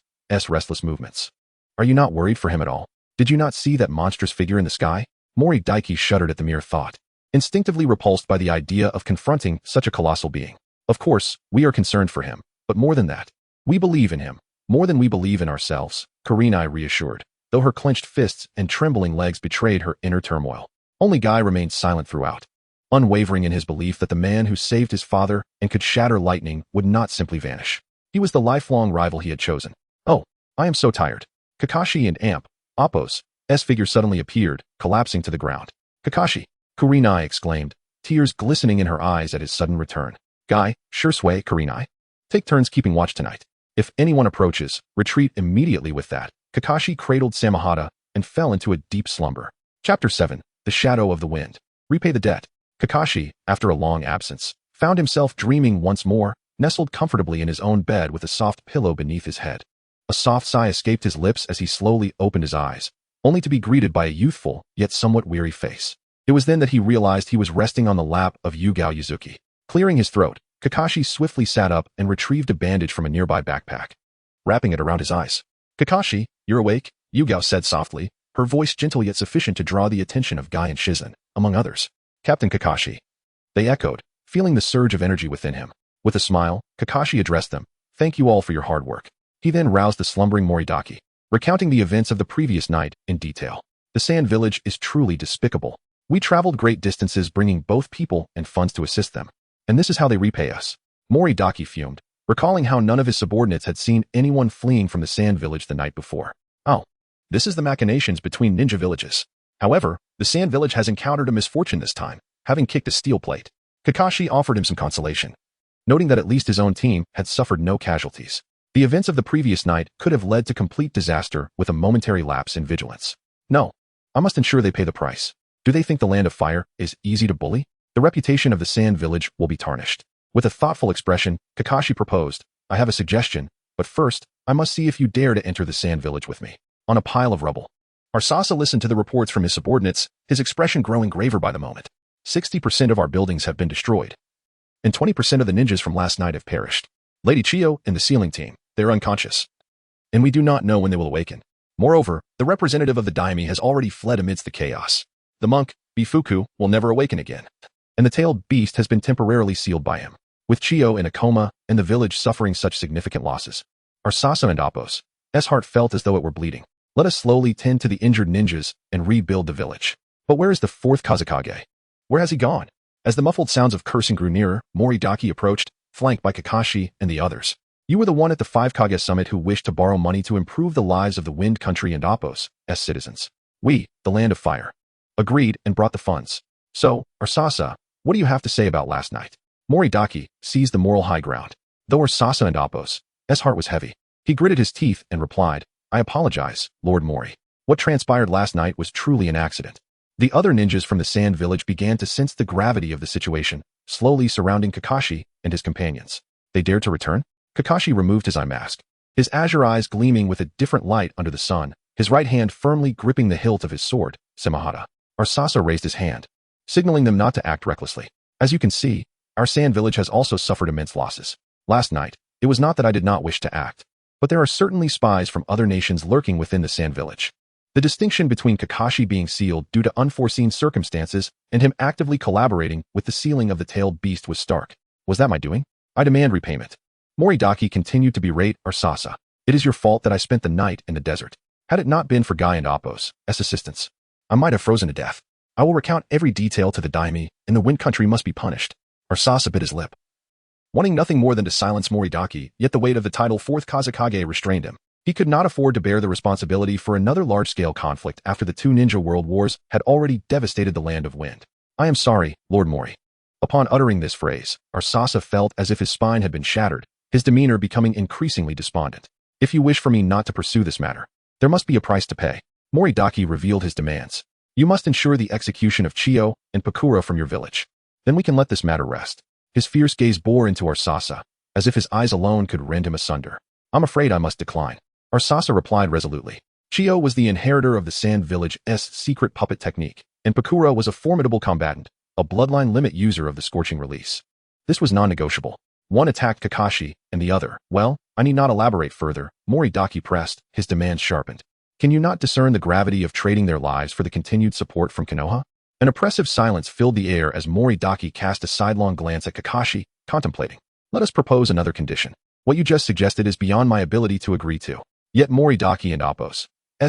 restless movements. Are you not worried for him at all? Did you not see that monstrous figure in the sky? Mori Daiki shuddered at the mere thought, instinctively repulsed by the idea of confronting such a colossal being. Of course, we are concerned for him, but more than that, we believe in him, more than we believe in ourselves, Kurenai reassured, though her clenched fists and trembling legs betrayed her inner turmoil. Only Guy remained silent throughout, unwavering in his belief that the man who saved his father and could shatter lightning would not simply vanish. He was the lifelong rival he had chosen. Oh, I am so tired. Kakashi and Appo's figure suddenly appeared, collapsing to the ground. Kakashi, Kurenai exclaimed, tears glistening in her eyes at his sudden return. Guy, Shursui, Kurenai. Take turns keeping watch tonight. If anyone approaches, retreat immediately with that. Kakashi cradled Samahata and fell into a deep slumber. Chapter 7. The Shadow of the Wind. Repay the debt. Kakashi, after a long absence, found himself dreaming once more, nestled comfortably in his own bed with a soft pillow beneath his head. A soft sigh escaped his lips as he slowly opened his eyes, only to be greeted by a youthful, yet somewhat weary face. It was then that he realized he was resting on the lap of Yugao Yuzuki. Clearing his throat, Kakashi swiftly sat up and retrieved a bandage from a nearby backpack, wrapping it around his eyes. Kakashi, you're awake, Yugao said softly, her voice gentle yet sufficient to draw the attention of Guy and Shizen, among others. Captain Kakashi. They echoed, feeling the surge of energy within him. With a smile, Kakashi addressed them. Thank you all for your hard work. He then roused the slumbering Moridaki, recounting the events of the previous night in detail. The Sand Village is truly despicable. We traveled great distances bringing both people and funds to assist them. And this is how they repay us. Moridaki fumed, recalling how none of his subordinates had seen anyone fleeing from the Sand Village the night before. Oh, this is the machinations between ninja villages. However, the Sand Village has encountered a misfortune this time, having kicked a steel plate. Kakashi offered him some consolation, noting that at least his own team had suffered no casualties. The events of the previous night could have led to complete disaster with a momentary lapse in vigilance. No, I must ensure they pay the price. Do they think the Land of Fire is easy to bully? The reputation of the Sand Village will be tarnished. With a thoughtful expression, Kakashi proposed, I have a suggestion, but first, I must see if you dare to enter the Sand Village with me. On a pile of rubble. Arsasa listened to the reports from his subordinates, his expression growing graver by the moment. 60% of our buildings have been destroyed, and 20% of the ninjas from last night have perished. Lady Chiyo and the sealing team, they are unconscious, and we do not know when they will awaken. Moreover, the representative of the daimyo has already fled amidst the chaos. The monk, Bifuku, will never awaken again, and the tailed beast has been temporarily sealed by him. With Chiyo in a coma and the village suffering such significant losses, Arsasa and Appo's heart felt as though it were bleeding. Let us slowly tend to the injured ninjas and rebuild the village. But where is the fourth Kazekage? Where has he gone? As the muffled sounds of cursing grew nearer, Moridaki approached, flanked by Kakashi and the others. You were the one at the 5 Kage summit who wished to borrow money to improve the lives of the Wind Country and Appo's citizens. We, the Land of Fire, agreed and brought the funds. So, Arsasa, what do you have to say about last night? Moridaki seized the moral high ground. Though Arsasa and Appo's heart was heavy, he gritted his teeth and replied, I apologize, Lord Mori. What transpired last night was truly an accident. The other ninjas from the Sand Village began to sense the gravity of the situation, slowly surrounding Kakashi and his companions. They dared to return? Kakashi removed his eye mask, his azure eyes gleaming with a different light under the sun, his right hand firmly gripping the hilt of his sword, Semihata. Arsasa raised his hand, signaling them not to act recklessly. As you can see, our Sand Village has also suffered immense losses. Last night, it was not that I did not wish to act, but there are certainly spies from other nations lurking within the Sand Village. The distinction between Kakashi being sealed due to unforeseen circumstances and him actively collaborating with the sealing of the tailed beast was stark. Was that my doing? I demand repayment. Moridaki continued to berate Arsasa. It is your fault that I spent the night in the desert. Had it not been for Guy and Appo's assistance, I might have frozen to death. I will recount every detail to the daimyo, and the Wind Country must be punished. Arsasa bit his lip, wanting nothing more than to silence Moridaki, yet the weight of the title 4th Kazekage restrained him. He could not afford to bear the responsibility for another large-scale conflict after the 2 ninja world wars had already devastated the Land of Wind. I am sorry, Lord Mori. Upon uttering this phrase, Arsasa felt as if his spine had been shattered, his demeanor becoming increasingly despondent. If you wish for me not to pursue this matter, there must be a price to pay. Moridaki revealed his demands. You must ensure the execution of Chiyo and Pakura from your village. Then we can let this matter rest. His fierce gaze bore into Arsasa, as if his eyes alone could rend him asunder. I'm afraid I must decline. Arsasa replied resolutely. Chiyo was the inheritor of the Sand Village's secret puppet technique, and Pakura was a formidable combatant, a bloodline limit user of the Scorching Release. This was non-negotiable. One attacked Kakashi, and the other, well, I need not elaborate further. Moridaki pressed, his demands sharpened. Can you not discern the gravity of trading their lives for the continued support from Konoha? An oppressive silence filled the air as Moridaki cast a sidelong glance at Kakashi, contemplating. Let us propose another condition. What you just suggested is beyond my ability to agree to. Yet Moridaki and Appo's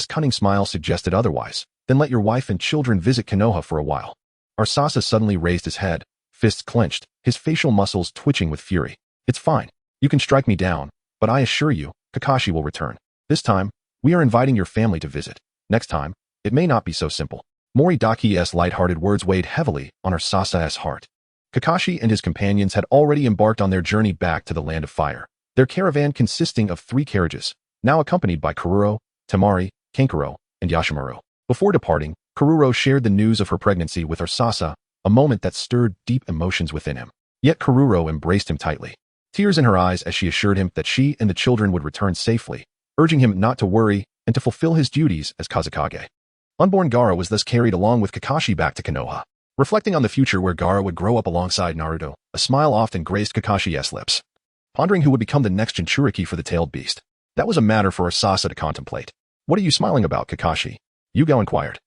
cunning smile suggested otherwise. Then let your wife and children visit Konoha for a while. Arsasa suddenly raised his head, fists clenched, his facial muscles twitching with fury. It's fine. You can strike me down, but I assure you, Kakashi will return. This time, we are inviting your family to visit. Next time, it may not be so simple. Moridaki's light-hearted words weighed heavily on Arsasa's heart. Kakashi and his companions had already embarked on their journey back to the Land of Fire, their caravan consisting of 3 carriages, now accompanied by Kururo, Temari, Kankuro, and Yashimaru. Before departing, Kururo shared the news of her pregnancy with Arsasa, a moment that stirred deep emotions within him. Yet Kururo embraced him tightly, tears in her eyes as she assured him that she and the children would return safely, urging him not to worry and to fulfill his duties as Kazekage. Unborn Gaara was thus carried along with Kakashi back to Konoha. Reflecting on the future where Gaara would grow up alongside Naruto, a smile often graced Kakashi's lips. Pondering who would become the next Jinchuriki for the tailed beast. That was a matter for Arsasa to contemplate. What are you smiling about, Kakashi? Yugao inquired.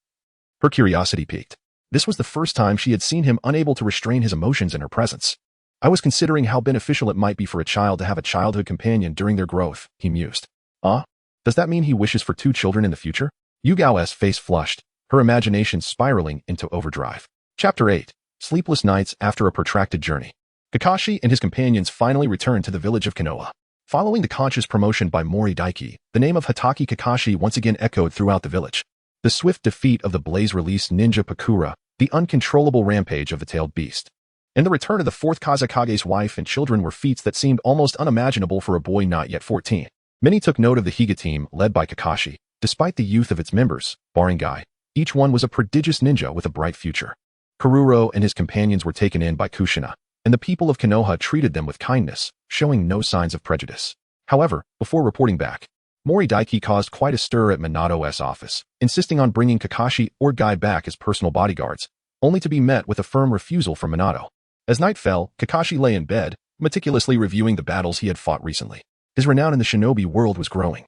Her curiosity piqued. This was the first time she had seen him unable to restrain his emotions in her presence. I was considering how beneficial it might be for a child to have a childhood companion during their growth, he mused. Does that mean he wishes for 2 children in the future? Yugao's face flushed, her imagination spiraling into overdrive. Chapter 8. Sleepless Nights After a Protracted Journey. Kakashi and his companions finally returned to the village of Konoha. Following the conscious promotion by Mori Daiki, the name of Hatake Kakashi once again echoed throughout the village. The swift defeat of the Blaze-released ninja Pakura, the uncontrollable rampage of the tailed beast, and the return of the 4th Kazekage's wife and children were feats that seemed almost unimaginable for a boy not yet 14. Many took note of the Higa team led by Kakashi. Despite the youth of its members, barring Guy, each one was a prodigious ninja with a bright future. Kururo and his companions were taken in by Kushina, and the people of Konoha treated them with kindness, showing no signs of prejudice. However, before reporting back, Mori Daiki caused quite a stir at Minato's office, insisting on bringing Kakashi or Guy back as personal bodyguards, only to be met with a firm refusal from Minato. As night fell, Kakashi lay in bed, meticulously reviewing the battles he had fought recently. His renown in the shinobi world was growing,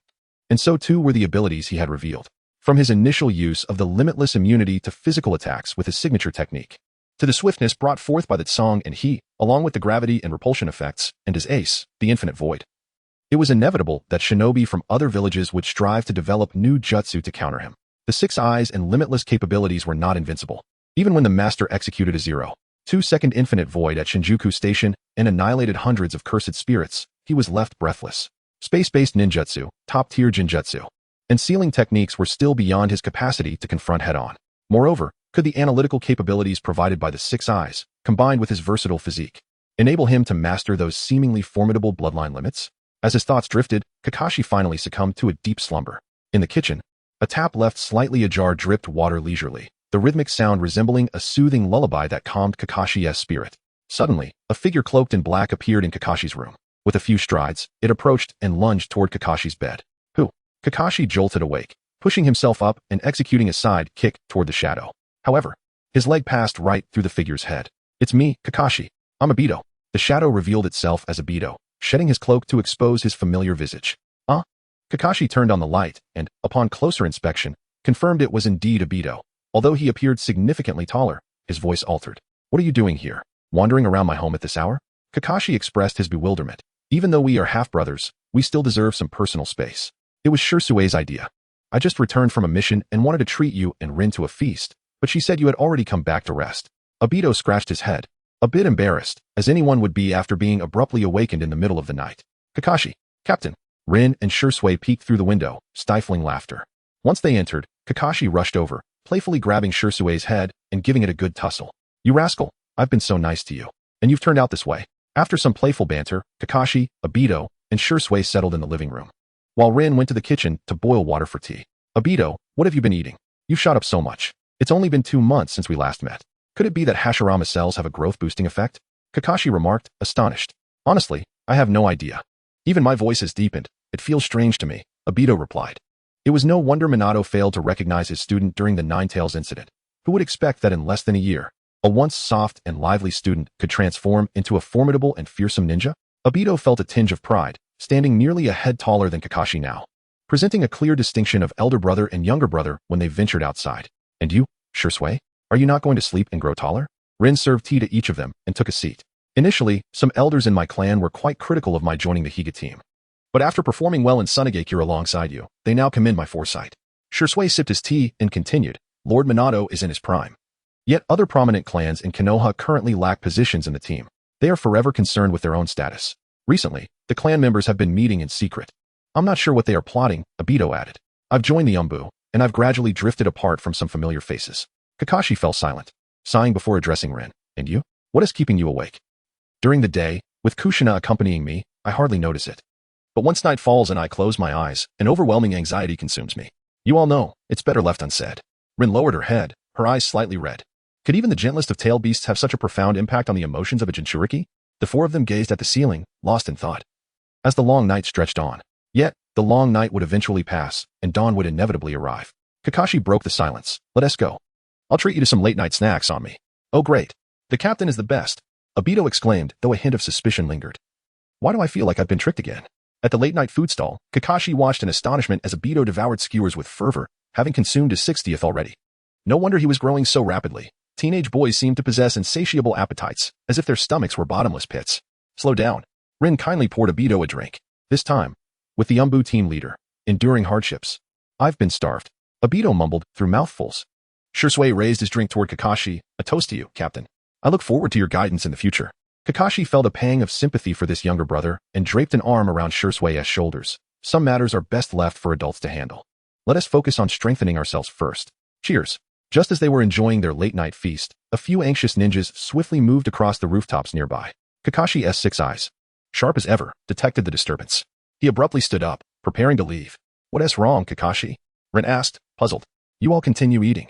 and so too were the abilities he had revealed. From his initial use of the limitless immunity to physical attacks with his signature technique, to the swiftness brought forth by the Tsang and He, along with the gravity and repulsion effects, and his ace, the infinite void. It was inevitable that shinobi from other villages would strive to develop new jutsu to counter him. The 6 eyes and limitless capabilities were not invincible. Even when the master executed a 0.2-second infinite void at Shinjuku Station and annihilated hundreds of cursed spirits, he was left breathless. Space-based ninjutsu, top-tier jinjutsu, and sealing techniques were still beyond his capacity to confront head-on. Moreover, could the analytical capabilities provided by the 6 eyes, combined with his versatile physique, enable him to master those seemingly formidable bloodline limits? As his thoughts drifted, Kakashi finally succumbed to a deep slumber. In the kitchen, a tap left slightly ajar dripped water leisurely, the rhythmic sound resembling a soothing lullaby that calmed Kakashi's spirit. Suddenly, a figure cloaked in black appeared in Kakashi's room. With a few strides, it approached and lunged toward Kakashi's bed. Who? Kakashi jolted awake, pushing himself up and executing a side kick toward the shadow. However, his leg passed right through the figure's head. It's me, Kakashi. I'm Obito. The shadow revealed itself as Obito, shedding his cloak to expose his familiar visage. Kakashi turned on the light and, upon closer inspection, confirmed it was indeed Obito. Although he appeared significantly taller, his voice altered. What are you doing here? Wandering around my home at this hour? Kakashi expressed his bewilderment. Even though we are half-brothers, we still deserve some personal space. It was Shirsue's idea. I just returned from a mission and wanted to treat you and Rin to a feast, but she said you had already come back to rest. Obito scratched his head, a bit embarrassed, as anyone would be after being abruptly awakened in the middle of the night. Kakashi, Captain. Rin and Shirsue peeked through the window, stifling laughter. Once they entered, Kakashi rushed over, playfully grabbing Shirsue's head and giving it a good tussle. You rascal, I've been so nice to you, and you've turned out this way. After some playful banter, Kakashi, Obito, and Shirsue settled in the living room, while Rin went to the kitchen to boil water for tea. Obito, what have you been eating? You've shot up so much. It's only been 2 months since we last met. Could it be that Hashirama cells have a growth-boosting effect? Kakashi remarked, astonished. Honestly, I have no idea. Even my voice has deepened. It feels strange to me, Obito replied. It was no wonder Minato failed to recognize his student during the Ninetales incident. Who would expect that in less than a year, a once soft and lively student could transform into a formidable and fearsome ninja? Obito felt a tinge of pride, standing nearly a head taller than Kakashi now, presenting a clear distinction of elder brother and younger brother when they ventured outside. And you, Shirsue? Are you not going to sleep and grow taller? Rin served tea to each of them and took a seat. Initially, some elders in my clan were quite critical of my joining the Higa team. But after performing well in Sunagakure alongside you, they now commend my foresight. Shirsue sipped his tea and continued, Lord Minato is in his prime. Yet other prominent clans in Konoha currently lack positions in the team. They are forever concerned with their own status. Recently, the clan members have been meeting in secret. I'm not sure what they are plotting, Obito added. I've joined the Umbu, and I've gradually drifted apart from some familiar faces. Kakashi fell silent, sighing before addressing Rin. And you? What is keeping you awake? During the day, with Kushina accompanying me, I hardly notice it. But once night falls and I close my eyes, an overwhelming anxiety consumes me. You all know, it's better left unsaid. Rin lowered her head, her eyes slightly red. Could even the gentlest of tail beasts have such a profound impact on the emotions of a Jinchuriki? The 4 of them gazed at the ceiling, lost in thought. As the long night stretched on. Yet, the long night would eventually pass, and dawn would inevitably arrive. Kakashi broke the silence. Let us go. I'll treat you to some late-night snacks on me. Oh great. The captain is the best. Obito exclaimed, though a hint of suspicion lingered. Why do I feel like I've been tricked again? At the late-night food stall, Kakashi watched in astonishment as Obito devoured skewers with fervor, having consumed his 60th already. No wonder he was growing so rapidly. Teenage boys seemed to possess insatiable appetites, as if their stomachs were bottomless pits. Slow down. Rin kindly poured Obito a drink. This time, with the Umbu team leader, enduring hardships. I've been starved. Obito mumbled through mouthfuls. Shursui raised his drink toward Kakashi. A toast to you, Captain. I look forward to your guidance in the future. Kakashi felt a pang of sympathy for this younger brother and draped an arm around Shursui's shoulders. Some matters are best left for adults to handle. Let us focus on strengthening ourselves first. Cheers. Just as they were enjoying their late-night feast, a few anxious ninjas swiftly moved across the rooftops nearby. Kakashi's 6 eyes, sharp as ever, detected the disturbance. He abruptly stood up, preparing to leave. What's wrong, Kakashi? Rin asked, puzzled. You all continue eating.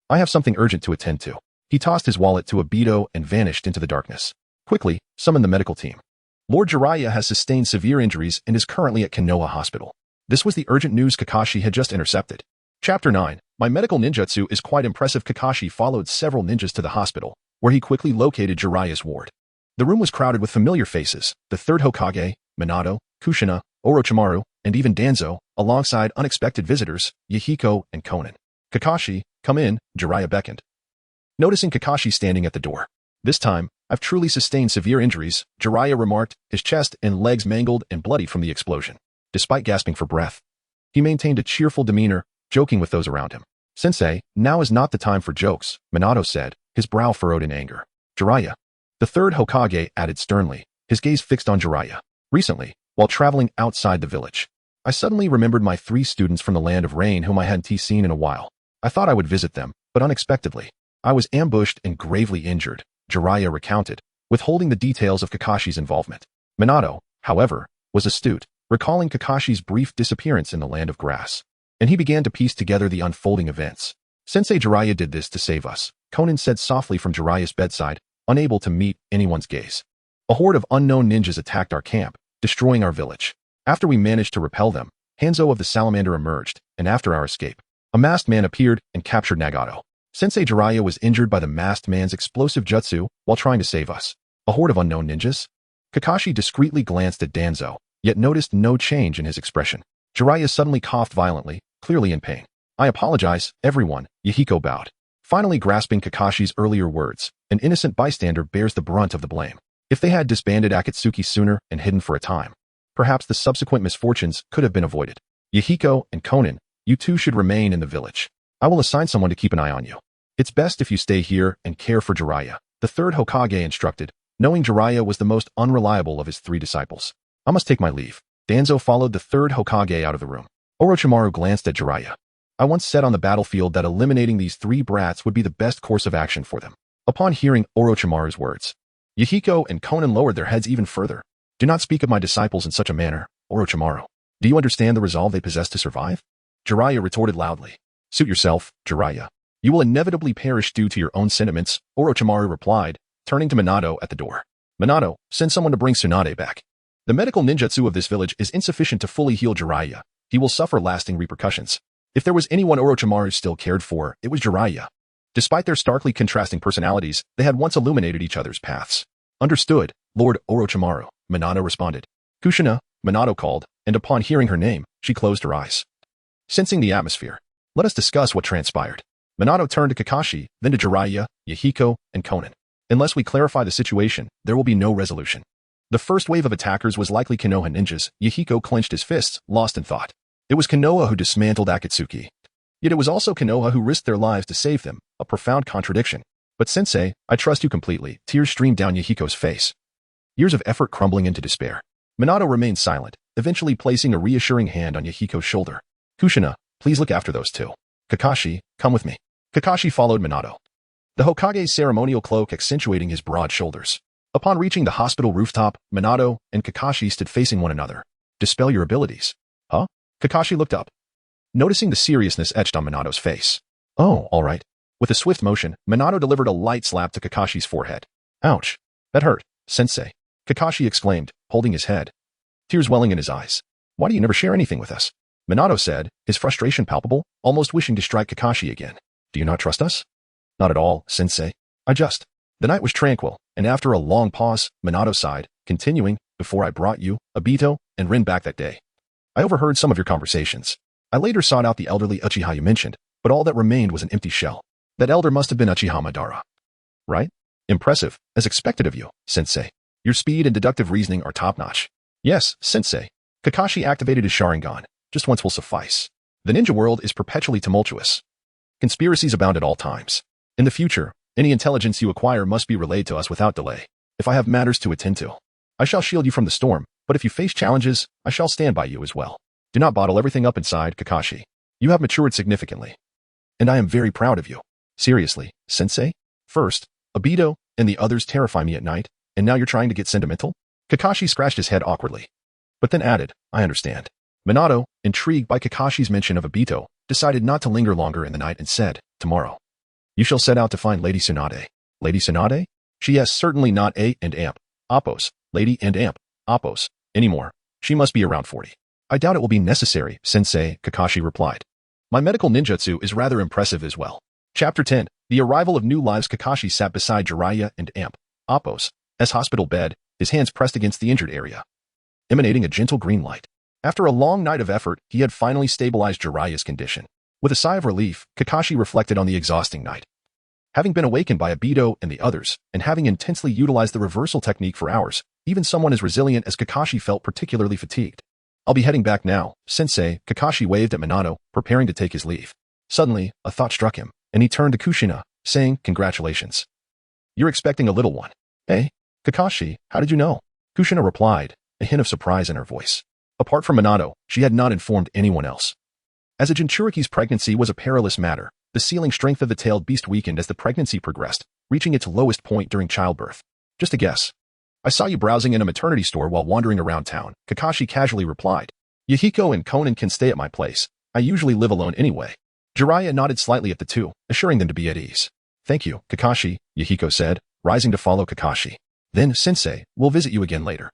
I have something urgent to attend to. He tossed his wallet to Obito and vanished into the darkness. Quickly, summon the medical team. Lord Jiraiya has sustained severe injuries and is currently at Konoha Hospital. This was the urgent news Kakashi had just intercepted. Chapter 9. My medical ninjutsu is quite impressive. Kakashi followed several ninjas to the hospital, where he quickly located Jiraiya's ward. The room was crowded with familiar faces, the third Hokage, Minato, Kushina, Orochimaru, and even Danzo, alongside unexpected visitors, Yahiko and Konan. Kakashi, come in, Jiraiya beckoned. Noticing Kakashi standing at the door. This time, I've truly sustained severe injuries, Jiraiya remarked, his chest and legs mangled and bloody from the explosion. Despite gasping for breath, he maintained a cheerful demeanor, joking with those around him. Sensei, now is not the time for jokes, Minato said, his brow furrowed in anger. Jiraiya. The third Hokage added sternly, his gaze fixed on Jiraiya. Recently, while traveling outside the village, I suddenly remembered my 3 students from the Land of Rain whom I hadn't seen in a while. I thought I would visit them, but unexpectedly, I was ambushed and gravely injured, Jiraiya recounted, withholding the details of Kakashi's involvement. Minato, however, was astute, recalling Kakashi's brief disappearance in the Land of Grass. And he began to piece together the unfolding events. Sensei Jiraiya did this to save us, Konan said softly from Jiraiya's bedside, unable to meet anyone's gaze. A horde of unknown ninjas attacked our camp, destroying our village. After we managed to repel them, Hanzo of the Salamander emerged, and after our escape, a masked man appeared and captured Nagato. Sensei Jiraiya was injured by the masked man's explosive jutsu while trying to save us. A horde of unknown ninjas? Kakashi discreetly glanced at Danzo, yet noticed no change in his expression. Jiraiya suddenly coughed violently, clearly in pain. I apologize, everyone, Yahiko bowed. Finally grasping Kakashi's earlier words, an innocent bystander bears the brunt of the blame. If they had disbanded Akatsuki sooner and hidden for a time, perhaps the subsequent misfortunes could have been avoided. Yahiko and Konan, you two should remain in the village. I will assign someone to keep an eye on you. It's best if you stay here and care for Jiraiya, the third Hokage instructed, knowing Jiraiya was the most unreliable of his 3 disciples. I must take my leave. Danzo followed the third Hokage out of the room. Orochimaru glanced at Jiraiya. I once said on the battlefield that eliminating these 3 brats would be the best course of action for them. Upon hearing Orochimaru's words, Yahiko and Konan lowered their heads even further. Do not speak of my disciples in such a manner, Orochimaru. Do you understand the resolve they possess to survive? Jiraiya retorted loudly. Suit yourself, Jiraiya. You will inevitably perish due to your own sentiments, Orochimaru replied, turning to Minato at the door. Minato, send someone to bring Tsunade back. The medical ninjutsu of this village is insufficient to fully heal Jiraiya. He will suffer lasting repercussions. If there was anyone Orochimaru still cared for, it was Jiraiya. Despite their starkly contrasting personalities, they had once illuminated each other's paths. Understood, Lord Orochimaru, Minato responded. Kushina, Minato called, and upon hearing her name, she closed her eyes. Sensing the atmosphere, let us discuss what transpired. Minato turned to Kakashi, then to Jiraiya, Yahiko, and Konan. Unless we clarify the situation, there will be no resolution. The first wave of attackers was likely Konoha ninjas. Yahiko clenched his fists, lost in thought. It was Konoha who dismantled Akatsuki. Yet it was also Konoha who risked their lives to save them, a profound contradiction. But Sensei, I trust you completely. Tears streamed down Yahiko's face. Years of effort crumbling into despair. Minato remained silent, eventually placing a reassuring hand on Yahiko's shoulder. Kushina, please look after those 2. Kakashi, come with me. Kakashi followed Minato, the Hokage's ceremonial cloak accentuating his broad shoulders. Upon reaching the hospital rooftop, Minato and Kakashi stood facing one another. Dispel your abilities. Huh? Kakashi looked up, noticing the seriousness etched on Minato's face. Oh, all right. With a swift motion, Minato delivered a light slap to Kakashi's forehead. Ouch. That hurt, Sensei. Kakashi exclaimed, holding his head, tears welling in his eyes. Why do you never share anything with us? Minato said, his frustration palpable, almost wishing to strike Kakashi again. Do you not trust us? Not at all, Sensei. The night was tranquil, and after a long pause, Minato sighed, continuing, before I brought you, Obito, and Rin back that day. I overheard some of your conversations. I later sought out the elderly Uchiha you mentioned, but all that remained was an empty shell. That elder must have been Uchiha Madara. Right? Impressive, as expected of you, sensei. Your speed and deductive reasoning are top-notch. Yes, sensei. Kakashi activated his Sharingan. Just once will suffice. The ninja world is perpetually tumultuous. Conspiracies abound at all times. In the future, any intelligence you acquire must be relayed to us without delay. If I have matters to attend to, I shall shield you from the storm, but if you face challenges, I shall stand by you as well. Do not bottle everything up inside, Kakashi. You have matured significantly. And I am very proud of you. Seriously, sensei? First, Obito and the others terrify me at night, and now you're trying to get sentimental? Kakashi scratched his head awkwardly. But then added, I understand. Minato, intrigued by Kakashi's mention of Obito, decided not to linger longer in the night and said, tomorrow. You shall set out to find Lady Tsunade. Lady Tsunade? She has certainly not A and Amp, Oppos, Lady and Amp, Oppos, anymore. She must be around 40. I doubt it will be necessary, sensei, Kakashi replied. My medical ninjutsu is rather impressive as well. Chapter 10, The Arrival of New Lives. Kakashi sat beside Jiraiya and Amp, Oppos, as hospital bed, his hands pressed against the injured area, emanating a gentle green light. After a long night of effort, he had finally stabilized Jiraiya's condition. With a sigh of relief, Kakashi reflected on the exhausting night. Having been awakened by Obito and the others, and having intensely utilized the reversal technique for hours, even someone as resilient as Kakashi felt particularly fatigued. I'll be heading back now, sensei. Kakashi waved at Minato, preparing to take his leave. Suddenly, a thought struck him, and he turned to Kushina, saying, congratulations. You're expecting a little one. Eh? Kakashi, how did you know? Kushina replied, a hint of surprise in her voice. Apart from Minato, she had not informed anyone else. As a Jinchuriki's pregnancy was a perilous matter, the sealing strength of the tailed beast weakened as the pregnancy progressed, reaching its lowest point during childbirth. Just a guess. I saw you browsing in a maternity store while wandering around town, Kakashi casually replied. Yahiko and Konan can stay at my place. I usually live alone anyway. Jiraiya nodded slightly at the two, assuring them to be at ease. Thank you, Kakashi, Yahiko said, rising to follow Kakashi. Then, sensei, we'll visit you again later.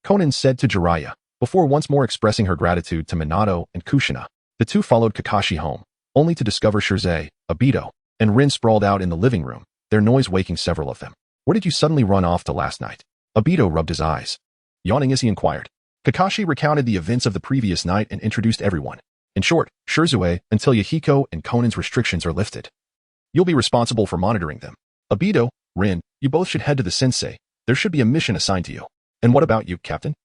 Konan said to Jiraiya, before once more expressing her gratitude to Minato and Kushina. The two followed Kakashi home, only to discover Shirzei, Obito, and Rin sprawled out in the living room, their noise waking several of them. Where did you suddenly run off to last night? Obito rubbed his eyes. Yawning as he inquired. Kakashi recounted the events of the previous night and introduced everyone. In short, Shirzue, until Yahiko and Konan's restrictions are lifted. You'll be responsible for monitoring them. Obito, Rin, you both should head to the sensei. There should be a mission assigned to you. And what about you, Captain?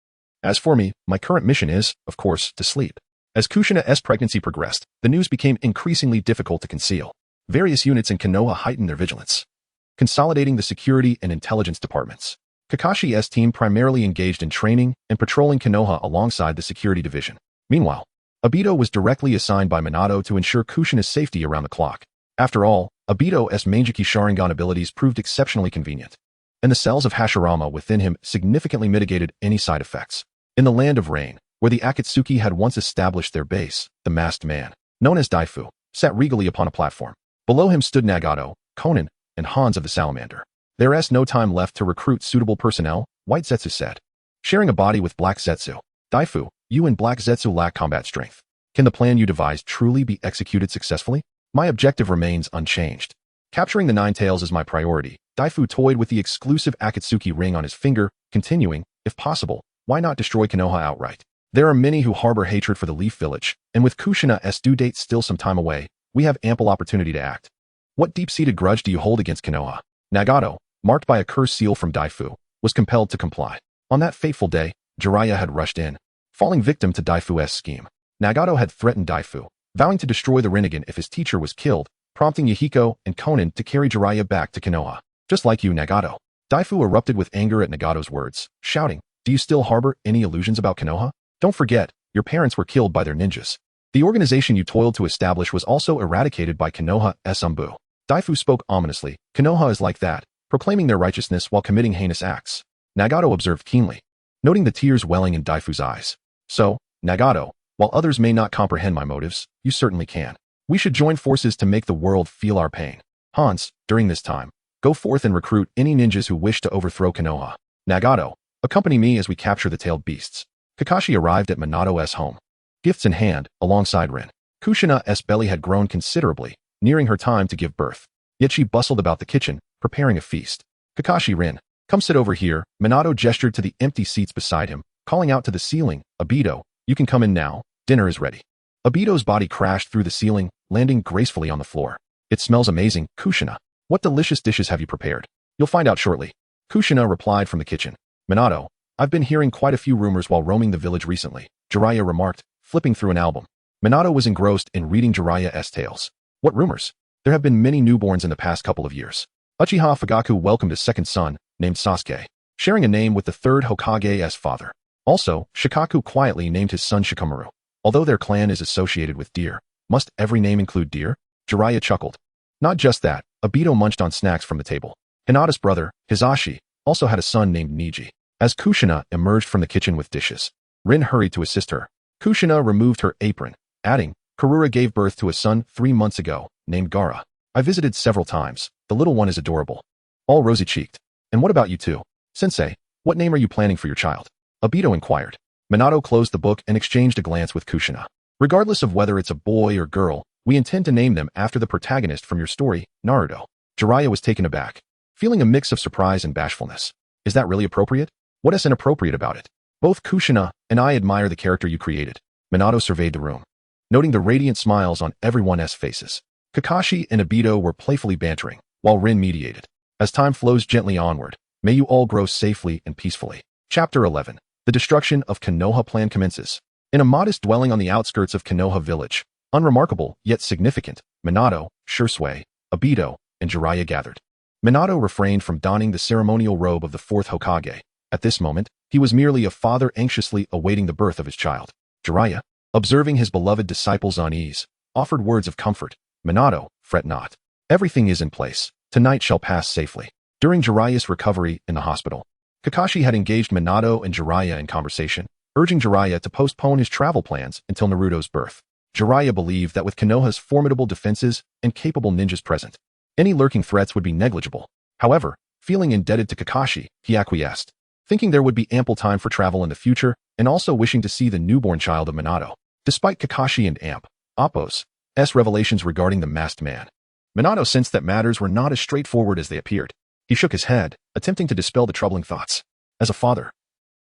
As for me, my current mission is, of course, to sleep. As Kushina's pregnancy progressed, the news became increasingly difficult to conceal. Various units in Konoha heightened their vigilance, consolidating the security and intelligence departments. Kakashi's team primarily engaged in training and patrolling Konoha alongside the security division. Meanwhile, Obito was directly assigned by Minato to ensure Kushina's safety around the clock. After all, Obito's Mangeki Sharingan abilities proved exceptionally convenient, and the cells of Hashirama within him significantly mitigated any side effects. In the Land of Rain, where the Akatsuki had once established their base, the masked man, known as Daifu, sat regally upon a platform. Below him stood Nagato, Konan, and Hans of the Salamander. There's no time left to recruit suitable personnel, White Zetsu said. Sharing a body with Black Zetsu, Daifu, you and Black Zetsu lack combat strength. Can the plan you devised truly be executed successfully? My objective remains unchanged. Capturing the Nine Tails is my priority. Daifu toyed with the exclusive Akatsuki ring on his finger, continuing, if possible, why not destroy Konoha outright? There are many who harbor hatred for the Leaf Village, and with Kushina's due date still some time away, we have ample opportunity to act. What deep-seated grudge do you hold against Konoha? Nagato, marked by a curse seal from Daifu, was compelled to comply. On that fateful day, Jiraiya had rushed in, falling victim to Daifu's scheme. Nagato had threatened Daifu, vowing to destroy the Rinnegan if his teacher was killed, prompting Yahiko and Konan to carry Jiraiya back to Konoha. Just like you, Nagato. Daifu erupted with anger at Nagato's words, shouting, do you still harbor any illusions about Konoha? Don't forget, your parents were killed by their ninjas. The organization you toiled to establish was also eradicated by Konoha's Umbu. Daifu spoke ominously. Konoha is like that, proclaiming their righteousness while committing heinous acts. Nagato observed keenly, noting the tears welling in Daifu's eyes. So, Nagato, while others may not comprehend my motives, you certainly can. We should join forces to make the world feel our pain. Hans, during this time, go forth and recruit any ninjas who wish to overthrow Konoha. Nagato, accompany me as we capture the tailed beasts. Kakashi arrived at Minato's home, gifts in hand, alongside Rin. Kushina's belly had grown considerably, nearing her time to give birth. Yet she bustled about the kitchen, preparing a feast. Kakashi, Rin, come sit over here. Minato gestured to the empty seats beside him, calling out to the ceiling, Obito, you can come in now, dinner is ready. Obito's body crashed through the ceiling, landing gracefully on the floor. It smells amazing, Kushina. What delicious dishes have you prepared? You'll find out shortly. Kushina replied from the kitchen. Minato, I've been hearing quite a few rumors while roaming the village recently, Jiraiya remarked, flipping through an album. Minato was engrossed in reading Jiraiya's tales. What rumors? There have been many newborns in the past couple of years. Uchiha Fugaku welcomed a second son, named Sasuke, sharing a name with the third Hokage's father. Also, Shikaku quietly named his son Shikamaru. Although their clan is associated with deer, must every name include deer? Jiraiya chuckled. Not just that, Obito munched on snacks from the table. Hinata's brother, Hisashi, also had a son named Niji. As Kushina emerged from the kitchen with dishes, Rin hurried to assist her. Kushina removed her apron, adding, Karura gave birth to a son 3 months ago, named Gaara. I visited several times. The little one is adorable. All rosy-cheeked. And what about you two? Sensei, what name are you planning for your child? Obito inquired. Minato closed the book and exchanged a glance with Kushina. Regardless of whether it's a boy or girl, we intend to name them after the protagonist from your story, Naruto. Jiraiya was taken aback, feeling a mix of surprise and bashfulness. Is that really appropriate? What is inappropriate about it? Both Kushina and I admire the character you created. Minato surveyed the room, noting the radiant smiles on everyone's faces. Kakashi and Obito were playfully bantering, while Rin mediated. As time flows gently onward, may you all grow safely and peacefully. Chapter 11. The destruction of Konoha plan commences. In a modest dwelling on the outskirts of Konoha village, unremarkable yet significant, Minato, Shursui, Obito, and Jiraiya gathered. Minato refrained from donning the ceremonial robe of the fourth Hokage. At this moment, he was merely a father anxiously awaiting the birth of his child. Jiraiya, observing his beloved disciple's unease, offered words of comfort. Minato, fret not. Everything is in place. Tonight shall pass safely. During Jiraiya's recovery in the hospital, Kakashi had engaged Minato and Jiraiya in conversation, urging Jiraiya to postpone his travel plans until Naruto's birth. Jiraiya believed that with Konoha's formidable defenses and capable ninjas present, any lurking threats would be negligible. However, feeling indebted to Kakashi, he acquiesced, thinking there would be ample time for travel in the future and also wishing to see the newborn child of Minato. Despite Kakashi and Appo's revelations regarding the masked man, Minato sensed that matters were not as straightforward as they appeared. He shook his head, attempting to dispel the troubling thoughts. As a father,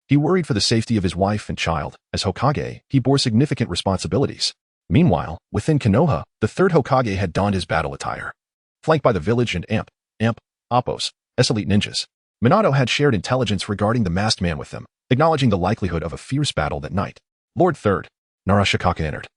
he worried for the safety of his wife and child. As Hokage, he bore significant responsibilities. Meanwhile, within Konoha, the third Hokage had donned his battle attire. Flanked by the village and Appo's elite ninjas, Minato had shared intelligence regarding the masked man with them, acknowledging the likelihood of a fierce battle that night. Lord 3rd, Narashikaka entered,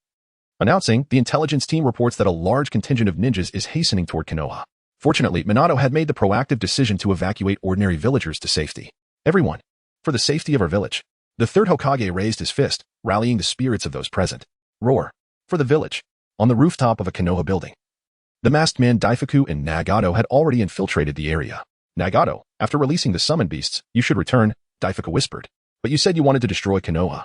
announcing, the intelligence team reports that a large contingent of ninjas is hastening toward Konoha. Fortunately, Minato had made the proactive decision to evacuate ordinary villagers to safety. Everyone, for the safety of our village. The third Hokage raised his fist, rallying the spirits of those present. Roar. For the village. On the rooftop of a Konoha building, the masked man Daifuku and Nagato had already infiltrated the area. Nagato, after releasing the summoned beasts, you should return, Daifuku whispered. But you said you wanted to destroy Konoha.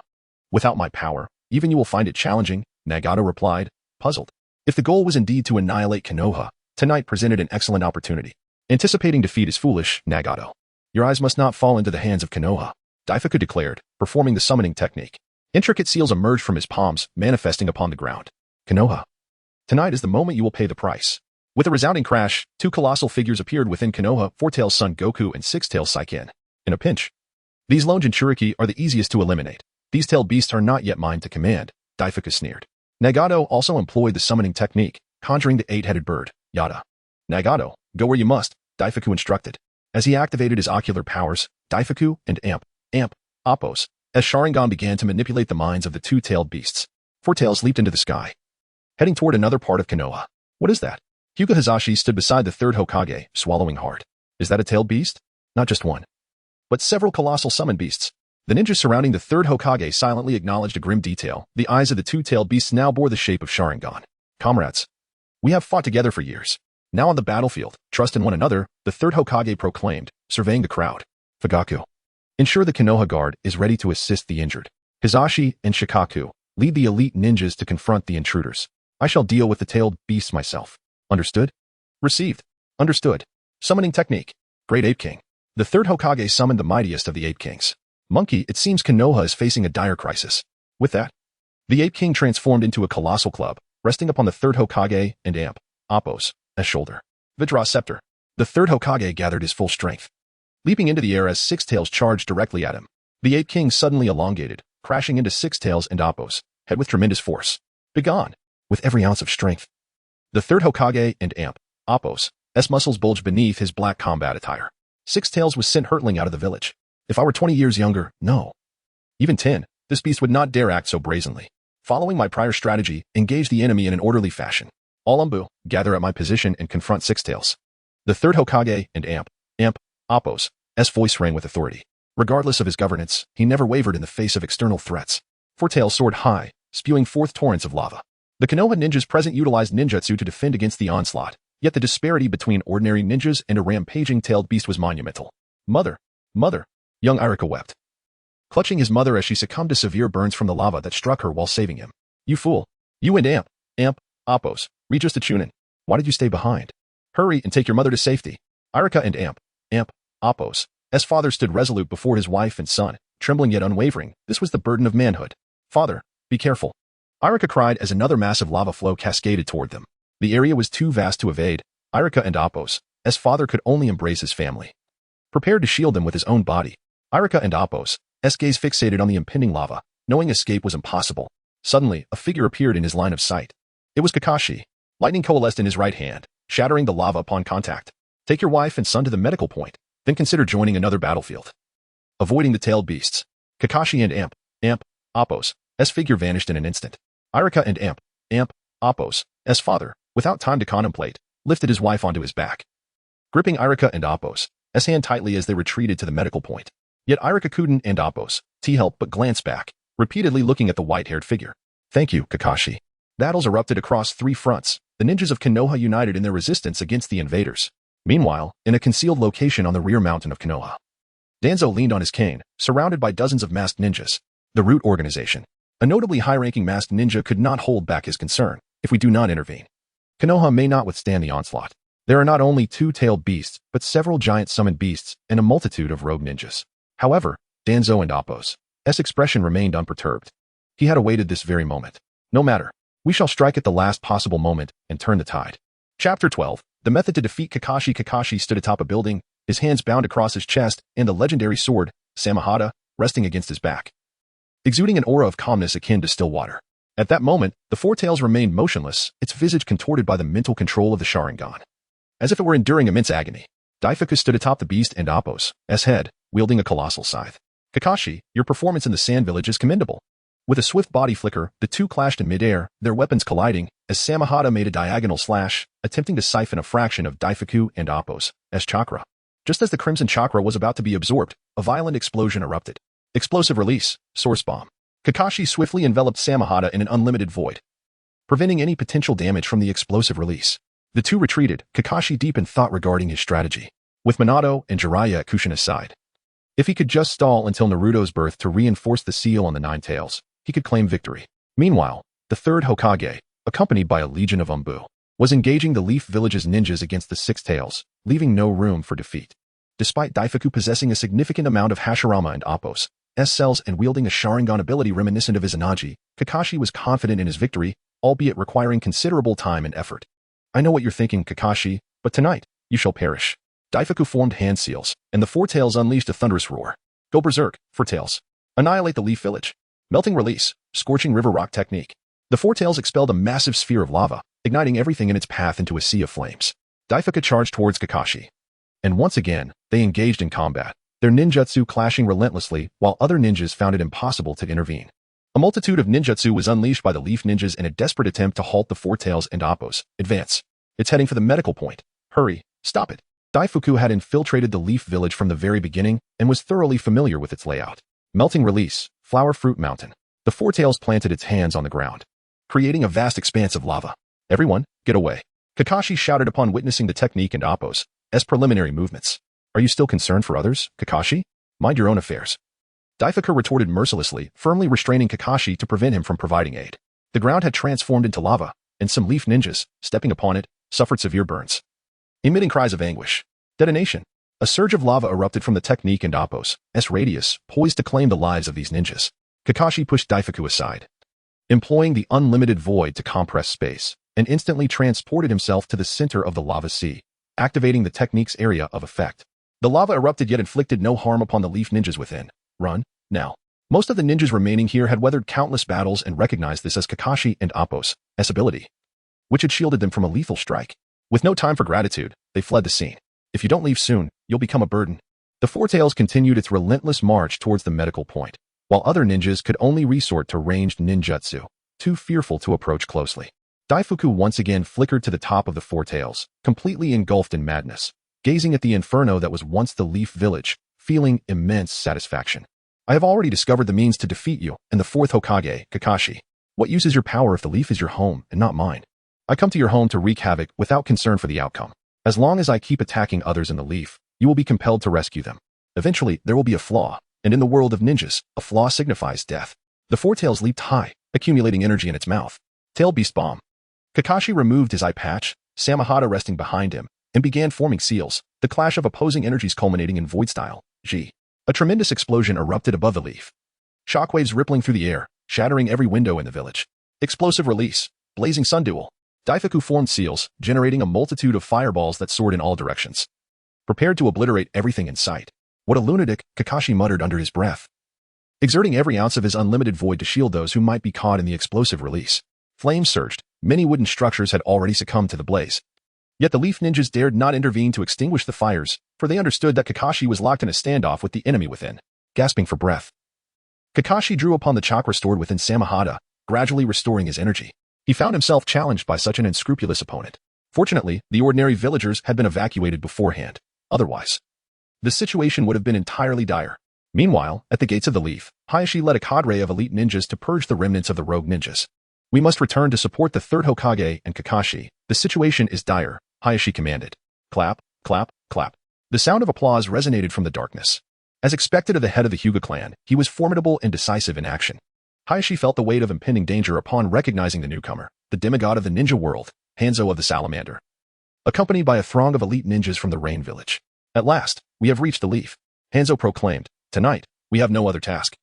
Without my power, even you will find it challenging, Nagato replied, puzzled. If the goal was indeed to annihilate Konoha, tonight presented an excellent opportunity. Anticipating defeat is foolish, Nagato. Your eyes must not fall into the hands of Konoha, Daifuku declared, performing the summoning technique. Intricate seals emerged from his palms, manifesting upon the ground. Konoha. Tonight is the moment you will pay the price. With a resounding crash, 2 colossal figures appeared within Konoha, Four-Tails Son Goku and Six-Tails Saiken. In a pinch, these lone Jinchuriki are the easiest to eliminate. These tailed beasts are not yet mine to command, Daifuku sneered. Nagato also employed the summoning technique, conjuring the 8-headed bird, Yada. Nagato, go where you must, Daifuku instructed. As he activated his ocular powers, Daifuku and Appo's Sharingan began to manipulate the minds of the 2-tailed beasts. Four-Tails leaped into the sky, heading toward another part of Konoha. What is that? Hyuga Hisashi stood beside the third Hokage, swallowing hard. Is that a tailed beast? Not just one, but several colossal summoned beasts. The ninjas surrounding the third Hokage silently acknowledged a grim detail. The eyes of the 2-tailed beasts now bore the shape of Sharingan. Comrades, we have fought together for years. Now on the battlefield, trust in one another, the third Hokage proclaimed, surveying the crowd. Fugaku, ensure the Konoha Guard is ready to assist the injured. Hisashi and Shikaku, lead the elite ninjas to confront the intruders. I shall deal with the tailed beasts myself. Understood? Received. Understood. Summoning technique. Great Ape King. The third Hokage summoned the mightiest of the Ape Kings. Monkey, it seems Konoha is facing a dire crisis. With that, the Ape King transformed into a colossal club, resting upon the third Hokage and Appo's shoulder. Vidra Scepter. The third Hokage gathered his full strength, leaping into the air as Six-Tails charged directly at him. The Ape King suddenly elongated, crashing into Six-Tails and Appo's head with tremendous force. Begone! With every ounce of strength. The third Hokage and Appos' muscles bulged beneath his black combat attire. Six Tails was sent hurtling out of the village. If I were 20 years younger, no. Even 10, this beast would not dare act so brazenly. Following my prior strategy, engage the enemy in an orderly fashion. All Umbu, gather at my position and confront Six Tails. The third Hokage and Appos' voice rang with authority. Regardless of his governance, he never wavered in the face of external threats. Four Tails soared high, spewing forth torrents of lava. The Konoha ninjas present utilized ninjutsu to defend against the onslaught, yet the disparity between ordinary ninjas and a rampaging tailed beast was monumental. Mother! Mother! Young Irika wept, clutching his mother as she succumbed to severe burns from the lava that struck her while saving him. You fool! You and Appos, read just a Chunin. Why did you stay behind? Hurry and take your mother to safety. Irika and Appos' father stood resolute before his wife and son, trembling yet unwavering. This was the burden of manhood. Father, be careful. Irika cried as another massive lava flow cascaded toward them. The area was too vast to evade. Irika and Appos' father could only embrace his family, prepared to shield them with his own body. Irika and Appos' gaze fixated on the impending lava, knowing escape was impossible. Suddenly, a figure appeared in his line of sight. It was Kakashi. Lightning coalesced in his right hand, shattering the lava upon contact. Take your wife and son to the medical point, then consider joining another battlefield. Avoiding the tailed beasts, Kakashi and Appos' figure vanished in an instant. Irika and Appos' father, without time to contemplate, lifted his wife onto his back, gripping Irika and Appos' hand tightly as they retreated to the medical point. Yet Irika couldn't and Appos' help but glance back, repeatedly looking at the white-haired figure. Thank you, Kakashi. Battles erupted across three fronts. The ninjas of Konoha united in their resistance against the invaders. Meanwhile, in a concealed location on the rear mountain of Konoha, Danzo leaned on his cane, surrounded by dozens of masked ninjas. The Root Organization, a notably high-ranking masked ninja, could not hold back his concern. If we do not intervene, Konoha may not withstand the onslaught. There are not only two-tailed beasts, but several giant summoned beasts and a multitude of rogue ninjas. However, Danzo and Appos' expression remained unperturbed. He had awaited this very moment. No matter. We shall strike at the last possible moment and turn the tide. Chapter 12. The method to defeat Kakashi. Kakashi stood atop a building, his hands bound across his chest, and the legendary sword, Samehada, resting against his back, exuding an aura of calmness akin to still water. At that moment, the Four Tails remained motionless, its visage contorted by the mental control of the Sharingan. As if it were enduring immense agony, Daifuku stood atop the beast and Appos' head, wielding a colossal scythe. Kakashi, your performance in the Sand Village is commendable. With a swift body flicker, the two clashed in midair, their weapons colliding, as Samehada made a diagonal slash, attempting to siphon a fraction of Daifuku and Appos' chakra. Just as the Crimson Chakra was about to be absorbed, a violent explosion erupted. Explosive release, Source Bomb. Kakashi swiftly enveloped Samehada in an unlimited void, preventing any potential damage from the explosive release. The two retreated, Kakashi deep in thought regarding his strategy, with Minato and Jiraiya at Kushina's side. If he could just stall until Naruto's birth to reinforce the seal on the Nine Tails, he could claim victory. Meanwhile, the third Hokage, accompanied by a legion of Umbu, was engaging the Leaf Village's ninjas against the Six Tails, leaving no room for defeat. Despite Daifuku possessing a significant amount of Hashirama and Appos' cells and wielding a Sharingan ability reminiscent of Izanagi, Kakashi was confident in his victory, albeit requiring considerable time and effort. I know what you're thinking, Kakashi, but tonight, you shall perish. Daifuku formed hand seals, and the Four Tails unleashed a thunderous roar. Go berserk, Four Tails. Annihilate the Leaf Village. Melting release, scorching river rock technique. The Four Tails expelled a massive sphere of lava, igniting everything in its path into a sea of flames. Daifuku charged towards Kakashi, and once again, they engaged in combat, their ninjutsu clashing relentlessly while other ninjas found it impossible to intervene. A multitude of ninjutsu was unleashed by the Leaf Ninjas in a desperate attempt to halt the Four Tails and Appos'. Advance. It's heading for the medical point. Hurry, stop it. Daifuku had infiltrated the Leaf Village from the very beginning and was thoroughly familiar with its layout. Melting release, Flower Fruit Mountain. The Four Tails planted its hands on the ground, creating a vast expanse of lava. Everyone, get away. Kakashi shouted upon witnessing the technique and Appos' preliminary movements. Are you still concerned for others, Kakashi? Mind your own affairs. Daifuku retorted mercilessly, firmly restraining Kakashi to prevent him from providing aid. The ground had transformed into lava, and some Leaf Ninjas, stepping upon it, suffered severe burns, emitting cries of anguish. Detonation. A surge of lava erupted from the technique and Appos' radius, poised to claim the lives of these ninjas. Kakashi pushed Daifuku aside, employing the unlimited void to compress space, and instantly transported himself to the center of the lava sea, activating the technique's area of effect. The lava erupted yet inflicted no harm upon the Leaf Ninjas within. Run, now. Most of the ninjas remaining here had weathered countless battles and recognized this as Kakashi and Appo's ability, which had shielded them from a lethal strike. With no time for gratitude, they fled the scene. If you don't leave soon, you'll become a burden. The Four Tails continued its relentless march towards the medical point, while other ninjas could only resort to ranged ninjutsu, too fearful to approach closely. Daifuku once again flickered to the top of the Four Tails, completely engulfed in madness, gazing at the inferno that was once the Leaf Village, feeling immense satisfaction. I have already discovered the means to defeat you and the fourth Hokage, Kakashi. What use is your power if the leaf is your home and not mine? I come to your home to wreak havoc without concern for the outcome. As long as I keep attacking others in the leaf, you will be compelled to rescue them. Eventually, there will be a flaw, and in the world of ninjas, a flaw signifies death. The Four Tails leaped high, accumulating energy in its mouth. Tail Beast Bomb. Kakashi removed his eye patch, Samahata resting behind him, and began forming seals, the clash of opposing energies culminating in Void Style, G. A tremendous explosion erupted above the leaf. Shockwaves rippling through the air, shattering every window in the village. Explosive release, blazing sun duel. Daifuku formed seals, generating a multitude of fireballs that soared in all directions, prepared to obliterate everything in sight. What a lunatic, Kakashi muttered under his breath, exerting every ounce of his unlimited void to shield those who might be caught in the explosive release. Flames surged. Many wooden structures had already succumbed to the blaze. Yet the Leaf Ninjas dared not intervene to extinguish the fires, for they understood that Kakashi was locked in a standoff with the enemy within. Gasping for breath, Kakashi drew upon the chakra stored within Samahata, gradually restoring his energy. He found himself challenged by such an unscrupulous opponent. Fortunately, the ordinary villagers had been evacuated beforehand. Otherwise, the situation would have been entirely dire. Meanwhile, at the gates of the Leaf, Hayashi led a cadre of elite ninjas to purge the remnants of the rogue ninjas. We must return to support the third Hokage and Kakashi. The situation is dire, Hayashi commanded. Clap, clap, clap. The sound of applause resonated from the darkness. As expected of the head of the Hyuga clan, he was formidable and decisive in action. Hayashi felt the weight of impending danger upon recognizing the newcomer, the demigod of the ninja world, Hanzo of the Salamander, accompanied by a throng of elite ninjas from the Rain Village. At last, we have reached the Leaf, Hanzo proclaimed. Tonight, we have no other task.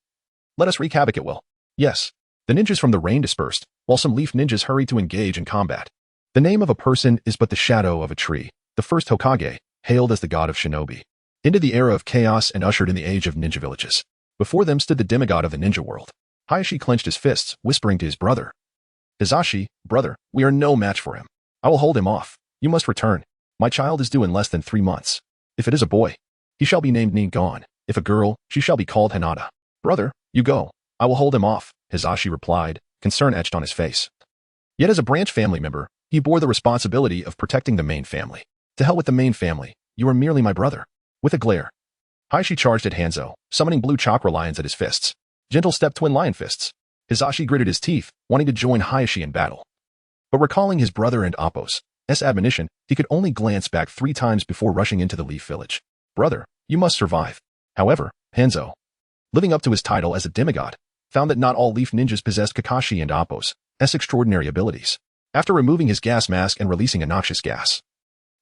Let us wreak havoc at will. Yes. The ninjas from the Rain dispersed, while some Leaf ninjas hurried to engage in combat. The name of a person is but the shadow of a tree. The first Hokage, hailed as the god of shinobi, ended the era of chaos and ushered in the age of ninja villages. Before them stood the demigod of the ninja world. Hayashi clenched his fists, whispering to his brother. Hizashi, brother, we are no match for him. I will hold him off. You must return. My child is due in less than 3 months. If it is a boy, he shall be named Ningon. If a girl, she shall be called Hinata. Brother, you go. I will hold him off, Hizashi replied, concern etched on his face. Yet as a branch family member, he bore the responsibility of protecting the main family. To hell with the main family, you are merely my brother. With a glare, Hayashi charged at Hanzo, summoning blue chakra lions at his fists. Gentle step twin lion fists. Hizashi gritted his teeth, wanting to join Hayashi in battle. But recalling his brother and Appo's admonition, he could only glance back 3 times before rushing into the Leaf Village. Brother, you must survive. However, Hanzo, living up to his title as a demigod, found that not all Leaf ninjas possessed Kakashi and Appo's extraordinary abilities. After removing his gas mask and releasing a noxious gas,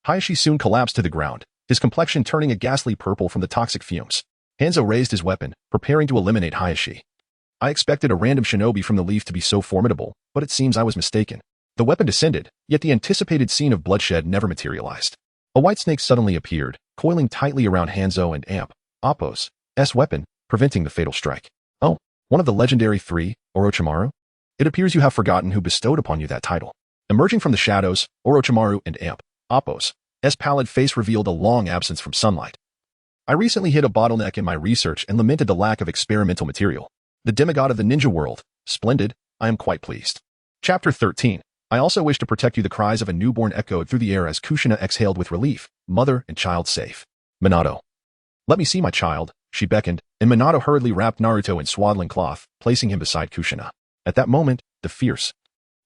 Hayashi soon collapsed to the ground, his complexion turning a ghastly purple from the toxic fumes. Hanzo raised his weapon, preparing to eliminate Hayashi. I expected a random shinobi from the Leaf to be so formidable, but it seems I was mistaken. The weapon descended, yet the anticipated scene of bloodshed never materialized. A white snake suddenly appeared, coiling tightly around Hanzo and Appo's weapon, preventing the fatal strike. Oh, one of the legendary 3, Orochimaru? It appears you have forgotten who bestowed upon you that title. Emerging from the shadows, Orochimaru and Appo's pallid face revealed a long absence from sunlight. I recently hit a bottleneck in my research and lamented the lack of experimental material. The demigod of the ninja world. Splendid. I am quite pleased. Chapter 13. I also wish to protect you. The cries of a newborn echoed through the air as Kushina exhaled with relief. Mother and child safe. Minato. Let me see my child, she beckoned, and Minato hurriedly wrapped Naruto in swaddling cloth, placing him beside Kushina. At that moment, the fierce,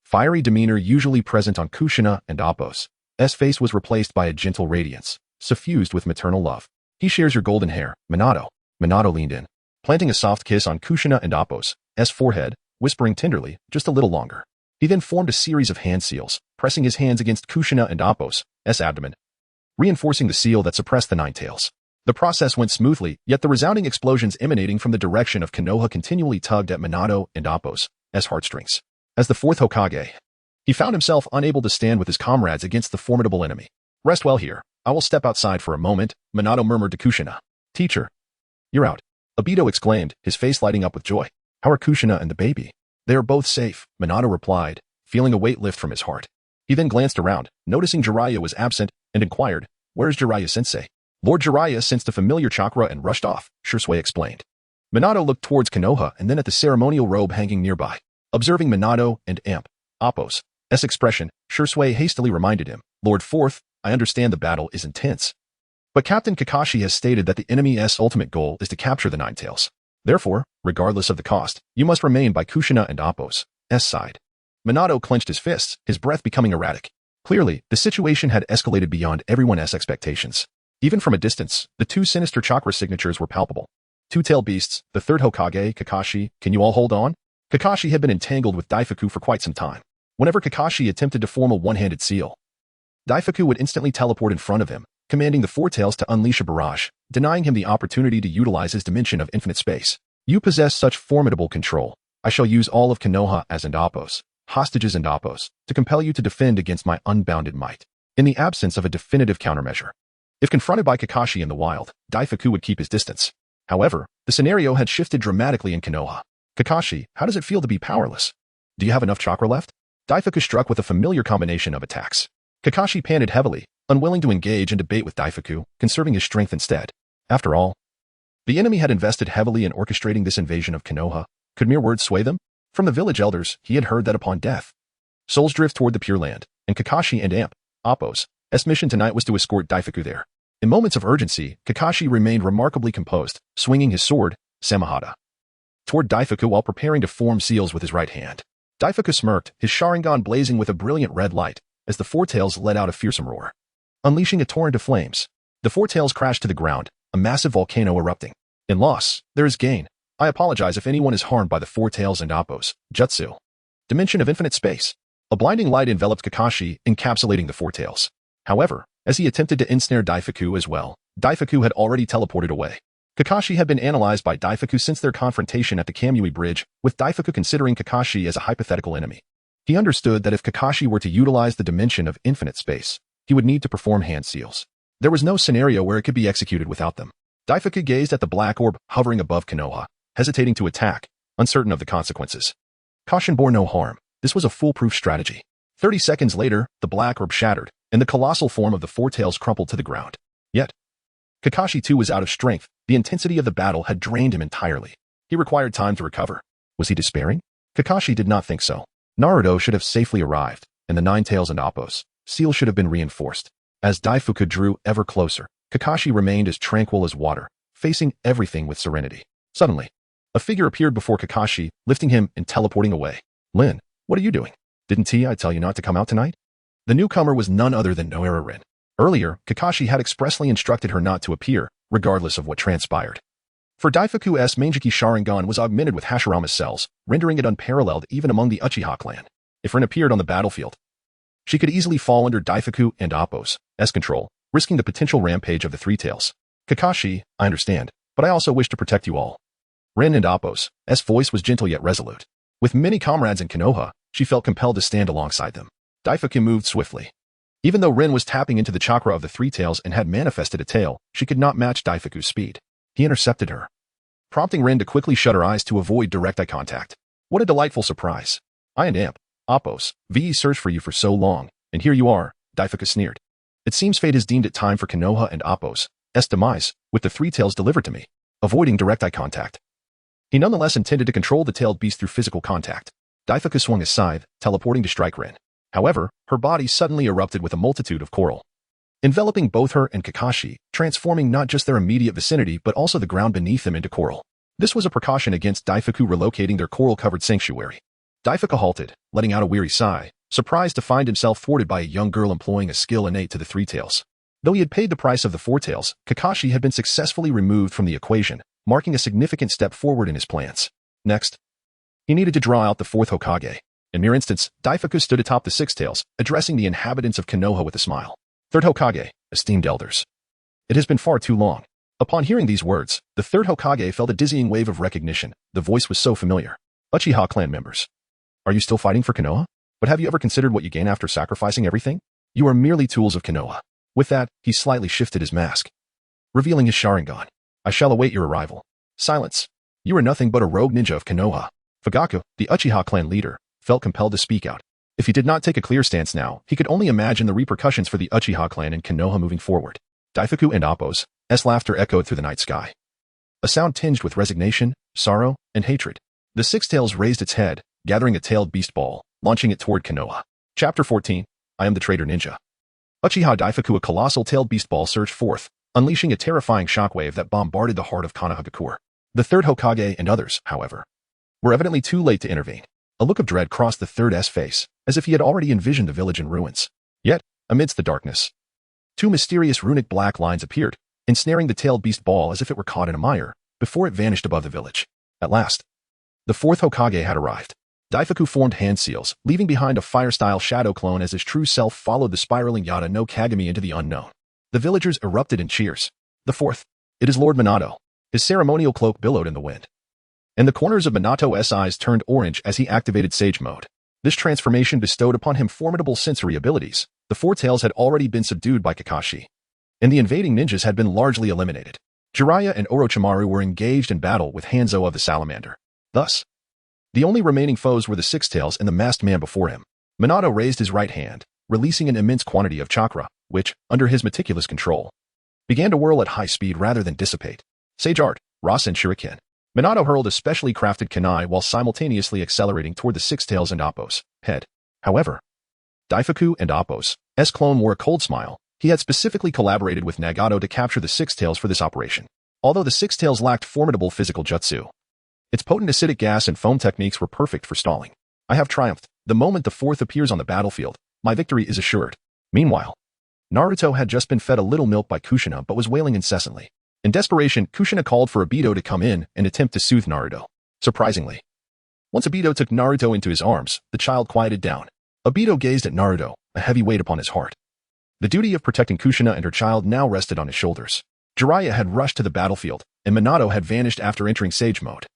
fiery demeanor usually present on Kushina and Appo's face was replaced by a gentle radiance, suffused with maternal love. He shares your golden hair, Minato. Minato leaned in, planting a soft kiss on Kushina and Appo's forehead, whispering tenderly, just a little longer. He then formed a series of hand seals, pressing his hands against Kushina and Appo's abdomen, reinforcing the seal that suppressed the 9 tails. The process went smoothly, yet the resounding explosions emanating from the direction of Konoha continually tugged at Minato and Appo's heartstrings. As the 4th Hokage, he found himself unable to stand with his comrades against the formidable enemy. Rest well here. I will step outside for a moment, Minato murmured to Kushina. Teacher, you're out. Obito exclaimed, his face lighting up with joy. How are Kushina and the baby? They are both safe, Minato replied, feeling a weight lift from his heart. He then glanced around, noticing Jiraiya was absent, and inquired, where is Jiraiya-sensei? Lord Jiraiya sensed a familiar chakra and rushed off, Shursui explained. Minato looked towards Konoha and then at the ceremonial robe hanging nearby. Observing Minato and Appo's expression, Shursui hastily reminded him, Lord Fourth, I understand the battle is intense. But Captain Kakashi has stated that the enemy's ultimate goal is to capture the Nine Tails. Therefore, regardless of the cost, you must remain by Kushina and Appo's side. Minato clenched his fists, his breath becoming erratic. Clearly, the situation had escalated beyond everyone's expectations. Even from a distance, the two sinister chakra signatures were palpable. Two-tailed beasts, the third Hokage, Kakashi, can you all hold on? Kakashi had been entangled with Daifuku for quite some time. Whenever Kakashi attempted to form a one-handed seal, Daifuku would instantly teleport in front of him, commanding the Four Tails to unleash a barrage, denying him the opportunity to utilize his dimension of infinite space. You possess such formidable control. I shall use all of Konoha as and Appo's hostages and Appo's to compel you to defend against my unbounded might, in the absence of a definitive countermeasure. If confronted by Kakashi in the wild, Daifuku would keep his distance. However, the scenario had shifted dramatically in Konoha. Kakashi, how does it feel to be powerless? Do you have enough chakra left? Daifuku struck with a familiar combination of attacks. Kakashi panted heavily, unwilling to engage in debate with Daifuku, conserving his strength instead. After all, the enemy had invested heavily in orchestrating this invasion of Konoha. Could mere words sway them? From the village elders, he had heard that upon death, souls drift toward the Pure Land, and Kakashi and Appo's mission tonight was to escort Daifuku there. In moments of urgency, Kakashi remained remarkably composed, swinging his sword, Samahada, toward Daifuku while preparing to form seals with his right hand. Daifuku smirked, his Sharingan blazing with a brilliant red light, as the Four Tails let out a fearsome roar, unleashing a torrent of flames. The Four Tails crashed to the ground, a massive volcano erupting. In loss, there is gain. I apologize if anyone is harmed by the Four Tails and Appo's jutsu. Dimension of infinite space. A blinding light enveloped Kakashi, encapsulating the Four Tails. However, as he attempted to ensnare Daifuku as well, Daifuku had already teleported away. Kakashi had been analyzed by Daifuku since their confrontation at the Kamui Bridge, with Daifuku considering Kakashi as a hypothetical enemy. He understood that if Kakashi were to utilize the dimension of infinite space, he would need to perform hand seals. There was no scenario where it could be executed without them. Daifuku gazed at the black orb hovering above Konoha, hesitating to attack, uncertain of the consequences. Caution bore no harm. This was a foolproof strategy. 30 seconds later, the black orb shattered, and the colossal form of the Four Tails crumpled to the ground. Yet, Kakashi too was out of strength. The intensity of the battle had drained him entirely. He required time to recover. Was he despairing? Kakashi did not think so. Naruto should have safely arrived, and the Nine Tails and Appo's seal should have been reinforced. As Daifuku drew ever closer, Kakashi remained as tranquil as water, facing everything with serenity. Suddenly, a figure appeared before Kakashi, lifting him and teleporting away. Lin, what are you doing? Didn't I tell you not to come out tonight? The newcomer was none other than Noera Rin. Earlier, Kakashi had expressly instructed her not to appear, regardless of what transpired. For Daifuku's Mangeki Sharingan was augmented with Hashirama's cells, rendering it unparalleled even among the Uchiha clan. If Rin appeared on the battlefield, she could easily fall under Daifuku and Appo's control, risking the potential rampage of the Three Tails. Kakashi, I understand, but I also wish to protect you all. Rin and Appo's voice was gentle yet resolute. With many comrades in Konoha, she felt compelled to stand alongside them. Daifuku moved swiftly. Even though Rin was tapping into the chakra of the Three Tails and had manifested a tail, she could not match Daifuku's speed. He intercepted her, prompting Rin to quickly shut her eyes to avoid direct eye contact. What a delightful surprise. I and Appo's searched for you for so long, and here you are, Daifuku sneered. It seems fate has deemed it time for Konoha and Appo's demise, with the Three Tails delivered to me, avoiding direct eye contact. He nonetheless intended to control the tailed beast through physical contact. Daifuku swung his scythe, teleporting to strike Rin. However, her body suddenly erupted with a multitude of coral, enveloping both her and Kakashi, transforming not just their immediate vicinity but also the ground beneath them into coral. This was a precaution against Daifuku relocating their coral-covered sanctuary. Daifuku halted, letting out a weary sigh, surprised to find himself thwarted by a young girl employing a skill innate to the Three Tails. Though he had paid the price of the Four Tails, Kakashi had been successfully removed from the equation, marking a significant step forward in his plans. Next, he needed to draw out the fourth Hokage. In mere instance, Daifuku stood atop the Six Tails, addressing the inhabitants of Konoha with a smile. Third Hokage, esteemed elders. It has been far too long. Upon hearing these words, the third Hokage felt a dizzying wave of recognition. The voice was so familiar. Uchiha clan members. Are you still fighting for Konoha? But have you ever considered what you gain after sacrificing everything? You are merely tools of Konoha. With that, he slightly shifted his mask, revealing his Sharingan. I shall await your arrival. Silence. You are nothing but a rogue ninja of Konoha. Fugaku, the Uchiha clan leader, felt compelled to speak out. If he did not take a clear stance now, he could only imagine the repercussions for the Uchiha clan in Konoha moving forward. Daifuku and Appo's laughter echoed through the night sky. A sound tinged with resignation, sorrow, and hatred. The Six Tails raised its head, gathering a tailed beast ball, launching it toward Konoha. Chapter 14. I am the traitor ninja. Uchiha Daifuku, a colossal tailed beast ball, surged forth, unleashing a terrifying shockwave that bombarded the heart of Konohagakure. The third Hokage and others, however, were evidently too late to intervene. A look of dread crossed the third's face, as if he had already envisioned the village in ruins. Yet, amidst the darkness, two mysterious runic black lines appeared, ensnaring the tailed beast ball as if it were caught in a mire, before it vanished above the village. At last, the fourth Hokage had arrived. Daifuku formed hand seals, leaving behind a fire-style shadow clone as his true self followed the spiraling Yada no Kagami into the unknown. The villagers erupted in cheers. The fourth. It is Lord Minato. His ceremonial cloak billowed in the wind, and the corners of Minato's eyes turned orange as he activated Sage Mode. This transformation bestowed upon him formidable sensory abilities. The Four Tails had already been subdued by Kakashi, and the invading ninjas had been largely eliminated. Jiraiya and Orochimaru were engaged in battle with Hanzo of the Salamander. Thus, the only remaining foes were the Six Tails and the masked man before him. Minato raised his right hand, releasing an immense quantity of chakra, which, under his meticulous control, began to whirl at high speed rather than dissipate. Sage Art, Rasen Shuriken. Minato hurled a specially crafted kunai while simultaneously accelerating toward the Six Tails and Appo's head. However, Daifuku and Appo's clone wore a cold smile. He had specifically collaborated with Nagato to capture the Six Tails for this operation. Although the Six Tails lacked formidable physical jutsu, its potent acidic gas and foam techniques were perfect for stalling. I have triumphed. The moment the fourth appears on the battlefield, my victory is assured. Meanwhile, Naruto had just been fed a little milk by Kushina but was wailing incessantly. In desperation, Kushina called for Obito to come in and attempt to soothe Naruto. Surprisingly, once Obito took Naruto into his arms, the child quieted down. Obito gazed at Naruto, a heavy weight upon his heart. The duty of protecting Kushina and her child now rested on his shoulders. Jiraiya had rushed to the battlefield, and Minato had vanished after entering Sage Mode.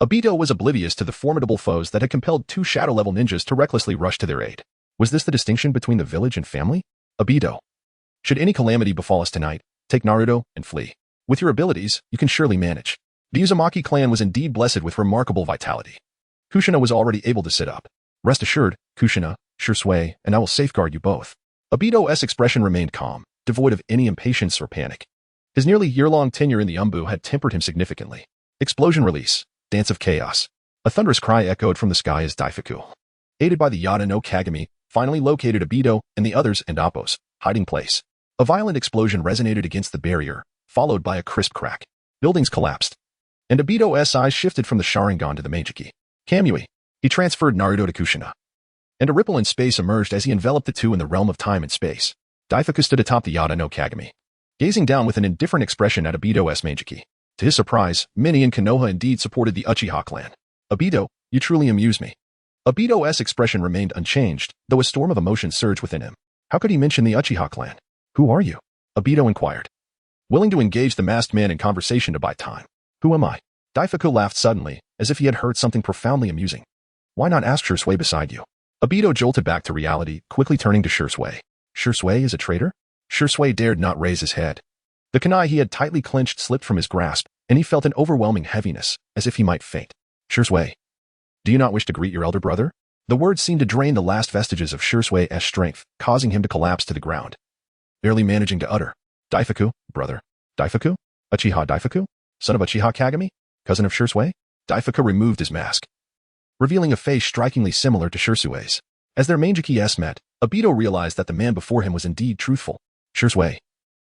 Obito was oblivious to the formidable foes that had compelled two shadow-level ninjas to recklessly rush to their aid. Was this the distinction between the village and family? Obito. Should any calamity befall us tonight, take Naruto and flee. With your abilities, you can surely manage. The Uzumaki clan was indeed blessed with remarkable vitality. Kushina was already able to sit up. Rest assured, Kushina, Shursui, and I will safeguard you both. Obito's expression remained calm, devoid of any impatience or panic. His nearly year-long tenure in the Umbu had tempered him significantly. Explosion release. Dance of Chaos. A thunderous cry echoed from the sky as Daifuku, aided by the Yada no Kagami, finally located Obito and the others and Appo's hiding place. A violent explosion resonated against the barrier, followed by a crisp crack. Buildings collapsed, and Obito's eyes shifted from the Sharingan to the Meijiki. Kamui. He transferred Naruto to Kushina, and a ripple in space emerged as he enveloped the two in the realm of time and space. Daifuku stood atop the Yada no Kagami, gazing down with an indifferent expression at Obito's Meijiki. To his surprise, many in Konoha indeed supported the Uchiha clan. Obito, you truly amuse me. Obito's expression remained unchanged, though a storm of emotion surged within him. How could he mention the Uchiha clan? Who are you? Obito inquired, willing to engage the masked man in conversation to buy time. Who am I? Daifuku laughed suddenly, as if he had heard something profoundly amusing. Why not ask Shursui beside you? Obito jolted back to reality, quickly turning to Shursui. Shursui is a traitor? Shursui dared not raise his head. The kunai he had tightly clenched slipped from his grasp, and he felt an overwhelming heaviness, as if he might faint. Shursui, do you not wish to greet your elder brother? The words seemed to drain the last vestiges of Shursui's strength, causing him to collapse to the ground, barely managing to utter, Daifuku, brother. Daifuku? Uchiha Daifuku? Son of Uchiha Kagami? Cousin of Shursui? Daifuku removed his mask, revealing a face strikingly similar to Shursui's. As their Meijiki met, Obito realized that the man before him was indeed truthful. Shursui,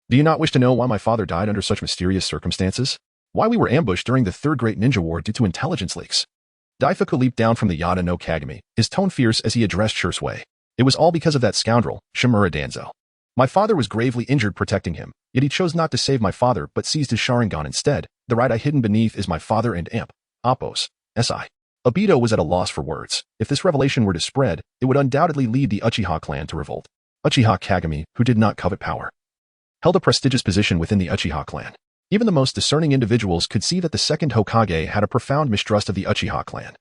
do you not wish to know why my father died under such mysterious circumstances? Why we were ambushed during the Third Great Ninja War due to intelligence leaks? Daifuku leaped down from the Yada no Kagami, his tone fierce as he addressed Shursui. It was all because of that scoundrel, Shimura Danzo. My father was gravely injured protecting him, yet he chose not to save my father but seized his Sharingan instead. The right eye hidden beneath is my father and Appo's SI. Obito was at a loss for words. If this revelation were to spread, it would undoubtedly lead the Uchiha clan to revolt. Uchiha Kagami, who did not covet power, held a prestigious position within the Uchiha clan. Even the most discerning individuals could see that the second Hokage had a profound mistrust of the Uchiha clan.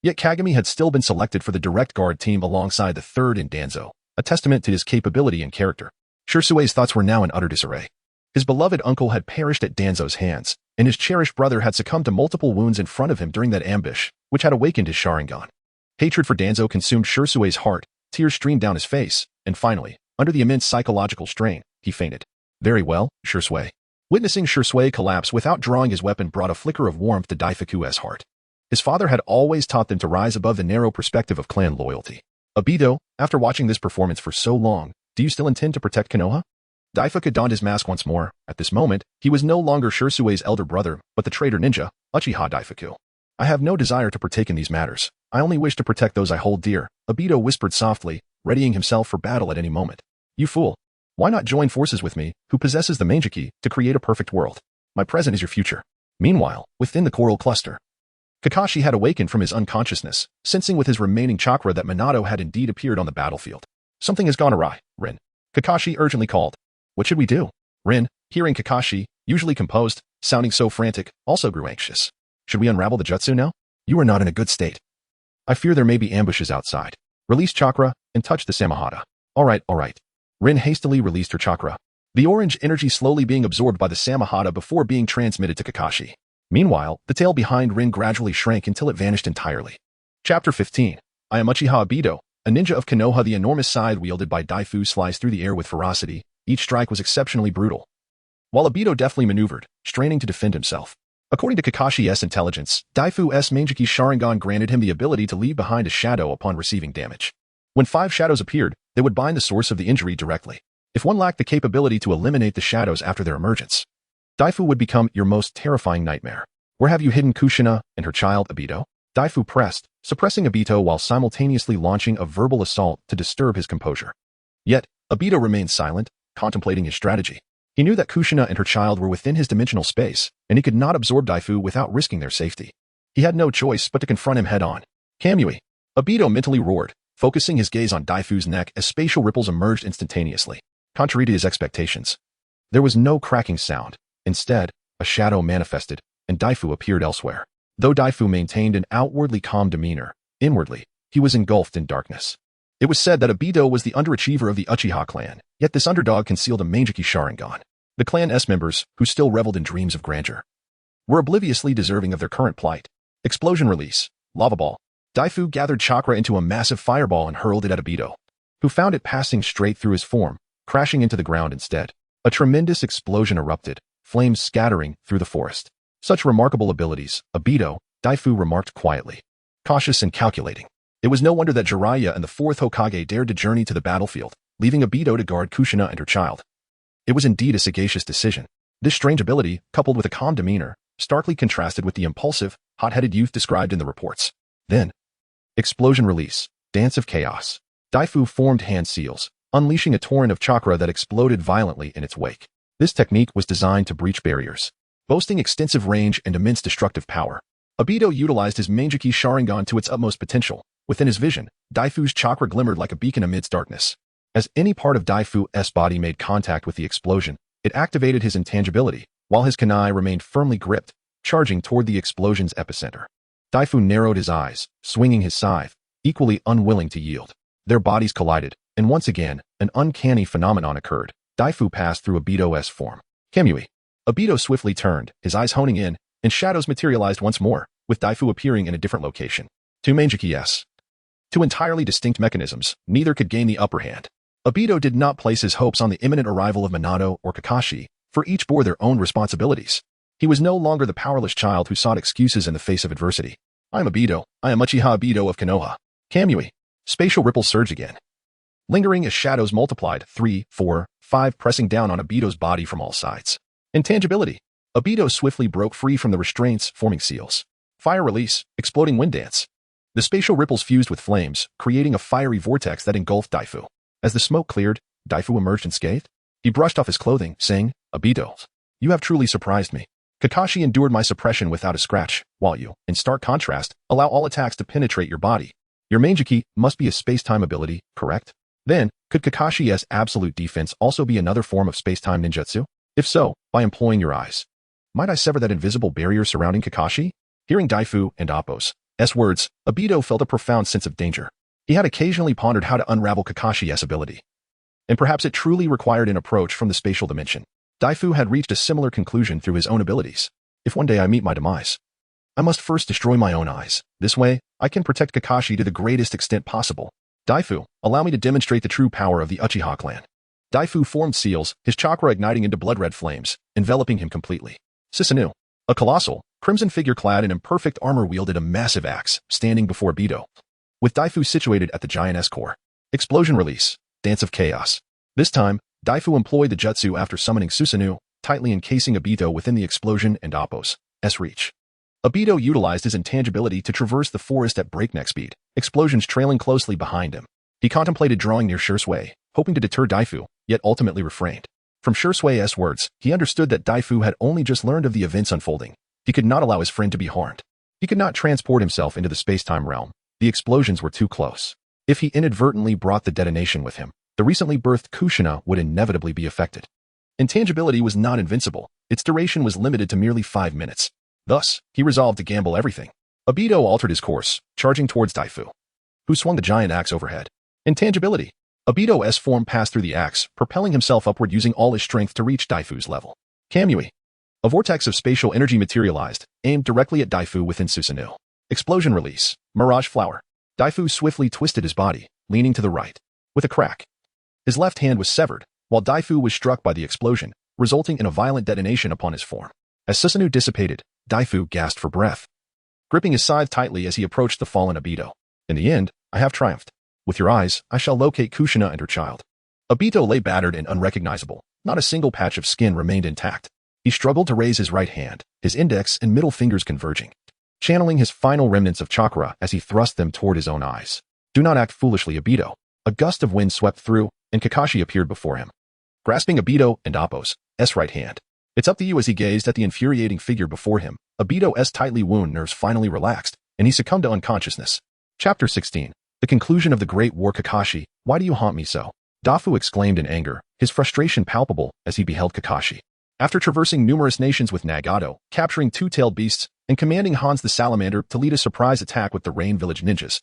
Yet Kagami had still been selected for the direct guard team alongside the third in Danzo, a testament to his capability and character. Shursui's thoughts were now in utter disarray. His beloved uncle had perished at Danzo's hands, and his cherished brother had succumbed to multiple wounds in front of him during that ambush, which had awakened his Sharingan. Hatred for Danzo consumed Shusui's heart, tears streamed down his face, and finally, under the immense psychological strain, he fainted. Very well, Shursui. Witnessing Shursui collapse without drawing his weapon brought a flicker of warmth to Daifuku's heart. His father had always taught them to rise above the narrow perspective of clan loyalty. Obito, after watching this performance for so long, do you still intend to protect Konoha? Daifuku donned his mask once more. At this moment, he was no longer Shursui's elder brother, but the traitor ninja, Uchiha Daifuku. I have no desire to partake in these matters. I only wish to protect those I hold dear, Obito whispered softly, readying himself for battle at any moment. You fool. Why not join forces with me, who possesses the Mangeki, to create a perfect world? My present is your future. Meanwhile, within the coral cluster, Kakashi had awakened from his unconsciousness, sensing with his remaining chakra that Minato had indeed appeared on the battlefield. Something has gone awry, Rin. Kakashi urgently called. What should we do? Rin, hearing Kakashi, usually composed, sounding so frantic, also grew anxious. Should we unravel the jutsu now? You are not in a good state. I fear there may be ambushes outside. Release chakra and touch the Samahata. All right. Rin hastily released her chakra. The orange energy slowly being absorbed by the Samahata before being transmitted to Kakashi. Meanwhile, the tail behind Rin gradually shrank until it vanished entirely. Chapter 15. I am Uchiha Obito, a ninja of Konoha. The enormous scythe wielded by Daifu sliced through the air with ferocity. Each strike was exceptionally brutal. While Obito deftly maneuvered, straining to defend himself. According to Kakashi's intelligence, Daifu's Mangeki Sharingan granted him the ability to leave behind a shadow upon receiving damage. When 5 shadows appeared, they would bind the source of the injury directly. If one lacked the capability to eliminate the shadows after their emergence, Daifu would become your most terrifying nightmare. Where have you hidden Kushina and her child, Obito? Daifu pressed, suppressing Obito while simultaneously launching a verbal assault to disturb his composure. Yet, Obito remained silent, contemplating his strategy. He knew that Kushina and her child were within his dimensional space, and he could not absorb Daifu without risking their safety. He had no choice but to confront him head-on. Kamui! Obito mentally roared, focusing his gaze on Daifu's neck as spatial ripples emerged instantaneously. Contrary to his expectations, there was no cracking sound. Instead, a shadow manifested, and Daifu appeared elsewhere. Though Daifu maintained an outwardly calm demeanor, inwardly, he was engulfed in darkness. It was said that Obito was the underachiever of the Uchiha clan, yet this underdog concealed a Mangeki Sharingan. The clan's members, who still reveled in dreams of grandeur, were obliviously deserving of their current plight. Explosion release. Lava ball. Daifu gathered chakra into a massive fireball and hurled it at Obito, who found it passing straight through his form, crashing into the ground instead. A tremendous explosion erupted, flames scattering through the forest. Such remarkable abilities, Obito, Daifu remarked quietly. Cautious and calculating. It was no wonder that Jiraiya and the 4th Hokage dared to journey to the battlefield, leaving Obito to guard Kushina and her child. It was indeed a sagacious decision. This strange ability, coupled with a calm demeanor, starkly contrasted with the impulsive, hot-headed youth described in the reports. Then, explosion release, dance of chaos. Daifu formed hand seals, unleashing a torrent of chakra that exploded violently in its wake. This technique was designed to breach barriers, boasting extensive range and immense destructive power. Obito utilized his Mangeki Sharingan to its utmost potential. Within his vision, Daifu's chakra glimmered like a beacon amidst darkness. As any part of Daifu's body made contact with the explosion, it activated his intangibility, while his kunai remained firmly gripped, charging toward the explosion's epicenter. Daifu narrowed his eyes, swinging his scythe, equally unwilling to yield. Their bodies collided, and once again, an uncanny phenomenon occurred. Daifu passed through Obito's form. Kamui. Obito swiftly turned, his eyes honing in, and shadows materialized once more, with Daifu appearing in a different location. 2 Mangeki-s. 2 entirely distinct mechanisms, neither could gain the upper hand. Obito did not place his hopes on the imminent arrival of Minato or Kakashi, for each bore their own responsibilities. He was no longer the powerless child who sought excuses in the face of adversity. I am Obito. I am Uchiha Obito of Konoha. Kamui. Spatial ripples surged again. Lingering as shadows multiplied, 3, 4, 5 pressing down on Obito's body from all sides. Intangibility. Obito swiftly broke free from the restraints, forming seals. Fire release, exploding wind dance. The spatial ripples fused with flames, creating a fiery vortex that engulfed Daifu. As the smoke cleared, Daifu emerged unscathed. He brushed off his clothing, saying, Obito, you have truly surprised me. Kakashi endured my suppression without a scratch, while you, in stark contrast, allow all attacks to penetrate your body. Your Mangeki must be a space-time ability, correct? Then, could Kakashi's absolute defense also be another form of space-time ninjutsu? If so, by employing your eyes. Might I sever that invisible barrier surrounding Kakashi? Hearing Daifu and Appo's words, Obito felt a profound sense of danger. He had occasionally pondered how to unravel Kakashi's ability. And perhaps it truly required an approach from the spatial dimension. Daifu had reached a similar conclusion through his own abilities. If one day I meet my demise, I must first destroy my own eyes. This way, I can protect Kakashi to the greatest extent possible. Daifu, allow me to demonstrate the true power of the Uchiha clan. Daifu formed seals, his chakra igniting into blood-red flames, enveloping him completely. Susanoo, a colossal, crimson figure clad in imperfect armor wielded a massive axe, standing before Obito. With Daifu situated at the giantess core. Explosion release, dance of chaos. This time, Daifu employed the jutsu after summoning Susanoo, tightly encasing Obito within the explosion and Appo's reach. Obito utilized his intangibility to traverse the forest at breakneck speed, explosions trailing closely behind him. He contemplated drawing near Shursui, hoping to deter Daifu, yet ultimately refrained. From Shursui's words, he understood that Daifu had only just learned of the events unfolding. He could not allow his friend to be harmed. He could not transport himself into the space-time realm. The explosions were too close. If he inadvertently brought the detonation with him, the recently birthed Kushina would inevitably be affected. Intangibility was not invincible. Its duration was limited to merely 5 minutes. Thus, he resolved to gamble everything. Obito altered his course, charging towards Daifu, who swung the giant axe overhead. Intangibility. Obito's form passed through the axe, propelling himself upward using all his strength to reach Daifu's level. Kamui. A vortex of spatial energy materialized, aimed directly at Daifu within Susanoo. Explosion release. Mirage flower. Daifu swiftly twisted his body, leaning to the right. With a crack, his left hand was severed, while Daifu was struck by the explosion, resulting in a violent detonation upon his form. As Susanoo dissipated, Daifu gasped for breath, gripping his scythe tightly as he approached the fallen Obito. In the end, I have triumphed. With your eyes, I shall locate Kushina and her child. Obito lay battered and unrecognizable. Not a single patch of skin remained intact. He struggled to raise his right hand, his index and middle fingers converging, channeling his final remnants of chakra as he thrust them toward his own eyes. Do not act foolishly, Obito. A gust of wind swept through, and Kakashi appeared before him, grasping Obito and Appo's right hand. It's up to you. As he gazed at the infuriating figure before him, Obito's tightly wound nerves finally relaxed, and he succumbed to unconsciousness. Chapter 16. The conclusion of the Great War. Kakashi, why do you haunt me so? Daifu exclaimed in anger, his frustration palpable as he beheld Kakashi. After traversing numerous nations with Nagato, capturing two-tailed beasts, and commanding Hans the Salamander to lead a surprise attack with the Rain Village ninjas,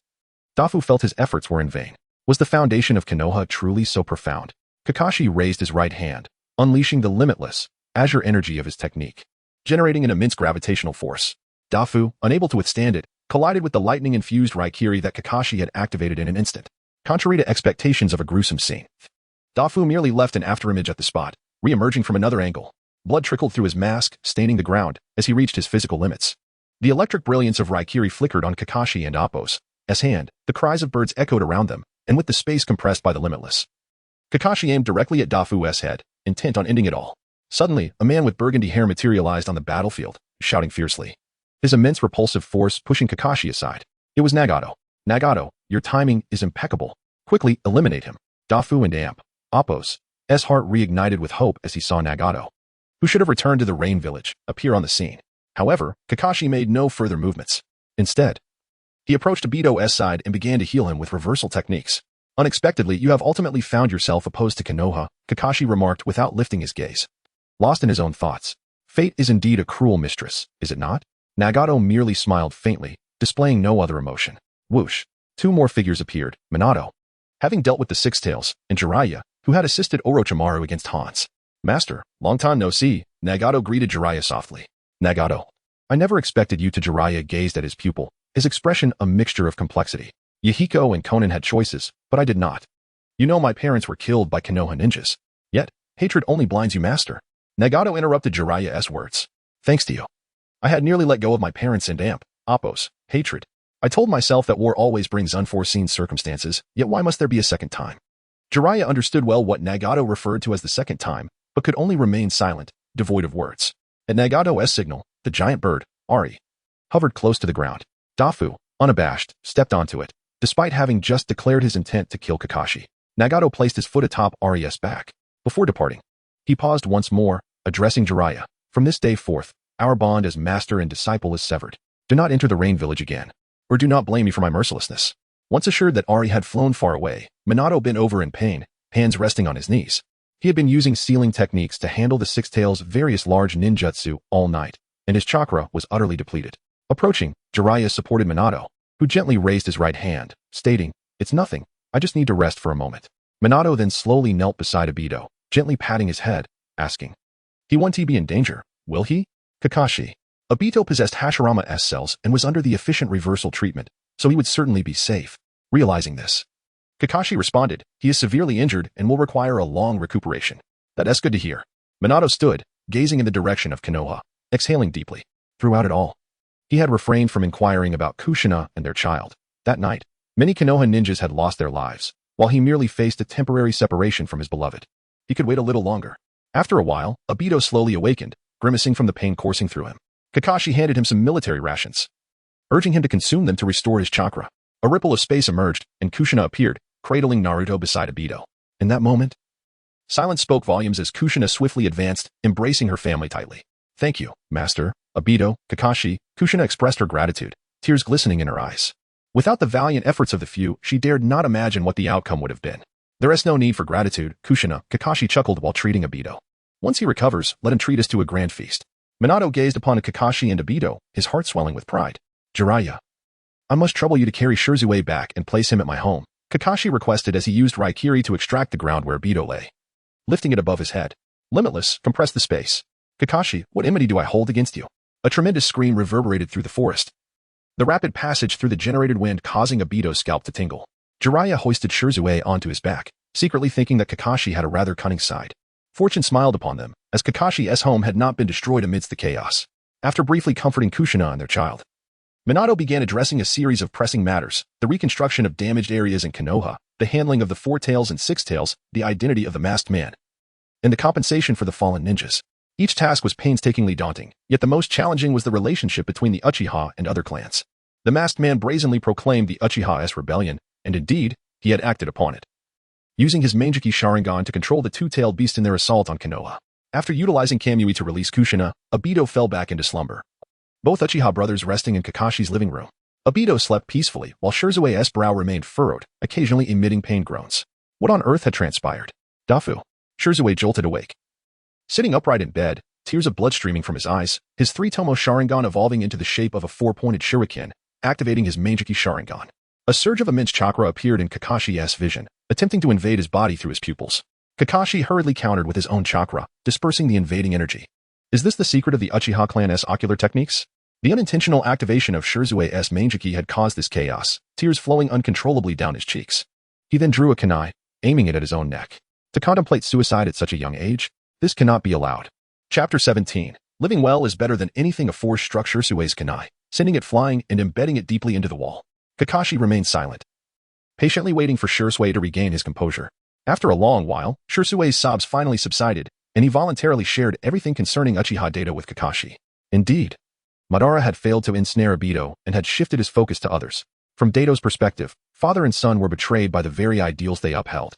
Daifu felt his efforts were in vain. Was the foundation of Konoha truly so profound? Kakashi raised his right hand, unleashing the limitless, azure energy of his technique, generating an immense gravitational force. Daifu, unable to withstand it, collided with the lightning-infused Raikiri that Kakashi had activated in an instant. Contrary to expectations of a gruesome scene, Daifu merely left an afterimage at the spot, re-emerging from another angle. Blood trickled through his mask, staining the ground as he reached his physical limits. The electric brilliance of Raikiri flickered on Kakashi and Appo's hand. The cries of birds echoed around them, and with the space compressed by the limitless, Kakashi aimed directly at Daifu's head, intent on ending it all. Suddenly, a man with burgundy hair materialized on the battlefield, shouting fiercely, his immense repulsive force pushing Kakashi aside. It was Nagato. Nagato, your timing is impeccable. Quickly eliminate him. Daifu and Appo's heart reignited with hope as he saw Nagato, who should have returned to the Rain Village, appear on the scene. However, Kakashi made no further movements. Instead, he approached Obito's side and began to heal him with reversal techniques. Unexpectedly, you have ultimately found yourself opposed to Konoha, Kakashi remarked without lifting his gaze. Lost in his own thoughts. Fate is indeed a cruel mistress, is it not? Nagato merely smiled faintly, displaying no other emotion. Whoosh. 2 more figures appeared, Minato, having dealt with the Six Tails, and Jiraiya, who had assisted Orochimaru against Hans. Master, long time no see, Nagato greeted Jiraiya softly. Nagato, I never expected you to. Jiraiya gazed at his pupil, his expression a mixture of complexity. Yahiko and Konan had choices, but I did not. You know my parents were killed by Konoha ninjas. Yet, hatred only blinds you, master. Nagato interrupted Jiraiya's words. Thanks to you, I had nearly let go of my parents and Appo's hatred. I told myself that war always brings unforeseen circumstances, yet why must there be a second time? Jiraiya understood well what Nagato referred to as the second time, but could only remain silent, devoid of words. At Nagato's signal, the giant bird, Ari, hovered close to the ground. Daifu, unabashed, stepped onto it, despite having just declared his intent to kill Kakashi. Nagato placed his foot atop Ari's back. Before departing, he paused once more, addressing Jiraiya. From this day forth, our bond as master and disciple is severed. Do not enter the Rain Village again, or do not blame me for my mercilessness. Once assured that Ari had flown far away, Minato bent over in pain, hands resting on his knees. He had been using sealing techniques to handle the Six Tails' various large ninjutsu all night, and his chakra was utterly depleted. Approaching, Jiraiya supported Minato, who gently raised his right hand, stating, It's nothing, I just need to rest for a moment. Minato then slowly knelt beside Obito, gently patting his head, asking, He won't be in danger, will he? Kakashi, Obito possessed Hashirama S cells and was under the efficient reversal treatment, so he would certainly be safe. Realizing this, Kakashi responded, he is severely injured and will require a long recuperation. That's good to hear. Minato stood, gazing in the direction of Konoha, exhaling deeply. Throughout it all, he had refrained from inquiring about Kushina and their child. That night, many Konoha ninjas had lost their lives, while he merely faced a temporary separation from his beloved. He could wait a little longer. After a while, Obito slowly awakened, grimacing from the pain coursing through him. Kakashi handed him some military rations, urging him to consume them to restore his chakra. A ripple of space emerged, and Kushina appeared, cradling Naruto beside Obito. In that moment, silence spoke volumes as Kushina swiftly advanced, embracing her family tightly. Thank you, Master, Obito, Kakashi. Kushina expressed her gratitude, tears glistening in her eyes. Without the valiant efforts of the few, she dared not imagine what the outcome would have been. There is no need for gratitude, Kushina, Kakashi chuckled while treating Obito. Once he recovers, let him treat us to a grand feast. Minato gazed upon Kakashi and Obito, his heart swelling with pride. Jiraiya, I must trouble you to carry Shirzue back and place him at my home, Kakashi requested as he used Raikiri to extract the ground where Obito lay. Lifting it above his head, Limitless compressed the space. Kakashi, what enmity do I hold against you? A tremendous scream reverberated through the forest, the rapid passage through the generated wind causing Obito's scalp to tingle. Jiraiya hoisted Shirzue onto his back, secretly thinking that Kakashi had a rather cunning side. Fortune smiled upon them, as Kakashi's home had not been destroyed amidst the chaos. After briefly comforting Kushina and their child, Minato began addressing a series of pressing matters: the reconstruction of damaged areas in Konoha, the handling of the Four Tails and Six Tails, the identity of the masked man, and the compensation for the fallen ninjas. Each task was painstakingly daunting, yet the most challenging was the relationship between the Uchiha and other clans. The masked man brazenly proclaimed the Uchiha's rebellion, and indeed, he had acted upon it, using his Manjiki Sharingan to control the two-tailed beast in their assault on Konoha. After utilizing Kamui to release Kushina, Obito fell back into slumber, both Uchiha brothers resting in Kakashi's living room. Obito slept peacefully, while Shirzue's brow remained furrowed, occasionally emitting pain groans. What on earth had transpired? Dafu. Shirzue jolted awake. Sitting upright in bed, tears of blood streaming from his eyes, his three-tomo Sharingan evolving into the shape of a four-pointed shuriken, activating his Manjiki Sharingan. A surge of immense chakra appeared in Kakashi's vision, attempting to invade his body through his pupils. Kakashi hurriedly countered with his own chakra, dispersing the invading energy. Is this the secret of the Uchiha clan's ocular techniques? The unintentional activation of Shirzue's Manjiki had caused this chaos, tears flowing uncontrollably down his cheeks. He then drew a kunai, aiming it at his own neck. To contemplate suicide at such a young age? This cannot be allowed. Chapter 17. Living well is better than anything a force struck Shirzue's kunai, sending it flying and embedding it deeply into the wall. Kakashi remained silent, patiently waiting for Shirzue to regain his composure. After a long while, Shirzue's sobs finally subsided, and he voluntarily shared everything concerning Uchiha data with Kakashi. Indeed, Madara had failed to ensnare Obito and had shifted his focus to others. From Dato's perspective, father and son were betrayed by the very ideals they upheld.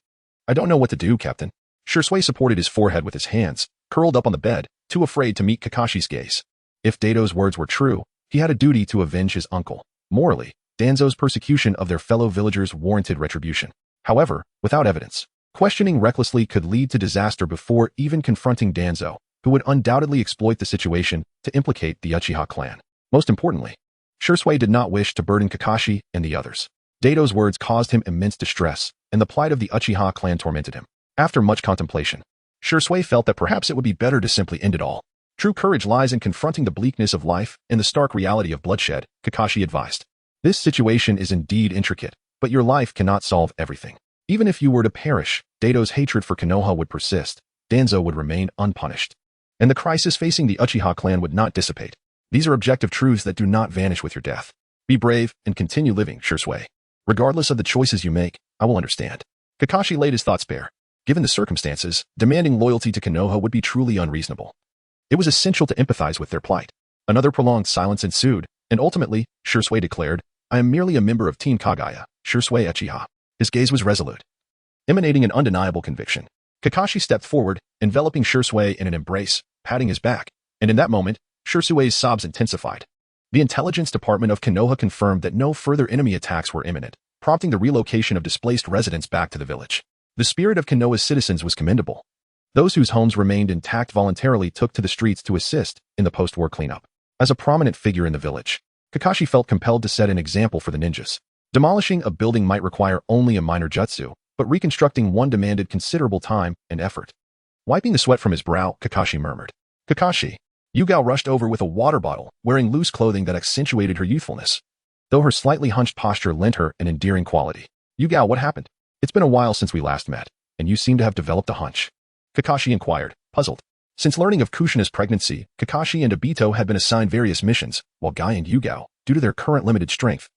I don't know what to do, Captain. Shirzue supported his forehead with his hands, curled up on the bed, too afraid to meet Kakashi's gaze. If Dato's words were true, he had a duty to avenge his uncle. Morally, Danzo's persecution of their fellow villagers warranted retribution. However, without evidence, questioning recklessly could lead to disaster before even confronting Danzo, who would undoubtedly exploit the situation to implicate the Uchiha clan. Most importantly, Shirzue did not wish to burden Kakashi and the others. Dato's words caused him immense distress, and the plight of the Uchiha clan tormented him. After much contemplation, Shirzue felt that perhaps it would be better to simply end it all. True courage lies in confronting the bleakness of life and the stark reality of bloodshed, Kakashi advised. This situation is indeed intricate, but your life cannot solve everything. Even if you were to perish, Dato's hatred for Konoha would persist, Danzo would remain unpunished, and the crisis facing the Uchiha clan would not dissipate. These are objective truths that do not vanish with your death. Be brave and continue living, Shirzue. Regardless of the choices you make, I will understand. Kakashi laid his thoughts bare. Given the circumstances, demanding loyalty to Konoha would be truly unreasonable. It was essential to empathize with their plight. Another prolonged silence ensued, and ultimately, Shirzue declared, I am merely a member of Team Kagaya, Shirzue Uchiha. His gaze was resolute, emanating an undeniable conviction. Kakashi stepped forward, enveloping Shirzue in an embrace, patting his back, and in that moment, Shirzue's sobs intensified. The intelligence department of Konoha confirmed that no further enemy attacks were imminent, prompting the relocation of displaced residents back to the village. The spirit of Konoha's citizens was commendable. Those whose homes remained intact voluntarily took to the streets to assist in the post-war cleanup. As a prominent figure in the village, Kakashi felt compelled to set an example for the ninjas. Demolishing a building might require only a minor jutsu, but reconstructing one demanded considerable time and effort. Wiping the sweat from his brow, Kakashi murmured, Kakashi, Yugao rushed over with a water bottle, wearing loose clothing that accentuated her youthfulness, though her slightly hunched posture lent her an endearing quality. Yugao, what happened? It's been a while since we last met, and you seem to have developed a hunch. Kakashi inquired, puzzled. Since learning of Kushina's pregnancy, Kakashi and Obito had been assigned various missions, while Guy and Yugao, due to their current limited strength,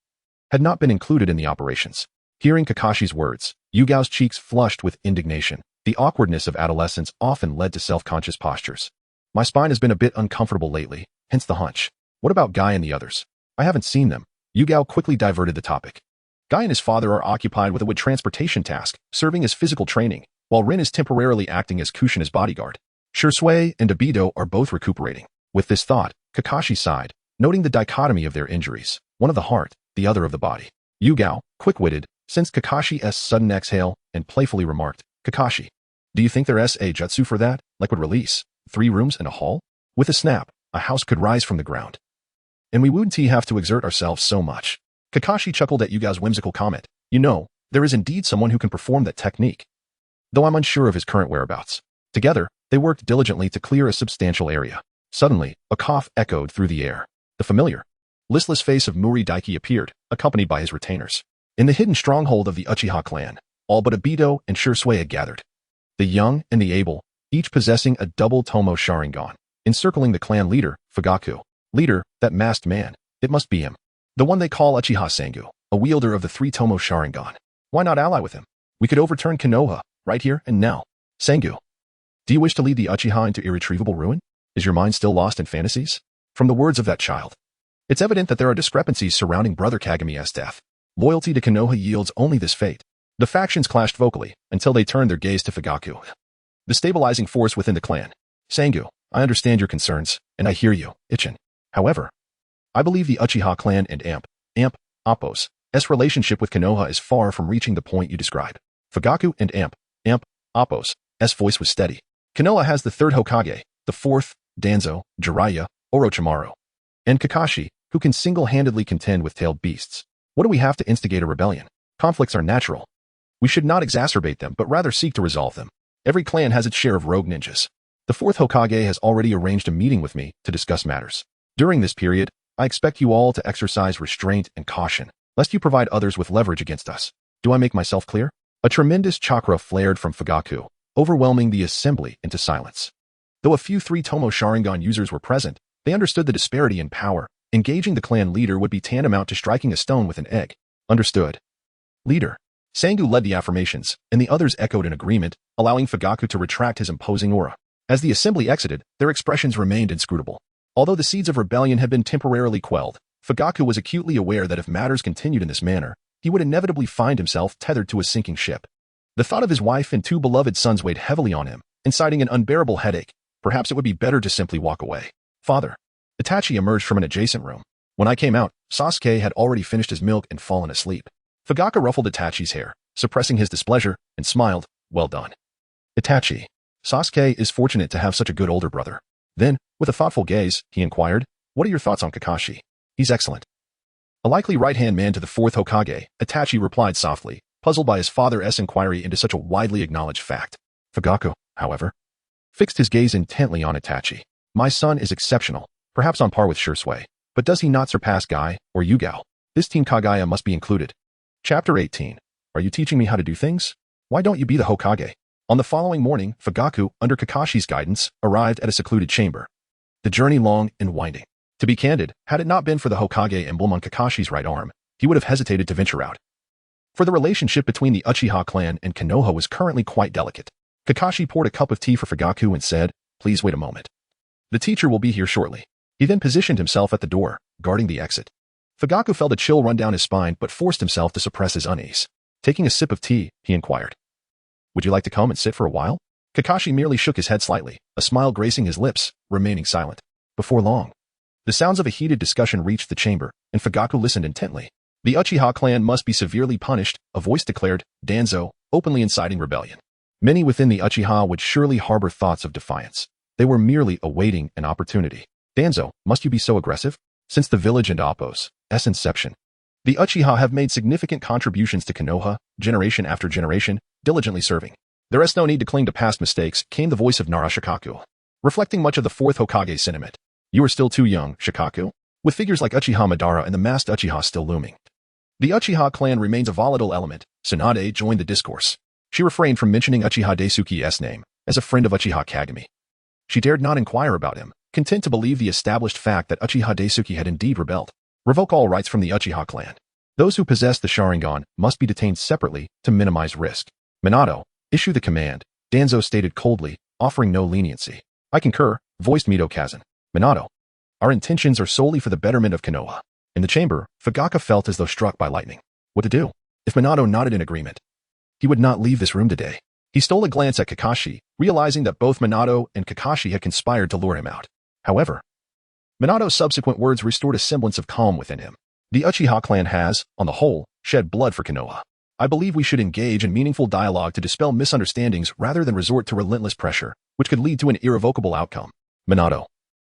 had not been included in the operations. Hearing Kakashi's words, Yugao's cheeks flushed with indignation. The awkwardness of adolescence often led to self-conscious postures. My spine has been a bit uncomfortable lately, hence the hunch. What about Guy and the others? I haven't seen them. Yugao quickly diverted the topic. Guy and his father are occupied with a wood transportation task, serving as physical training, while Rin is temporarily acting as Kushina's bodyguard. Shursui and Obito are both recuperating. With this thought, Kakashi sighed, noting the dichotomy of their injuries, one of the heart, the other of the body. Yugao, quick-witted, sensed Kakashi's sudden exhale and playfully remarked, Kakashi, do you think there's a jutsu for that, like would release 3 rooms and a hall? With a snap, a house could rise from the ground. And we wouldn't have to exert ourselves so much. Kakashi chuckled at Yugao's whimsical comment. You know, there is indeed someone who can perform that technique, though I'm unsure of his current whereabouts. Together, they worked diligently to clear a substantial area. Suddenly, a cough echoed through the air. The familiar, listless face of Muri Daiki appeared, accompanied by his retainers. In the hidden stronghold of the Uchiha clan, all but Obito and Shursui had gathered. The young and the able, each possessing a double Tomo Sharingan, encircling the clan leader, Fugaku. Leader, that masked man. It must be him. The one they call Uchiha Sengu, a wielder of the 3 Tomo Sharingan. Why not ally with him? We could overturn Konoha, right here and now. Sengu, do you wish to lead the Uchiha into irretrievable ruin? Is your mind still lost in fantasies? From the words of that child, it's evident that there are discrepancies surrounding Brother Kagami's death. Loyalty to Konoha yields only this fate. The factions clashed vocally, until they turned their gaze to Fugaku, the stabilizing force within the clan. Sengu, I understand your concerns, and I hear you, Ichin. However, I believe the Uchiha clan and Appos' relationship with Konoha is far from reaching the point you describe. Fugaku and Appos' voice was steady. Konoha has the 3rd Hokage, the 4th, Danzo, Jiraiya, Orochimaru, and Kakashi, who can single-handedly contend with tailed beasts. What do we have to instigate a rebellion? Conflicts are natural. We should not exacerbate them, but rather seek to resolve them. Every clan has its share of rogue ninjas. The 4th Hokage has already arranged a meeting with me to discuss matters. During this period, I expect you all to exercise restraint and caution, lest you provide others with leverage against us. Do I make myself clear? A tremendous chakra flared from Fugaku, overwhelming the assembly into silence. Though a few 3 Tomo Sharingan users were present, they understood the disparity in power. Engaging the clan leader would be tantamount to striking a stone with an egg. Understood. Leader. Sengu led the affirmations, and the others echoed in agreement, allowing Fugaku to retract his imposing aura. As the assembly exited, their expressions remained inscrutable. Although the seeds of rebellion had been temporarily quelled, Fugaku was acutely aware that if matters continued in this manner, he would inevitably find himself tethered to a sinking ship. The thought of his wife and 2 beloved sons weighed heavily on him, inciting an unbearable headache. Perhaps it would be better to simply walk away. Father. Itachi emerged from an adjacent room. When I came out, Sasuke had already finished his milk and fallen asleep. Fugaku ruffled Itachi's hair, suppressing his displeasure, and smiled. Well done. Itachi. Sasuke is fortunate to have such a good older brother. Then, with a thoughtful gaze, he inquired, what are your thoughts on Kakashi? He's excellent. A likely right-hand man to the 4th Hokage, Itachi replied softly, puzzled by his father's inquiry into such a widely acknowledged fact. Fugaku, however, fixed his gaze intently on Itachi. My son is exceptional, perhaps on par with Shursui, but does he not surpass Guy or Yugao? This Team Kagaya must be included. Chapter 18. Are you teaching me how to do things? Why don't you be the Hokage? On the following morning, Fugaku, under Kakashi's guidance, arrived at a secluded chamber. The journey long and winding. To be candid, had it not been for the Hokage emblem on Kakashi's right arm, he would have hesitated to venture out. For the relationship between the Uchiha clan and Konoha was currently quite delicate. Kakashi poured a cup of tea for Fugaku and said, please wait a moment. The teacher will be here shortly. He then positioned himself at the door, guarding the exit. Fugaku felt a chill run down his spine but forced himself to suppress his unease. Taking a sip of tea, he inquired, would you like to come and sit for a while? Kakashi merely shook his head slightly, a smile gracing his lips, remaining silent. Before long, the sounds of a heated discussion reached the chamber, and Fugaku listened intently. The Uchiha clan must be severely punished, a voice declared, Danzo, openly inciting rebellion. Many within the Uchiha would surely harbor thoughts of defiance. They were merely awaiting an opportunity. Danzo, must you be so aggressive? Since the village and Appos' inception, the Uchiha have made significant contributions to Konoha, generation after generation, diligently serving. There is no need to cling to past mistakes, came the voice of Narashikaku, reflecting much of the 4th Hokage sentiment. You are still too young, Shikaku. With figures like Uchiha Madara and the masked Uchiha still looming. The Uchiha clan remains a volatile element. Tsunade joined the discourse. She refrained from mentioning Uchiha Daisuke's name as a friend of Uchiha Kagami. She dared not inquire about him, content to believe the established fact that Uchiha Daisuke had indeed rebelled. Revoke all rights from the Uchiha clan. Those who possess the Sharingan must be detained separately to minimize risk. Minato, issue the command, Danzo stated coldly, offering no leniency. I concur, voiced Mito Kazan. Minato, our intentions are solely for the betterment of Konoha. In the chamber, Fugaka felt as though struck by lightning. What to do? If Minato nodded in agreement, he would not leave this room today. He stole a glance at Kakashi, realizing that both Minato and Kakashi had conspired to lure him out. However, Minato's subsequent words restored a semblance of calm within him. The Uchiha clan has, on the whole, shed blood for Konoha. I believe we should engage in meaningful dialogue to dispel misunderstandings rather than resort to relentless pressure, which could lead to an irrevocable outcome. Minato,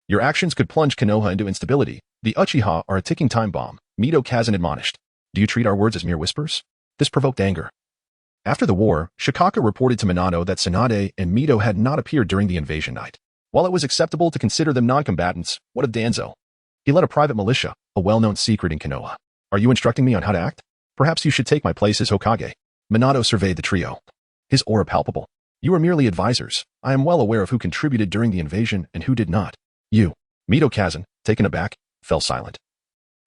your actions could plunge Konoha into instability. The Uchiha are a ticking time bomb, Mito Kazan admonished. Do you treat our words as mere whispers? This provoked anger. After the war, Shikaka reported to Minato that Tsunade and Mito had not appeared during the invasion night. While it was acceptable to consider them non-combatants, what of Danzo? He led a private militia, a well-known secret in Konoha. Are you instructing me on how to act? Perhaps you should take my place as Hokage. Minato surveyed the trio. His aura palpable. You are merely advisors. I am well aware of who contributed during the invasion and who did not. You. Mito Kazan, taken aback, fell silent.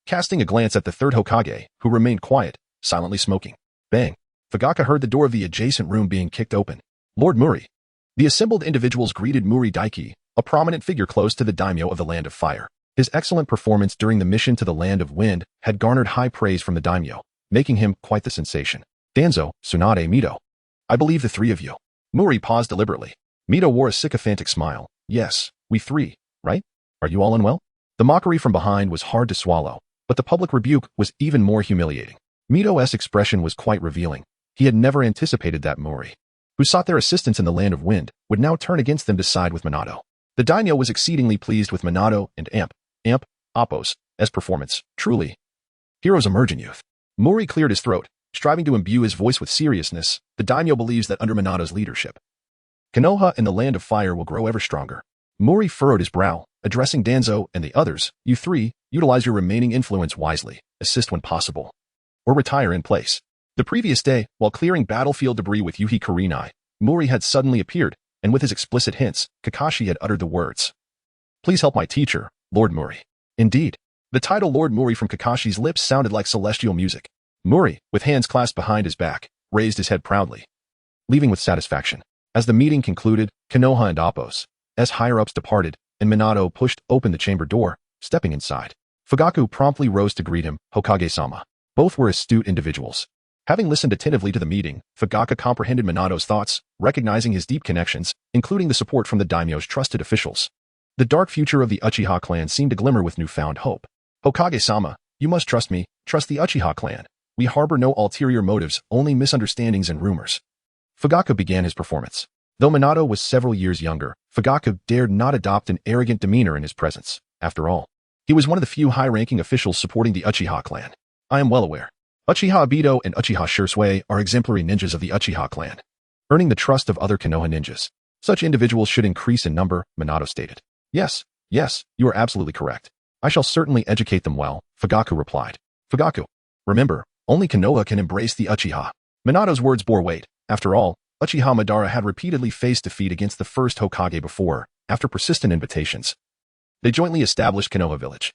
Casting a glance at the third Hokage, who remained quiet, silently smoking. Bang. Fugaka heard the door of the adjacent room being kicked open. Lord Muri. The assembled individuals greeted Muri Daiki, a prominent figure close to the daimyo of the Land of Fire. His excellent performance during the mission to the Land of Wind had garnered high praise from the daimyo, making him quite the sensation. Danzo, Tsunade, Mito. I believe the three of you. Muri paused deliberately. Mito wore a sycophantic smile. Yes, we three, right? Are you all unwell? The mockery from behind was hard to swallow, but the public rebuke was even more humiliating. Mito's expression was quite revealing. He had never anticipated that Muri, who sought their assistance in the Land of Wind, would now turn against them to side with Minato. The daimyo was exceedingly pleased with Minato and Appos, as performance. Truly, heroes emerge in youth. Muri cleared his throat, striving to imbue his voice with seriousness. The daimyo believes that under Minato's leadership, Konoha and the Land of Fire will grow ever stronger. Muri furrowed his brow, addressing Danzo and the others. You three, utilize your remaining influence wisely, assist when possible, or retire in place. The previous day, while clearing battlefield debris with Yuhi Kurenai, Muri had suddenly appeared, and with his explicit hints, Kakashi had uttered the words. Please help my teacher, Lord Muri. Indeed, the title Lord Muri from Kakashi's lips sounded like celestial music. Muri, with hands clasped behind his back, raised his head proudly, leaving with satisfaction. As the meeting concluded, Konoha and Appos, as higher-ups departed, and Minato pushed open the chamber door, stepping inside. Fugaku promptly rose to greet him, Hokage-sama. Both were astute individuals. Having listened attentively to the meeting, Fugaka comprehended Minato's thoughts, recognizing his deep connections, including the support from the daimyo's trusted officials. The dark future of the Uchiha clan seemed to glimmer with newfound hope. Hokage-sama, you must trust me, trust the Uchiha clan. We harbor no ulterior motives, only misunderstandings and rumors. Fugaka began his performance. Though Minato was several years younger, Fugaka dared not adopt an arrogant demeanor in his presence. After all, he was one of the few high-ranking officials supporting the Uchiha clan. I am well aware. Uchiha Obito and Uchiha Shisui are exemplary ninjas of the Uchiha clan, earning the trust of other Konoha ninjas. Such individuals should increase in number, Minato stated. Yes, you are absolutely correct. I shall certainly educate them well, Fugaku replied. Fugaku, remember, only Konoha can embrace the Uchiha. Minato's words bore weight. After all, Uchiha Madara had repeatedly faced defeat against the first Hokage before, after persistent invitations. They jointly established Konoha Village.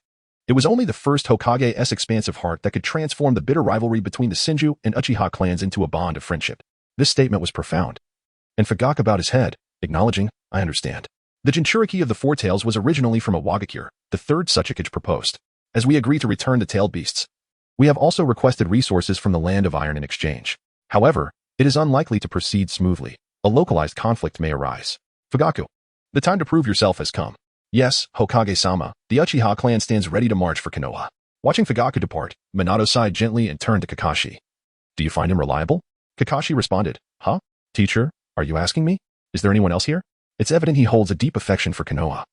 It was only the first Hokage's expansive heart that could transform the bitter rivalry between the Senju and Uchiha clans into a bond of friendship. This statement was profound. And Fugaka bowed his head, acknowledging, I understand. The Jinchuriki of the Four Tails was originally from a Wagakure, the third Suchikage proposed. As we agree to return the tailed beasts, we have also requested resources from the Land of Iron in exchange. However, it is unlikely to proceed smoothly. A localized conflict may arise. Fugaku, the time to prove yourself has come. Yes, Hokage-sama, the Uchiha clan stands ready to march for Konoha. Watching Fugaku depart, Minato sighed gently and turned to Kakashi. Do you find him reliable? Kakashi responded, Huh? Teacher, are you asking me? Is there anyone else here? It's evident he holds a deep affection for Konoha.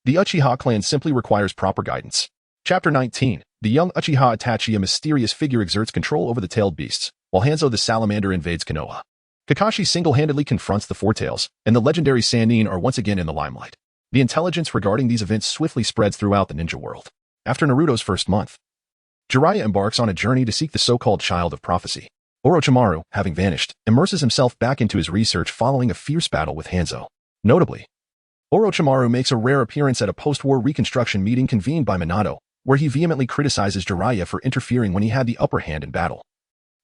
The Uchiha clan simply requires proper guidance. Chapter 19. The young Uchiha Itachi, a mysterious figure, exerts control over the tailed beasts, while Hanzo the Salamander invades Konoha. Kakashi single-handedly confronts the Four Tails, and the legendary Sannin are once again in the limelight. The intelligence regarding these events swiftly spreads throughout the ninja world. After Naruto's first month, Jiraiya embarks on a journey to seek the so-called Child of Prophecy. Orochimaru, having vanished, immerses himself back into his research following a fierce battle with Hanzo. Notably, Orochimaru makes a rare appearance at a post-war reconstruction meeting convened by Minato, where he vehemently criticizes Jiraiya for interfering when he had the upper hand in battle,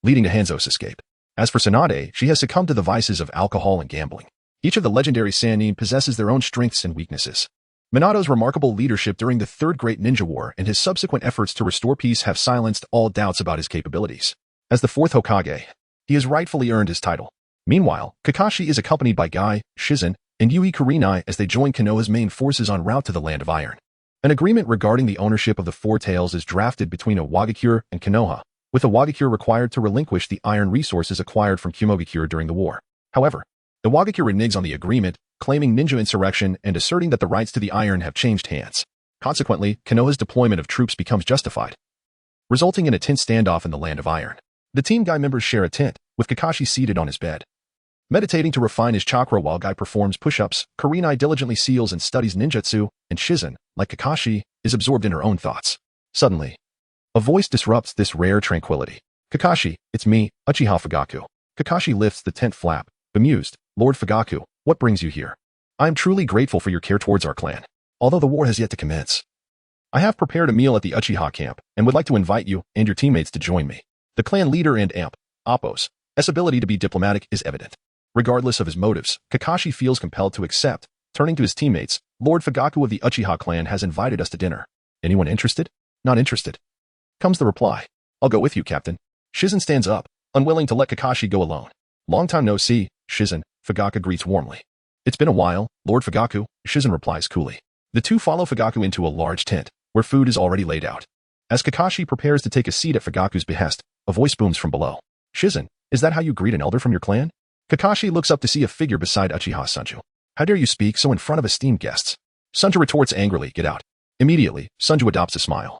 leading to Hanzo's escape. As for Tsunade, she has succumbed to the vices of alcohol and gambling. Each of the legendary Sannin possesses their own strengths and weaknesses. Minato's remarkable leadership during the Third Great Ninja War and his subsequent efforts to restore peace have silenced all doubts about his capabilities. As the fourth Hokage, he has rightfully earned his title. Meanwhile, Kakashi is accompanied by Guy, Shizen, and Yui Kurenai as they join Konoha's main forces en route to the Land of Iron. An agreement regarding the ownership of the Four Tails is drafted between Iwagakure and Konoha, with Iwagakure required to relinquish the iron resources acquired from Kumogakure during the war. However, Iwagakure reneges on the agreement, claiming ninja insurrection and asserting that the rights to the iron have changed hands. Consequently, Konoha's deployment of troops becomes justified, resulting in a tense standoff in the Land of Iron. The Team Guy members share a tent, with Kakashi seated on his bed. Meditating to refine his chakra while Guy performs push-ups, Kurenai diligently seals and studies ninjutsu, and Shizen, like Kakashi, is absorbed in her own thoughts. Suddenly, a voice disrupts this rare tranquility. Kakashi, it's me, Uchiha Fugaku. Kakashi lifts the tent flap, bemused. Lord Fugaku, what brings you here? I am truly grateful for your care towards our clan, although the war has yet to commence. I have prepared a meal at the Uchiha camp and would like to invite you and your teammates to join me. The clan leader and Appo's ability to be diplomatic is evident. Regardless of his motives, Kakashi feels compelled to accept. Turning to his teammates, Lord Fugaku of the Uchiha clan has invited us to dinner. Anyone interested? Not interested. Comes the reply. I'll go with you, Captain. Shizen stands up, unwilling to let Kakashi go alone. Long time no see, Shizen, Fugaku greets warmly. It's been a while, Lord Fugaku, Shizen replies coolly. The two follow Fugaku into a large tent, where food is already laid out. As Kakashi prepares to take a seat at Fugaku's behest, a voice booms from below. Shizen, is that how you greet an elder from your clan? Kakashi looks up to see a figure beside Uchiha Sanju. How dare you speak so in front of esteemed guests? Sanju retorts angrily, get out. Immediately, Sanju adopts a smile.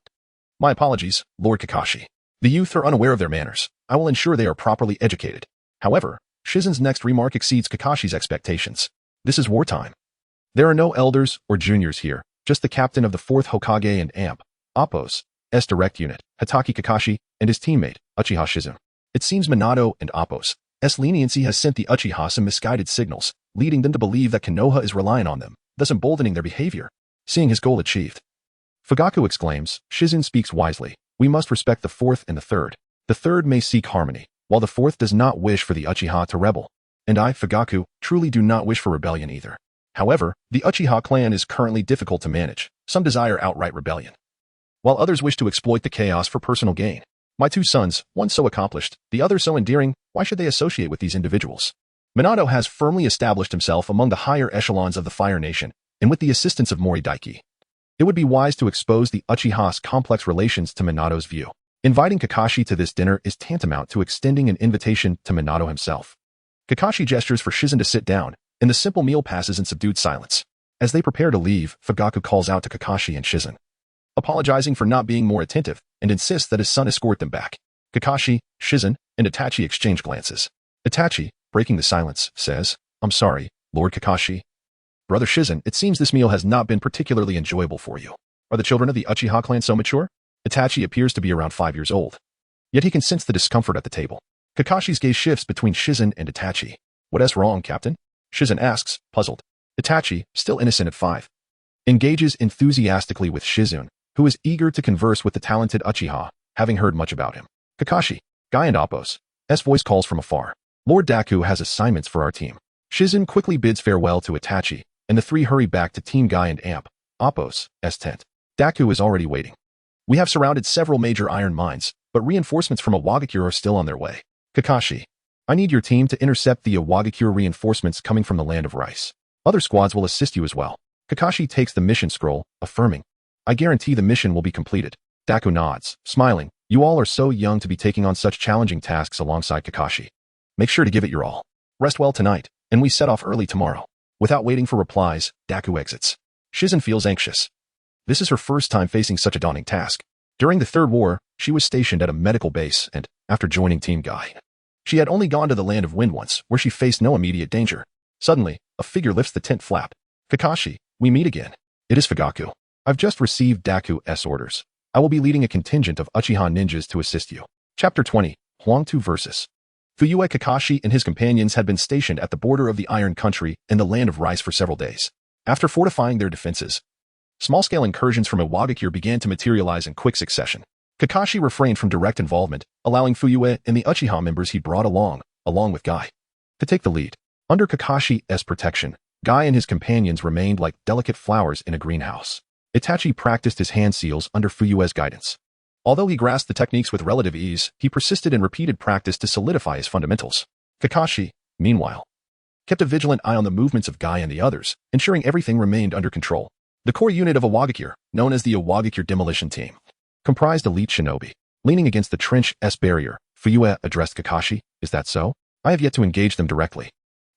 My apologies, Lord Kakashi. The youth are unaware of their manners. I will ensure they are properly educated. However, Shizen's next remark exceeds Kakashi's expectations. This is wartime. There are no elders or juniors here, just the captain of the 4th Hokage and Appo's direct unit, Hatake Kakashi, and his teammate, Uchiha Shizen. It seems Minato and Appo's leniency has sent the Uchiha some misguided signals, leading them to believe that Konoha is relying on them, thus emboldening their behavior. Seeing his goal achieved, Fugaku exclaims, Shizen speaks wisely. We must respect the 4th and the 3rd. The 3rd may seek harmony, while the 4th does not wish for the Uchiha to rebel. And I, Fugaku, truly do not wish for rebellion either. However, the Uchiha clan is currently difficult to manage. Some desire outright rebellion, while others wish to exploit the chaos for personal gain. My two sons, one so accomplished, the other so endearing, why should they associate with these individuals? Minato has firmly established himself among the higher echelons of the Fire Nation, and with the assistance of Moridaiki, it would be wise to expose the Uchiha's complex relations to Minato's view. Inviting Kakashi to this dinner is tantamount to extending an invitation to Minato himself. Kakashi gestures for Shizen to sit down, and the simple meal passes in subdued silence. As they prepare to leave, Fugaku calls out to Kakashi and Shizen, apologizing for not being more attentive, and insists that his son escort them back. Kakashi, Shizen, and Itachi exchange glances. Itachi, breaking the silence, says, I'm sorry, Lord Kakashi. Brother Shizen, it seems this meal has not been particularly enjoyable for you. Are the children of the Uchiha clan so mature? Itachi appears to be around 5 years old. Yet he can sense the discomfort at the table. Kakashi's gaze shifts between Shizen and Itachi. What is wrong, Captain? Shizen asks, puzzled. Itachi, still innocent at 5, engages enthusiastically with Shizen, who is eager to converse with the talented Uchiha, having heard much about him. Kakashi, Guy and Appo's voice calls from afar. Lord Daku has assignments for our team. Shizen quickly bids farewell to Itachi, and the three hurry back to Team Guy and Appo's tent. Daku is already waiting. We have surrounded several major iron mines, but reinforcements from Iwagakure are still on their way. Kakashi, I need your team to intercept the Iwagakure reinforcements coming from the Land of Rice. Other squads will assist you as well. Kakashi takes the mission scroll, affirming, I guarantee the mission will be completed. Daku nods, smiling. You all are so young to be taking on such challenging tasks alongside Kakashi. Make sure to give it your all. Rest well tonight, and we set off early tomorrow. Without waiting for replies, Daku exits. Shizen feels anxious. This is her first time facing such a daunting task. During the Third War, she was stationed at a medical base and, after joining Team Guy, she had only gone to the Land of Wind once, where she faced no immediate danger. Suddenly, a figure lifts the tent flap. Kakashi, We meet again. It is Fugaku. I've just received Daku's orders. I will be leading a contingent of Uchiha ninjas to assist you. Chapter 20. Huangtu vs. Fuyue. Kakashi and his companions had been stationed at the border of the Iron Country in the Land of Rice for several days. After fortifying their defenses, small-scale incursions from Iwagakure began to materialize in quick succession. Kakashi refrained from direct involvement, allowing Fuyue and the Uchiha members he brought along with Guy, to take the lead. Under Kakashi's protection, Guy and his companions remained like delicate flowers in a greenhouse. Itachi practiced his hand seals under Fuyue's guidance. Although he grasped the techniques with relative ease, he persisted in repeated practice to solidify his fundamentals. Kakashi, meanwhile, kept a vigilant eye on the movements of Guy and the others, ensuring everything remained under control. The core unit of Iwagakure, known as the Iwagakure Demolition Team, comprised elite shinobi. Leaning against the trench's barrier, Fuyue addressed Kakashi. Is that so? I have yet to engage them directly.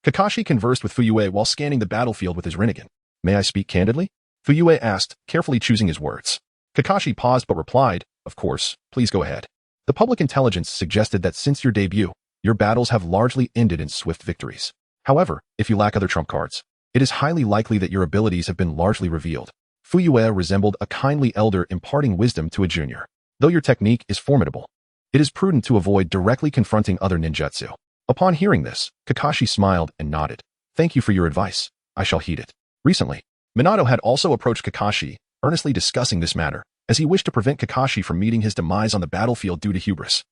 Kakashi conversed with Fuyue while scanning the battlefield with his Rinnegan. May I speak candidly? Fuyue asked, carefully choosing his words. Kakashi paused but replied, of course, please go ahead. The public intelligence suggested that since your debut, your battles have largely ended in swift victories. However, if you lack other trump cards, it is highly likely that your abilities have been largely revealed. Fuyue resembled a kindly elder imparting wisdom to a junior. Though your technique is formidable, it is prudent to avoid directly confronting other ninjutsu. Upon hearing this, Kakashi smiled and nodded. Thank you for your advice. I shall heed it. Recently, Minato had also approached Kakashi, earnestly discussing this matter, as he wished to prevent Kakashi from meeting his demise on the battlefield due to hubris.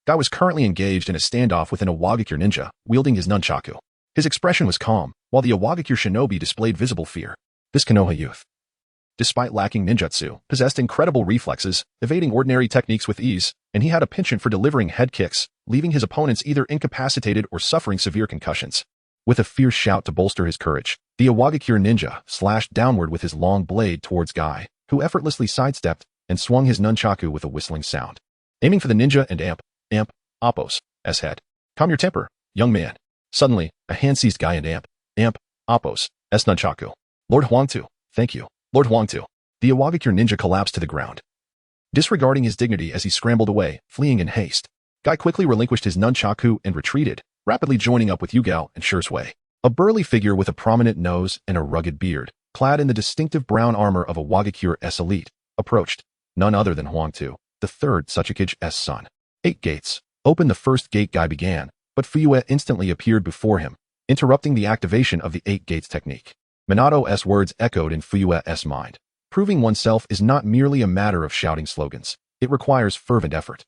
Guy was currently engaged in a standoff with an Iwagakure ninja, wielding his nunchaku. His expression was calm, while the Iwagakure shinobi displayed visible fear. This Konoha youth, despite lacking ninjutsu, possessed incredible reflexes, evading ordinary techniques with ease, and he had a penchant for delivering head kicks, leaving his opponents either incapacitated or suffering severe concussions. With a fierce shout to bolster his courage, the Iwagakure ninja slashed downward with his long blade towards Guy, who effortlessly sidestepped and swung his nunchaku with a whistling sound, aiming for the ninja and Appo's head. Calm your temper, young man. Suddenly, a hand seized Guy and Appo's nunchaku. Lord Huangtu, thank you. Lord Huangtu. The Iwagakure ninja collapsed to the ground, disregarding his dignity as he scrambled away, fleeing in haste. Guy quickly relinquished his nunchaku and retreated, rapidly joining up with Yugao and Shursui. A burly figure with a prominent nose and a rugged beard, clad in the distinctive brown armor of Iwagakure's elite, approached. None other than Huangtu, the third Tsuchikage's son. 8 gates. Open the first gate, Guy began, but Fuyue instantly appeared before him, interrupting the activation of the 8 gates technique. Minato's words echoed in Fuyue's mind. Proving oneself is not merely a matter of shouting slogans. It requires fervent effort.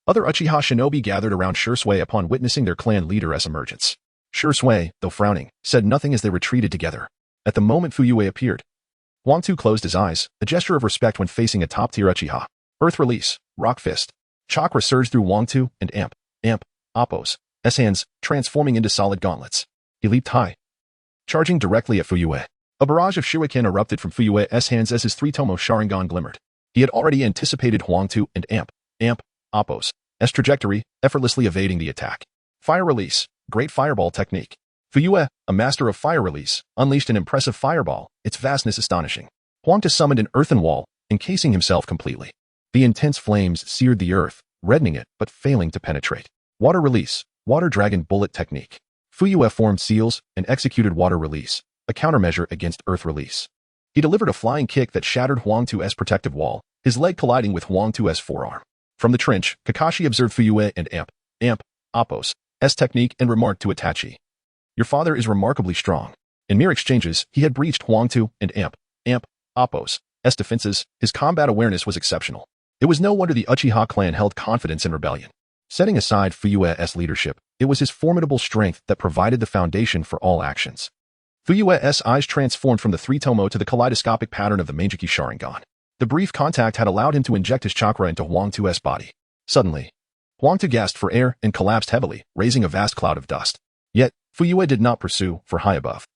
Other Uchiha shinobi gathered around Shursui upon witnessing their clan leader's emergence. Shursui, though frowning, said nothing as they retreated together. At the moment Fuyue appeared, Huangtu closed his eyes, a gesture of respect when facing a top-tier Uchiha. Earth release, rock fist. Chakra surged through Huangtu and Appo's hands, transforming into solid gauntlets. He leaped high, charging directly at Fuyue. A barrage of shuriken erupted from Fuyue's hands as his 3-tomo Sharingan glimmered. He had already anticipated Huangtu and Appo's trajectory, effortlessly evading the attack. Fire release, great fireball technique. Fuyue, a master of fire release, unleashed an impressive fireball, its vastness astonishing. Huangtu summoned an earthen wall, encasing himself completely. The intense flames seared the earth, reddening it but failing to penetrate. Water release, water dragon bullet technique. Fuyue formed seals and executed water release, a countermeasure against earth release. He delivered a flying kick that shattered Huangtu's protective wall, his leg colliding with Huangtu's forearm. From the trench, Kakashi observed Fuyue and Appo's technique and remarked to Itachi. Your father is remarkably strong. In mere exchanges, he had breached Huangtu and Appo's defenses. His combat awareness was exceptional. It was no wonder the Uchiha clan held confidence in rebellion. Setting aside Fuyue's leadership, it was his formidable strength that provided the foundation for all actions. Fuyue's eyes transformed from the 3-tomo to the kaleidoscopic pattern of the Meijiki Sharingan. The brief contact had allowed him to inject his chakra into Huangtu's body. Suddenly, Huangtu gasped for air and collapsed heavily, raising a vast cloud of dust. Yet, Fuyue did not pursue, for high above.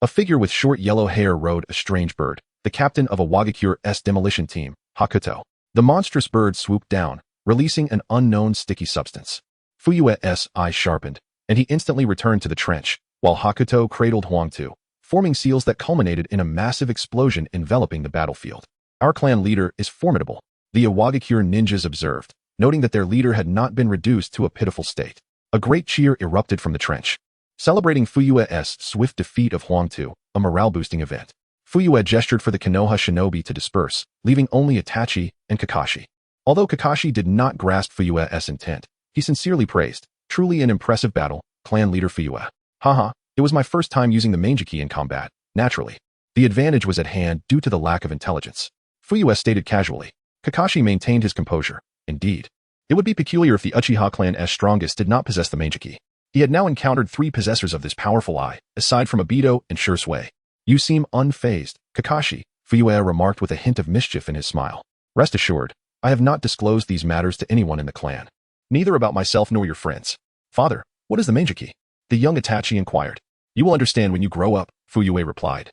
A figure with short yellow hair rode a strange bird, the captain of Iwagakure's demolition team, Hakuto. The monstrous bird swooped down, releasing an unknown sticky substance. Fuyue's eye sharpened, and he instantly returned to the trench, while Hakuto cradled Huangtu, forming seals that culminated in a massive explosion enveloping the battlefield. Our clan leader is formidable, the Iwagakure ninjas observed, noting that their leader had not been reduced to a pitiful state. A great cheer erupted from the trench, celebrating Fuyue's swift defeat of Huangtu, a morale-boosting event. Fuyue gestured for the Konoha shinobi to disperse, leaving only Itachi and Kakashi. Although Kakashi did not grasp Fuyue's intent, he sincerely praised, "Truly an impressive battle, clan leader Fuyue. Haha, it was my first time using the Manjiki in combat, naturally. The advantage was at hand due to the lack of intelligence." Fuyue stated casually. Kakashi maintained his composure. Indeed, it would be peculiar if the Uchiha clan's strongest did not possess the Manjiki. He had now encountered 3 possessors of this powerful eye, aside from Obito and Shursui. "You seem unfazed, Kakashi," Fuyue remarked with a hint of mischief in his smile. "Rest assured, I have not disclosed these matters to anyone in the clan. Neither about myself nor your friends." "Father, what is the Manjiki?" the young Itachi inquired. "You will understand when you grow up," Fuyue replied,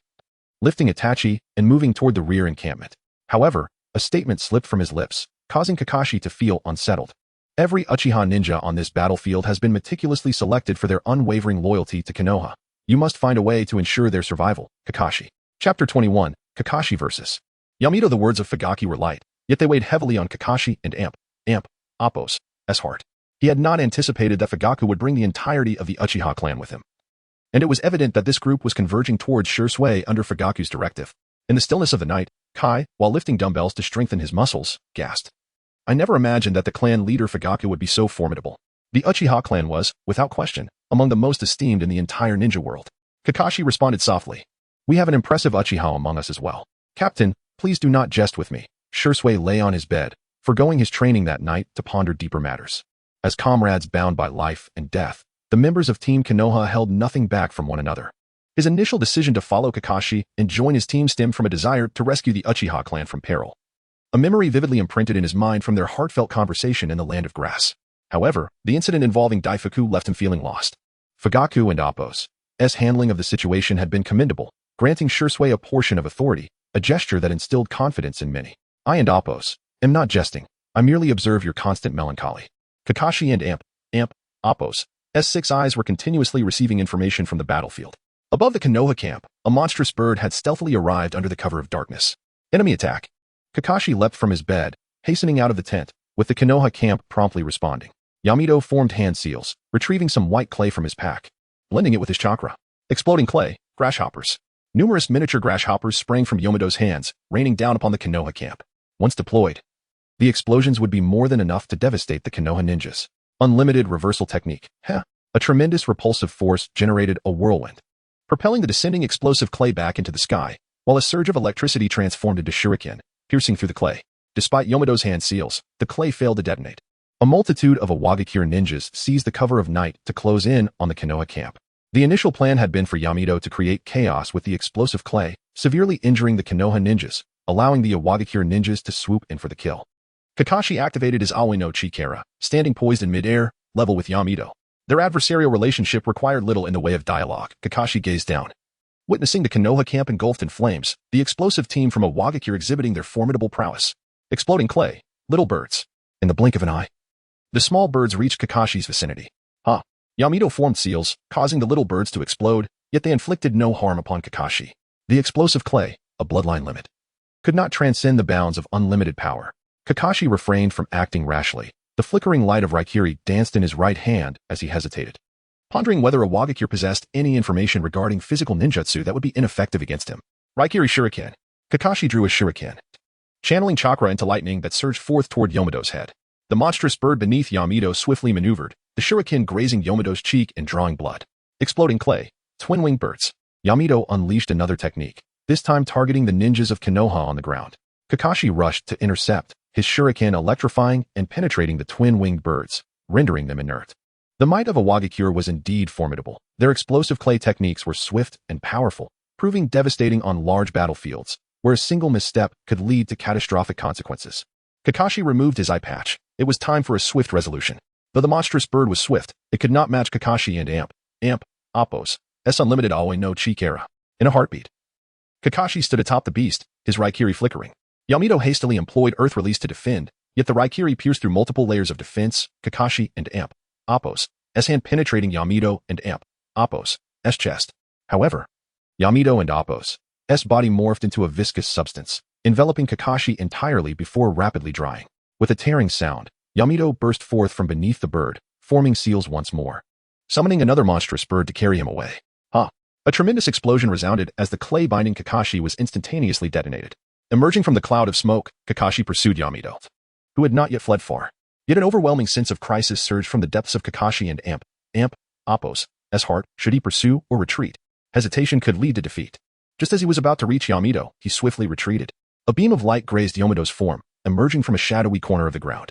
lifting Itachi and moving toward the rear encampment. However, a statement slipped from his lips, causing Kakashi to feel unsettled. Every Uchiha ninja on this battlefield has been meticulously selected for their unwavering loyalty to Konoha. You must find a way to ensure their survival, Kakashi. Chapter 21, Kakashi vs. Yamato. The words of Fugaki were light, yet they weighed heavily on Kakashi and Appo's heart. He had not anticipated that Fugaku would bring the entirety of the Uchiha clan with him. And it was evident that this group was converging towards Shursui under Fugaku's directive. In the stillness of the night, Kai, while lifting dumbbells to strengthen his muscles, gasped. "I never imagined that the clan leader Fugaku would be so formidable." The Uchiha clan was, without question, among the most esteemed in the entire ninja world. Kakashi responded softly. "We have an impressive Uchiha among us as well. Captain, please do not jest with me." Shursui lay on his bed, forgoing his training that night to ponder deeper matters. As comrades bound by life and death, the members of Team Konoha held nothing back from one another. His initial decision to follow Kakashi and join his team stemmed from a desire to rescue the Uchiha clan from peril. A memory vividly imprinted in his mind from their heartfelt conversation in the Land of Grass. However, the incident involving Daifuku left him feeling lost. Fugaku and Appo's handling of the situation had been commendable, granting Shursui a portion of authority, a gesture that instilled confidence in many. "I and Appo's am not jesting. I merely observe your constant melancholy." Kakashi and Appo's 6 eyes were continuously receiving information from the battlefield. Above the Konoha camp, a monstrous bird had stealthily arrived under the cover of darkness. "Enemy attack." Kakashi leapt from his bed, hastening out of the tent, with the Konoha camp promptly responding. Yamato formed hand seals, retrieving some white clay from his pack, blending it with his chakra. Exploding clay, grasshoppers. Numerous miniature grasshoppers sprang from Yamato's hands, raining down upon the Konoha camp. Once deployed, the explosions would be more than enough to devastate the Konoha ninjas. Unlimited reversal technique. A tremendous repulsive force generated a whirlwind, propelling the descending explosive clay back into the sky, while a surge of electricity transformed into shuriken, piercing through the clay. Despite Yamato's hand seals, the clay failed to detonate. A multitude of Awagakure ninjas seized the cover of night to close in on the Konoha camp. The initial plan had been for Yamato to create chaos with the explosive clay, severely injuring the Konoha ninjas, allowing the Awagakure ninjas to swoop in for the kill. Kakashi activated his Aoi no Chikara, standing poised in midair, level with Yamato. Their adversarial relationship required little in the way of dialogue. Kakashi gazed down, witnessing the Konoha camp engulfed in flames, the explosive team from Awagakure exhibiting their formidable prowess. Exploding clay, little birds. In the blink of an eye, the small birds reached Kakashi's vicinity. Yamato formed seals, causing the little birds to explode, yet they inflicted no harm upon Kakashi. The explosive clay, a bloodline limit, could not transcend the bounds of unlimited power. Kakashi refrained from acting rashly. The flickering light of Raikiri danced in his right hand as he hesitated, pondering whether Awagakure possessed any information regarding physical ninjutsu that would be ineffective against him. Raikiri Shuriken. Kakashi drew a shuriken, channeling chakra into lightning that surged forth toward Yamato's head. The monstrous bird beneath Yamato swiftly maneuvered, the shuriken grazing Yamato's cheek and drawing blood. Exploding clay, twin-winged birds. Yamato unleashed another technique, this time targeting the ninjas of Konoha on the ground. Kakashi rushed to intercept, his shuriken electrifying and penetrating the twin-winged birds, rendering them inert. The might of Awagakure was indeed formidable. Their explosive clay techniques were swift and powerful, proving devastating on large battlefields, where a single misstep could lead to catastrophic consequences. Kakashi removed his eye patch. It was time for a swift resolution. Though the monstrous bird was swift, it could not match Kakashi and Appo's unlimited Aoi no Chikara. In a heartbeat, Kakashi stood atop the beast, his Raikiri flickering. Yamato hastily employed Earth Release to defend, yet the Raikiri pierced through multiple layers of defense. Kakashi and Appo's hand penetrating Yamato and Appo's chest. However, Yamato and Appo's body morphed into a viscous substance, enveloping Kakashi entirely before rapidly drying. With a tearing sound, Yamato burst forth from beneath the bird, forming seals once more, summoning another monstrous bird to carry him away. A tremendous explosion resounded as the clay-binding Kakashi was instantaneously detonated. Emerging from the cloud of smoke, Kakashi pursued Yamato, who had not yet fled far. Yet an overwhelming sense of crisis surged from the depths of Kakashi and Appo's heart. Should he pursue or retreat? Hesitation could lead to defeat. Just as he was about to reach Yamato, he swiftly retreated. A beam of light grazed Yamato's form, emerging from a shadowy corner of the ground,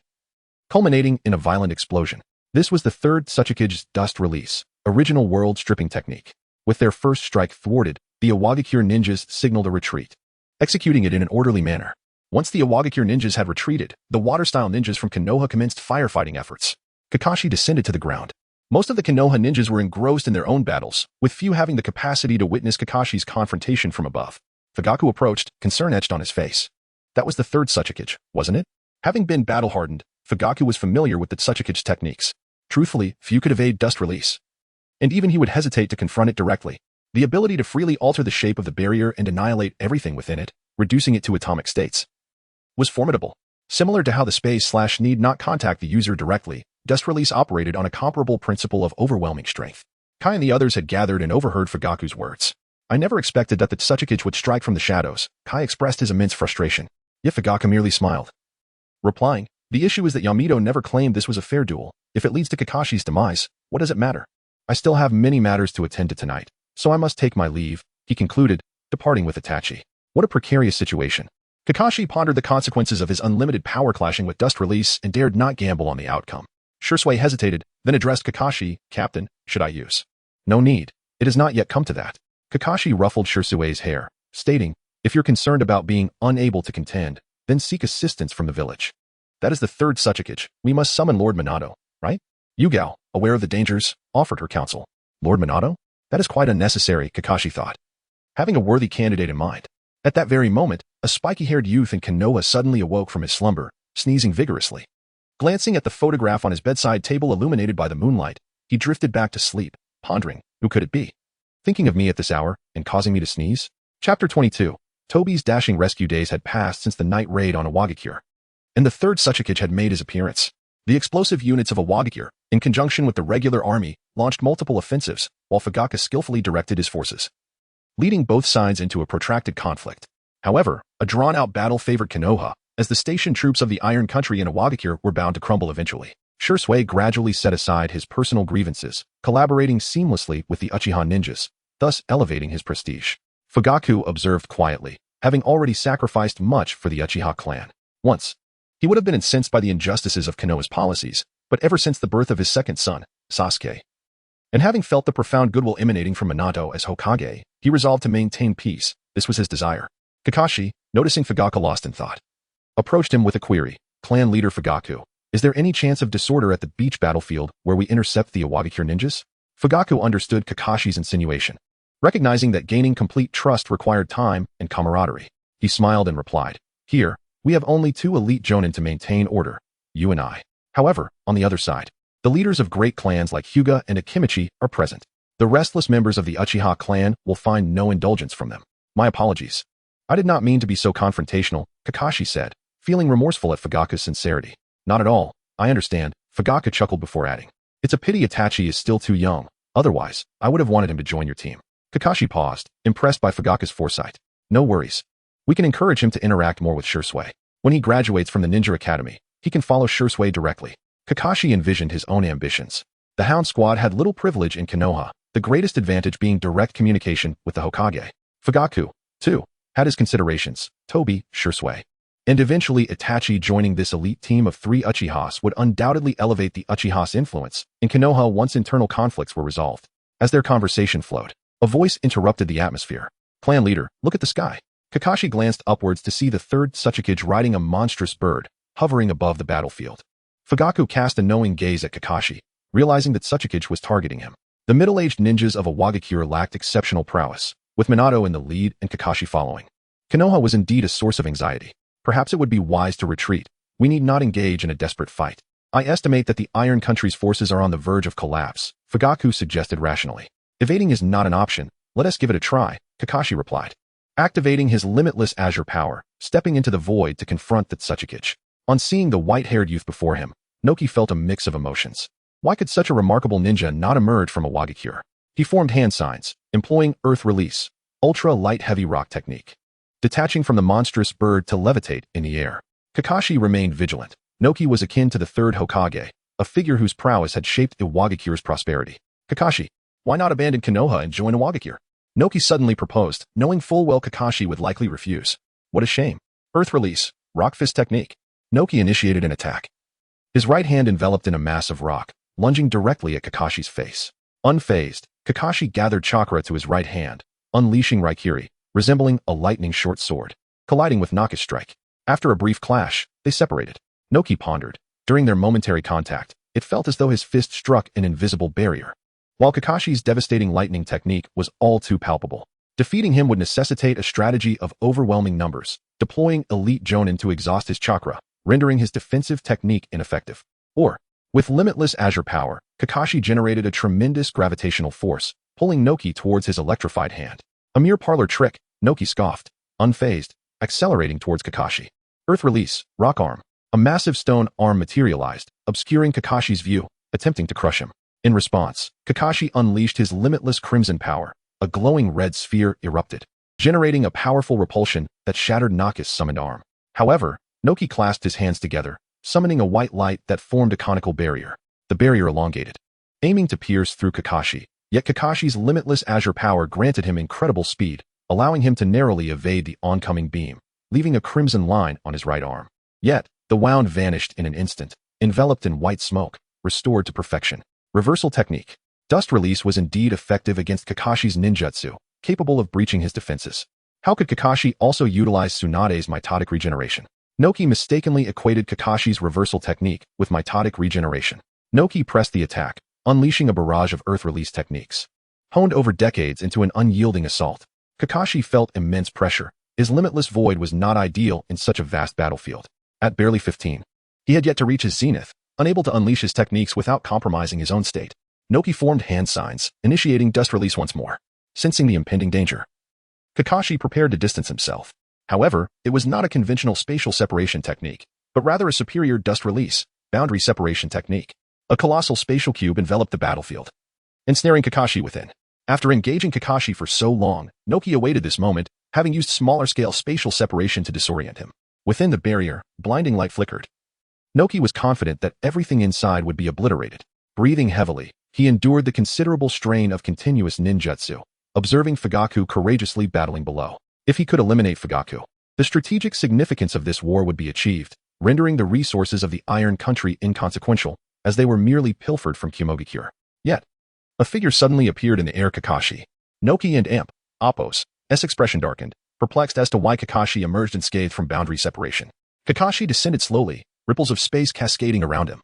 culminating in a violent explosion. This was the third Tsuchikige's dust release, original world stripping technique. With their first strike thwarted, the Iwagakure ninjas signaled a retreat, executing it in an orderly manner. Once the Iwagakure ninjas had retreated, the water-style ninjas from Konoha commenced firefighting efforts. Kakashi descended to the ground. Most of the Konoha ninjas were engrossed in their own battles, with few having the capacity to witness Kakashi's confrontation from above. Fugaku approached, concern etched on his face. That was the third Tsuchikage, wasn't it? Having been battle-hardened, Fugaku was familiar with the Tsuchikage's techniques. Truthfully, few could evade dust release. And even he would hesitate to confront it directly. The ability to freely alter the shape of the barrier and annihilate everything within it, reducing it to atomic states, was formidable. Similar to how the space/need not contact the user directly, dust release operated on a comparable principle of overwhelming strength. Kai and the others had gathered and overheard Fugaku's words. I never expected that the Tsuchikage would strike from the shadows. Kai expressed his immense frustration. Yet Fugaku merely smiled, replying, the issue is that Yamato never claimed this was a fair duel. If it leads to Kakashi's demise, what does it matter? I still have many matters to attend to tonight, so I must take my leave, he concluded, departing with Itachi. What a precarious situation. Kakashi pondered the consequences of his unlimited power clashing with dust release and dared not gamble on the outcome. Shursui hesitated, then addressed Kakashi, Captain, should I use? No need. It has not yet come to that. Kakashi ruffled Shursui's hair, stating, if you're concerned about being unable to contend, then seek assistance from the village. That is the third Tsuchikage. We must summon Lord Minato, right? Yugao, aware of the dangers, offered her counsel. Lord Minato? That is quite unnecessary, Kakashi thought, having a worthy candidate in mind. At that very moment, a spiky-haired youth in Konoha suddenly awoke from his slumber, sneezing vigorously. Glancing at the photograph on his bedside table illuminated by the moonlight, he drifted back to sleep, pondering, who could it be? Thinking of me at this hour and causing me to sneeze? Chapter 22. Tobi's dashing rescue days had passed since the night raid on Iwagakure, and the third Tsuchikage had made his appearance. The explosive units of Iwagakure, in conjunction with the regular army, launched multiple offensives, while Fugaku skillfully directed his forces, leading both sides into a protracted conflict. However, a drawn-out battle favored Konoha, as the stationed troops of the Iron Country in Iwagakure were bound to crumble eventually. Shursui gradually set aside his personal grievances, collaborating seamlessly with the Uchiha ninjas, thus elevating his prestige. Fugaku observed quietly, having already sacrificed much for the Uchiha clan. Once, he would have been incensed by the injustices of Konoha's policies, but ever since the birth of his second son, Sasuke, and having felt the profound goodwill emanating from Minato as Hokage, he resolved to maintain peace. This was his desire. Kakashi, noticing Fugaku lost in thought, approached him with a query. Clan leader Fugaku, is there any chance of disorder at the beach battlefield where we intercept the Iwagakure ninjas? Fugaku understood Kakashi's insinuation. Recognizing that gaining complete trust required time and camaraderie, he smiled and replied, here, we have only 2 elite jonin to maintain order, you and I. However, on the other side, the leaders of great clans like Hyuga and Akimichi are present. The restless members of the Uchiha clan will find no indulgence from them. My apologies. I did not mean to be so confrontational, Kakashi said, feeling remorseful at Fugaku's sincerity. Not at all, I understand, Fugaku chuckled before adding. It's a pity Itachi is still too young, otherwise, I would have wanted him to join your team. Kakashi paused, impressed by Fugaku's foresight. No worries. We can encourage him to interact more with Shursui. When he graduates from the Ninja Academy, he can follow Shursui directly. Kakashi envisioned his own ambitions. The Hound Squad had little privilege in Konoha, the greatest advantage being direct communication with the Hokage. Fugaku, too, had his considerations, Tobi, Shursui, and eventually Itachi. Joining this elite team of 3 Uchihas would undoubtedly elevate the Uchiha's influence in Konoha once internal conflicts were resolved. As their conversation flowed, a voice interrupted the atmosphere. Clan leader, look at the sky. Kakashi glanced upwards to see the third Tsuchikage riding a monstrous bird, hovering above the battlefield. Fugaku cast a knowing gaze at Kakashi, realizing that Tsuchikage was targeting him. The middle-aged ninjas of Iwagakure lacked exceptional prowess, with Minato in the lead and Kakashi following. Konoha was indeed a source of anxiety. Perhaps it would be wise to retreat. We need not engage in a desperate fight. I estimate that the Iron Country's forces are on the verge of collapse, Fugaku suggested rationally. Evading is not an option. Let us give it a try, Kakashi replied, activating his limitless azure power, stepping into the void to confront the Tsuchikage. On seeing the white-haired youth before him, Noki felt a mix of emotions. Why could such a remarkable ninja not emerge from Iwagakure? He formed hand signs, employing Earth Release, ultra-light heavy rock technique. Detaching from the monstrous bird to levitate in the air. Kakashi remained vigilant. Noki was akin to the third Hokage, a figure whose prowess had shaped Iwagakure's prosperity. Kakashi, why not abandon Konoha and join Iwagakure? Noki suddenly proposed, knowing full well Kakashi would likely refuse. What a shame. Earth Release, Rock Fist technique. Noki initiated an attack. His right hand enveloped in a mass of rock, lunging directly at Kakashi's face. Unfazed, Kakashi gathered chakra to his right hand, unleashing Raikiri, resembling a lightning short sword, colliding with Naka's strike. After a brief clash, they separated. Noki pondered. During their momentary contact, it felt as though his fist struck an invisible barrier. While Kakashi's devastating lightning technique was all too palpable, defeating him would necessitate a strategy of overwhelming numbers, deploying elite Jonin to exhaust his chakra, rendering his defensive technique ineffective. Or, with limitless Azure power, Kakashi generated a tremendous gravitational force, pulling Noki towards his electrified hand. A mere parlor trick, Noki scoffed, unfazed, accelerating towards Kakashi. Earth Release, Rock Arm. A massive stone arm materialized, obscuring Kakashi's view, attempting to crush him. In response, Kakashi unleashed his limitless crimson power. A glowing red sphere erupted, generating a powerful repulsion that shattered Naka's summoned arm. However, Noki clasped his hands together, summoning a white light that formed a conical barrier. The barrier elongated, aiming to pierce through Kakashi, yet Kakashi's limitless Azure power granted him incredible speed, allowing him to narrowly evade the oncoming beam, leaving a crimson line on his right arm. Yet, the wound vanished in an instant, enveloped in white smoke, restored to perfection. Reversal technique. Dust Release was indeed effective against Kakashi's ninjutsu, capable of breaching his defenses. How could Kakashi also utilize Tsunade's mitotic regeneration? Noki mistakenly equated Kakashi's reversal technique with mitotic regeneration. Noki pressed the attack, unleashing a barrage of Earth Release techniques. Honed over decades into an unyielding assault, Kakashi felt immense pressure. His limitless void was not ideal in such a vast battlefield. At barely 15, he had yet to reach his zenith, unable to unleash his techniques without compromising his own state. Noki formed hand signs, initiating Dust Release once more. Sensing the impending danger, Kakashi prepared to distance himself. However, it was not a conventional spatial separation technique, but rather a superior Dust Release, boundary separation technique. A colossal spatial cube enveloped the battlefield, ensnaring Kakashi within. After engaging Kakashi for so long, Noki awaited this moment, having used smaller-scale spatial separation to disorient him. Within the barrier, blinding light flickered. Noki was confident that everything inside would be obliterated. Breathing heavily, he endured the considerable strain of continuous ninjutsu, observing Fugaku courageously battling below. If he could eliminate Fugaku, the strategic significance of this war would be achieved, rendering the resources of the Iron Country inconsequential, as they were merely pilfered from Kumogakure. Yet, a figure suddenly appeared in the air. Kakashi. Noki and Amp, Appo's expression darkened, perplexed as to why Kakashi emerged unscathed from boundary separation. Kakashi descended slowly, ripples of space cascading around him.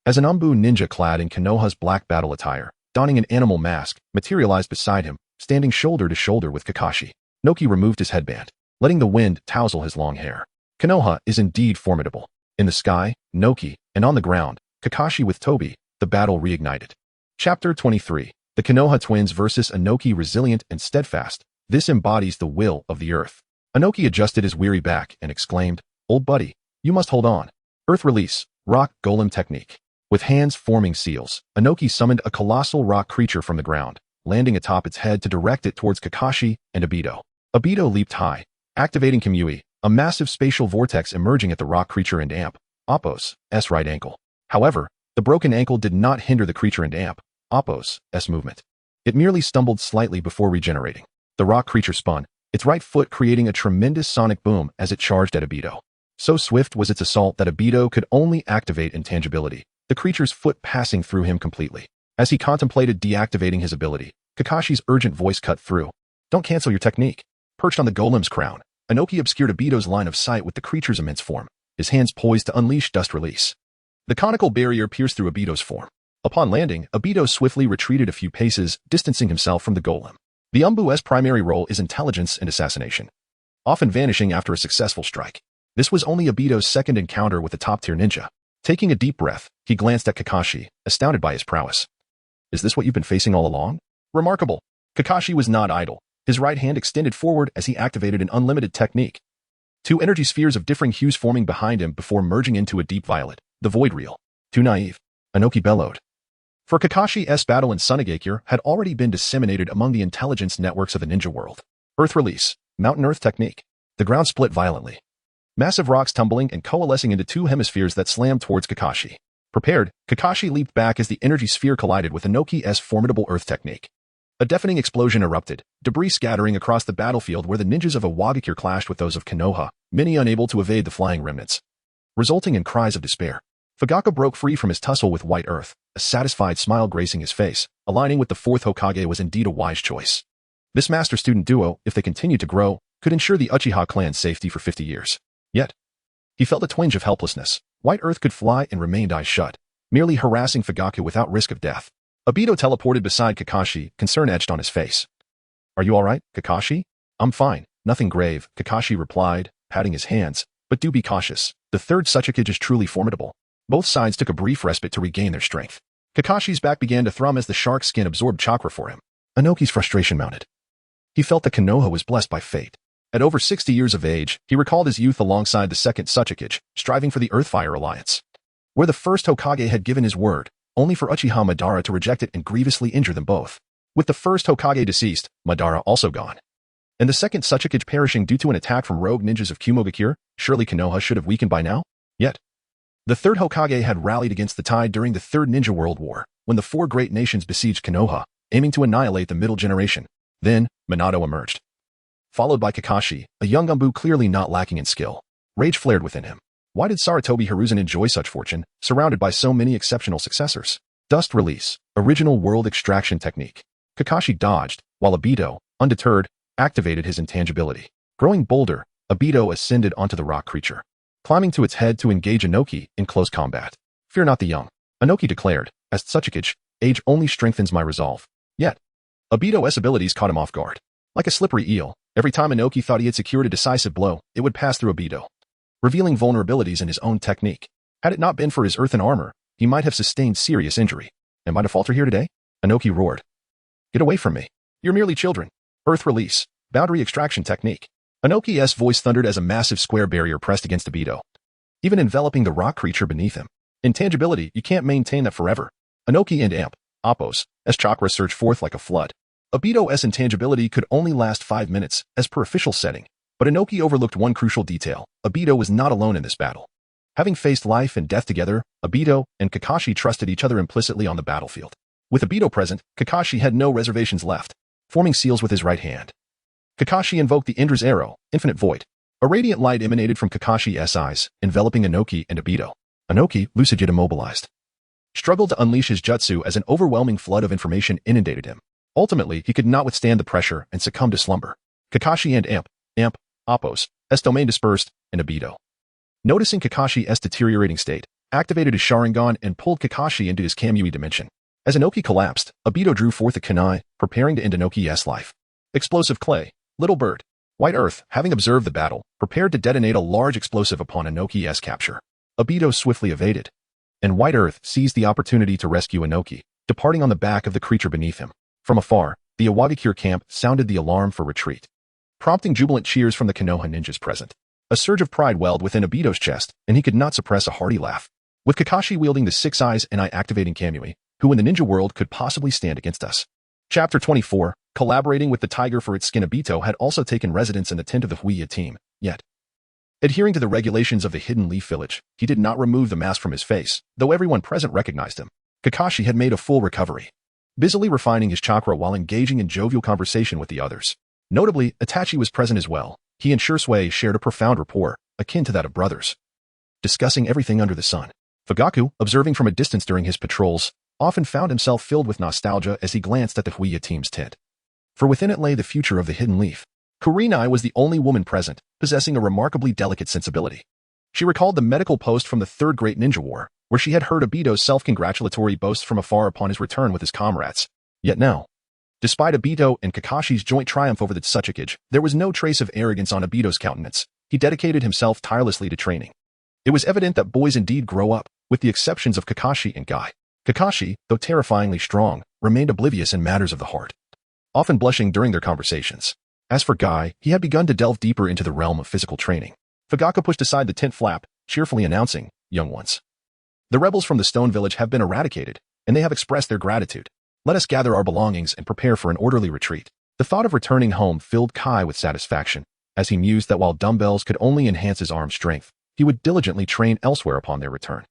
As an Umbu ninja clad in Konoha's black battle attire, donning an animal mask, materialized beside him, standing shoulder to shoulder with Kakashi. Noki removed his headband, letting the wind tousle his long hair. Konoha is indeed formidable. In the sky, Noki, and on the ground, Kakashi with Tobi, the battle reignited. Chapter 23. The Konoha twins versus Inoki. Resilient and steadfast. This embodies the will of the earth. Inoki adjusted his weary back and exclaimed, "Old buddy, you must hold on." Earth Release, Rock Golem technique. With hands forming seals, Inoki summoned a colossal rock creature from the ground, landing atop its head to direct it towards Kakashi and Obito. Obito leaped high, activating Kamui, a massive spatial vortex emerging at the rock creature and Amp, Appo's right ankle. However, the broken ankle did not hinder the creature and Amp, Appo's movement. It merely stumbled slightly before regenerating. The rock creature spun, its right foot creating a tremendous sonic boom as it charged at Obito. So swift was its assault that Obito could only activate intangibility, the creature's foot passing through him completely. As he contemplated deactivating his ability, Kakashi's urgent voice cut through. "Don't cancel your technique." Perched on the golem's crown, Inoki obscured Obito's line of sight with the creature's immense form, his hands poised to unleash Dust Release. The conical barrier pierced through Obito's form. Upon landing, Obito swiftly retreated a few paces, distancing himself from the golem. The Umbu's primary role is intelligence and assassination, often vanishing after a successful strike. This was only Obito's second encounter with a top-tier ninja. Taking a deep breath, he glanced at Kakashi, astounded by his prowess. "Is this what you've been facing all along?" "Remarkable." Kakashi was not idle. His right hand extended forward as he activated an unlimited technique. Two energy spheres of differing hues forming behind him before merging into a deep violet, the void reel. "Too naive." Inoki bellowed. For Kakashi's battle in Sunagakure had already been disseminated among the intelligence networks of the ninja world. Earth release, mountain earth technique. The ground split violently. Massive rocks tumbling and coalescing into two hemispheres that slammed towards Kakashi. Prepared, Kakashi leaped back as the energy sphere collided with Inoki's formidable earth technique. A deafening explosion erupted, debris scattering across the battlefield where the ninjas of Iwagakure clashed with those of Konoha, many unable to evade the flying remnants, resulting in cries of despair. Fugaku broke free from his tussle with White Earth, a satisfied smile gracing his face. Aligning with the fourth Hokage was indeed a wise choice. This master-student duo, if they continued to grow, could ensure the Uchiha clan's safety for 50 years. Yet, he felt a twinge of helplessness. White Earth could fly and remained eyes shut, merely harassing Fugaku without risk of death. Obito teleported beside Kakashi, concern etched on his face. "Are you alright, Kakashi?" "I'm fine, nothing grave," Kakashi replied, patting his hands. "But do be cautious. The third Suchikage is truly formidable." Both sides took a brief respite to regain their strength. Kakashi's back began to thrum as the shark's skin absorbed chakra for him. Inoki's frustration mounted. He felt that Konoha was blessed by fate. At over 60 years of age, he recalled his youth alongside the second Suchikage, striving for the Earthfire Alliance, where the first Hokage had given his word, only for Uchiha Madara to reject it and grievously injure them both. With the first Hokage deceased, Madara also gone, and the second Suchikage perishing due to an attack from rogue ninjas of Kumogakure, surely Konoha should have weakened by now? Yet, the third Hokage had rallied against the tide during the Third Ninja World War, when the four great nations besieged Konoha, aiming to annihilate the middle generation. Then, Minato emerged, followed by Kakashi, a young Gumbu clearly not lacking in skill. Rage flared within him. Why did Saratobi Hiruzen enjoy such fortune, surrounded by so many exceptional successors? Dust release, original world extraction technique. Kakashi dodged, while Obito, undeterred, activated his intangibility. Growing bolder, Obito ascended onto the rock creature, climbing to its head to engage Inoki in close combat. "Fear not the young," Inoki declared, "as Suchikage, age only strengthens my resolve." Yet, Obito's abilities caught him off guard. Like a slippery eel, every time Inoki thought he had secured a decisive blow, it would pass through Obito, revealing vulnerabilities in his own technique. Had it not been for his earthen armor, he might have sustained serious injury. "Am I to falter here today?" Inoki roared. "Get away from me. You're merely children." Earth release, boundary extraction technique. Inoki's voice thundered as a massive square barrier pressed against Obito, even enveloping the rock creature beneath him. Intangibility, you can't maintain that forever. Inoki and Amp, Appos, as chakra surged forth like a flood. Obito's intangibility could only last 5 minutes, as per official setting, but Inoki overlooked one crucial detail. Obito was not alone in this battle. Having faced life and death together, Obito and Kakashi trusted each other implicitly on the battlefield. With Obito present, Kakashi had no reservations left, forming seals with his right hand. Kakashi invoked the Indra's Arrow, Infinite Void. A radiant light emanated from Kakashi's eyes, enveloping Inoki and Obito. Inoki, lucid yet immobilized, struggled to unleash his jutsu as an overwhelming flood of information inundated him. Ultimately, he could not withstand the pressure and succumbed to slumber. Kakashi and Amp, Appos, domain dispersed, and Obito, noticing Kakashi's deteriorating state, activated his Sharingan and pulled Kakashi into his Kamui dimension. As Inoki collapsed, Obito drew forth a kunai, preparing to end Inoki's life. Explosive clay. Little Bird. White Earth, having observed the battle, prepared to detonate a large explosive upon Inoki's capture. Obito swiftly evaded, and White Earth seized the opportunity to rescue Inoki, departing on the back of the creature beneath him. From afar, the Iwagakure camp sounded the alarm for retreat, prompting jubilant cheers from the Konoha ninjas present. A surge of pride welled within Obito's chest, and he could not suppress a hearty laugh. With Kakashi wielding the Six Eyes and Eye activating Kamui, who in the ninja world could possibly stand against us? Chapter 24, collaborating with the tiger for its skin. Obito had also taken residence in the tent of the Huiya team, yet, adhering to the regulations of the Hidden Leaf Village, he did not remove the mask from his face, though everyone present recognized him. Kakashi had made a full recovery, busily refining his chakra while engaging in jovial conversation with the others. Notably, Itachi was present as well. He and Shursui shared a profound rapport, akin to that of brothers, discussing everything under the sun. Fugaku, observing from a distance during his patrols, often found himself filled with nostalgia as he glanced at the Huiya team's tent, for within it lay the future of the Hidden Leaf. Kurenai was the only woman present, possessing a remarkably delicate sensibility. She recalled the medical post from the Third Great Ninja War, where she had heard Obito's self-congratulatory boasts from afar upon his return with his comrades. Yet now, despite Obito and Kakashi's joint triumph over the Suchikage, there was no trace of arrogance on Obito's countenance. He dedicated himself tirelessly to training. It was evident that boys indeed grow up, with the exceptions of Kakashi and Guy. Kakashi, though terrifyingly strong, remained oblivious in matters of the heart, often blushing during their conversations. As for Guy, he had begun to delve deeper into the realm of physical training. Fugaku pushed aside the tent flap, cheerfully announcing, "Young ones, the rebels from the Stone Village have been eradicated, and they have expressed their gratitude. Let us gather our belongings and prepare for an orderly retreat. The thought of returning home filled Kai with satisfaction, as he mused that while dumbbells could only enhance his arm strength, he would diligently train elsewhere upon their return.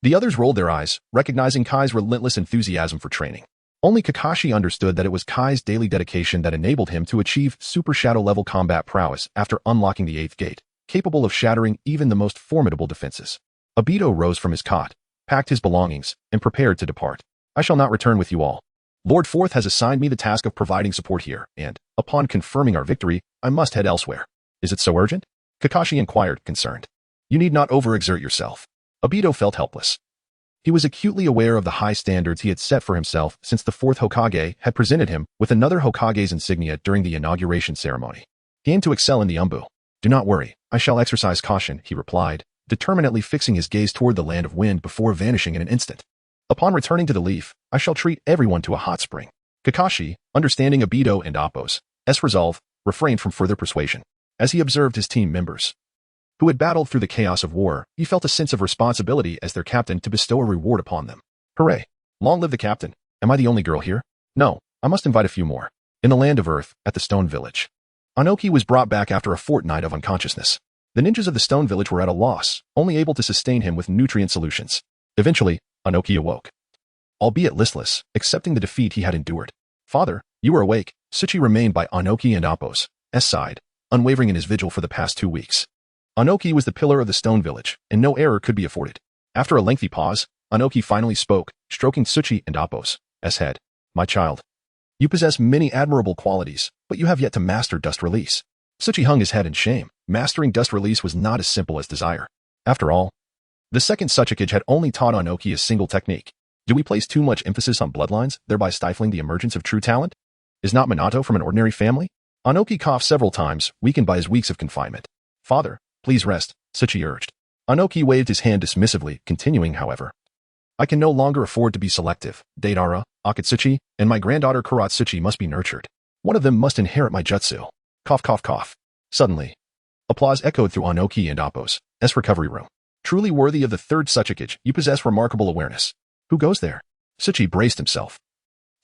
The others rolled their eyes, recognizing Kai's relentless enthusiasm for training. Only Kakashi understood that it was Kai's daily dedication that enabled him to achieve Super Shadow-level combat prowess after unlocking the 8th gate, capable of shattering even the most formidable defenses. Obito rose from his cot, packed his belongings, and prepared to depart. I shall not return with you all. Lord Fourth has assigned me the task of providing support here, and, upon confirming our victory, I must head elsewhere. Is it so urgent? Kakashi inquired, concerned. You need not overexert yourself. Obito felt helpless. He was acutely aware of the high standards he had set for himself since the 4th Hokage had presented him with another Hokage's insignia during the inauguration ceremony. He aimed to excel in the Umbu. Do not worry, I shall exercise caution, he replied, determinedly fixing his gaze toward the land of wind before vanishing in an instant. Upon returning to the leaf, I shall treat everyone to a hot spring. Kakashi, understanding Obito and Appo's resolve, refrained from further persuasion. As he observed his team members, who had battled through the chaos of war, he felt a sense of responsibility as their captain to bestow a reward upon them. Hooray! Long live the captain! Am I the only girl here? No, I must invite a few more. In the land of Earth, at the Stone Village. Anoki was brought back after a fortnight of unconsciousness. The ninjas of the Stone Village were at a loss, only able to sustain him with nutrient solutions. Eventually, Anoki awoke. Albeit listless, accepting the defeat he had endured. Father, you are awake. Tsuchi remained by Anoki and Appo's side, unwavering in his vigil for the past 2 weeks. Anoki was the pillar of the Stone Village, and no error could be afforded. After a lengthy pause, Anoki finally spoke, stroking Tsuchi and Appo's head. My child, you possess many admirable qualities, but you have yet to master dust release. Tsuchi hung his head in shame. Mastering dust release was not as simple as desire. After all, the second Suchikage had only taught Anoki a single technique. Do we place too much emphasis on bloodlines, thereby stifling the emergence of true talent? Is not Minato from an ordinary family? Anoki coughed several times, weakened by his weeks of confinement. Father, please rest, Tsuchi urged. Anoki waved his hand dismissively, continuing, however. I can no longer afford to be selective. Deidara, Akatsuchi, and my granddaughter Kuratsuchi must be nurtured. One of them must inherit my jutsu. Cough, cough, cough. Suddenly, applause echoed through Anoki and Appo's recovery room. Truly worthy of the 3rd Suchikage, you possess remarkable awareness. Who goes there? Tsuchi braced himself,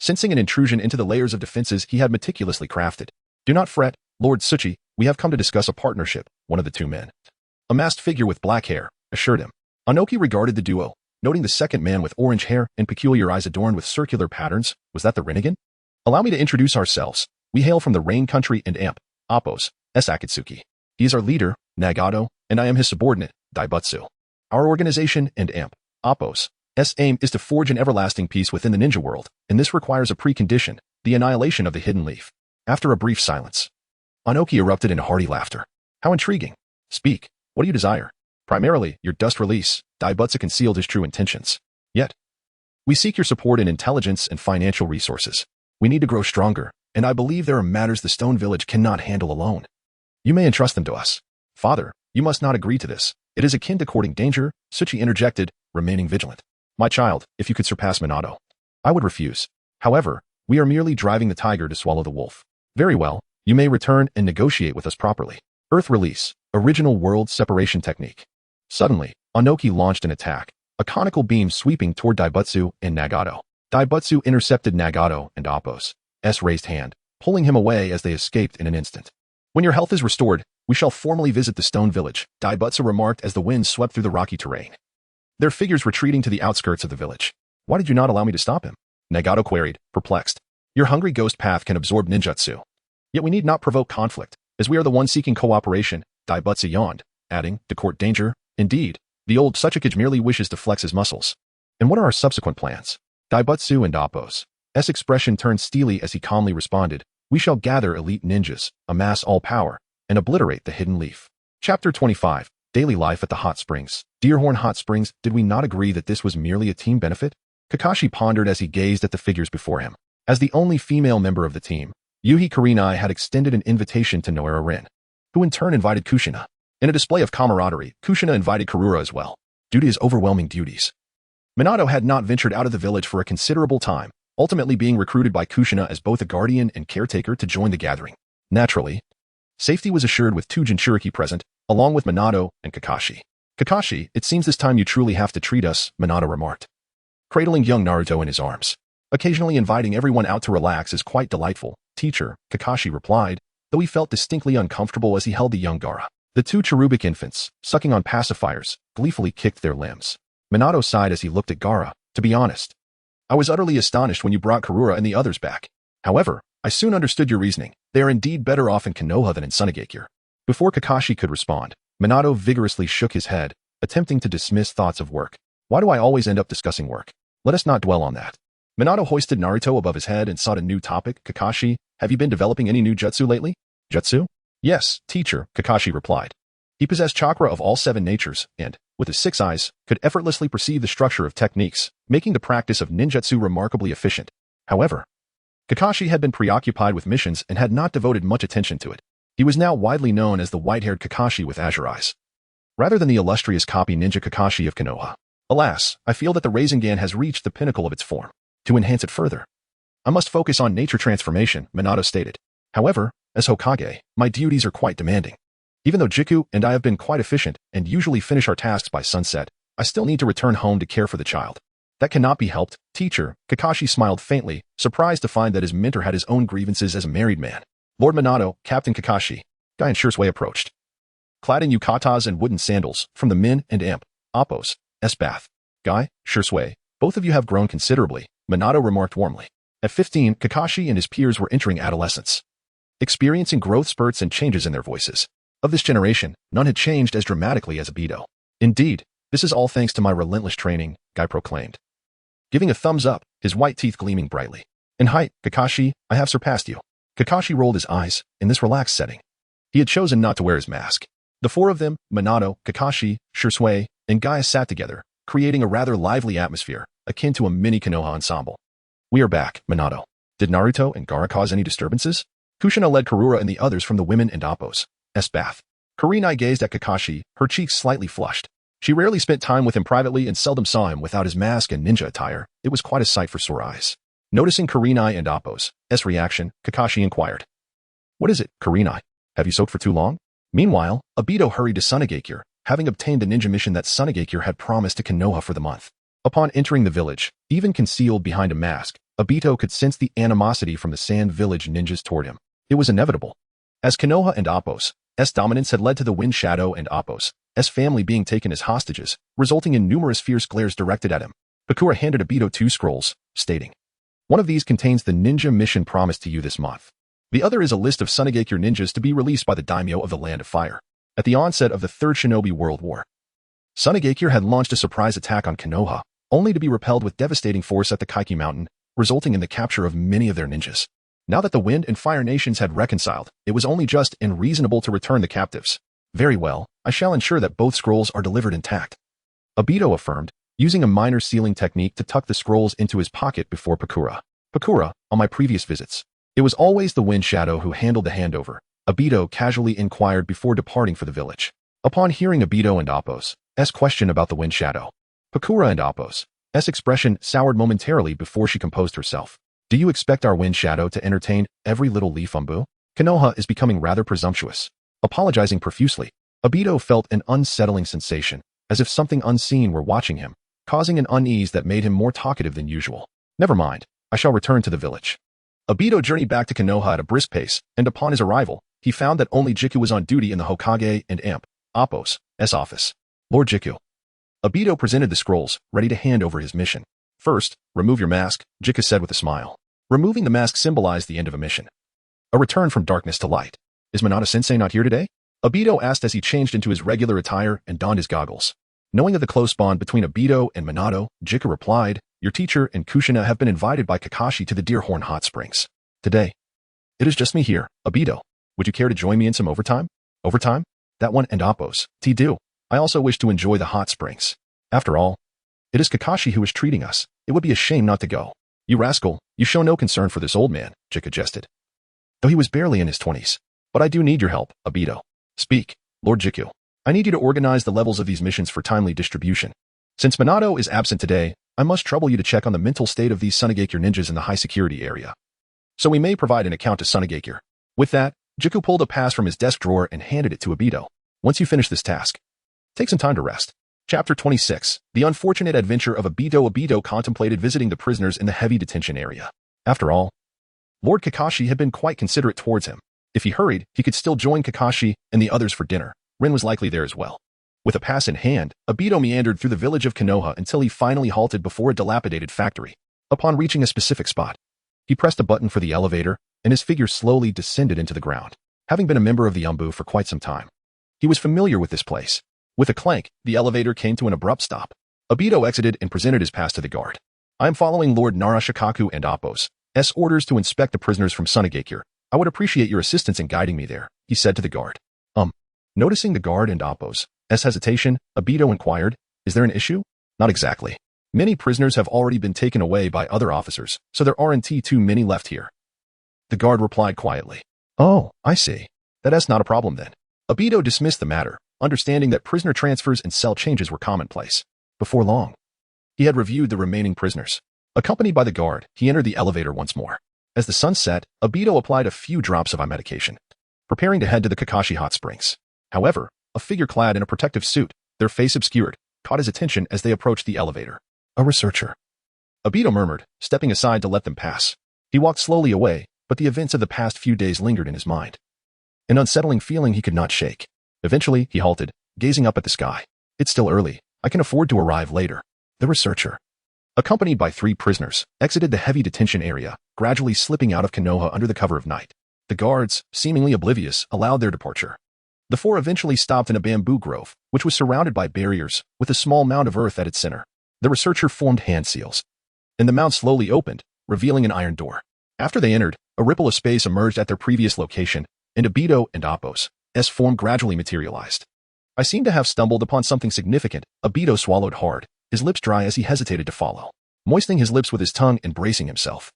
sensing an intrusion into the layers of defenses he had meticulously crafted. Do not fret, Lord Tsuchi, we have come to discuss a partnership, one of the 2 men. A masked figure with black hair assured him. Anoki regarded the duo, noting the second man with orange hair and peculiar eyes adorned with circular patterns. Was that the Rinnegan? Allow me to introduce ourselves. We hail from the Rain Country and Appo's Akatsuki. He is our leader, Nagato, and I am his subordinate, Daibutsu. Our organization and Appo's aim is to forge an everlasting peace within the ninja world, and this requires a precondition, the annihilation of the hidden leaf. After a brief silence, Anoki erupted in hearty laughter. How intriguing. Speak. What do you desire? Primarily, your dust release. Daibutsu concealed his true intentions. Yet, we seek your support in intelligence and financial resources. We need to grow stronger, and I believe there are matters the Stone Village cannot handle alone. You may entrust them to us. Father, you must not agree to this. It is akin to courting danger, Tsuchi interjected, remaining vigilant. My child, if you could surpass Minato. I would refuse. However, we are merely driving the tiger to swallow the wolf. Very well, you may return and negotiate with us properly. Earth release, original world separation technique. Suddenly, Anoki launched an attack, a conical beam sweeping toward Daibutsu and Nagato. Daibutsu intercepted Nagato and Appo's raised hand, pulling him away as they escaped in an instant. When your health is restored, we shall formally visit the Stone Village, Daibutsu remarked as the wind swept through the rocky terrain. Their figures retreating to the outskirts of the village. Why did you not allow me to stop him? Nagato queried, perplexed. Your hungry ghost path can absorb ninjutsu. Yet we need not provoke conflict, as we are the ones seeking cooperation, Daibutsu yawned, adding, to court danger. Indeed, the old Suchikage merely wishes to flex his muscles. And what are our subsequent plans? Daibutsu and Appo's expression turned steely as he calmly responded, we shall gather elite ninjas, amass all power, and obliterate the hidden leaf. Chapter 25, Daily Life at the Hot Springs. Deerhorn Hot Springs, did we not agree that this was merely a team benefit? Kakashi pondered as he gazed at the figures before him. As the only female member of the team, Yuhi Kurenai had extended an invitation to Noera Rin, who in turn invited Kushina. In a display of camaraderie, Kushina invited Karura as well, due to his overwhelming duties. Minato had not ventured out of the village for a considerable time, ultimately being recruited by Kushina as both a guardian and caretaker to join the gathering. Naturally, safety was assured with 2 Jinchuriki present, along with Minato and Kakashi. Kakashi, it seems this time you truly have to treat us, Minato remarked. cradling young Naruto in his arms. Occasionally inviting everyone out to relax is quite delightful, teacher, Kakashi replied, though he felt distinctly uncomfortable as he held the young Gaara. The two cherubic infants, sucking on pacifiers, gleefully kicked their limbs. Minato sighed as he looked at Gaara. To be honest, I was utterly astonished when you brought Karura and the others back. However, I soon understood your reasoning. They are indeed better off in Konoha than in Sunagakure. Before Kakashi could respond, Minato vigorously shook his head, attempting to dismiss thoughts of work. Why do I always end up discussing work? Let us not dwell on that. Minato hoisted Naruto above his head and sought a new topic. Kakashi, have you been developing any new jutsu lately? Jutsu? Yes, teacher, Kakashi replied. He possessed chakra of all 7 natures and, with his 6 eyes, could effortlessly perceive the structure of techniques, making the practice of ninjutsu remarkably efficient. However, Kakashi had been preoccupied with missions and had not devoted much attention to it. He was now widely known as the white-haired Kakashi with azure eyes, rather than the illustrious copy ninja Kakashi of Konoha. Alas, I feel that the Rasengan has reached the pinnacle of its form. To enhance it further, I must focus on nature transformation, Minato stated. However, as Hokage, my duties are quite demanding. Even though Jiku and I have been quite efficient and usually finish our tasks by sunset, I still need to return home to care for the child. That cannot be helped, teacher. Kakashi smiled faintly, surprised to find that his mentor had his own grievances as a married man. Lord Minato, Captain Kakashi, Guy and Shursui approached. Clad in yukatas and wooden sandals, from the Min and Amp, Appos, S-Bath. Guy, Shursui, both of you have grown considerably, Minato remarked warmly. At 15, Kakashi and his peers were entering adolescence, experiencing growth spurts and changes in their voices. Of this generation, none had changed as dramatically as Obito. Indeed, this is all thanks to my relentless training, Guy proclaimed, giving a thumbs up, his white teeth gleaming brightly. In height, Kakashi, I have surpassed you. Kakashi rolled his eyes, in this relaxed setting. He had chosen not to wear his mask. The 4 of them, Minato, Kakashi, Shursui, and Guy sat together, creating a rather lively atmosphere, akin to a mini Konoha ensemble. We are back, Minato. Did Naruto and Gaara cause any disturbances? Kushina led Karura and the others from the women and Appos, S-Bath. Kurenai gazed at Kakashi, her cheeks slightly flushed. She rarely spent time with him privately and seldom saw him without his mask and ninja attire. It was quite a sight for sore eyes. Noticing Kurenai and Appos' reaction, Kakashi inquired. What is it, Kurenai? Have you soaked for too long? Meanwhile, Obito hurried to Sunagakure, having obtained the ninja mission that Sunagakure had promised to Konoha for the month. Upon entering the village, even concealed behind a mask, Obito could sense the animosity from the Sand Village ninjas toward him. It was inevitable, as Konoha and Appos' dominance had led to the Wind Shadow and Appos' family being taken as hostages, resulting in numerous fierce glares directed at him. Bakura handed Obito 2 scrolls, stating, one of these contains the ninja mission promised to you this month. The other is a list of Sunagakure ninjas to be released by the daimyo of the Land of Fire. At the onset of the Third Shinobi World War, Sunagakure had launched a surprise attack on Konoha, only to be repelled with devastating force at the Kaiki Mountain, resulting in the capture of many of their ninjas. Now that the Wind and Fire nations had reconciled, it was only just and reasonable to return the captives. Very well, I shall ensure that both scrolls are delivered intact, Obito affirmed, using a minor sealing technique to tuck the scrolls into his pocket before Pakura. Pakura, on my previous visits, it was always the Wind Shadow who handled the handover, Obito casually inquired before departing for the village. Upon hearing Obito and Appos' question about the Wind Shadow, Pakura and Appos' expression soured momentarily before she composed herself. Do you expect our Wind Shadow to entertain every little leaf umbu? Konoha is becoming rather presumptuous. Apologizing profusely, Obito felt an unsettling sensation, as if something unseen were watching him, causing an unease that made him more talkative than usual. Never mind, I shall return to the village. Obito journeyed back to Konoha at a brisk pace, and upon his arrival, he found that only Jiku was on duty in the Hokage and Amp, Appos' office. Lord Jiku. Obito presented the scrolls, ready to hand over his mission. First, remove your mask, Jiku said with a smile. Removing the mask symbolized the end of a mission, a return from darkness to light. Is Minato-sensei not here today? Obito asked as he changed into his regular attire and donned his goggles. Knowing of the close bond between Obito and Minato, Jiku replied, your teacher and Kushina have been invited by Kakashi to the Deerhorn Hot Springs. Today, it is just me here, Obito. Would you care to join me in some overtime? Overtime? That one and Appos, do. I also wish to enjoy the hot springs. After all, it is Kakashi who is treating us. It would be a shame not to go. You rascal, you show no concern for this old man, Jiku jested. Though he was barely in his 20s. But I do need your help, Obito. Speak, Lord Jiku. I need you to organize the levels of these missions for timely distribution. Since Minato is absent today, I must trouble you to check on the mental state of these Sunagakure ninjas in the high security area, so we may provide an account to Sunagakure. With that, Jiku pulled a pass from his desk drawer and handed it to Obito. Once you finish this task, take some time to rest. Chapter 26. The unfortunate adventure of Obito. Obito contemplated visiting the prisoners in the heavy detention area. After all, Lord Kakashi had been quite considerate towards him. If he hurried, he could still join Kakashi and the others for dinner. Rin was likely there as well. With a pass in hand, Obito meandered through the village of Konoha until he finally halted before a dilapidated factory. Upon reaching a specific spot, he pressed a button for the elevator, and his figure slowly descended into the ground. Having been a member of the Yambu for quite some time, he was familiar with this place. With a clank, the elevator came to an abrupt stop. Obito exited and presented his pass to the guard. I am following Lord Narashikaku and Appo's orders to inspect the prisoners from Sunagakure. I would appreciate your assistance in guiding me there, he said to the guard. Noticing the guard and Appo's hesitation, Obito inquired, is there an issue? Not exactly. Many prisoners have already been taken away by other officers, so there aren't too many left here. The guard replied quietly. Oh, I see. That's not a problem then. Obito dismissed the matter, understanding that prisoner transfers and cell changes were commonplace. Before long, he had reviewed the remaining prisoners. Accompanied by the guard, he entered the elevator once more. As the sun set, Obito applied a few drops of eye medication, preparing to head to the Kakashi hot springs. However, a figure clad in a protective suit, their face obscured, caught his attention as they approached the elevator. A researcher. Obito murmured, stepping aside to let them pass. He walked slowly away, but the events of the past few days lingered in his mind. An unsettling feeling he could not shake. Eventually, he halted, gazing up at the sky. It's still early. I can afford to arrive later. The researcher, accompanied by 3 prisoners, exited the heavy detention area, gradually slipping out of Konoha under the cover of night. The guards, seemingly oblivious, allowed their departure. The 4 eventually stopped in a bamboo grove, which was surrounded by barriers, with a small mound of earth at its center. The researcher formed hand seals, and the mound slowly opened, revealing an iron door. After they entered, a ripple of space emerged at their previous location, and Obito and Appo's form gradually materialized. I seem to have stumbled upon something significant. Obito swallowed hard, his lips dry as he hesitated to follow. Moistening his lips with his tongue and bracing himself,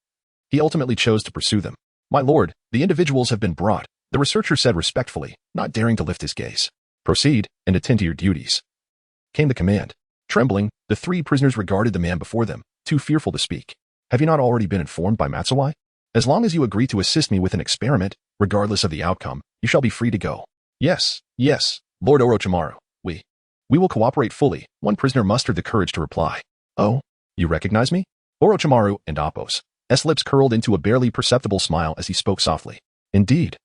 he ultimately chose to pursue them. My lord, the individuals have been brought, the researcher said respectfully, not daring to lift his gaze. Proceed, and attend to your duties, came the command. Trembling, the 3 prisoners regarded the man before them, too fearful to speak. Have you not already been informed by Matsuwai? As long as you agree to assist me with an experiment, regardless of the outcome, you shall be free to go. Yes, Lord Orochimaru, we will cooperate fully, one prisoner mustered the courage to reply. Oh, you recognize me? Orochimaru and Appo's lips curled into a barely perceptible smile as he spoke softly. Indeed.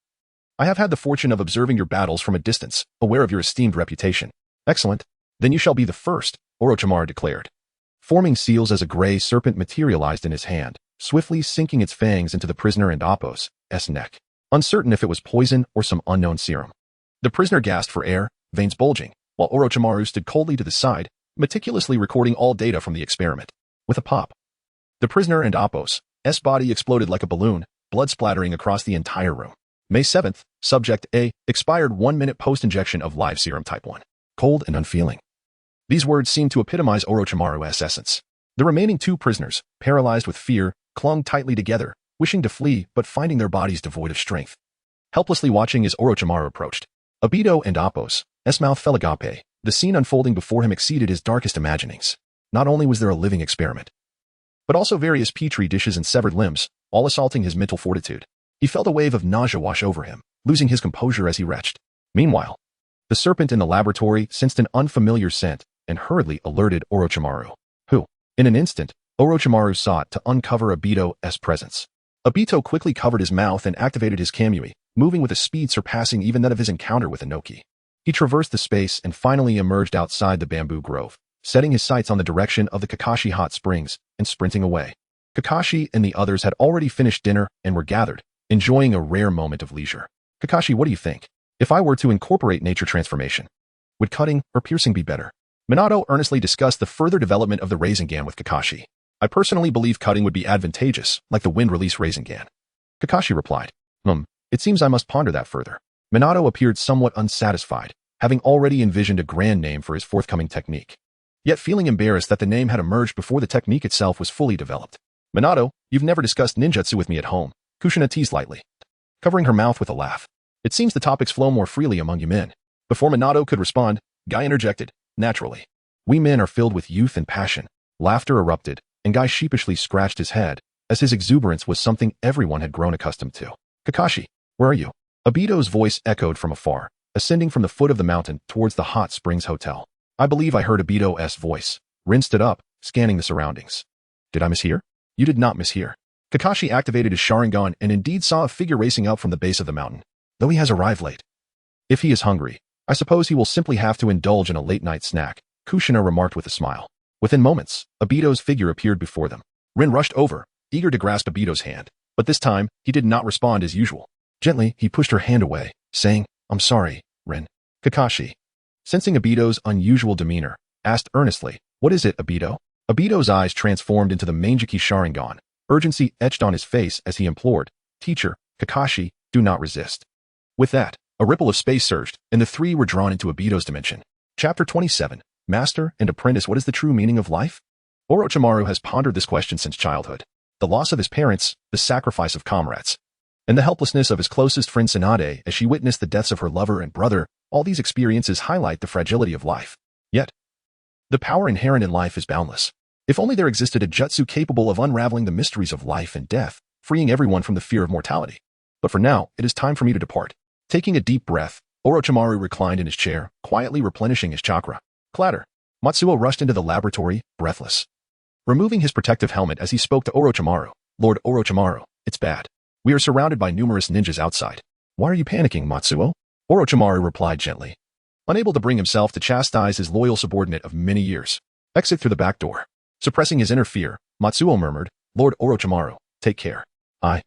I have had the fortune of observing your battles from a distance, aware of your esteemed reputation. Excellent. Then you shall be the first, Orochimaru declared. Forming seals as a gray serpent materialized in his hand, swiftly sinking its fangs into the prisoner and Appo's neck, uncertain if it was poison or some unknown serum. The prisoner gasped for air, veins bulging, while Orochimaru stood coldly to the side, meticulously recording all data from the experiment. With a pop, the prisoner and Appo's body exploded like a balloon, blood splattering across the entire room. May 7th, Subject A, expired 1 minute post-injection of live serum type 1. Cold and unfeeling. These words seemed to epitomize Orochimaru's essence. The remaining 2 prisoners, paralyzed with fear, clung tightly together, wishing to flee but finding their bodies devoid of strength. Helplessly watching as Orochimaru approached, Obito and Appo's mouth fell agape. The scene unfolding before him exceeded his darkest imaginings. Not only was there a living experiment, but also various petri dishes and severed limbs, all assaulting his mental fortitude. He felt a wave of nausea wash over him, losing his composure as he retched. Meanwhile, the serpent in the laboratory sensed an unfamiliar scent and hurriedly alerted Orochimaru, who, in an instant, Orochimaru sought to uncover Obito's presence. Obito quickly covered his mouth and activated his Kamui, moving with a speed surpassing even that of his encounter with Inoki. He traversed the space and finally emerged outside the bamboo grove, setting his sights on the direction of the Kakashi hot springs and sprinting away. Kakashi and the others had already finished dinner and were gathered, enjoying a rare moment of leisure. Kakashi, what do you think? If I were to incorporate nature transformation, would cutting or piercing be better? Minato earnestly discussed the further development of the Rasengan with Kakashi. I personally believe cutting would be advantageous, like the wind-release Rasengan. Kakashi replied, it seems I must ponder that further. Minato appeared somewhat unsatisfied, having already envisioned a grand name for his forthcoming technique, yet feeling embarrassed that the name had emerged before the technique itself was fully developed. Minato, you've never discussed ninjutsu with me at home, Kushina teased lightly, covering her mouth with a laugh. It seems the topics flow more freely among you men. Before Minato could respond, Guy interjected, naturally. We men are filled with youth and passion. Laughter erupted, and Guy sheepishly scratched his head, as his exuberance was something everyone had grown accustomed to. Kakashi, where are you? Obito's voice echoed from afar, ascending from the foot of the mountain towards the Hot Springs Hotel. I believe I heard Obito's voice. Rin stood up, scanning the surroundings. Did I mishear? You did not mishear. Kakashi activated his Sharingan and indeed saw a figure racing up from the base of the mountain, though he has arrived late. If he is hungry, I suppose he will simply have to indulge in a late-night snack, Kushina remarked with a smile. Within moments, Obito's figure appeared before them. Rin rushed over, eager to grasp Obito's hand, but this time, he did not respond as usual. Gently, he pushed her hand away, saying, I'm sorry, Rin. Kakashi, sensing Obito's unusual demeanor, asked earnestly, What is it, Obito? Obito's eyes transformed into the Mangeki Sharingan. Urgency etched on his face as he implored, Teacher, Kakashi, do not resist. With that, a ripple of space surged, and the three were drawn into Obito's dimension. Chapter 27, Master and Apprentice. What is the true meaning of life? Orochimaru has pondered this question since childhood. The loss of his parents, the sacrifice of comrades, and the helplessness of his closest friend Tsunade as she witnessed the deaths of her lover and brother, all these experiences highlight the fragility of life. Yet, the power inherent in life is boundless. If only there existed a jutsu capable of unraveling the mysteries of life and death, freeing everyone from the fear of mortality. But for now, it is time for me to depart. Taking a deep breath, Orochimaru reclined in his chair, quietly replenishing his chakra. Clatter. Matsuo rushed into the laboratory, breathless. Removing his protective helmet as he spoke to Orochimaru. Lord Orochimaru, it's bad. We are surrounded by numerous ninjas outside. Why are you panicking, Matsuo? Orochimaru replied gently, unable to bring himself to chastise his loyal subordinate of many years. Exit through the back door. Suppressing his inner fear, Matsuo murmured, Lord Orochimaru, take care. I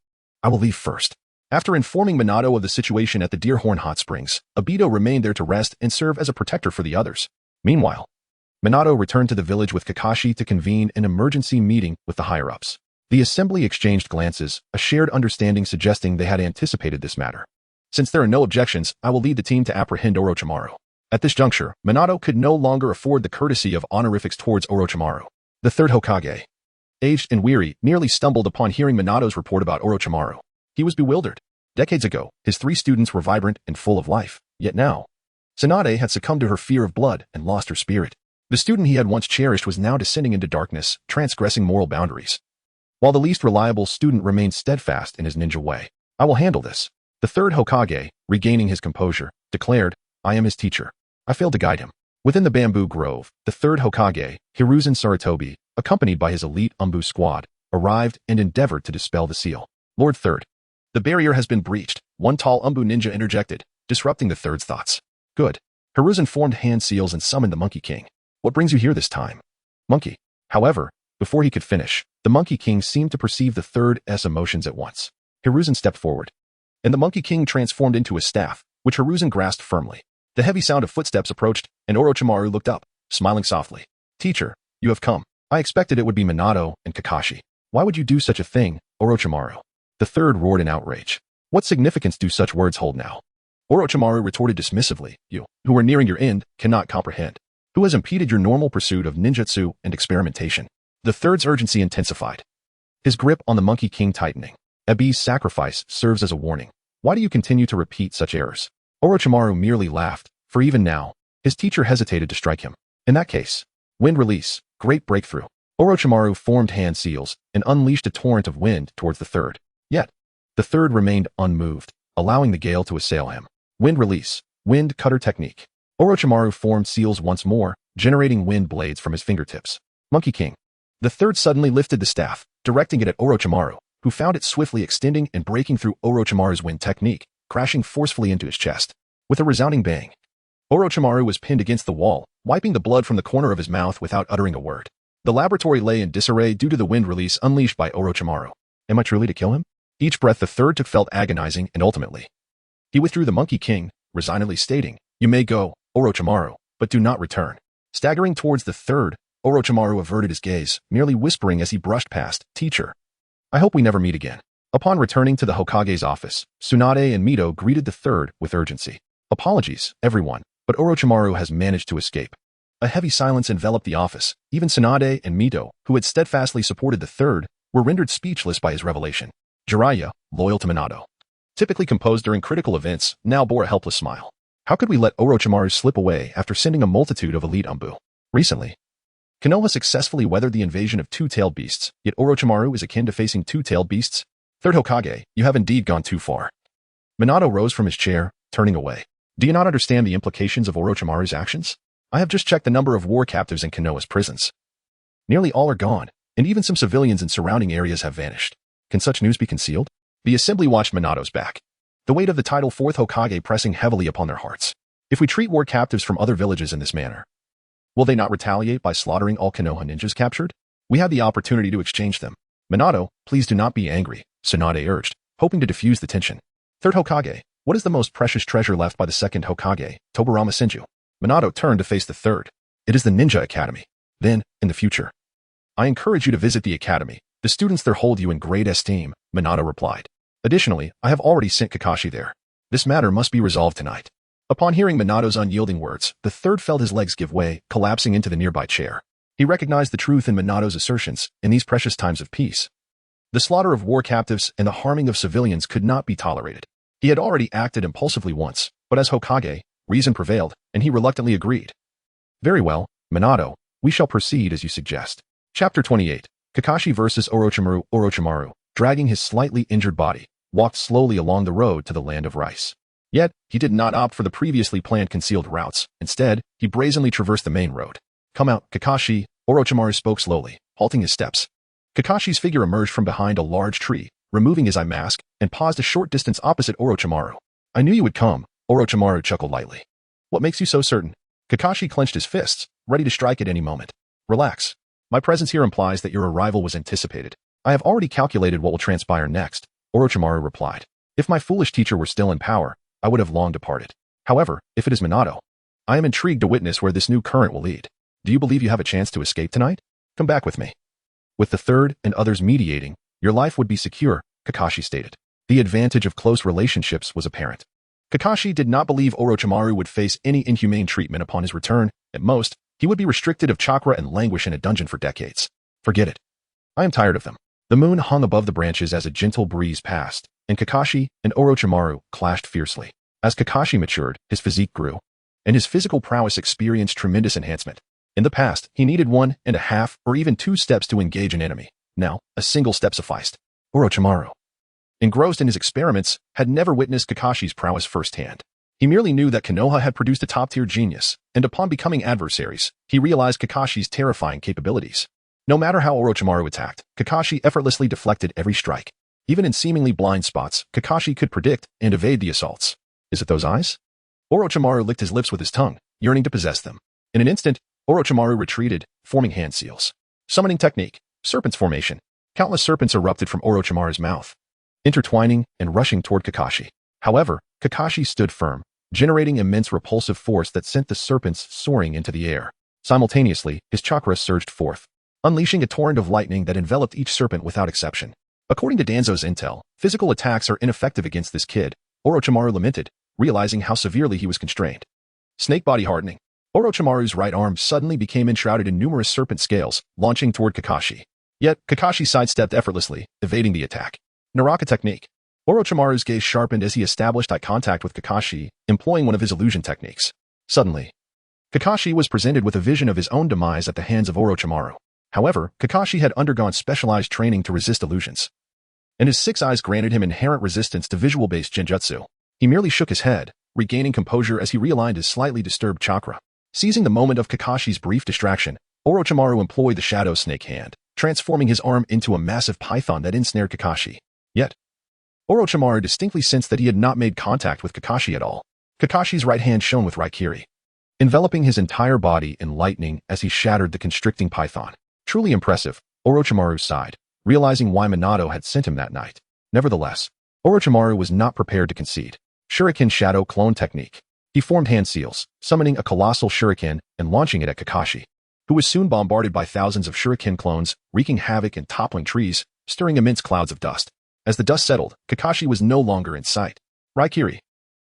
will leave first. After informing Minato of the situation at the Deerhorn Hot Springs, Obito remained there to rest and serve as a protector for the others. Meanwhile, Minato returned to the village with Kakashi to convene an emergency meeting with the higher-ups. The assembly exchanged glances, a shared understanding suggesting they had anticipated this matter. Since there are no objections, I will lead the team to apprehend Orochimaru. At this juncture, Minato could no longer afford the courtesy of honorifics towards Orochimaru. The third Hokage, aged and weary, nearly stumbled upon hearing Minato's report about Orochimaru. He was bewildered. Decades ago, his three students were vibrant and full of life. Yet now, Tsunade had succumbed to her fear of blood and lost her spirit. The student he had once cherished was now descending into darkness, transgressing moral boundaries. While the least reliable student remained steadfast in his ninja way. I will handle this. The third Hokage, regaining his composure, declared, I am his teacher. I failed to guide him. Within the bamboo grove, the third Hokage, Hiruzen Sarutobi, accompanied by his elite Umbu squad, arrived and endeavored to dispel the seal. Lord Third. The barrier has been breached, one tall Umbu ninja interjected, disrupting the third's thoughts. Good. Hiruzen formed hand seals and summoned the Monkey King. What brings you here this time? Monkey. However, before he could finish, the Monkey King seemed to perceive the third's emotions at once. Hiruzen stepped forward, and the Monkey King transformed into a staff, which Hiruzen grasped firmly. The heavy sound of footsteps approached, and Orochimaru looked up, smiling softly. Teacher, you have come. I expected it would be Minato and Kakashi. Why would you do such a thing, Orochimaru? The third roared in outrage. What significance do such words hold now? Orochimaru retorted dismissively, you, who are nearing your end, cannot comprehend. Who has impeded your normal pursuit of ninjutsu and experimentation? The third's urgency intensified. His grip on the Monkey King tightening. Ebi's sacrifice serves as a warning. Why do you continue to repeat such errors? Orochimaru merely laughed, for even now, his teacher hesitated to strike him. In that case, wind release, great breakthrough. Orochimaru formed hand seals and unleashed a torrent of wind towards the third. Yet, the third remained unmoved, allowing the gale to assail him. Wind release, wind cutter technique. Orochimaru formed seals once more, generating wind blades from his fingertips. Monkey King. The third suddenly lifted the staff, directing it at Orochimaru, who found it swiftly extending and breaking through Orochimaru's wind technique, crashing forcefully into his chest. With a resounding bang, Orochimaru was pinned against the wall, wiping the blood from the corner of his mouth without uttering a word. The laboratory lay in disarray due to the wind release unleashed by Orochimaru. Am I truly to kill him? Each breath the third took felt agonizing, and ultimately, he withdrew the Monkey King, resignedly stating, You may go, Orochimaru, but do not return. Staggering towards the third, Orochimaru averted his gaze, merely whispering as he brushed past, Teacher, I hope we never meet again. Upon returning to the Hokage's office, Tsunade and Mito greeted the third with urgency. Apologies, everyone, but Orochimaru has managed to escape. A heavy silence enveloped the office. Even Tsunade and Mito, who had steadfastly supported the third, were rendered speechless by his revelation. Jiraiya, loyal to Minato, typically composed during critical events, now bore a helpless smile. How could we let Orochimaru slip away after sending a multitude of elite Umbu? Recently, Konoha successfully weathered the invasion of two-tailed beasts, yet Orochimaru is akin to facing two-tailed beasts? Third Hokage, you have indeed gone too far. Minato rose from his chair, turning away. Do you not understand the implications of Orochimaru's actions? I have just checked the number of war captives in Konoha's prisons. Nearly all are gone, and even some civilians in surrounding areas have vanished. Can such news be concealed? The assembly watched Minato's back, the weight of the title fourth Hokage pressing heavily upon their hearts. If we treat war captives from other villages in this manner, will they not retaliate by slaughtering all Konoha ninjas captured? We have the opportunity to exchange them. Minato, please do not be angry, Tsunade urged, hoping to diffuse the tension. Third Hokage, what is the most precious treasure left by the second Hokage, Tobirama Senju? Minato turned to face the third. It is the Ninja Academy. Then, in the future, I encourage you to visit the academy. The students there hold you in great esteem, Minato replied. Additionally, I have already sent Kakashi there. This matter must be resolved tonight. Upon hearing Minato's unyielding words, the third felt his legs give way, collapsing into the nearby chair. He recognized the truth in Minato's assertions in these precious times of peace. The slaughter of war captives and the harming of civilians could not be tolerated. He had already acted impulsively once, but as Hokage, reason prevailed, and he reluctantly agreed. Very well, Minato, we shall proceed as you suggest. Chapter 28. Kakashi vs. Orochimaru. Orochimaru, dragging his slightly injured body, walked slowly along the road to the land of rice. Yet, he did not opt for the previously planned concealed routes. Instead, he brazenly traversed the main road. Come out, Kakashi, Orochimaru spoke slowly, halting his steps. Kakashi's figure emerged from behind a large tree, removing his eye mask, and paused a short distance opposite Orochimaru. I knew you would come, Orochimaru chuckled lightly. What makes you so certain? Kakashi clenched his fists, ready to strike at any moment. Relax. My presence here implies that your arrival was anticipated. I have already calculated what will transpire next, Orochimaru replied. If my foolish teacher were still in power, I would have long departed. However, if it is Minato, I am intrigued to witness where this new current will lead. Do you believe you have a chance to escape tonight? Come back with me. With the third and others mediating, your life would be secure, Kakashi stated. The advantage of close relationships was apparent. Kakashi did not believe Orochimaru would face any inhumane treatment upon his return. At most, he would be restricted of chakra and languish in a dungeon for decades. Forget it. I am tired of them. The moon hung above the branches as a gentle breeze passed, and Kakashi and Orochimaru clashed fiercely. As Kakashi matured, his physique grew, and his physical prowess experienced tremendous enhancement. In the past, he needed 1.5 or even 2 steps to engage an enemy. Now, a single step sufficed. Orochimaru, engrossed in his experiments, had never witnessed Kakashi's prowess firsthand. He merely knew that Konoha had produced a top-tier genius, and upon becoming adversaries, he realized Kakashi's terrifying capabilities. No matter how Orochimaru attacked, Kakashi effortlessly deflected every strike. Even in seemingly blind spots, Kakashi could predict and evade the assaults. Is it those eyes? Orochimaru licked his lips with his tongue, yearning to possess them. In an instant, Orochimaru retreated, forming hand seals. Summoning technique, serpent's formation. Countless serpents erupted from Orochimaru's mouth, intertwining and rushing toward Kakashi. However, Kakashi stood firm, generating immense repulsive force that sent the serpents soaring into the air. Simultaneously, his chakra surged forth, unleashing a torrent of lightning that enveloped each serpent without exception. According to Danzo's intel, physical attacks are ineffective against this kid, Orochimaru lamented, realizing how severely he was constrained. Snake body hardening. Orochimaru's right arm suddenly became enshrouded in numerous serpent scales, launching toward Kakashi. Yet, Kakashi sidestepped effortlessly, evading the attack. Naraka technique. Orochimaru's gaze sharpened as he established eye contact with Kakashi, employing one of his illusion techniques. Suddenly, Kakashi was presented with a vision of his own demise at the hands of Orochimaru. However, Kakashi had undergone specialized training to resist illusions, and his 6 eyes granted him inherent resistance to visual-based genjutsu. He merely shook his head, regaining composure as he realigned his slightly disturbed chakra. Seizing the moment of Kakashi's brief distraction, Orochimaru employed the Shadow Snake Hand, transforming his arm into a massive python that ensnared Kakashi. Yet, Orochimaru distinctly sensed that he had not made contact with Kakashi at all. Kakashi's right hand shone with Raikiri, enveloping his entire body in lightning as he shattered the constricting python. Truly impressive, Orochimaru sighed, realizing why Minato had sent him that night. Nevertheless, Orochimaru was not prepared to concede. Shuriken Shadow Clone Technique. He formed hand seals, summoning a colossal shuriken and launching it at Kakashi, who was soon bombarded by thousands of shuriken clones, wreaking havoc and toppling trees, stirring immense clouds of dust. As the dust settled, Kakashi was no longer in sight. Raikiri.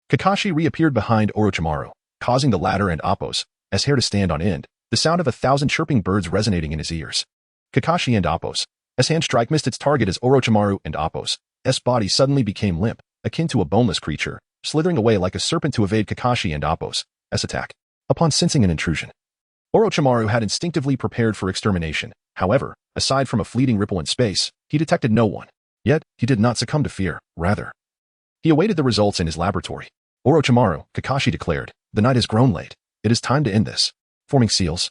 Kakashi reappeared behind Orochimaru, causing the latter and Appo's hair to stand on end, the sound of 1,000 chirping birds resonating in his ears. Kakashi and Appo's hand strike missed its target as Orochimaru and Appo's body suddenly became limp, akin to a boneless creature, slithering away like a serpent to evade Kakashi and Appo's attack. Upon sensing an intrusion, Orochimaru had instinctively prepared for extermination. However, aside from a fleeting ripple in space, he detected no one. Yet, he did not succumb to fear. Rather, he awaited the results in his laboratory. Orochimaru, Kakashi declared, the night has grown late. It is time to end this. forming seals.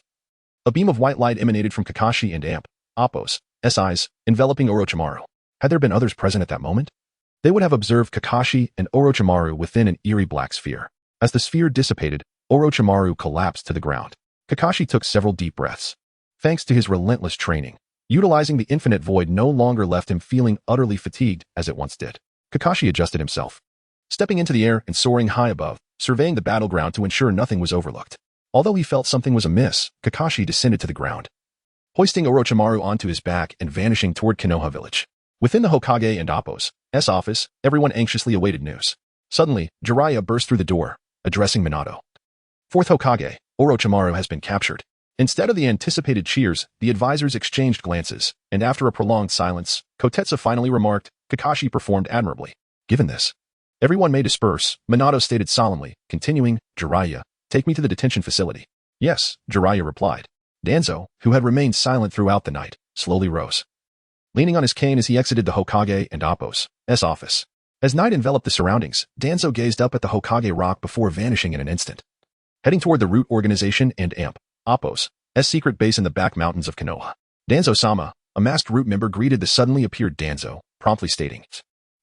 A beam of white light emanated from Kakashi and Appo's eyes, enveloping Orochimaru. Had there been others present at that moment? They would have observed Kakashi and Orochimaru within an eerie black sphere. As the sphere dissipated, Orochimaru collapsed to the ground. Kakashi took several deep breaths. Thanks to his relentless training, utilizing the infinite void no longer left him feeling utterly fatigued as it once did. Kakashi adjusted himself, stepping into the air and soaring high above, surveying the battleground to ensure nothing was overlooked. Although he felt something was amiss, Kakashi descended to the ground, hoisting Orochimaru onto his back and vanishing toward Konoha village. Within the Hokage and Appo's office, everyone anxiously awaited news. Suddenly, Jiraiya burst through the door, addressing Minato. Fourth Hokage, Orochimaru has been captured. Instead of the anticipated cheers, the advisors exchanged glances, and after a prolonged silence, Kotetsu finally remarked, Kakashi performed admirably. Given this, everyone may disperse, Minato stated solemnly, continuing, Jiraiya, take me to the detention facility. Yes, Jiraiya replied. Danzo, who had remained silent throughout the night, slowly rose, leaning on his cane as he exited the Hokage and Appo's office. As night enveloped the surroundings, Danzo gazed up at the Hokage rock before vanishing in an instant. Heading toward the Root Organization and Appo's secret base in the back mountains of Konoha. Danzo-sama, a masked Root member, greeted the suddenly appeared Danzo, promptly stating,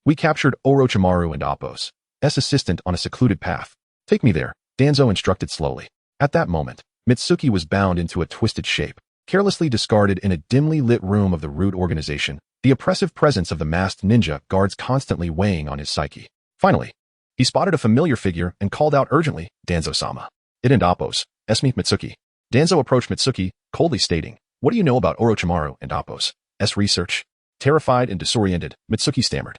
we captured Orochimaru and Appo's assistant on a secluded path. Take me there, Danzo instructed slowly. At that moment, Mitsuki was bound into a twisted shape, carelessly discarded in a dimly lit room of the Root Organization, the oppressive presence of the masked ninja guards constantly weighing on his psyche. Finally, he spotted a familiar figure and called out urgently, Danzo-sama. It and Appo's, meet Mitsuki. Danzo approached Mitsuki, coldly stating, what do you know about Orochimaru and Appo's research? Terrified and disoriented, Mitsuki stammered.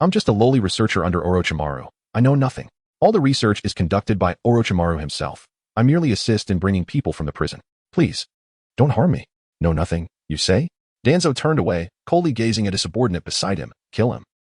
I'm just a lowly researcher under Orochimaru. I know nothing. All the research is conducted by Orochimaru himself. I merely assist in bringing people from the prison. Please, don't harm me. Know nothing, you say? Danzo turned away, coldly gazing at a subordinate beside him. Kill him.